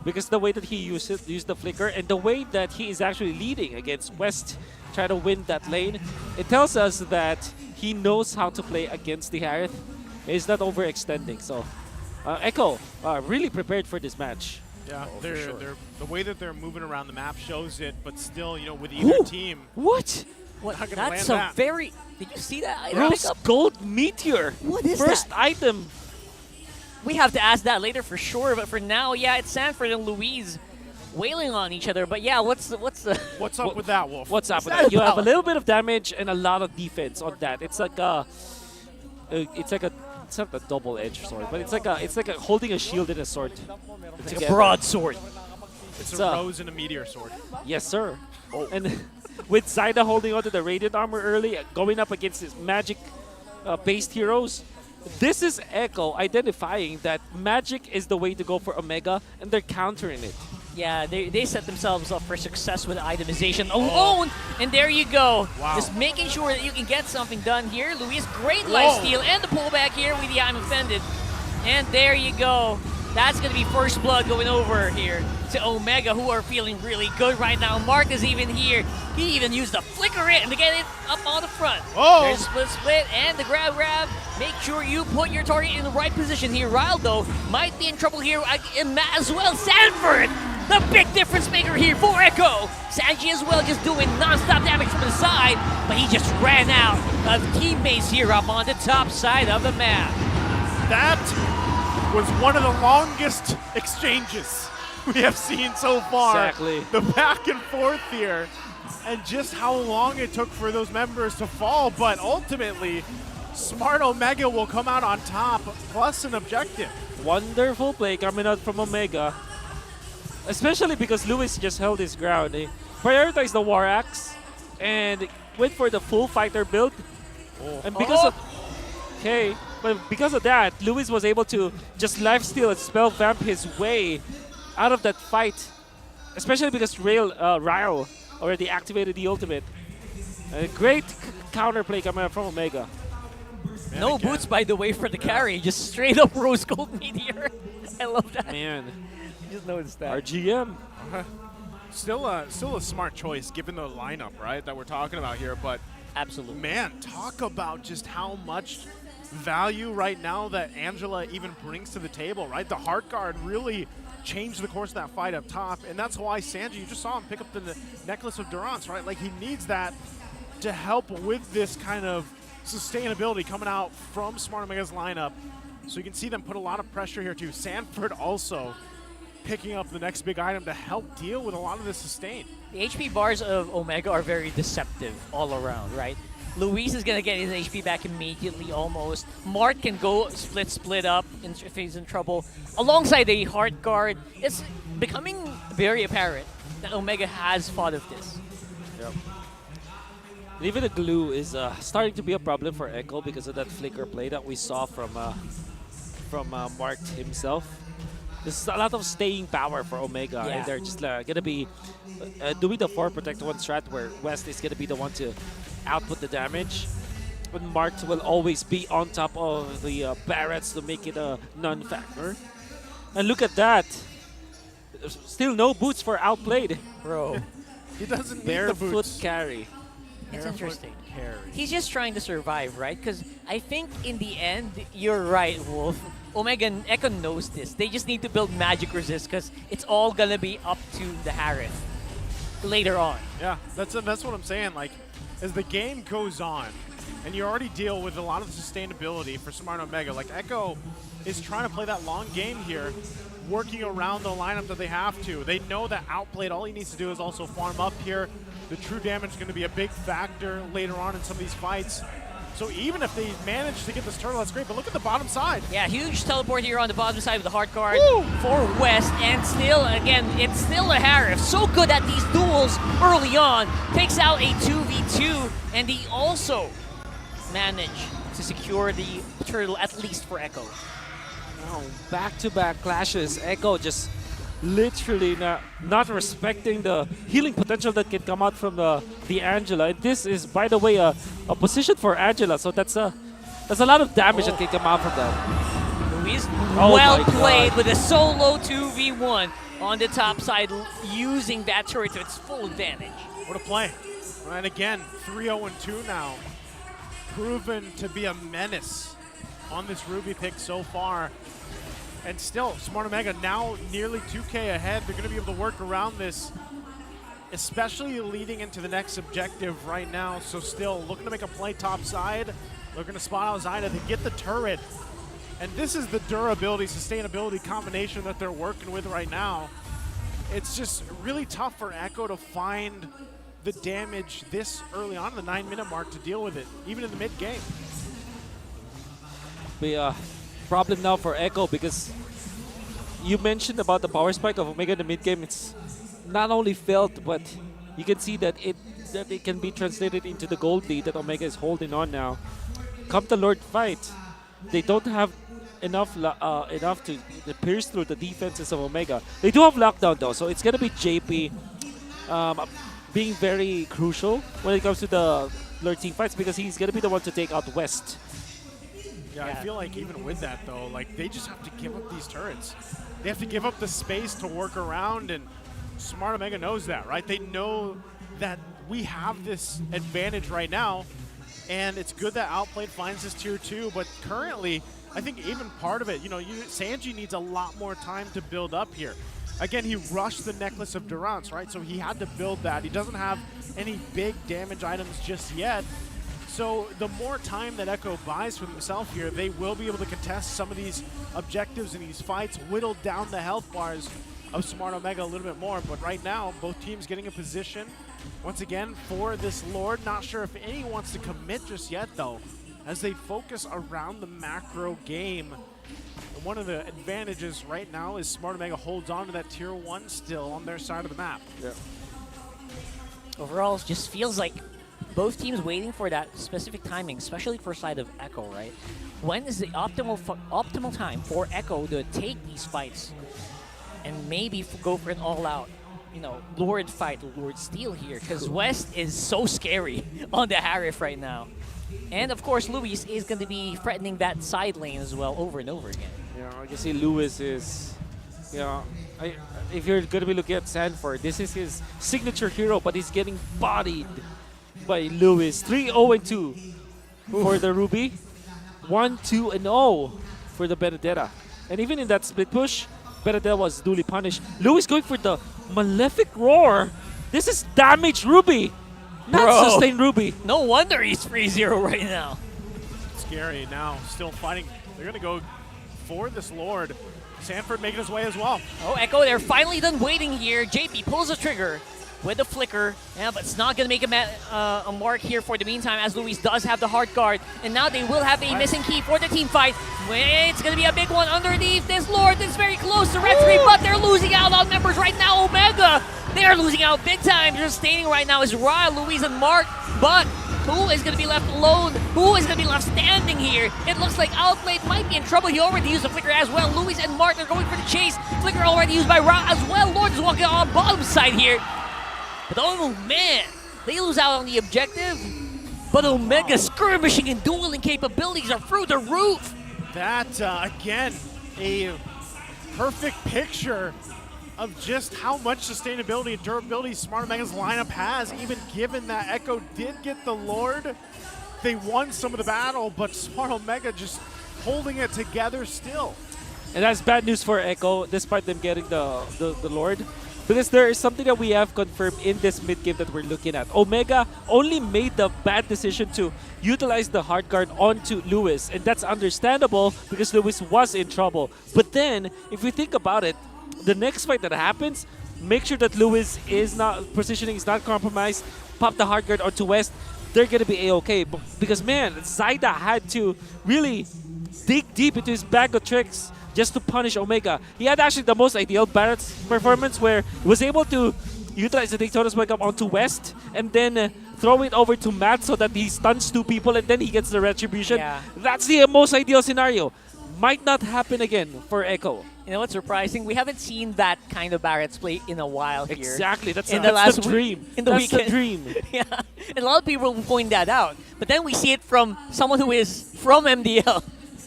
because the way that he used the flicker and the way that he is actually leading against West, trying to win that lane, it tells us that he knows how to play against the Harith. He's not overextending. So Echo really prepared for this match. Yeah, sure. the way that they're moving around the map shows it, but still, you know, with either team. What? Not gonna That's land a that. very... Did you see that item Rose pickup? Gold Meteor. What is First that? item. We have to ask that later for sure, but for now, yeah, it's Sanford and Louise wailing on each other. But yeah, what's up with that, Wolf? What's up with that? You have a little bit of damage and a lot of defense on that. It's like a... It's not a double-edged sword, but it's like a holding a shield and a sword. It's like a broadsword. It's a rose and a meteor sword. Yes, sir. And with Zyda holding onto the radiant armor early, going up against his magic-based heroes, this is Echo identifying that magic is the way to go for Omega, and they're countering it. Yeah, they set themselves up for success with itemization alone, and there you go. Wow. Just making sure that you can get something done here. Luis, great lifesteal, and the pullback here with the I'm Offended. And there you go. That's going to be first blood going over here to Omega, who are feeling really good right now. Mark is even here. He even used the flicker in to get it up on the front. Oh! There's split, and the grab. Make sure you put your target in the right position here. Rildo might be in trouble here as well. Sanford, the big difference maker here for Echo. Sanji as well, just doing non-stop damage from the side, but he just ran out of teammates here up on the top side of the map. That was one of the longest exchanges we have seen so far. Exactly. The back and forth here, and just how long it took for those members to fall, but ultimately, Smart Omega will come out on top, plus an objective. Wonderful play coming out from Omega, especially because Lewis just held his ground. He prioritized the War Axe and went for the full fighter build. And because of that, Lewis was able to just lifesteal and spell vamp his way out of that fight, especially because Ryle already activated the ultimate. A great counterplay coming out from Omega. No boots, by the way, for the carry. Just straight up rose gold meteor. I love that. Man, just noticed that. RGM. Still a smart choice given the lineup, right, that we're talking about here. But absolutely, man, talk about just how much value right now that Angela even brings to the table, right? The heart guard really change the course of that fight up top. And that's why Sanji, you just saw him pick up the necklace of Durance, right? Like, he needs that to help with this kind of sustainability coming out from Smart Omega's lineup. So you can see them put a lot of pressure here too. Sanford also picking up the next big item to help deal with a lot of the sustain. The HP bars of Omega are very deceptive all around, right? Luis is going to get his HP back immediately almost. Mark can go split up if he's in trouble. Alongside the Heart Guard, it's becoming very apparent that Omega has thought of this. Yep. Even the glue is starting to be a problem for Echo because of that flicker play that we saw from Mark himself. There's a lot of staying power for Omega, and they're just going to be doing the 4 protect 1 strat where West is going to be the one to output the damage. But Mark will always be on top of the Barretts to make it a non-factor. And look at that. Still no boots for Outplayed. Bro. He doesn't need Barefoot the boots. carry. It's interesting. Carry. He's just trying to survive, right? Because I think in the end, you're right, Wolf. Omega and Echo knows this. They just need to build magic resist because it's all going to be up to the Harith later on. Yeah, that's what I'm saying. Like, as the game goes on, and you already deal with a lot of the sustainability for Smart Omega, like Echo is trying to play that long game here, working around the lineup that they have to. They know that Outplayed, all he needs to do is also farm up here. The true damage is going to be a big factor later on in some of these fights. So even if they manage to get this turtle, that's great. But look at the bottom side. Yeah, huge teleport here on the bottom side with the Heart Guard for West. And still, again, it's still a Harith. So good at these duels early on. Takes out a 2v2. And he also managed to secure the turtle, at least for Echo. Now, back-to-back clashes. Echo just literally not respecting the healing potential that can come out from the Angela. And this is, by the way, a position for Angela, so that's a lot of damage that can come out from that. Luis, Oh well my played God. with a solo 2v1 on the top side, using that turret to its full advantage. What a play. And again, 3-0-2 now. Proven to be a menace on this Ruby pick so far. And still, Smart Omega now nearly 2K ahead. They're going to be able to work around this, especially leading into the next objective right now. So still looking to make a play top side. Looking to spot out Zyda to get the turret. And this is the durability, sustainability combination that they're working with right now. It's just really tough for Echo to find the damage this early on in the 9-minute mark to deal with it, even in the mid-game. Be a problem now for Echo because you mentioned about the power spike of Omega in the mid-game. It's not only felt, but you can see that it can be translated into the gold lead that Omega is holding on now. Come the Lord fight, they don't have enough to pierce through the defenses of Omega. They do have lockdown though, so it's gonna be JP being very crucial when it comes to the Lord team fights because he's gonna be the one to take out West. Yeah, I feel like even with that though, like they just have to give up these turrets. They have to give up the space to work around, and Smart Omega knows that, right? They know that we have this advantage right now, and it's good that Outplayed finds this tier 2, but currently, I think even part of it, Sanji needs a lot more time to build up here. Again, he rushed the Necklace of Durance, right? So he had to build that. He doesn't have any big damage items just yet. So the more time that Echo buys for himself here, they will be able to contest some of these objectives in these fights, whittle down the health bars of Smart Omega a little bit more. But right now, both teams getting a position, once again, for this Lord. Not sure if any wants to commit just yet, though, as they focus around the macro game. And one of the advantages right now is Smart Omega holds on to that tier 1 still on their side of the map. Yeah. Overall, it just feels like both teams waiting for that specific timing, especially for side of Echo, right? When is the optimal time for Echo to take these fights and maybe go for an all-out, Lord fight, Lord steal here? Because West is so scary on the Harith right now. And of course, Luis is going to be threatening that side lane as well over and over again. Yeah, I can see Lewis is, if you're going to be looking at Sanford, this is his signature hero, but he's getting bodied by Lewis. 3-0-2 for the Ruby. 1-2-0 for the Benedetta. And even in that split push, Beradel was duly punished. Lewis going for the Malefic Roar. This is damage Ruby. Not Bro. sustain Ruby. No wonder he's 3-0 right now. Scary now, still fighting. They're going to go for this Lord. Sanford making his way as well. Oh, Echo, they're finally done waiting here. JP pulls the trigger with the flicker. Yeah, but it's not going to make a mark here for the meantime, as Luis does have the hard guard. And now they will have a missing key for the team fight. It's going to be a big one underneath. This Lord is very close to Red 3, but they're losing out on members right now. Omega, they are losing out big time. Just standing right now is Ryle, Luis, and Mark. But who is going to be left alone? Who is going to be left standing here? It looks like Outplayed might be in trouble. He already used the flicker as well. Luis and Mark are going for the chase. Flicker already used by Ra as well. Lord is walking on bottom side here. But oh man, they lose out on the objective. But Omega's skirmishing and dueling capabilities are through the roof. That, again, a perfect picture of just how much sustainability and durability Smart Omega's lineup has, even given that Echo did get the Lord. They won some of the battle, but Smart Omega just holding it together still. And that's bad news for Echo, despite them getting the Lord. Because there is something that we have confirmed in this mid-game that we're looking at. Omega only made the bad decision to utilize the hard guard onto Lewis. And that's understandable because Lewis was in trouble. But then, if we think about it, the next fight that happens, make sure that Lewis is not, positioning is not compromised, pop the hard guard onto West, they're going to be A-okay. Because man, Zaida had to really dig deep into his bag of tricks just to punish Omega. He had actually the most ideal Barrett's performance where he was able to utilize the Daytona's Wake Up onto West and then throw it over to Matt so that he stuns 2 people and then he gets the retribution. Yeah. That's the most ideal scenario. Might not happen again for Echo. You know what's surprising? We haven't seen that kind of Barrett's play in a while here. Exactly. That's in the last dream. In the That's weekend. the dream. Yeah. And a lot of people will point that out. But then we see it from someone who is from MDL.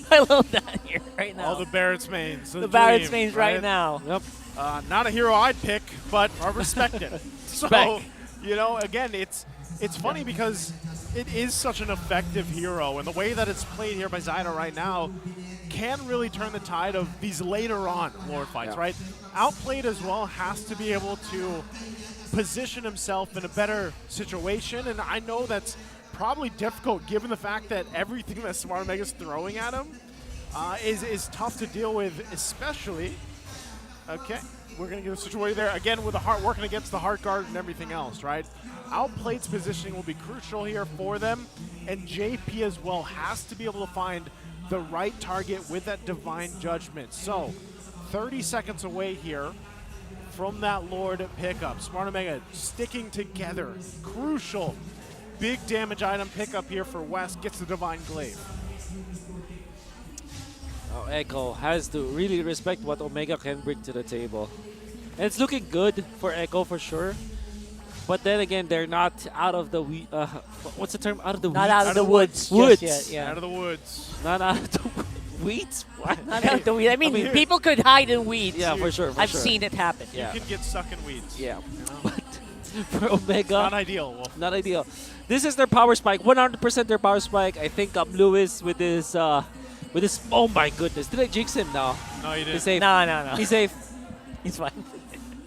I love that here right now. All the Barrett's mains. The Barrett's mains right now. Yep. Not a hero I'd pick, but I respect it. So, you know, again, it's funny because it is such an effective hero, and the way that it's played here by Zaida right now can really turn the tide of these later on Lord fights, right? Outplayed as well has to be able to position himself in a better situation, and I know that's probably difficult given the fact that everything that Smart Omega's throwing at him is tough to deal with, especially. Okay, we're going to get a situation there again with the heart working against the heart guard and everything else, right? Outplayed's positioning will be crucial here for them, and JP as well has to be able to find the right target with that Divine Judgment. So, 30 seconds away here from that Lord pickup. Smart Omega sticking together, crucial. Big damage item pickup here for West, gets the Divine Glaive. Oh, Echo has to really respect what Omega can bring to the table. And it's looking good for Echo for sure. But then again, they're not out of the what's the term? Out of the Not weeds? out of the woods. Woods. Just yet, yeah. Out of the woods. Not out of the weeds? What? Not out of the weeds. I mean, people could hide in weeds. Yeah, for sure. I've seen it happen. Yeah. You can get stuck in weeds. Yeah. You know? But for Omega, not ideal. Wolf. Not ideal. This is their power spike. 100% their power spike. I think Lewis with this. Oh my goodness! Did I jinx him now? No, you didn't. He's safe. No. He's safe. He's fine.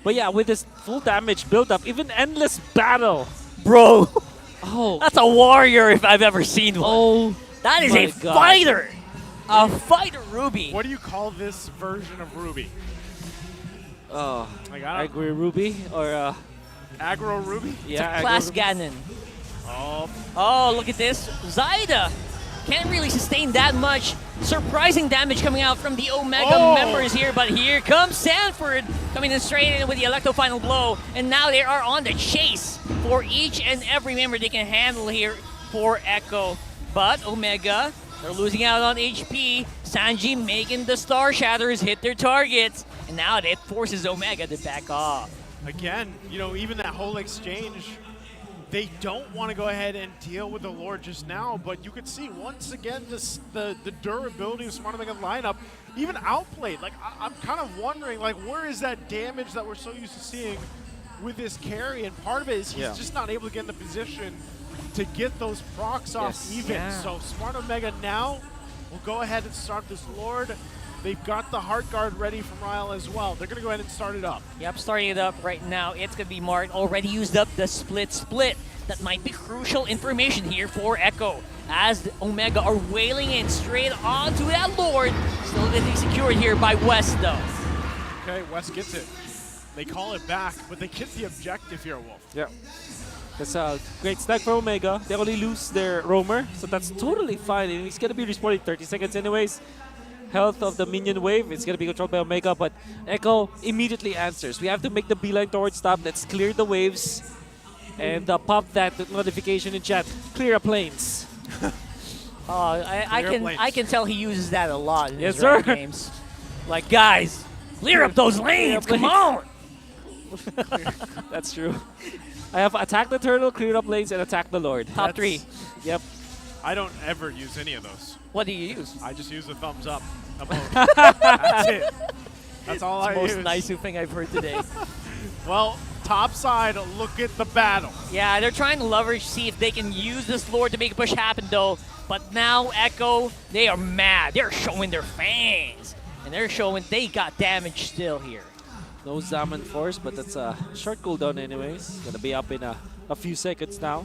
But yeah, with this full damage build up, even endless battle, bro. Oh, that's a warrior if I've ever seen one. Oh, that is my a God. fighter. A fighter, Ruby. What do you call this version of Ruby? Oh, Like, I don't- Agri Ruby or Aggro Ruby? yeah, It's a class Ganon. Oh, look at this. Zaida can't really sustain that much. Surprising damage coming out from the Omega members here, but here comes Sanford coming in straight in with the Electro Final Blow, and now they are on the chase for each and every member they can handle here for Echo. But Omega, they're losing out on HP. Sanji making the Star Shatters hit their targets, and now that forces Omega to back off. Again, you know, even that whole exchange, they don't want to go ahead and deal with the Lord just now, but you could see once again the durability of Smart Omega lineup, even outplayed. Like, I'm kind of wondering, like, where is that damage that we're so used to seeing with this carry? And part of it is he's just not able to get in the position to get those procs off even. Yeah. So Smart Omega now will go ahead and start this Lord. They've got the heart guard ready from Ryle as well. They're going to go ahead and start it up. Yep, starting it up right now. It's going to be Mart. Already used up the split. That might be crucial information here for Echo. As the Omega are wailing in straight onto that Lord. Still getting secured here by West, though. Okay, West gets it. They call it back, but they get the objective here, Wolf. Yeah. That's a great stack for Omega. They only lose their roamer, so that's totally fine. And he's going to be respawned in 30 seconds anyways. Health of the minion wave is going to be controlled by Omega, but Echo immediately answers. We have to make the beeline towards top. Let's clear the waves and pop that notification in chat. Clear up lanes. I can tell he uses that a lot in Yes, his sir. ranked games. Like, guys, clear up those lanes. Come on. That's true. I have attack the turtle, clear up lanes, and attack the Lord. Top 3. Yep. I don't ever use any of those. What do you use? I just use a thumbs up emote. That's it. That's all I It's use. the most nice thing I've heard today. Well, top side, look at the battle. Yeah, they're trying to leverage, see if they can use this Lord to make a push happen, though. But now Echo, they are mad. They're showing their fangs. And they're showing they got damage still here. No Zaman Force, but that's a short cooldown anyways. Gonna be up in a few seconds now.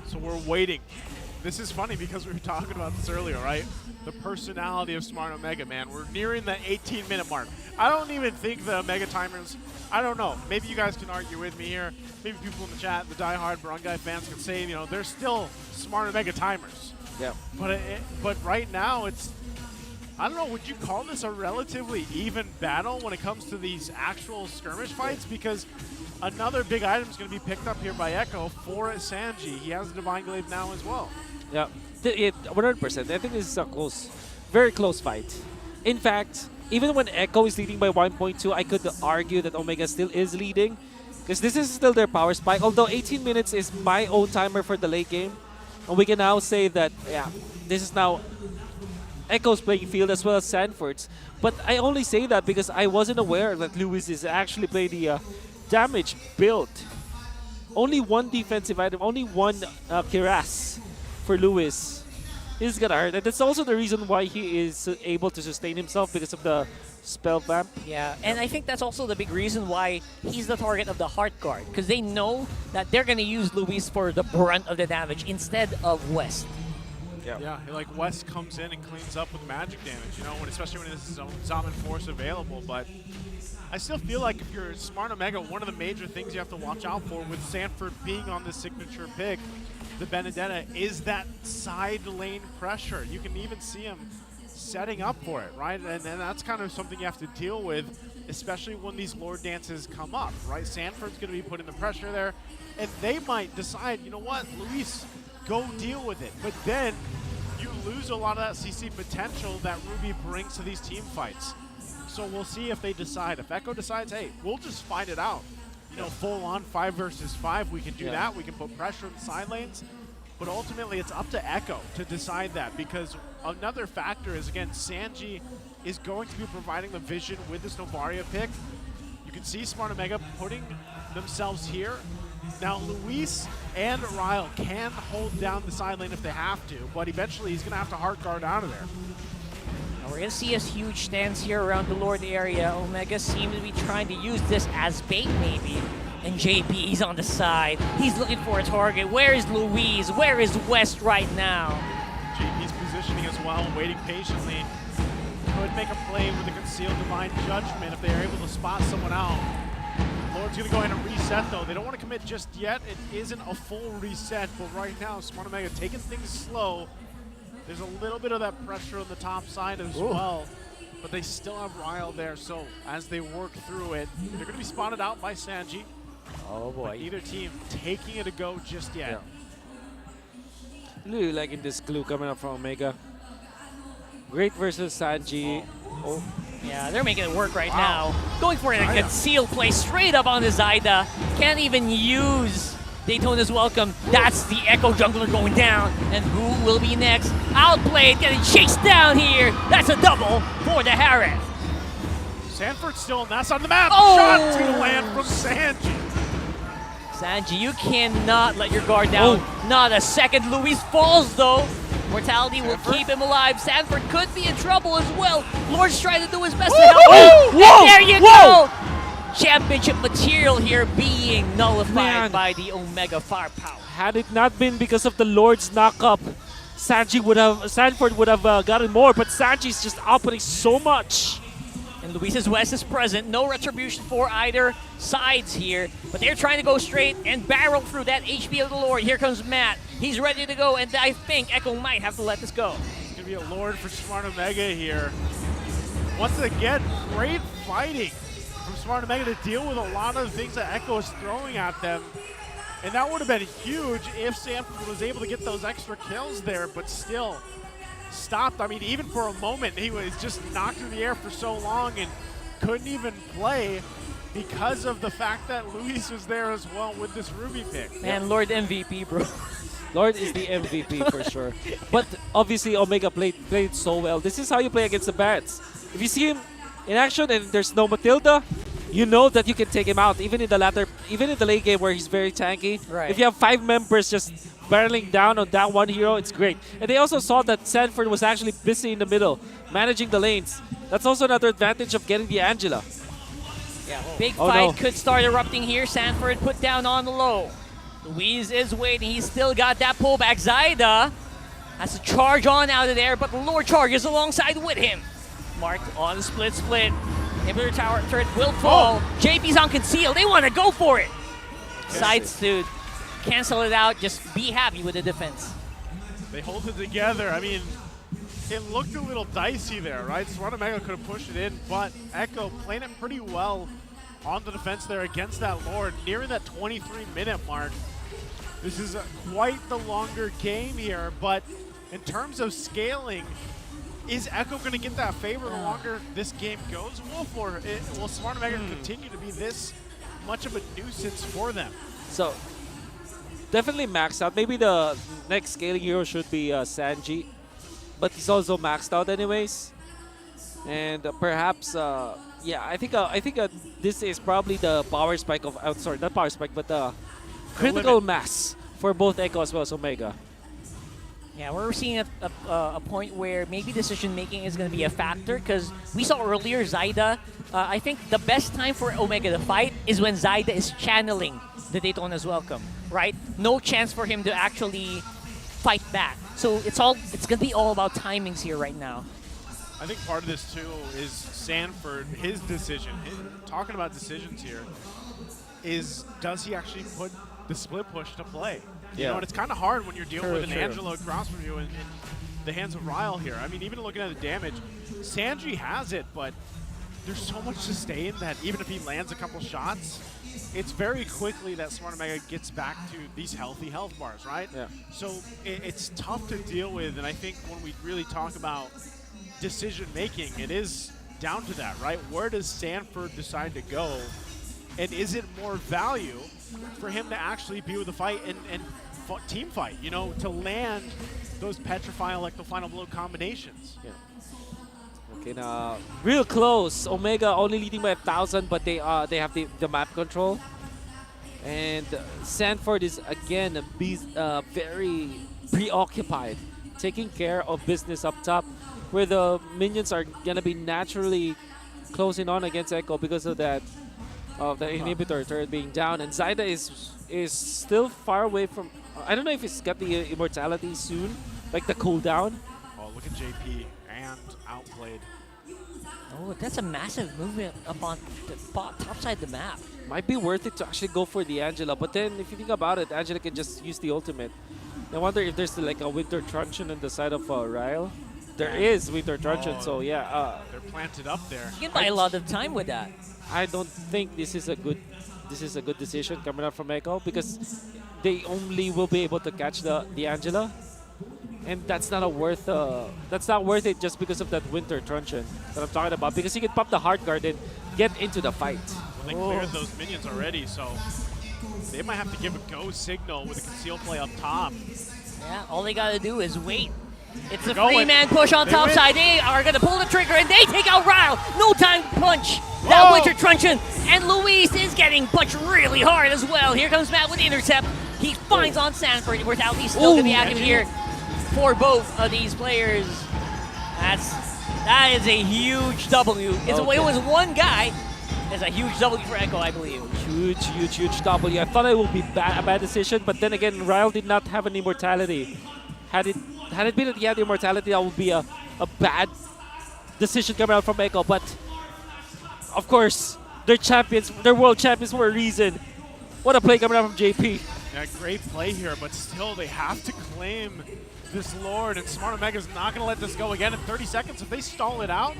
So we're waiting. This is funny because we were talking about this earlier, right? The personality of Smart Omega, man. We're nearing the 18-minute mark. I don't even think the Omega timers, I don't know. Maybe you guys can argue with me here. Maybe people in the chat, the diehard Barangay fans can say, you know, they're still Smart Omega timers. Yeah. But right now, it's, I don't know, would you call this a relatively even battle when it comes to these actual skirmish fights? Because another big item is going to be picked up here by Echo for Sanji. He has the Divine Glaive now as well. Yeah, 100%. I think this is a close, very close fight. In fact, even when Echo is leading by 1.2, I could argue that Omega still is leading because this is still their power spike. Although 18 minutes is my own timer for the late game. And we can now say that, yeah, this is now Echo's playing field as well as Sanford's. But I only say that because I wasn't aware that Lewis is actually playing the damage build. Only one defensive item, only one Kiras for Lewis. This is gonna hurt. And that's also the reason why he is able to sustain himself because of the spell vamp. Yeah, and I think that's also the big reason why he's the target of the Heart Guard. Because they know that they're going to use Luis for the brunt of the damage instead of West. Yeah, like West comes in and cleans up with magic damage, you know, especially when there's Zaman Force available. But I still feel like if you're Smart Omega, one of the major things you have to watch out for with Sanford being on the signature pick, the Benedetta, is that side lane pressure. You can even see him setting up for it, right? And that's kind of something you have to deal with, especially when these Lord dances come up, right? Sanford's going to be putting the pressure there, and they might decide, you know what, Luis, go deal with it. But then you lose a lot of that CC potential that Ruby brings to these team fights. So we'll see if they decide. If Echo decides, hey, we'll just fight it out. You know, full on 5 versus 5, we can do that. We can put pressure in the side lanes. But ultimately, it's up to Echo to decide that, because another factor is, again, Sanji is going to be providing the vision with this Novaria pick. You can see Smart Omega putting themselves here. Now, Luis and Ryle can hold down the side lane if they have to, but eventually he's going to have to heart guard out of there. Now we're going to see a huge stance here around the Lord area. Omega seems to be trying to use this as bait, maybe. And JP, he's on the side. He's looking for a target. Where is Louise? Where is West right now? JP's positioning as well, waiting patiently. Could make a play with a concealed Divine Judgment if they're able to spot someone out. Lord's going to go ahead and reset, though. They don't want to commit just yet. It isn't a full reset, but right now, Smart Omega taking things slow. There's a little bit of that pressure on the top side as well, but they still have Ryle there, so as they work through it, they're going to be spotted out by Sanji. Oh boy. But either team taking it a go just yet. Really liking this glue coming up from Omega. Great versus Sanji. Oh. Yeah, they're making it work right now. Going for a concealed play straight up on the Zyda. Can't even use Daytona's Welcome. That's the Echo Jungler going down. And who will be next? Outplayed, getting chased down here. That's a double for the Harith. Sanford's still on that side of the map. Oh! Shot's going to land from Sanji. Sanji, you cannot let your guard down. Not a second. Luis falls, though. Mortality will keep him alive. Sanford could be in trouble as well. Lord's trying to do his best to help him. And there you go! Championship material here being nullified by the Omega firepower. Had it not been because of the Lord's knock-up, Sanford would have gotten more, but Sanji's just outputting so much. And Luis's West is present. No retribution for either sides here. But they're trying to go straight and barrel through that HP of the Lord. Here comes Matt. He's ready to go, and I think Echo might have to let this go. It's going to be a Lord for Smart Omega here. Once again, great fighting from Smart Omega to deal with a lot of the things that Echo is throwing at them. And that would have been huge if Sanford was able to get those extra kills there, but still stopped. I mean, even for a moment, he was just knocked through the air for so long and couldn't even play because of the fact that Luis was there as well with this Ruby pick. Man, Lord MVP, bro. Lord is the MVP for sure. But obviously, Omega played so well. This is how you play against the Bats. If you see him in action and there's no Matilda, you know that you can take him out, even in the late game where he's very tanky. Right. If you have 5 members just barreling down on that one hero, it's great. And they also saw that Sanford was actually busy in the middle, managing the lanes. That's also another advantage of getting the Angela. Yeah, big fight could start erupting here. Sanford put down on the low. Luis is waiting. He's still got that pullback. Zaida has to charge on out of there, but the Lord charges alongside with him. Mark on the split. Inhibitor tower turret will fall. JP's on conceal. They want to go for it. Sides to cancel it out. Just be happy with the defense. They hold it together. I mean, it looked a little dicey there, right? Smart Omega could have pushed it in, but Echo playing it pretty well on the defense there against that Lord, nearing that 23-minute mark. This is quite the longer game here, but in terms of scaling, is Echo going to get that favor the longer this game goes? Will Smart Omega continue to be this much of a nuisance for them? So, definitely maxed out. Maybe the next scaling hero should be Sanji, but he's also maxed out anyways. And perhaps, yeah, I think this is probably the power spike of, sorry, not power spike, but the critical mass for both Echo as well as Omega. Yeah, we're seeing a point where maybe decision-making is going to be a factor, because we saw earlier Zaida. I think the best time for Omega to fight is when Zaida is channeling the Daytona's Welcome, right? No chance for him to actually fight back. So it's going to be all about timings here right now. I think part of this, too, is Sanford, his decision. Talking about decisions here, is does he actually put the split push to play? You know, and it's kind of hard when you're dealing with an Angelo across from you in the hands of Ryle here. I mean, even looking at the damage, Sanji has it, but there's so much sustain that even if he lands a couple shots, it's very quickly that Smart Omega gets back to these healthy health bars, right? Yeah. So it's tough to deal with, and I think when we really talk about decision-making, it is down to that, right? Where does Sanford decide to go? And is it more value for him to actually be with the fight and team fight, you know, to land those petrify like the final blow combinations? Yeah. Okay, now real close. Omega only leading by 1,000, but they have the map control. And Sanford is again very preoccupied, taking care of business up top, where the minions are gonna be naturally closing on against Echo because of that. Of the inhibitor turret being down, and Zaida is still far away from. I don't know if he's got the immortality soon, like the cooldown. Oh, look at JP and outplayed. Oh, that's a massive movement up on the top side of the map. Might be worth it to actually go for the Angela, but then if you think about it, Angela can just use the ultimate. I wonder if there's like a Winter Truncheon on the side of Ryle. There is Winter Truncheon, so yeah. They're planted up there. You can buy a lot of time with that. I don't think this is a good decision coming out from Echo, because they only will be able to catch the Angela, and that's not worth it just because of that Winter Truncheon that I'm talking about, because you can pop the Heart Guard and get into the fight. Well, they cleared those minions already, so they might have to give a go signal with a conceal play up top. Yeah, all they gotta do is wait. It's a three-man push on top side. They are going to pull the trigger, and they take out Ryle. No time to punch. That Winter Truncheon. And Luis is getting punched really hard as well. Here comes Matt with the intercept. He finds on Sanford. Mortality's still going to be active here. for both of these players. That is a huge W. It was one guy. It's a huge W for Echo, I believe. Huge W. I thought it would be a bad decision, but then again, Ryle did not have an immortality. Had it been that he had the immortality, that would be a bad decision coming out from Echo. But of course, they're champions. They're world champions for a reason. What a play coming out from JP. Yeah, great play here, but still they have to claim this Lord, and Smart Omega's not going to let this go again in 30 seconds. If they stall it out,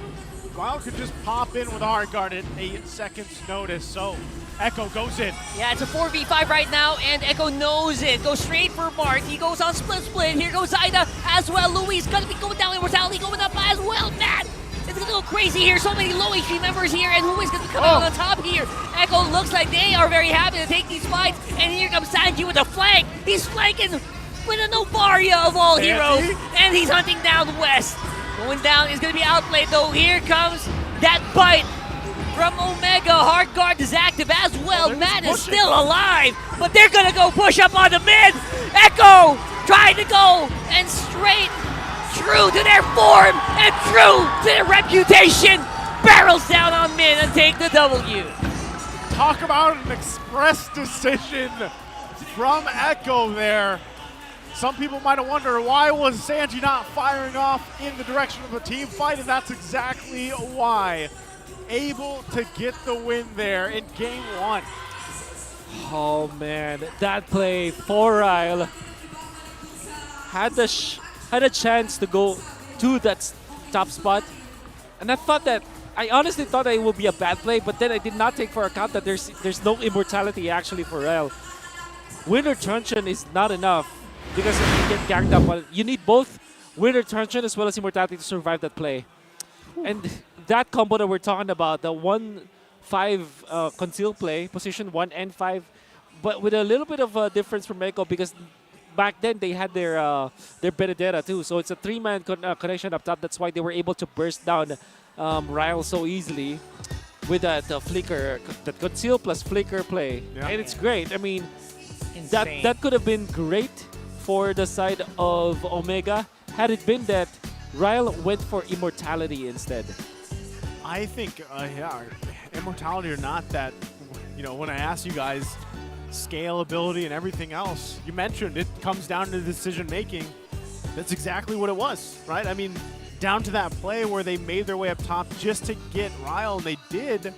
Wild could just pop in with a hard guard at 8 seconds notice. So Echo goes in. Yeah, it's a 4v5 right now, and Echo knows it. Goes straight for Mark. He goes on split. Here goes Ida as well. Louis gonna be going down. Immortality going up as well. Matt, it's gonna go crazy here. So many low HP members here, and Louis gonna come out on top here. Echo looks like they are very happy to take these fights, and here comes Sanji with a flank. He's flanking with a Novaria of all heroes, and he's hunting down West. Going down is going to be outplayed though. Here comes that bite from Omega. Hard guard is active as well. Matt is still alive, but they're going to go push up on the mid. Echo trying to go and straight true to their form and true to their reputation. Barrels down on mid and take the W. Talk about an express decision from Echo there. Some people might have wondered, why was Sanji not firing off in the direction of the team fight, and that's exactly why. Able to get the win there in game 1. Oh man, that play for Ryle had a chance to go to that top spot, and I honestly thought that it would be a bad play, but then I did not take for account that there's no immortality actually for Ryle. Winter Truncheon is not enough because if you get ganged up, but you need both Winter Truncheon as well as immortality to survive that play. And that combo that we're talking about, the 1-5 conceal play, position 1 and 5, but with a little bit of a difference from Echo because back then they had their Benedetta too, so it's a 3-man connection up top. That's why they were able to burst down Ryle so easily with that flicker, that conceal plus flicker play, and it's great. I mean, that could have been great for the side of Omega had it been that Ryle went for immortality instead. I think, immortality or not, that, when I asked you guys scalability and everything else, you mentioned it comes down to decision making. That's exactly what it was, right? I mean, down to that play where they made their way up top just to get Ryle, and they did,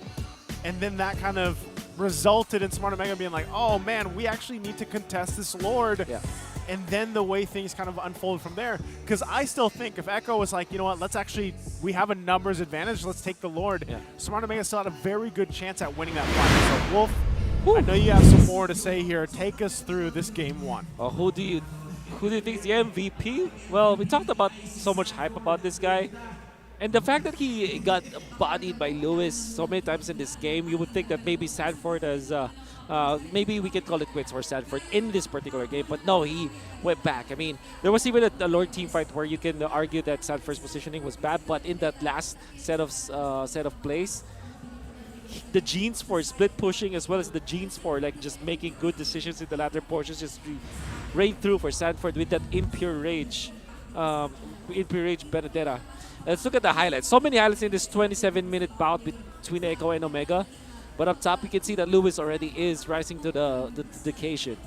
and then that kind of resulted in Smart Omega being like, oh man, we actually need to contest this Lord. Yeah. And then the way things kind of unfold from there. Because I still think if Echo was like, you know what, we have a numbers advantage, let's take the Lord. Yeah. Smart Omega still had a very good chance at winning that fight. So Wolf, I know you have some more to say here. Take us through this game 1. Who do you think is the MVP? Well, we talked about so much hype about this guy. And the fact that he got bodied by Lewis so many times in this game, you would think that maybe Sanford has, maybe we could call it quits for Sanford in this particular game. But no, he went back. I mean, there was even a Lord team fight where you can argue that Sanford's positioning was bad. But in that last set of plays, the genes for split pushing as well as the genes for like just making good decisions in the latter portions just rained through for Sanford with that Impure Rage Benedetta. Let's look at the highlights. So many highlights in this 27-minute bout between Echo and Omega. But up top, you can see that Lewis already is rising to the occasion.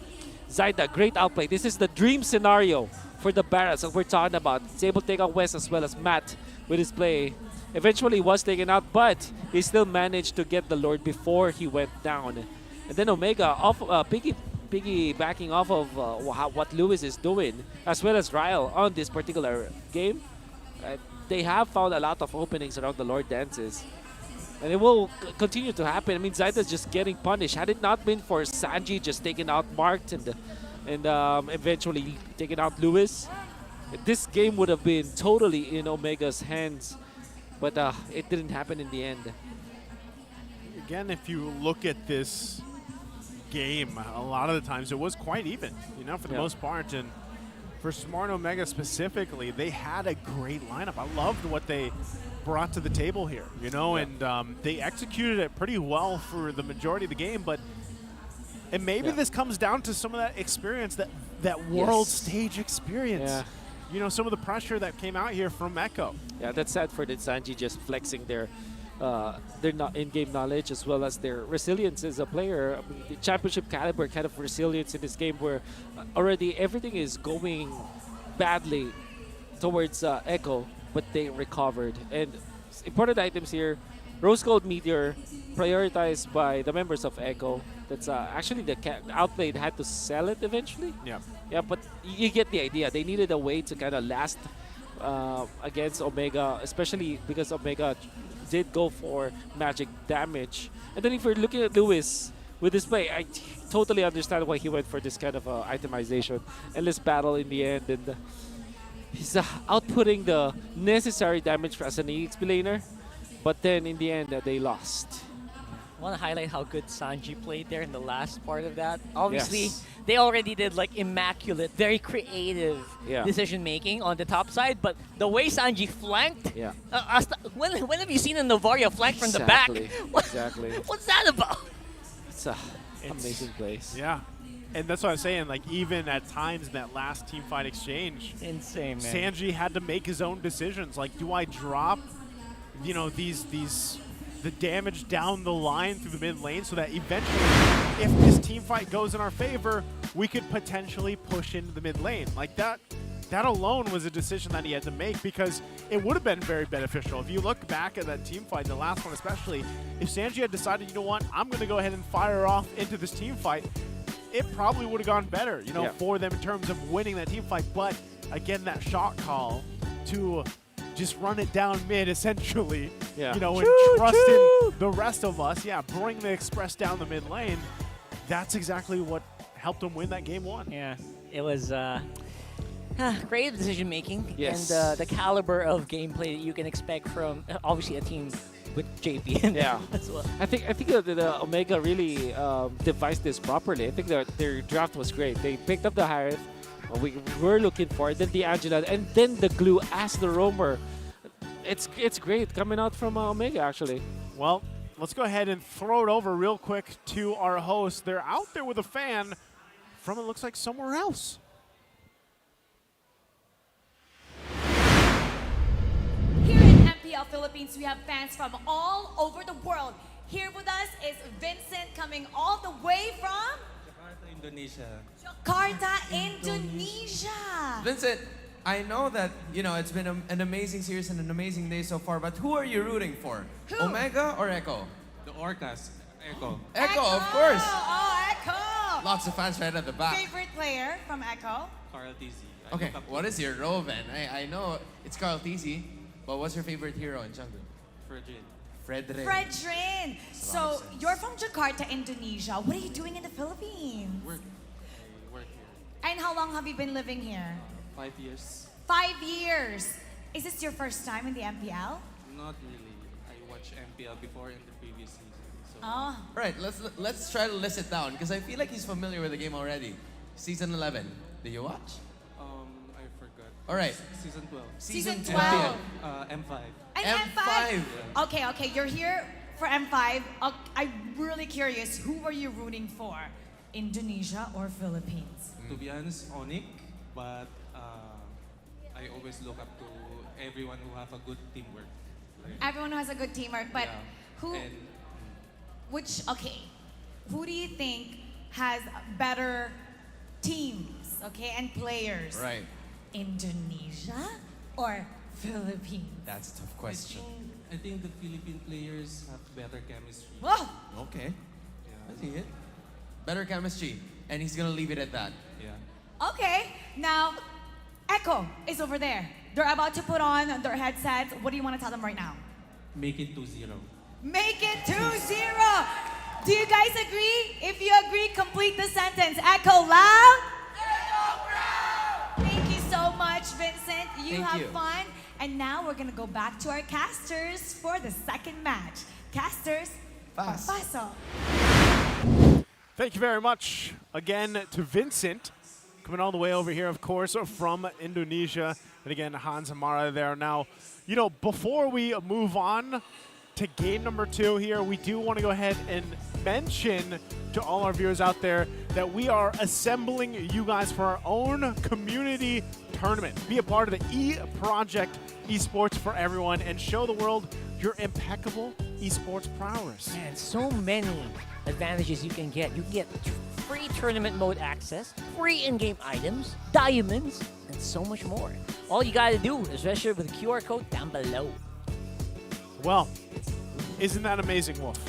Zaida, great outplay. This is the dream scenario for the Barras that we're talking about. He's able to take out West as well as Matt with his play. Eventually he was taken out, but he still managed to get the Lord before he went down. And then Omega, piggybacking off of what Lewis is doing, as well as Ryle on this particular game. They have found a lot of openings around the Lord dances. And it will continue to happen. I mean, Zaida's just getting punished. Had it not been for Sanji just taking out Marked and eventually taking out Lewis, this game would have been totally in Omega's hands. But it didn't happen in the end. Again, if you look at this game, a lot of the times it was quite even, for the most part. And for Smart Omega specifically, they had a great lineup. I loved what they brought to the table here, and they executed it pretty well for the majority of the game. And maybe this comes down to some of that experience, that world stage experience. you know, some of the pressure that came out here from Echo. Yeah, that's sad for the Sanji just flexing their not in-game knowledge as well as their resilience as a player. I mean, the championship caliber kind of resilience in this game where already everything is going badly towards Echo, but they recovered. And important items here, Rose Gold Meteor prioritized by the members of Echo. That's actually the Outplayed had to sell it eventually. Yeah. Yeah, but you get the idea. They needed a way to kind of last against Omega, especially because Omega did go for magic damage. And then if we're looking at Lewis with this play, I totally understand why he went for this kind of itemization. Endless battle in the end, and he's outputting the necessary damage as an EXP laner. But then in the end, they lost. I want to highlight how good Sanji played there in the last part of that. Obviously, Yes. they already did like immaculate, very creative decision making on the top side, but the way Sanji flanked, when have you seen a Novaria flank from the back? Exactly. What's that about? It's an amazing place. Yeah. And that's what I'm saying, like, even at times in that last team fight exchange, insane, man. Sanji had to make his own decisions. Like, do I drop, you know, the damage down the line through the mid lane so that eventually, if this team fight goes in our favor, we could potentially push into the mid lane. Like, that alone was a decision that he had to make, because it would have been very beneficial. If you look back at that team fight, the last one especially, if Sanji had decided, you know what, I'm going to go ahead and fire off into this team fight, it probably would have gone better, you know, for them in terms of winning that team fight. But again, that shot call to just run it down mid, essentially, you know, and trust in the rest of us. Yeah, bring the Express down the mid lane. That's exactly what helped them win that game one. Yeah, it was creative decision making, Yes. and the caliber of gameplay that you can expect from obviously a team with JP in there as well. I think that the Omega really devised this properly. I think that their draft was great. They picked up the Harith. We were looking for it. Then the Angela, and then the Glue as the roamer. It's great coming out from Omega, actually. Well, let's go ahead and throw it over real quick to our host. They're out there with a fan from, it looks like, somewhere else. Here in MPL Philippines, we have fans from all over the world. Here with us is Vincent, coming all the way from Indonesia. Jakarta, Indonesia. Vincent, I know that, you know, it's been an amazing series and an amazing day so far, but who are you rooting for? Who? Omega or Echo? The Orcas. Echo. Echo, of course. Oh, Echo. Lots of fans right at the back. Favorite player from Echo? Carl TZ. Okay, what is your role then? I know it's Carl TZ, but what's your favorite hero in jungle? Fredrin. Fredrin. So, you're from Jakarta, Indonesia. What are you doing in the Philippines? Work here. And how long have you been living here? 5 years. 5 years. Is this your first time in the MPL? Not really. I watched MPL before in the previous season. So Oh. Right, let's try to list it down, because I feel like he's familiar with the game already. Season 11. Did you watch? I forgot. All right. Season 12. Season 12. M5. And M5. Okay, you're here for M5. I'm really curious, who were you rooting for? Indonesia or Philippines? To be honest, ONIC, but I always look up to everyone who have a good teamwork. Everyone who has a good teamwork, but who, And who do you think has better teams, okay, and players? Right. Indonesia or Philippines? That's a tough question. I think the Philippine players have better chemistry. Whoa! Okay. I see it. Better chemistry, and he's gonna leave it at that. Yeah. Okay, now Echo is over there. They're about to put on their headsets. What do you want to tell them right now? Make it 2-0. Make it 2-0. Do you guys agree? If you agree, complete the sentence. Echo loud. Echo proud. Thank you so much, Vincent. You Thank have you. fun. And now we're gonna go back to our casters for the second match. Casters, paso. Thank you very much again to Vincent, coming all the way over here, of course, from Indonesia. And again, Hans Amara there. Now, you know, before we move on to game number 2 here, we do want to go ahead and mention to all our viewers out there that we are assembling you guys for our own community tournament. Be a part of the E-Project Esports for everyone and show the world your impeccable esports prowess. Man, so many advantages you can get. You can get free tournament mode access, free in-game items, diamonds, and so much more. All you gotta do is register with the QR code down below. Well, isn't that amazing, Wolf?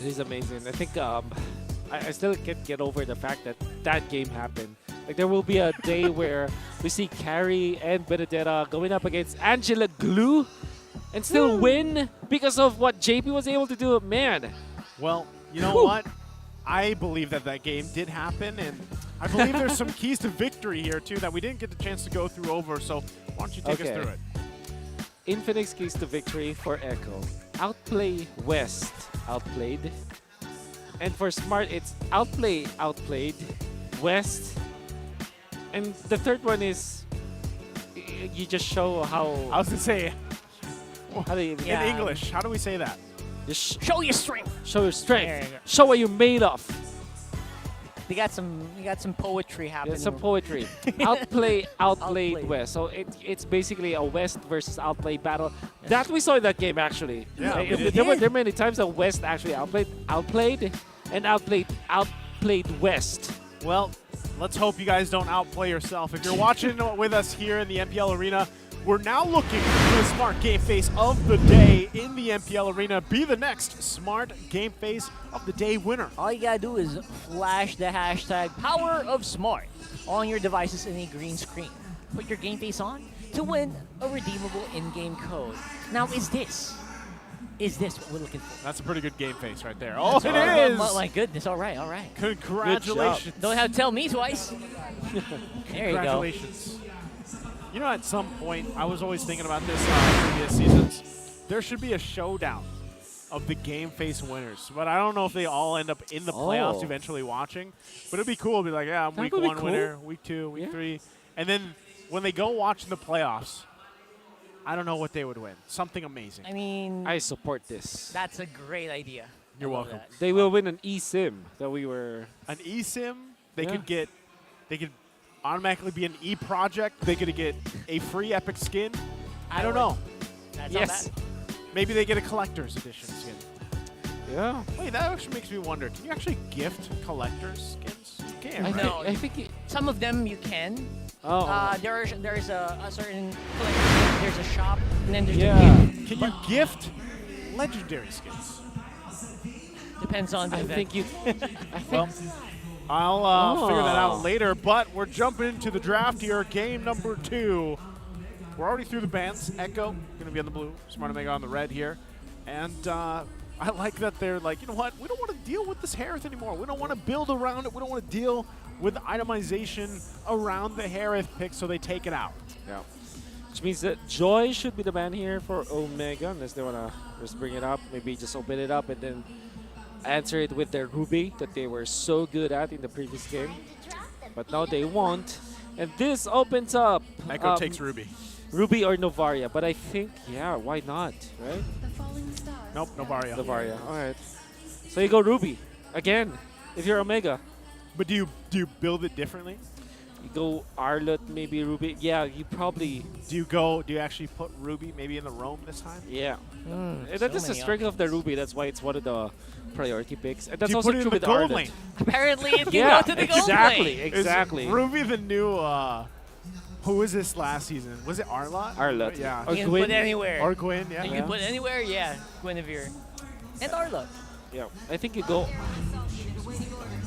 It is amazing. I think I still can't get over the fact that that game happened. Like, there will be a day where we see Carrie and Benedetta going up against Angela Glue and still win because of what JP was able to do. Man. Well, you know what? I believe that that game did happen, and I believe there's some keys to victory here, too, that we didn't get the chance to go through over, so why don't you take us through it? Infinix keys to victory for Echo. Outplay West. Outplayed. And for Smart, it's outplay, outplayed, West. And the third one is you just show how... I was going to say, how do you, in English, how do we say that? Just show your strength. Show your strength. There you go. Show what you're made of. You got some poetry happening. Some poetry. Outplay, outplayed West. So it's basically a West versus outplayed battle. That we saw in that game, actually. Yeah, there were many times that West actually outplayed West. Well, let's hope you guys don't outplay yourself. If you're watching with us here in the MPL Arena, we're now looking for the Smart Game Face of the Day in the MPL Arena. Be the next Smart Game Face of the Day winner. All you gotta do is flash the hashtag #PowerOfSmart on your devices in a green screen. Put your game face on to win a redeemable in-game code. Now, is this what we're looking for? That's a pretty good game face right there. Oh, it is! Oh, my goodness. All right, all right. Congratulations. Don't have to tell me twice. There you go. Congratulations. You know, at some point, I was always thinking about this previous seasons. There should be a showdown of the game face winners, but I don't know if they all end up in the playoffs eventually watching. But it'd be cool to be like, yeah, I'm week 1 winner, week 2, week 3. And then when they go watch in the playoffs, I don't know what they would win. Something amazing. I mean, I support this. That's a great idea. You're welcome. They will win an eSIM that we were... An eSIM? They could automatically be an E-Project. They could get a free Epic skin. I don't know. That's not bad. Maybe they get a collector's edition skin. Yeah. Wait, that actually makes me wonder. Can you actually gift collector's skins? You can, right? No, I think some of them you can. Oh. There's a certain collector. There's a shop, and then there's a gift. Can you gift legendary skins? Depends on the event. Well, I'll figure that out later, but we're jumping into the draft here. Game number 2. We're already through the bands. Echo going to be on the blue, Smart Omega on the red here. And I like that they're like, you know what? We don't want to deal with this Harith anymore. We don't want to build around it. We don't want to deal with itemization around the Harith pick, so they take it out. Yeah. Which means that Joy should be the man here for Omega, unless they want to just bring it up. Maybe just open it up and then answer it with their Ruby that they were so good at in the previous game. But now they won't. And this opens up. Echo takes Ruby. Ruby or Novaria. But I think, yeah, why not, right? Nope, Novaria. Novaria, all right. So you go Ruby again if you're Omega. But do you build it differently? You go Arlot, maybe Ruby. Yeah, you probably... Do you actually put Ruby maybe in the roam this time? Yeah. That is the strength of the Ruby. That's why it's one of the priority picks. And that's do you also put it true in with the gold Arlot. lane? Apparently it can go to the gold lane. Exactly. Is Ruby the new... who was this last season? Was it Arlot? Arlot. Yeah. You can put anywhere. Or Gwyn, yeah. You can put anywhere, yeah. Guinevere. And Arlot. Yeah, I think you go...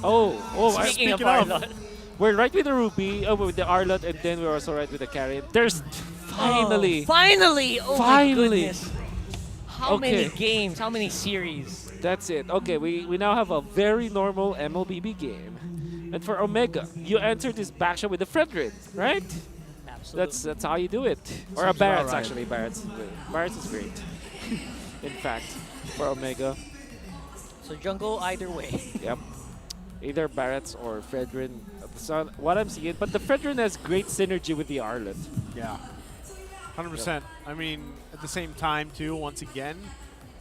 Oh, Speaking of Arlot. We're right with the Ruby, with the Arlot, and then we're also right with the carry. There's finally... Finally! Oh my goodness. How many Okay. games? How many series? That's it. Okay, we now have a very normal MLBB game. And for Omega, you enter this backshot with the Fredrin, right? Absolutely. That's how you do it. Or a Seems about Barrett's, right. actually. Barrett's is great. In fact, for Omega. So jungle either way. Yep. Either Barrett's or Fredrin. So what I'm seeing, but the Fredrin has great synergy with the Arlot. Yeah. 100%. I mean, at the same time, too, once again,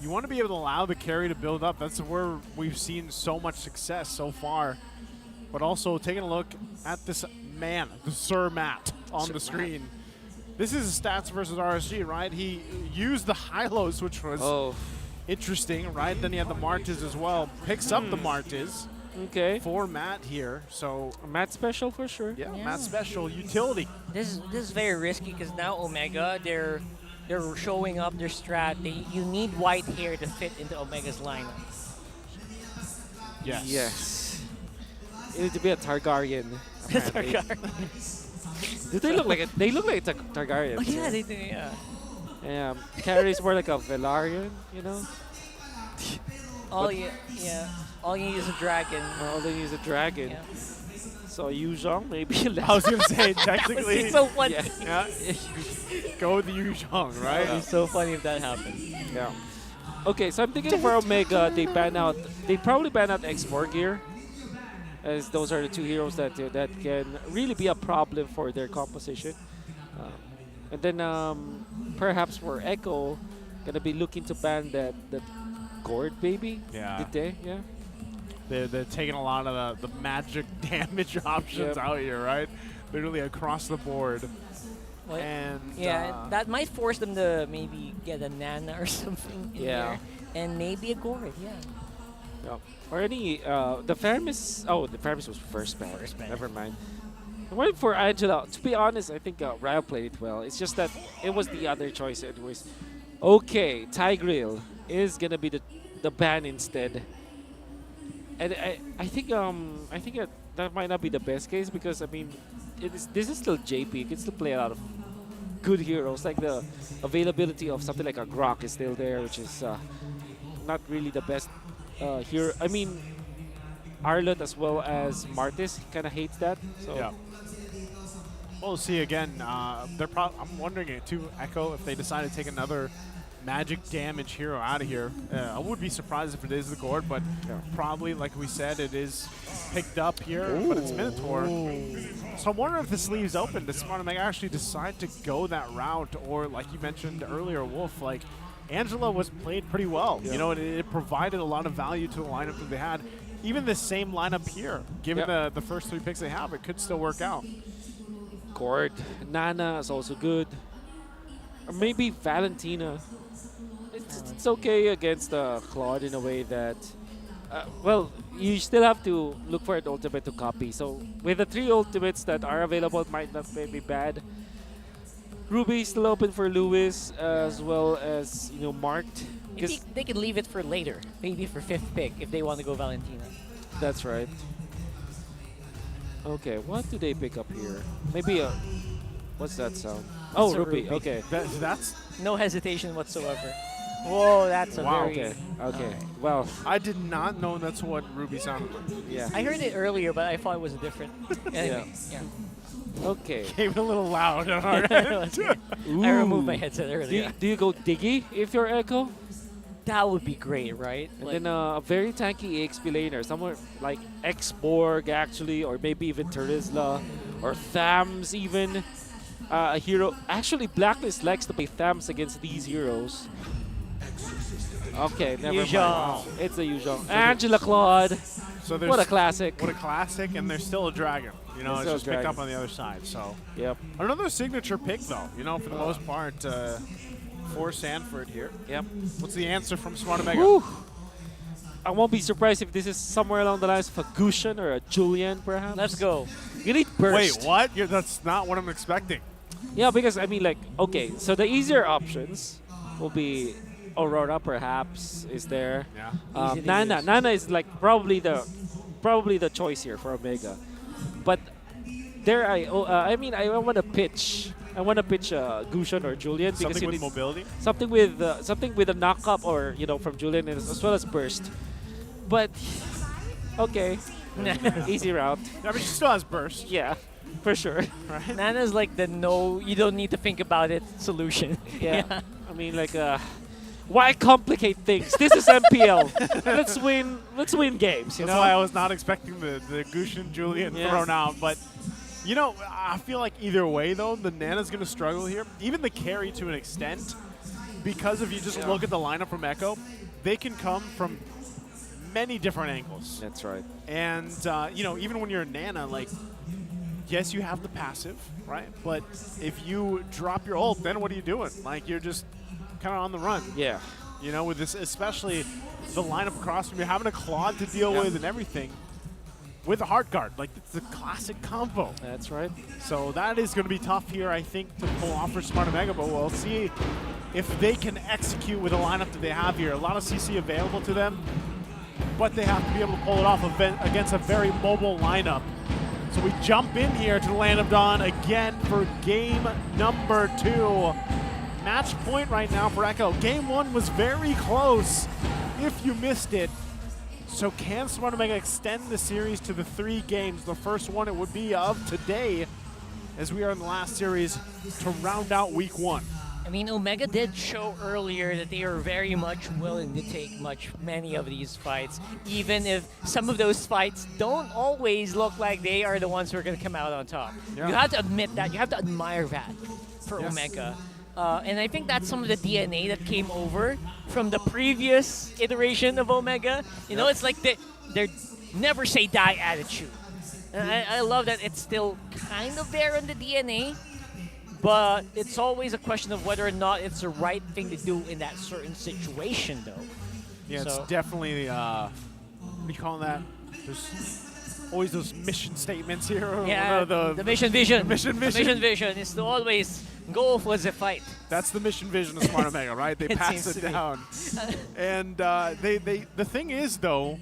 You want to be able to allow the carry to build up. That's where we've seen so much success so far. But also taking a look at this man, the Sir Matt on the screen. This is stats versus RSG, right? He used the high-lows, which was interesting, right? Then he had the Martes as well. Picks up the Martes. Okay. For Matt here, so a Matt special for sure. Yeah, Matt special utility. This is very risky because now Omega they're showing up their strat. You need white hair to fit into Omega's lineup. Yes. Yes. It needs to be a Targaryen. Do they look like it? They look like Targaryen. Oh yeah, they do. Yeah. Yeah. Carrie's more like a Velaryon, you know. All you need is a dragon. All they need is a dragon. Yeah. So Yuzhong maybe. I was gonna say technically. It's so funny. Yeah. Go with Yuzhong, right? It'd be so funny if that happened. Yeah. Okay, so I'm thinking for Omega, they probably ban out X4 gear, as those are the two heroes that can really be a problem for their composition. And then perhaps for Echo, gonna be looking to ban that Gourd baby. Yeah. Did they? Yeah. They're taking a lot of the magic damage options out here, right? Literally across the board. Well, and that might force them to maybe get a Nana or something in there. And maybe a Gourd, Yeah. Or any the Faramis. Oh, the Faramis was first ban. Never mind. I went for Angela. To be honest, I think Ryo played it well. It's just that it was the other choice. It was okay. Tigreal is gonna be the ban instead. And I think that might not be the best case because I mean this is still JP. You can still play a lot of good heroes. Like the availability of something like a Grok is still there, which is not really the best hero. I mean Arlott as well as Martis kind of hates that. So yeah. We'll see again. I'm wondering it too, Echo, if they decide to take another magic damage hero out of here. I would be surprised if it is the Gourd, but probably, like we said, it is picked up here, but it's Minotaur. So I'm wondering if this leaves open. Does Smart Omega actually decide to go that route? Or, like you mentioned earlier, Wolf, like Angela was played pretty well. You know, it provided a lot of value to the lineup that they had. Even the same lineup here, given the first 3 picks they have, it could still work out. Gourd, Nana is also good. Or maybe Valentina. It's okay against Claude in a way that, well, you still have to look for an ultimate to copy. So with the 3 ultimates that are available, it might not be bad. Ruby still open for Lewis as well as marked. Maybe they can leave it for later, maybe for 5th pick if they want to go Valentina. That's right. Okay, what do they pick up here? Maybe a what's that sound? Oh, Ruby. Okay, that's no hesitation whatsoever. Whoa, that's a very... Okay. Well, I did not know that's what Ruby sounded like. Yeah. I heard it earlier, but I thought it was different. Anyway, Okay. Came in a little loud on our end. I removed my headset earlier. Do you go Diggy if you're Echo? That would be great, right? And then a very tanky EXP laner, somewhere like X-Borg actually, or maybe even Terizla, or Thams even. A hero. Actually, Blacklist likes to play Thams against these heroes. Okay, never mind. It's a Yuzhong. Angela Claude. So what a classic. What a classic, and there's still a dragon. You know, it's just picked up on the other side. So yep. Another signature pick, though. You know, for the most part, for Sanford here. Yep. What's the answer from Smart Omega? Whew. I won't be surprised if this is somewhere along the lines of a Gushan or a Julian, perhaps. Let's go. You need burst. Wait, what? That's not what I'm expecting. Yeah, because I mean, like, okay, so the easier options will be Aurora, perhaps, is there. Yeah. Nana. Nana is like probably the choice here for Omega, but there I want to pitch. I want to pitch Gushan or Julian because something with mobility. Something with a knock up or from Julian as well as burst. But okay, easy route. Yeah, but she still has burst. Yeah. For sure. Right? Nana's like the no, you don't need to think about it solution. Yeah. I mean, like, why complicate things? This is MPL. Let's win games. That's why I was not expecting the Gushan Julian thrown out. But, I feel like either way, though, the Nana's going to struggle here. Even the carry to an extent. because if you just look at the lineup from Echo, they can come from many different angles. That's right. And, you know, even when you're a Nana, like, yes, you have the passive, right? But if you drop your ult, then what are you doing? Like, you're just kind of on the run. Yeah. You know, with this, especially the lineup across from you, having a Claude to deal with and everything. With a Heart Guard. Like, it's the classic combo. That's right. So that is going to be tough here, I think, to pull off for Smart Omega, but we'll see if they can execute with the lineup that they have here. A lot of CC available to them, but they have to be able to pull it off against a very mobile lineup. So we jump in here to the Land of Dawn again for game number 2. Match point right now for Echo. Game 1 was very close if you missed it. So can Smart Omega extend the series to the 3 games? The first one it would be of today, as we are in the last series to round out week 1. I mean, Omega did show earlier that they are very much willing to take many of these fights, even if some of those fights don't always look like they are the ones who are going to come out on top. Yeah. You have to admit that. You have to admire that for Omega. And I think that's some of the DNA that came over from the previous iteration of Omega. You know, it's like they're never say die attitude. And I love that it's still kind of there in the DNA. But it's always a question of whether or not it's the right thing to do in that certain situation, though. Yeah, it's definitely, what do you call that? There's always those mission statements here. Yeah, the mission vision. The mission vision. The mission vision is to always go for the fight. That's the mission vision of Smart Omega, right? They pass it down. And the thing is, though,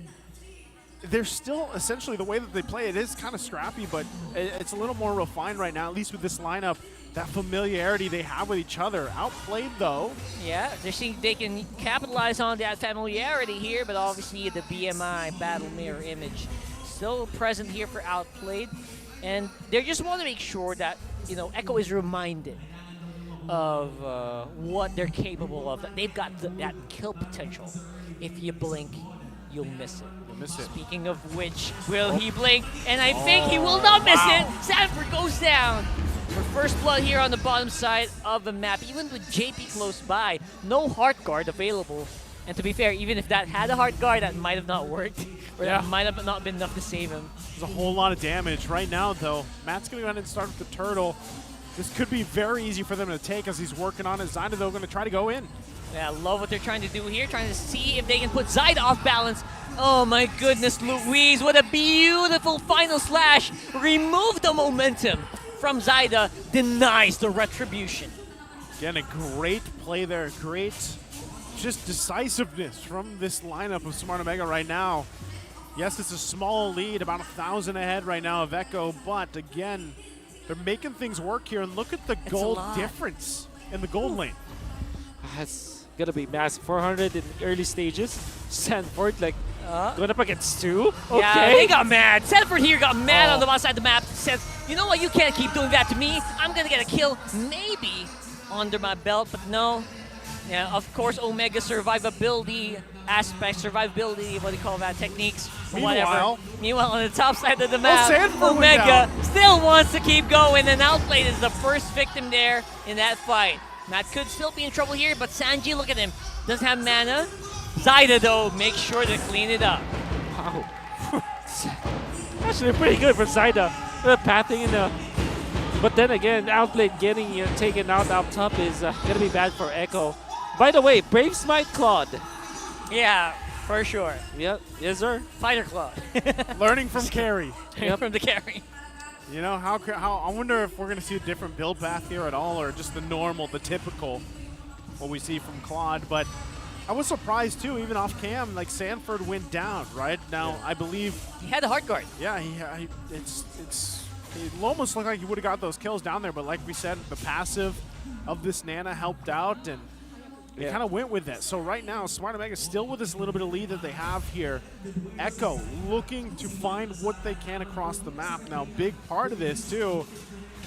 they're still essentially the way that they play it is kind of scrappy, but it's a little more refined right now, at least with this lineup. That familiarity they have with each other. Outplayed, though. Yeah, they can capitalize on that familiarity here, but obviously the BMI battle mirror image still present here for Outplayed. And they just want to make sure that, you know, Echo is reminded of what they're capable of. They've got that kill potential. If you blink, you'll miss it. You'll miss it. Speaking of which, will he blink? And I think he will not miss it. Sanford goes down. For first blood here on the bottom side of the map, even with JP close by, no Heart Guard available. And to be fair, even if that had a Heart Guard, that might have not worked. Or that might have not been enough to save him. There's a whole lot of damage. Right now, though, Matt's going to go ahead and start with the Turtle. This could be very easy for them to take as he's working on it. Zyda, though, going to try to go in. Yeah, I love what they're trying to do here, trying to see if they can put Zyda off balance. Oh my goodness, Louise, what a beautiful final slash. Remove the momentum from Zyda, denies the retribution. Again, a great play there. Great just decisiveness from this lineup of Smart Omega right now. Yes, it's a small lead, about 1,000 ahead right now of Echo, but again, they're making things work here. And look at the gold difference in the gold lane. That's going to be massive. 400 in early stages. Sanford, like, going up against 2. Okay. Yeah, they got mad. Sanford here got mad on the bottom side of the map. Says, you know what, you can't keep doing that to me. I'm going to get a kill, maybe, under my belt, but no. Yeah, of course, Omega survivability aspects, survivability, what do you call that, techniques, whatever. Meanwhile, on the top side of the map, Omega still wants to keep going, and Outplayed is the first victim there in that fight. Matt could still be in trouble here, but Sanji, look at him, doesn't have mana. Zyda, though, makes sure to clean it up. Wow. Actually, pretty good for Zyda. The pathing in the... But then again, Outplayed getting taken out up top is going to be bad for Echo. By the way, Brave Smite Claude. Yeah, for sure. Yep. Yes, sir. Fighter Claude. Learning from Carry. From the Carry. You know, how I wonder if we're going to see a different build path here at all, or just the normal, the typical, what we see from Claude. But I was surprised, too, even off cam, like Sanford went down, right? Now, I believe... He had a Heart Guard. Yeah, it almost looked like he would have got those kills down there, but like we said, the passive of this Nana helped out, and they kind of went with it. So right now, Smart Omega still with this little bit of lead that they have here. Echo looking to find what they can across the map. Now, big part of this, too,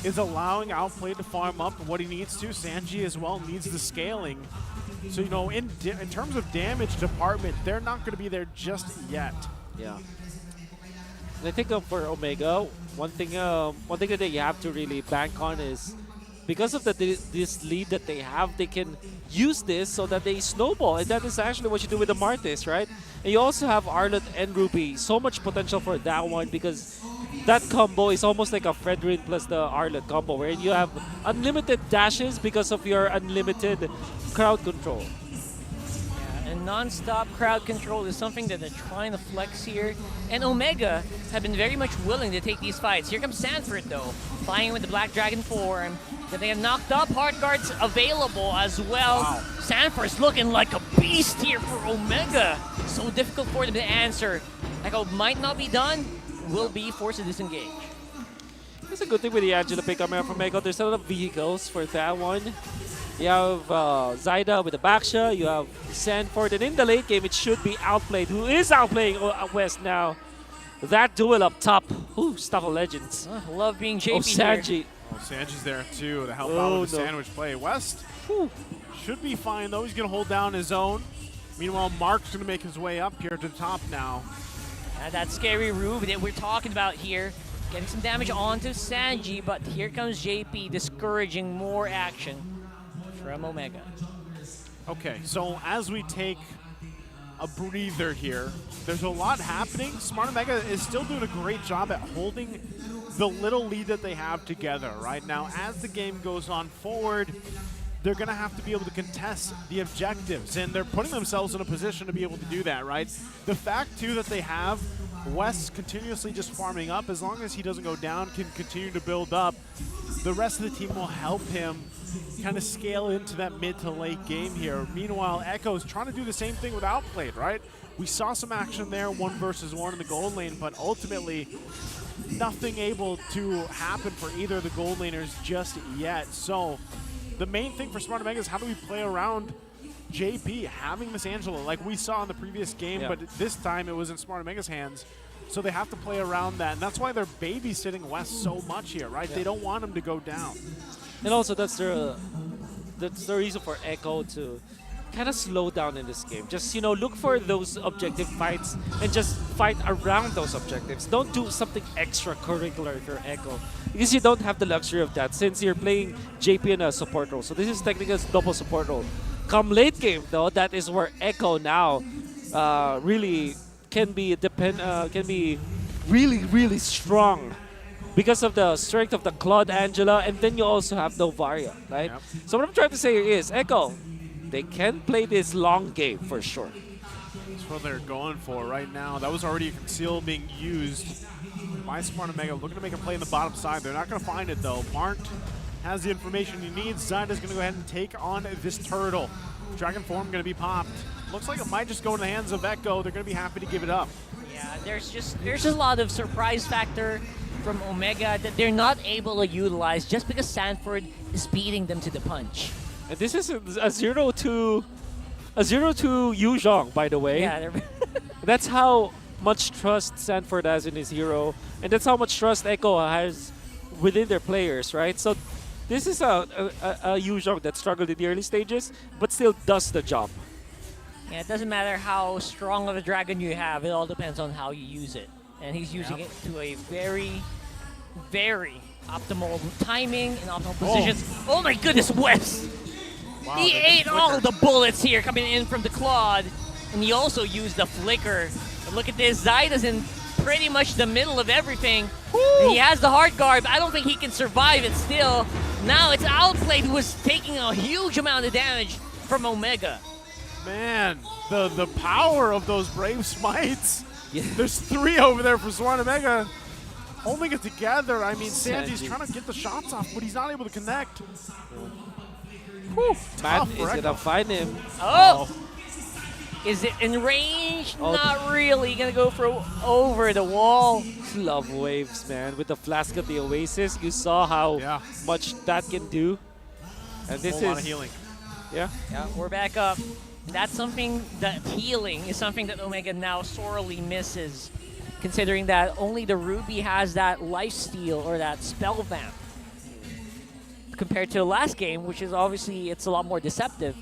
is allowing Outplayed to farm up what he needs to. Sanji as well needs the scaling. So, you know, in terms of damage department, they're not going to be there just yet. Yeah. And I think for Omega, one thing that you have to really bank on is because of this lead that they have, they can use this so that they snowball. And that is actually what you do with the Martis, right? And you also have Arlott and Ruby. So much potential for that one because that combo is almost like a Fredrin plus the Arlott combo, where you have unlimited dashes because of your unlimited crowd control. And non-stop crowd control is something that they're trying to flex here. And Omega have been very much willing to take these fights. Here comes Sanford, though, flying with the Black Dragon form. That they have knocked up. Hard guards available as well. Wow. Sanford's looking like a beast here for Omega. So difficult for them to answer. Echo might not be done. Will be forced to disengage. It's a good thing with the Angela pick coming up from Echo. There's a lot of vehicles for that one. You have Zaida with the backshot. You have Sanford. And in the late game, it should be Outplayed. Who is outplaying West now? That duel up top. Ooh, Stuff of Legends. Love being JP Sanji. Oh, Sanji's there too to help out with the sandwich play. West should be fine though. He's going to hold down his own. Meanwhile, Mark's going to make his way up here to the top now. That scary Rube that we're talking about here. Getting some damage onto Sanji, but here comes JP discouraging more action from Omega. Okay, so as we take a breather here, there's a lot happening. Smart Omega is still doing a great job at holding the little lead that they have together right now. As the game goes on forward, they're going to have to be able to contest the objectives, and they're putting themselves in a position to be able to do that, right? The fact, too, that they have West continuously just farming up, as long as he doesn't go down, can continue to build up, the rest of the team will help him kind of scale into that mid to late game here. Meanwhile, Echo's trying to do the same thing with Outplayed, right? We saw some action there, 1 versus 1 in the gold lane, but ultimately nothing able to happen for either of the gold laners just yet. So the main thing for Smart Omega is how do we play around JP having Miss Angela like we saw in the previous game, but this time it was in Smart Omega's hands. So they have to play around that, and that's why they're babysitting West so much here, right? They don't want him to go down. And also that's the reason for Echo to kind of slow down in this game. Just, you know, look for those objective fights and just fight around those objectives. Don't do something extracurricular if you're Echo, because you don't have the luxury of that since you're playing JP in a support role. So this is technically a double support role. Come late game, though, that is where Echo now really can be really strong because of the strength of the Claude Angela, and then you also have Novaria, right? Yep. So what I'm trying to say here is, Echo, they can play this long game for sure. That's what they're going for right now. That was already a conceal being used by Smart Omega, looking to make a play in the bottom side. They're not going to find it, though. Mark has the information he needs. Zyda's going to go ahead and take on this turtle. Dragon form going to be popped. Looks like it might just go in the hands of Echo. They're going to be happy to give it up. Yeah, there's a lot of surprise factor from Omega that they're not able to utilize just because Sanford is beating them to the punch. And this is a 0-2 Yu Zhong, by the way. Yeah, that's how much trust Sanford has in his hero, and that's how much trust Echo has within their players, right? So this is a Yu Zhong that struggled in the early stages, but still does the job. Yeah, it doesn't matter how strong of a dragon you have, it all depends on how you use it. And he's using it to a very, very optimal timing and optimal positions. Oh my goodness, West! Wow, he ate all the bullets here coming in from the Claude, and he also used the flicker. But look at this, Zyda's in pretty much the middle of everything. And he has the hard guard, but I don't think he can survive it still. Now it's Outplayed who is taking a huge amount of damage from Omega. Man, the power of those Brave Smites. Yeah. There's 3 over there for Smart Omega. Holding it together. I mean, Sanji's trying to get the shots off, but he's not able to connect. Matt is going to find him. Oh! Is it in range? Oh. Not really. Gonna go for over the wall. Love waves, man. With the Flask of the Oasis, you saw how much that can do. And this is a lot of healing. Yeah. Yeah, we're back up. That's something that healing is something that Omega now sorely misses, considering that only the Ruby has that lifesteal or that spell vamp compared to the last game, which is obviously it's a lot more deceptive.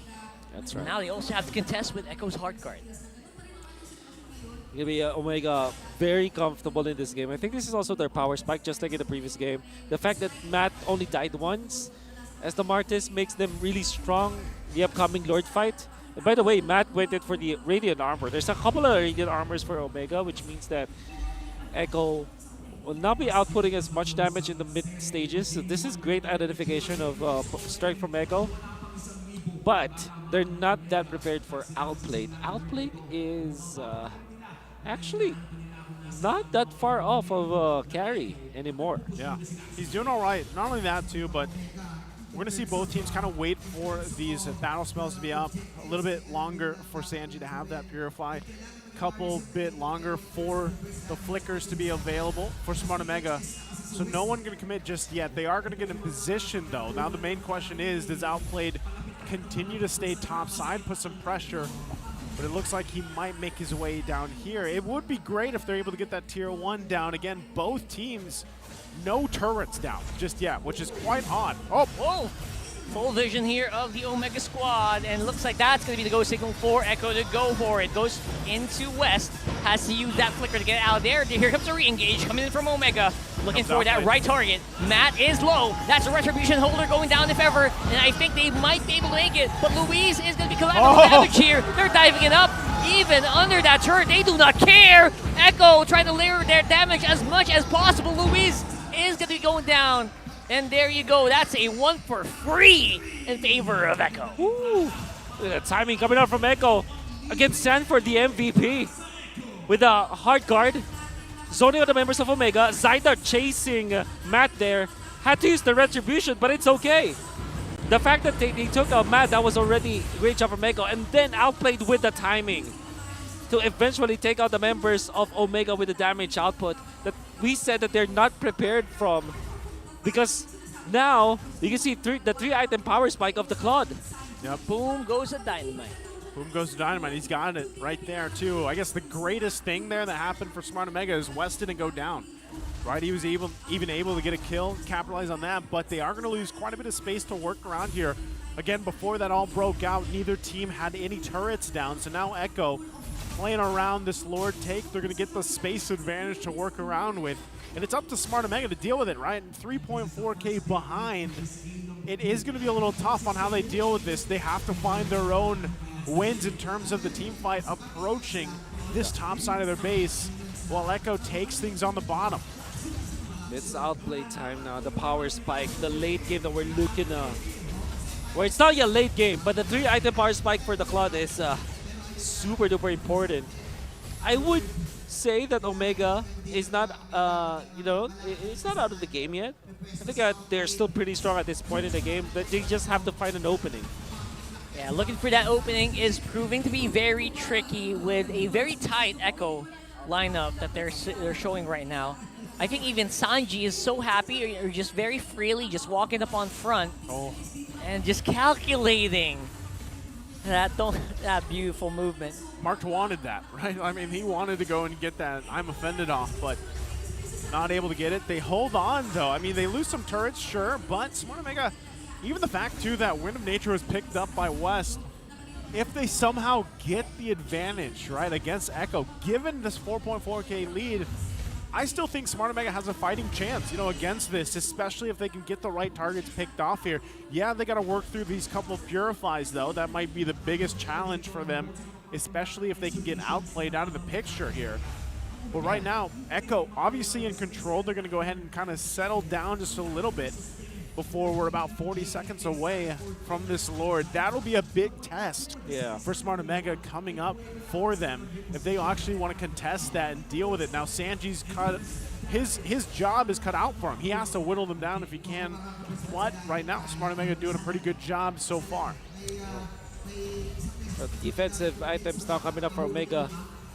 That's right. Now they also have to contest with Echo's hard guard. Gonna be Omega very comfortable in this game. I think this is also their power spike, just like in the previous game. The fact that Matt only died once as the Martis makes them really strong in the upcoming Lord fight. And by the way, Matt waited for the Radiant Armor. There's a couple of Radiant Armors for Omega, which means that Echo will not be outputting as much damage in the mid stages. So this is great identification of strike from Echo. But they're not that prepared for Outplayed. Outplayed is actually not that far off of carry anymore. Yeah, he's doing all right. Not only that too, but we're going to see both teams kind of wait for these battle spells to be up a little bit longer for Sanji to have that Purify. Couple bit longer for the flickers to be available for Smart Omega. So no one going to commit just yet. They are going to get in position though. Now the main question is, does Outplayed continue to stay top side, put some pressure? But it looks like he might make his way down here. It would be great if they're able to get that tier 1 down. Again, both teams, no turrets down just yet, which is quite odd. Oh, whoa! Full vision here of the Omega squad, and looks like that's going to be the go signal for Echo to go for it. Goes into West, has to use that flicker to get out of there. Here comes a re-engage coming in from Omega, looking for that right target. Matt is low. That's a Retribution holder going down if ever, and I think they might be able to make it, but Louise is going to be collaborating damage here. They're diving it up, even under that turret. They do not care. Echo trying to layer their damage as much as possible. Louise is going to be going down. And there you go. That's a 1 for free in favor of Echo. Ooh. Look at that timing coming out from Echo against Sanford, the MVP. With a hard guard, zoning out the members of Omega. Zyda chasing Matt there. Had to use the Retribution, but it's okay. The fact that they took out Matt, that was already a great job from Echo. And then Outplayed with the timing to eventually take out the members of Omega with the damage output that we said that they're not prepared from. Because now you can see the 3-item power spike of the Claude. Yep. Boom goes the Dynamite. Boom goes the Dynamite. He's got it right there too. I guess the greatest thing there that happened for Smart Omega is West didn't go down. Right, he was even able to get a kill, capitalize on that, but they are going to lose quite a bit of space to work around here. Again, before that all broke out, neither team had any turrets down, so now Echo playing around this Lord take. They're going to get the space advantage to work around with. And it's up to Smart Omega to deal with it, right? 3.4K behind. It is going to be a little tough on how they deal with this. They have to find their own wins in terms of the team fight approaching this top side of their base while Echo takes things on the bottom. It's Outplay time now. The power spike, the late game that we're looking at. Well, it's not yet late game, but the 3-item power spike for the Claude is super duper important. I would say that Omega is not, it's not out of the game yet. I think they're still pretty strong at this point in the game, but they just have to find an opening. Yeah, looking for that opening is proving to be very tricky with a very tight Echo lineup that they're showing right now. I think even Sanji is so happy, or just very freely just walking up on front and just calculating that beautiful movement. Mark wanted that, right? I mean, he wanted to go and get that I'm offended off, but not able to get it. They hold on, though. I mean, they lose some turrets, sure, but Smart Omega, even the fact, too, that Wind of Nature was picked up by West, if they somehow get the advantage, right, against Echo, given this 4.4K lead, I still think Smart Omega has a fighting chance, against this, especially if they can get the right targets picked off here. Yeah, they got to work through these couple of Purifies, though. That might be the biggest challenge for them, especially if they can get outplayed out of the picture here. But right now, Echo obviously in control. They're going to go ahead and kind of settle down just a little bit before we're about 40 seconds away from this Lord. That'll be a big test for Smart Omega coming up for them if they actually want to contest that and deal with it. Now Sanji's cut, his job is cut out for him. He has to whittle them down if he can. But right now, Smart Omega doing a pretty good job so far. Defensive items now coming up for Omega.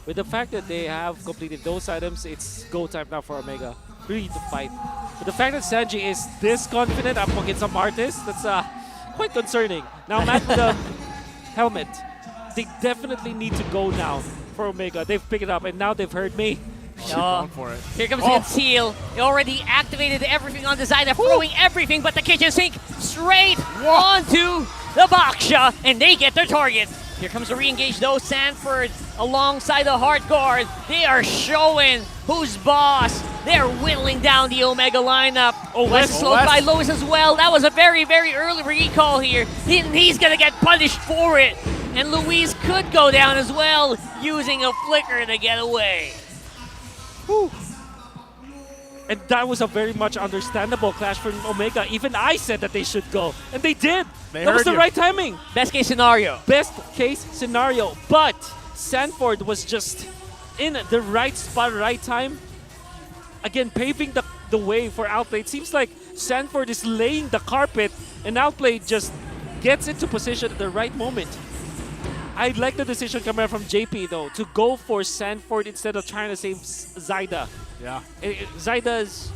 With the fact that they have completed those items, it's go time now for Omega. Really to fight. But the fact that Sanji is this confident up against some artists, that's quite concerning. Now Matt with the helmet. They definitely need to go now for Omega. They've picked it up and now they've heard me. Going for it. Here comes the conceal. He already activated everything on the side. They're throwing everything but the kitchen sink straight onto the Baksha, and they get their target. Here comes the re-engage though. Sanford alongside the hard guard. They are showing who's boss. They're whittling down the Omega lineup. Oh, West West. slowed by Lois as well. That was a very, very early recall here. He's going to get punished for it. And Luis could go down as well, using a flicker to get away. Whew. And that was a very much understandable clash from Omega. Even I said that they should go, and they did. That was the right timing. Best case scenario. Best case scenario. But Sanford was just in the right spot, right time. Again, paving the way for Outplay. It seems like Sanford is laying the carpet, and Outplay just gets into position at the right moment. I like the decision coming from JP, though, to go for Sanford instead of trying to save Zyda. Yeah. Zyda's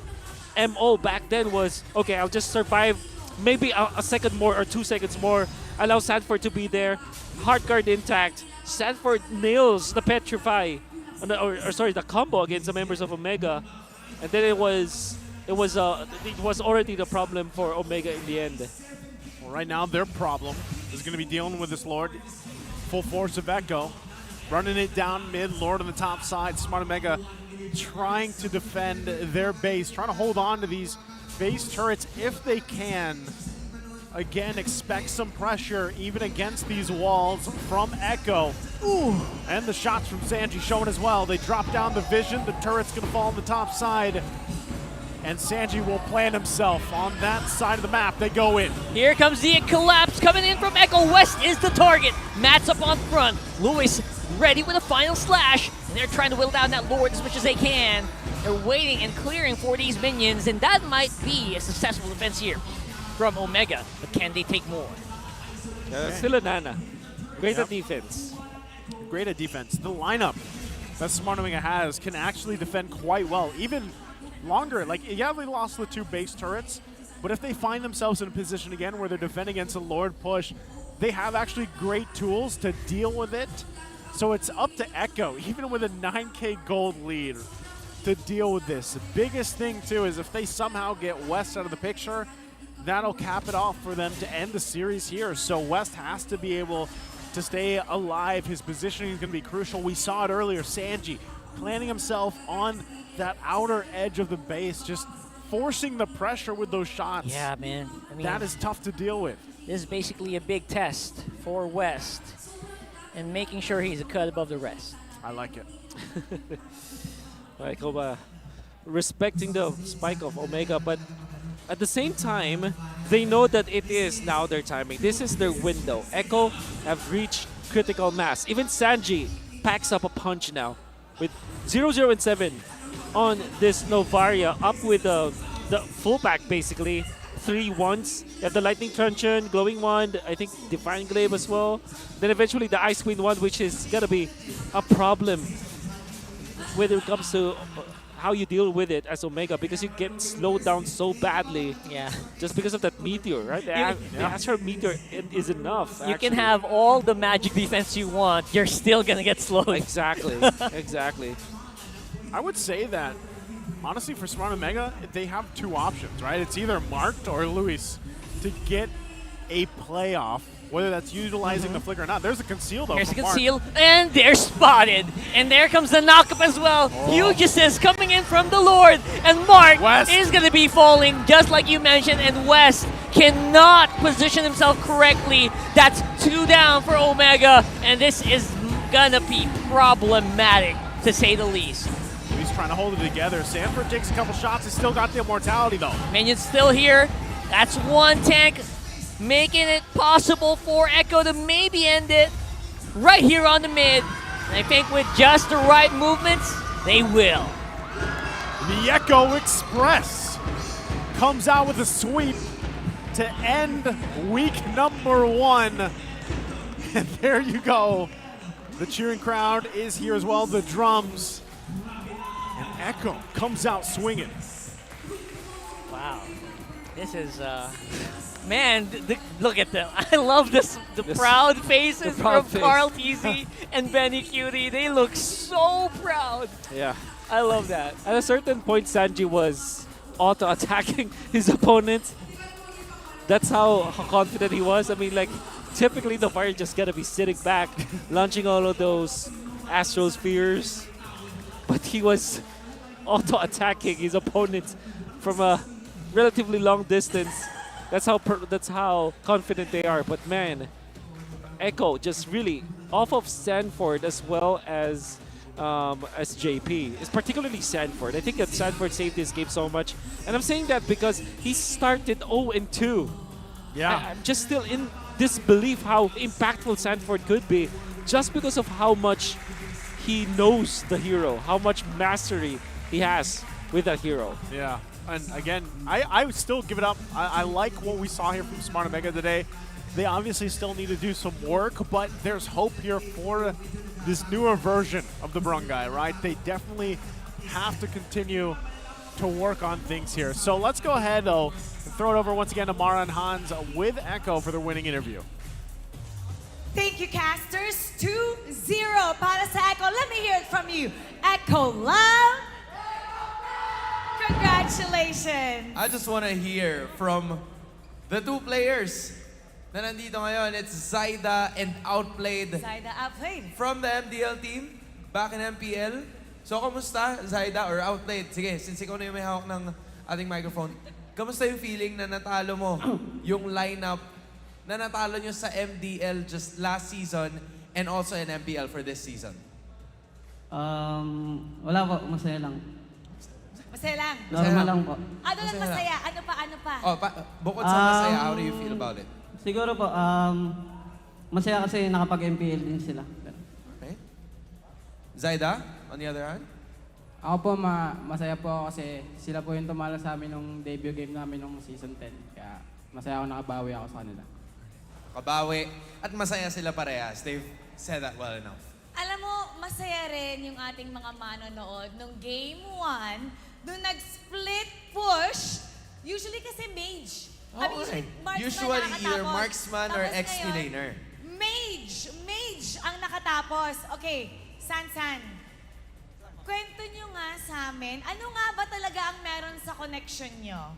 MO back then was, okay, I'll just survive maybe a second more or 2 seconds more. Allow Sanford to be there. Heart guard intact. Sanford nails the Petrify, or sorry, the combo against the members of Omega. And then it was already the problem for Omega in the end. Well, right now, their problem is going to be dealing with this Lord. Full force of Echo. Running it down mid, Lord on the top side. Smart Omega trying to defend their base, trying to hold on to these base turrets if they can. Again, expect some pressure even against these walls from Echo. Ooh. And the shots from Sanji showing as well. They drop down the vision. The turret's going to fall on the top side. And Sanji will plant himself on that side of the map. They go in. Here comes the collapse coming in from Echo. West is the target. Matt's up on front. Lewis ready with a final slash. And they're trying to whittle down that Lord as much as they can. They're waiting and clearing for these minions, and that might be a successful defense here from Omega. But can they take more? Still a Nana. Great at defense. Great at defense. The lineup that Smart Omega has can actually defend quite well. Even longer. Like, yeah, they lost the 2 base turrets, but if they find themselves in a position again where they're defending against a Lord push, they have actually great tools to deal with it. So it's up to Echo, even with a 9K gold lead, to deal with this. The biggest thing, too, is if they somehow get West out of the picture, that'll cap it off for them to end the series here. So West has to be able to stay alive. His positioning is going to be crucial. We saw it earlier. Sanji planting himself on that outer edge of the base, just forcing the pressure with those shots. Yeah, man. I mean, that is tough to deal with. This is basically a big test for West and making sure he's a cut above the rest. I like it. Like, respecting the spike of Omega, but at the same time, they know that it is now their timing. This is their window. Echo have reached critical mass. Even Sanji packs up a punch now with 0, 0, and 7 on this Novaria, up with the full pack basically. 3 ones. You have the Lightning Truncheon, Glowing Wand, I think Divine Glaive as well. Then eventually the Ice Queen Wand, which is gonna be a problem when it comes to how you deal with it as Omega, because you get slowed down so badly. Yeah. Just because of that meteor, right? The Astral Meteor is enough. You can have all the magic defense you want, you're still gonna get slowed. Exactly. Exactly. I would say that, honestly, for Smart Omega, they have 2 options, right? It's either Marked or Luis to get a playoff, whether that's utilizing the flicker or not. There's a conceal, though. There's a conceal, and they're spotted. And there comes the knockup as well. Hugesis coming in from the Lord, and Mark is going to be falling, just like you mentioned, and West cannot position himself correctly. That's 2 down for Omega, and this is going to be problematic, to say the least. He's trying to hold it together. Sanford takes a couple shots. He's still got the immortality, though. Minions still here. That's 1 tank, making it possible for Echo to maybe end it right here on the mid. And I think with just the right movements, they will. The Echo Express comes out with a sweep to end week number 1. And there you go. The cheering crowd is here as well. The drums. And Echo comes out swinging. Wow. This is, man, look at them. I love this, the proud faces from Carl TZ and Benny Cutie. They look so proud. Yeah. I love that. At a certain point, Sanji was auto-attacking his opponent. That's how confident he was. I mean, like, typically the fire just gotta be sitting back, launching all of those Astro Spheres. But he was auto-attacking his opponents from a relatively long distance. That's how confident they are. But man, Echo just really off of Sanford as well as JP. It's particularly Sanford. I think that Sanford saved this game so much, and I'm saying that because he started 0-2. Yeah, I'm just still in disbelief how impactful Sanford could be, just because of how much he knows the hero, how much mastery he has with that hero. Yeah, and again, I would still give it up. I like what we saw here from Smart Omega today. They obviously still need to do some work, but there's hope here for this newer version of the Brungai, right? They definitely have to continue to work on things here. So let's go ahead, though, and throw it over once again to Mara and Hans with Echo for their winning interview. Thank you, casters. 2-0 para sa Echo. Let me hear it from you. Echo Love. Congratulations. I just want to hear from the two players na nandito ngayon. It's Zaida and Outplayed. Zaida Outplayed. From the MDL team, back in MPL. So, kamusta, Zaida or Outplayed? Sige, since ikaw na yung may hawak ng ating microphone, kamusta yung feeling na natalo mo yung lineup na natalo nyo sa MDL just last season and also in MPL for this season? Wala po, masaya lang. Masaya lang. Normal lang po. Ano lang masaya? Ano pa? Ano pa? Oh, bukod sa masaya, how do you feel about it? Siguro po, masaya kasi nakapag-MPL din sila. Okay. Zaida, on the other hand? Ako po, masaya po ako kasi sila po yung tumalo sa amin nung debut game namin nung season 10. Kaya masaya ako nakabawi ako sa kanila. Kabawi. At masaya sila parehas. They've said that well enough. Alam mo, masaya rin yung ating mga manonood nung Game 1, nung nag-split push, usually kasi mage. Usually either marksman or X-laner. Mage ang nakatapos. Okay, San. Kwento nyo nga sa amin, ano nga ba talaga ang meron sa connection nyo?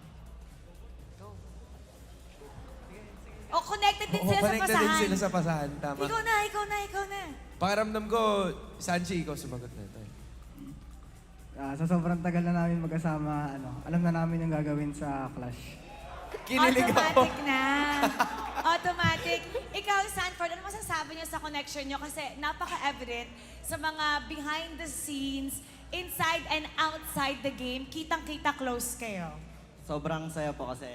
O connected din sila sa pasahan. Connected din sila sa pasahan, tama. Ikaw na. Pakiramdam ko, Sanchi, ikaw sumagot na ito. Sa sobrang tagal na namin magkasama, alam na namin yung gagawin sa Clash. Kinilig ako. Automatic. Ikaw, Sanford, ano masasabi niyo sa connection niyo? Kasi napaka-evident sa mga behind the scenes, inside and outside the game, kitang-kita close kayo. Sobrang saya po kasi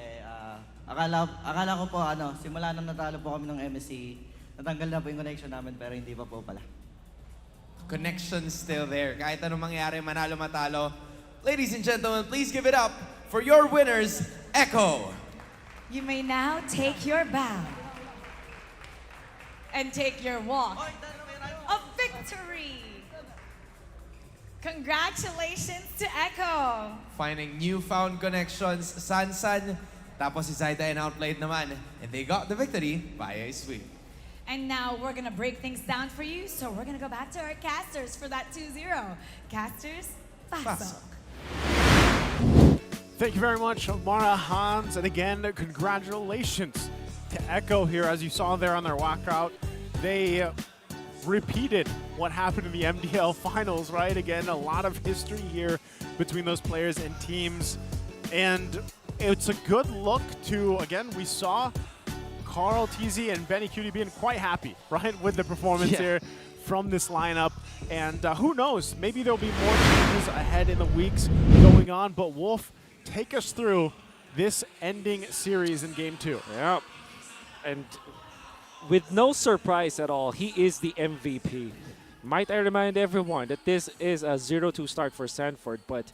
akala ko po simula nang natalo po kami ng MSC, natanggal na po yung connection namin pero hindi pa po pala. Connection's still there. Kahit anong mangyari, manalo matalo. Ladies and gentlemen, please give it up for your winners, Echo. You may now take your bow and take your walk of victory. Congratulations to Echo. Finding newfound connections, Sansan, tapos si Zaida and Outplayed naman. And they got the victory via a sweep. And now we're gonna break things down for you, so we're gonna go back to our casters for that 2-0. Casters, pasok. Thank you very much, Mara, Hans, and again, congratulations to Echo here. As you saw there on their walkout, they repeated what happened in the MDL finals, right? Again, a lot of history here between those players and teams. And it's a good look to, again, we saw Carl, TZ, and Benny Cutie being quite happy, right, with the performance here from this lineup. And who knows, maybe there'll be more changes ahead in the weeks going on, but Wolf, take us through this ending series in Game 2. Yeah, and with no surprise at all, he is the MVP. Might I remind everyone that this is a 0-2 start for Sanford, but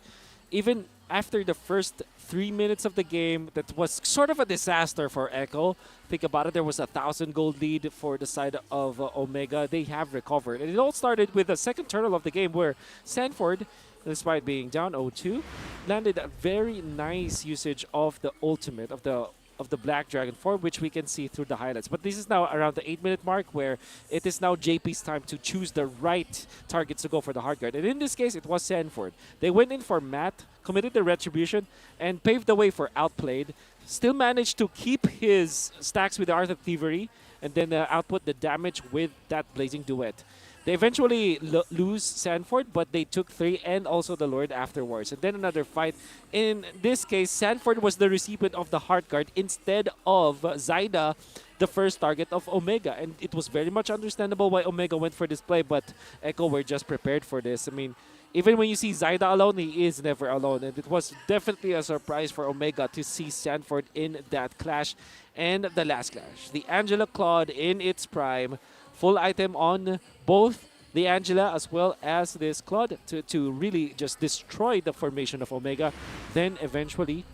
even after the first 3 minutes of the game, that was sort of a disaster for Echo. Think about it, there was a 1,000 gold lead for the side of Omega. They have recovered. And it all started with the second turtle of the game where Sanford, despite being down 0-2, landed a very nice usage of the ultimate, of the Black Dragon form, which we can see through the highlights. But this is now around the 8-minute mark where it is now JP's time to choose the right targets to go for the hard guard. And in this case, it was Sanford. They went in for Matt, committed the retribution, and paved the way for Outplayed. Still managed to keep his stacks with the Art of Thievery, and then output the damage with that Blazing Duet. They eventually lose Sanford, but they took 3 and also the Lord afterwards. And then another fight. In this case, Sanford was the recipient of the Heart Guard instead of Zaida, the first target of Omega. And it was very much understandable why Omega went for this play, but Echo were just prepared for this. I mean, even when you see Zaida alone, he is never alone. And it was definitely a surprise for Omega to see Sanford in that clash. And the last clash, the Angela Claude in its prime. Full item on both the Angela as well as this Claude to really just destroy the formation of Omega. Then eventually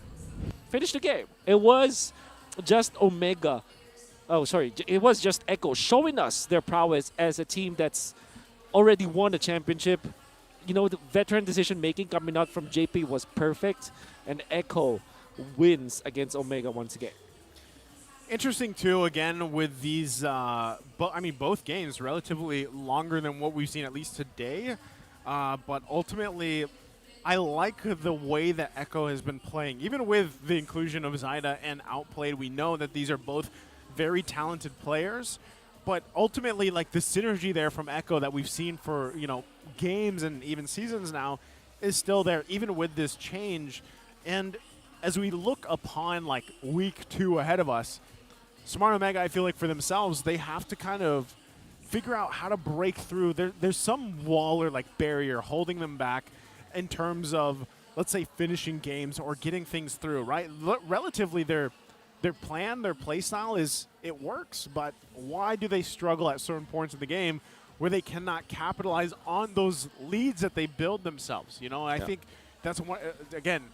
finish the game. It was just Omega. Oh, sorry. It was just Echo showing us their prowess as a team that's already won a championship. You know, the veteran decision making coming out from JP was perfect. And Echo wins against Omega once again. Interesting too, again, with these, both games relatively longer than what we've seen at least today. But ultimately, I like the way that Echo has been playing. Even with the inclusion of Zaida and Outplayed, we know that these are both very talented players. But ultimately, like, the synergy there from Echo that we've seen for, games and even seasons now is still there, even with this change. And as we look upon, like, week 2 ahead of us, Smart Omega, I feel like for themselves, they have to kind of figure out how to break through. There's some wall or like barrier holding them back in terms of, let's say, finishing games or getting things through, right? Relatively, their plan, their play style it works, but why do they struggle at certain points in the game where they cannot capitalize on those leads that they build themselves? I think that's one, again,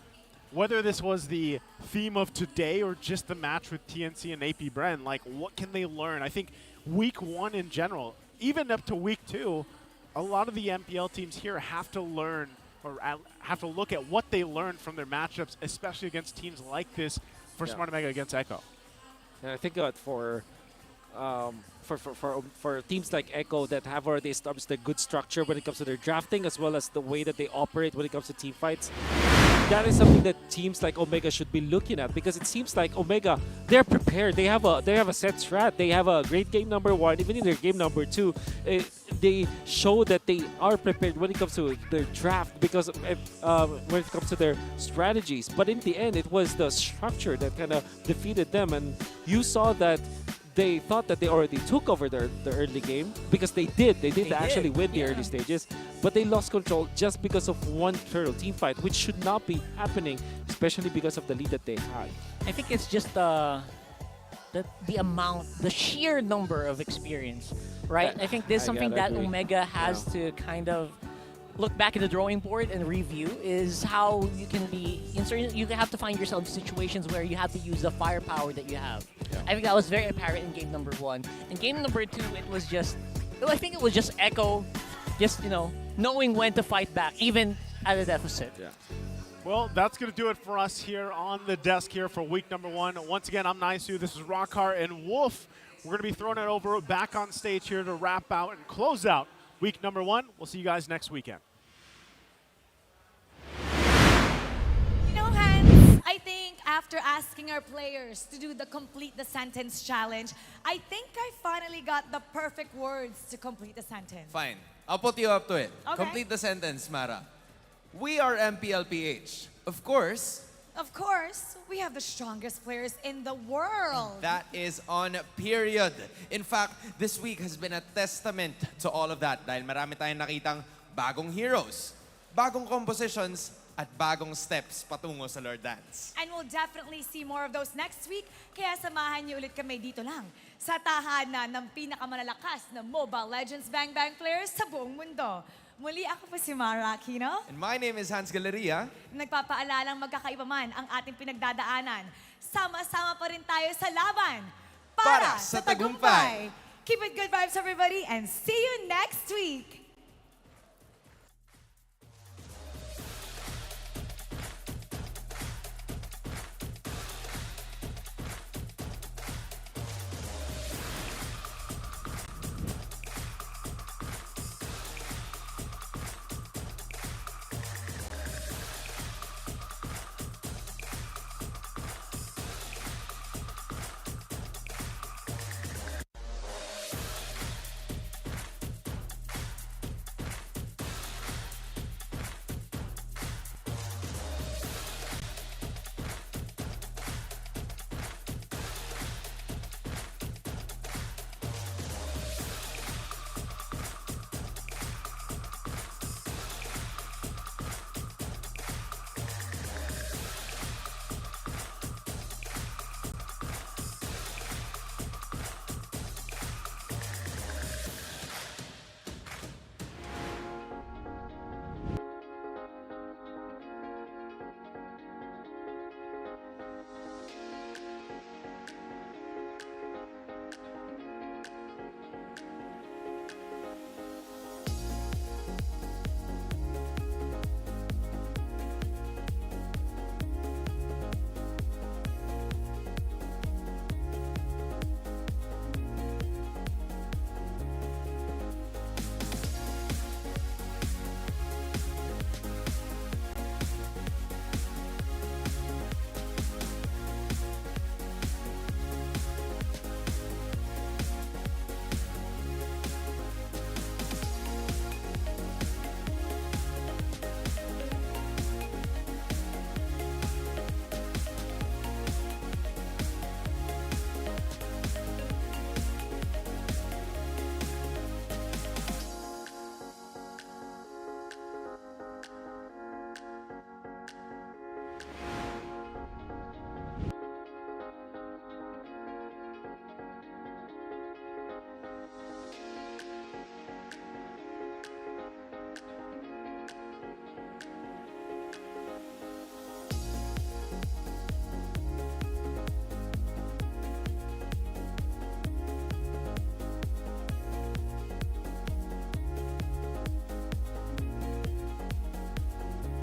whether this was the theme of today or just the match with TNC and AP Bren, like, what can they learn? I think week 1 in general, even up to week 2, a lot of the MPL teams here have to learn or have to look at what they learned from their matchups, especially against teams like this for Smart Omega against Echo. And I think for teams like Echo that have already established a good structure when it comes to their drafting as well as the way that they operate when it comes to team fights, that is something that teams like Omega should be looking at, because it seems like Omega, they're prepared. They have a set strat. They have a great game number 1. Even in their game number 2, they show that they are prepared when it comes to their draft, because when it comes to their strategies. But in the end, it was the structure that kind of defeated them, and you saw that they thought that they already took over the early game, because they did. They did actually win the early stages, but they lost control just because of one turtle team fight, which should not be happening, especially because of the lead that they had. I think it's just the amount, the sheer number of experience, right? I think this is something that agree. Omega has to kind of look back at the drawing board and review, is how you can be you have to find yourself in situations where you have to use the firepower that you have. I think that was very apparent in game number 1. In game number 2, I think it was just Echo, just knowing when to fight back, even at a deficit. Yeah. Well, that's going to do it for us here on the desk here for week number 1. Once again, I'm Naisu. This is Rockhart and Wolf. We're going to be throwing it over back on stage here to wrap out and close out week number 1. We'll see you guys next weekend. I think after asking our players to do the complete the sentence challenge, I think I finally got the perfect words to complete the sentence. Fine. I'll put you up to it. Okay. Complete the sentence, Mara. We are MPL PH. Of course, we have the strongest players in the world. that is on period. In fact, this week has been a testament to all of that dahil marami tayong nakitang bagong heroes, bagong compositions, at bagong steps patungo sa Lord Dance. And we'll definitely see more of those next week. Kaya samahan niyo ulit kami dito lang sa tahanan ng pinakamalalakas na Mobile Legends Bang Bang players sa buong mundo. Muli ako po si Mara Aquino. And my name is Hans Galeria. Nagpapaalalang magkakaiba man ang ating pinagdadaanan. Sama-sama pa rin tayo sa laban para sa tagumpay. Keep it good vibes, everybody, and see you next week.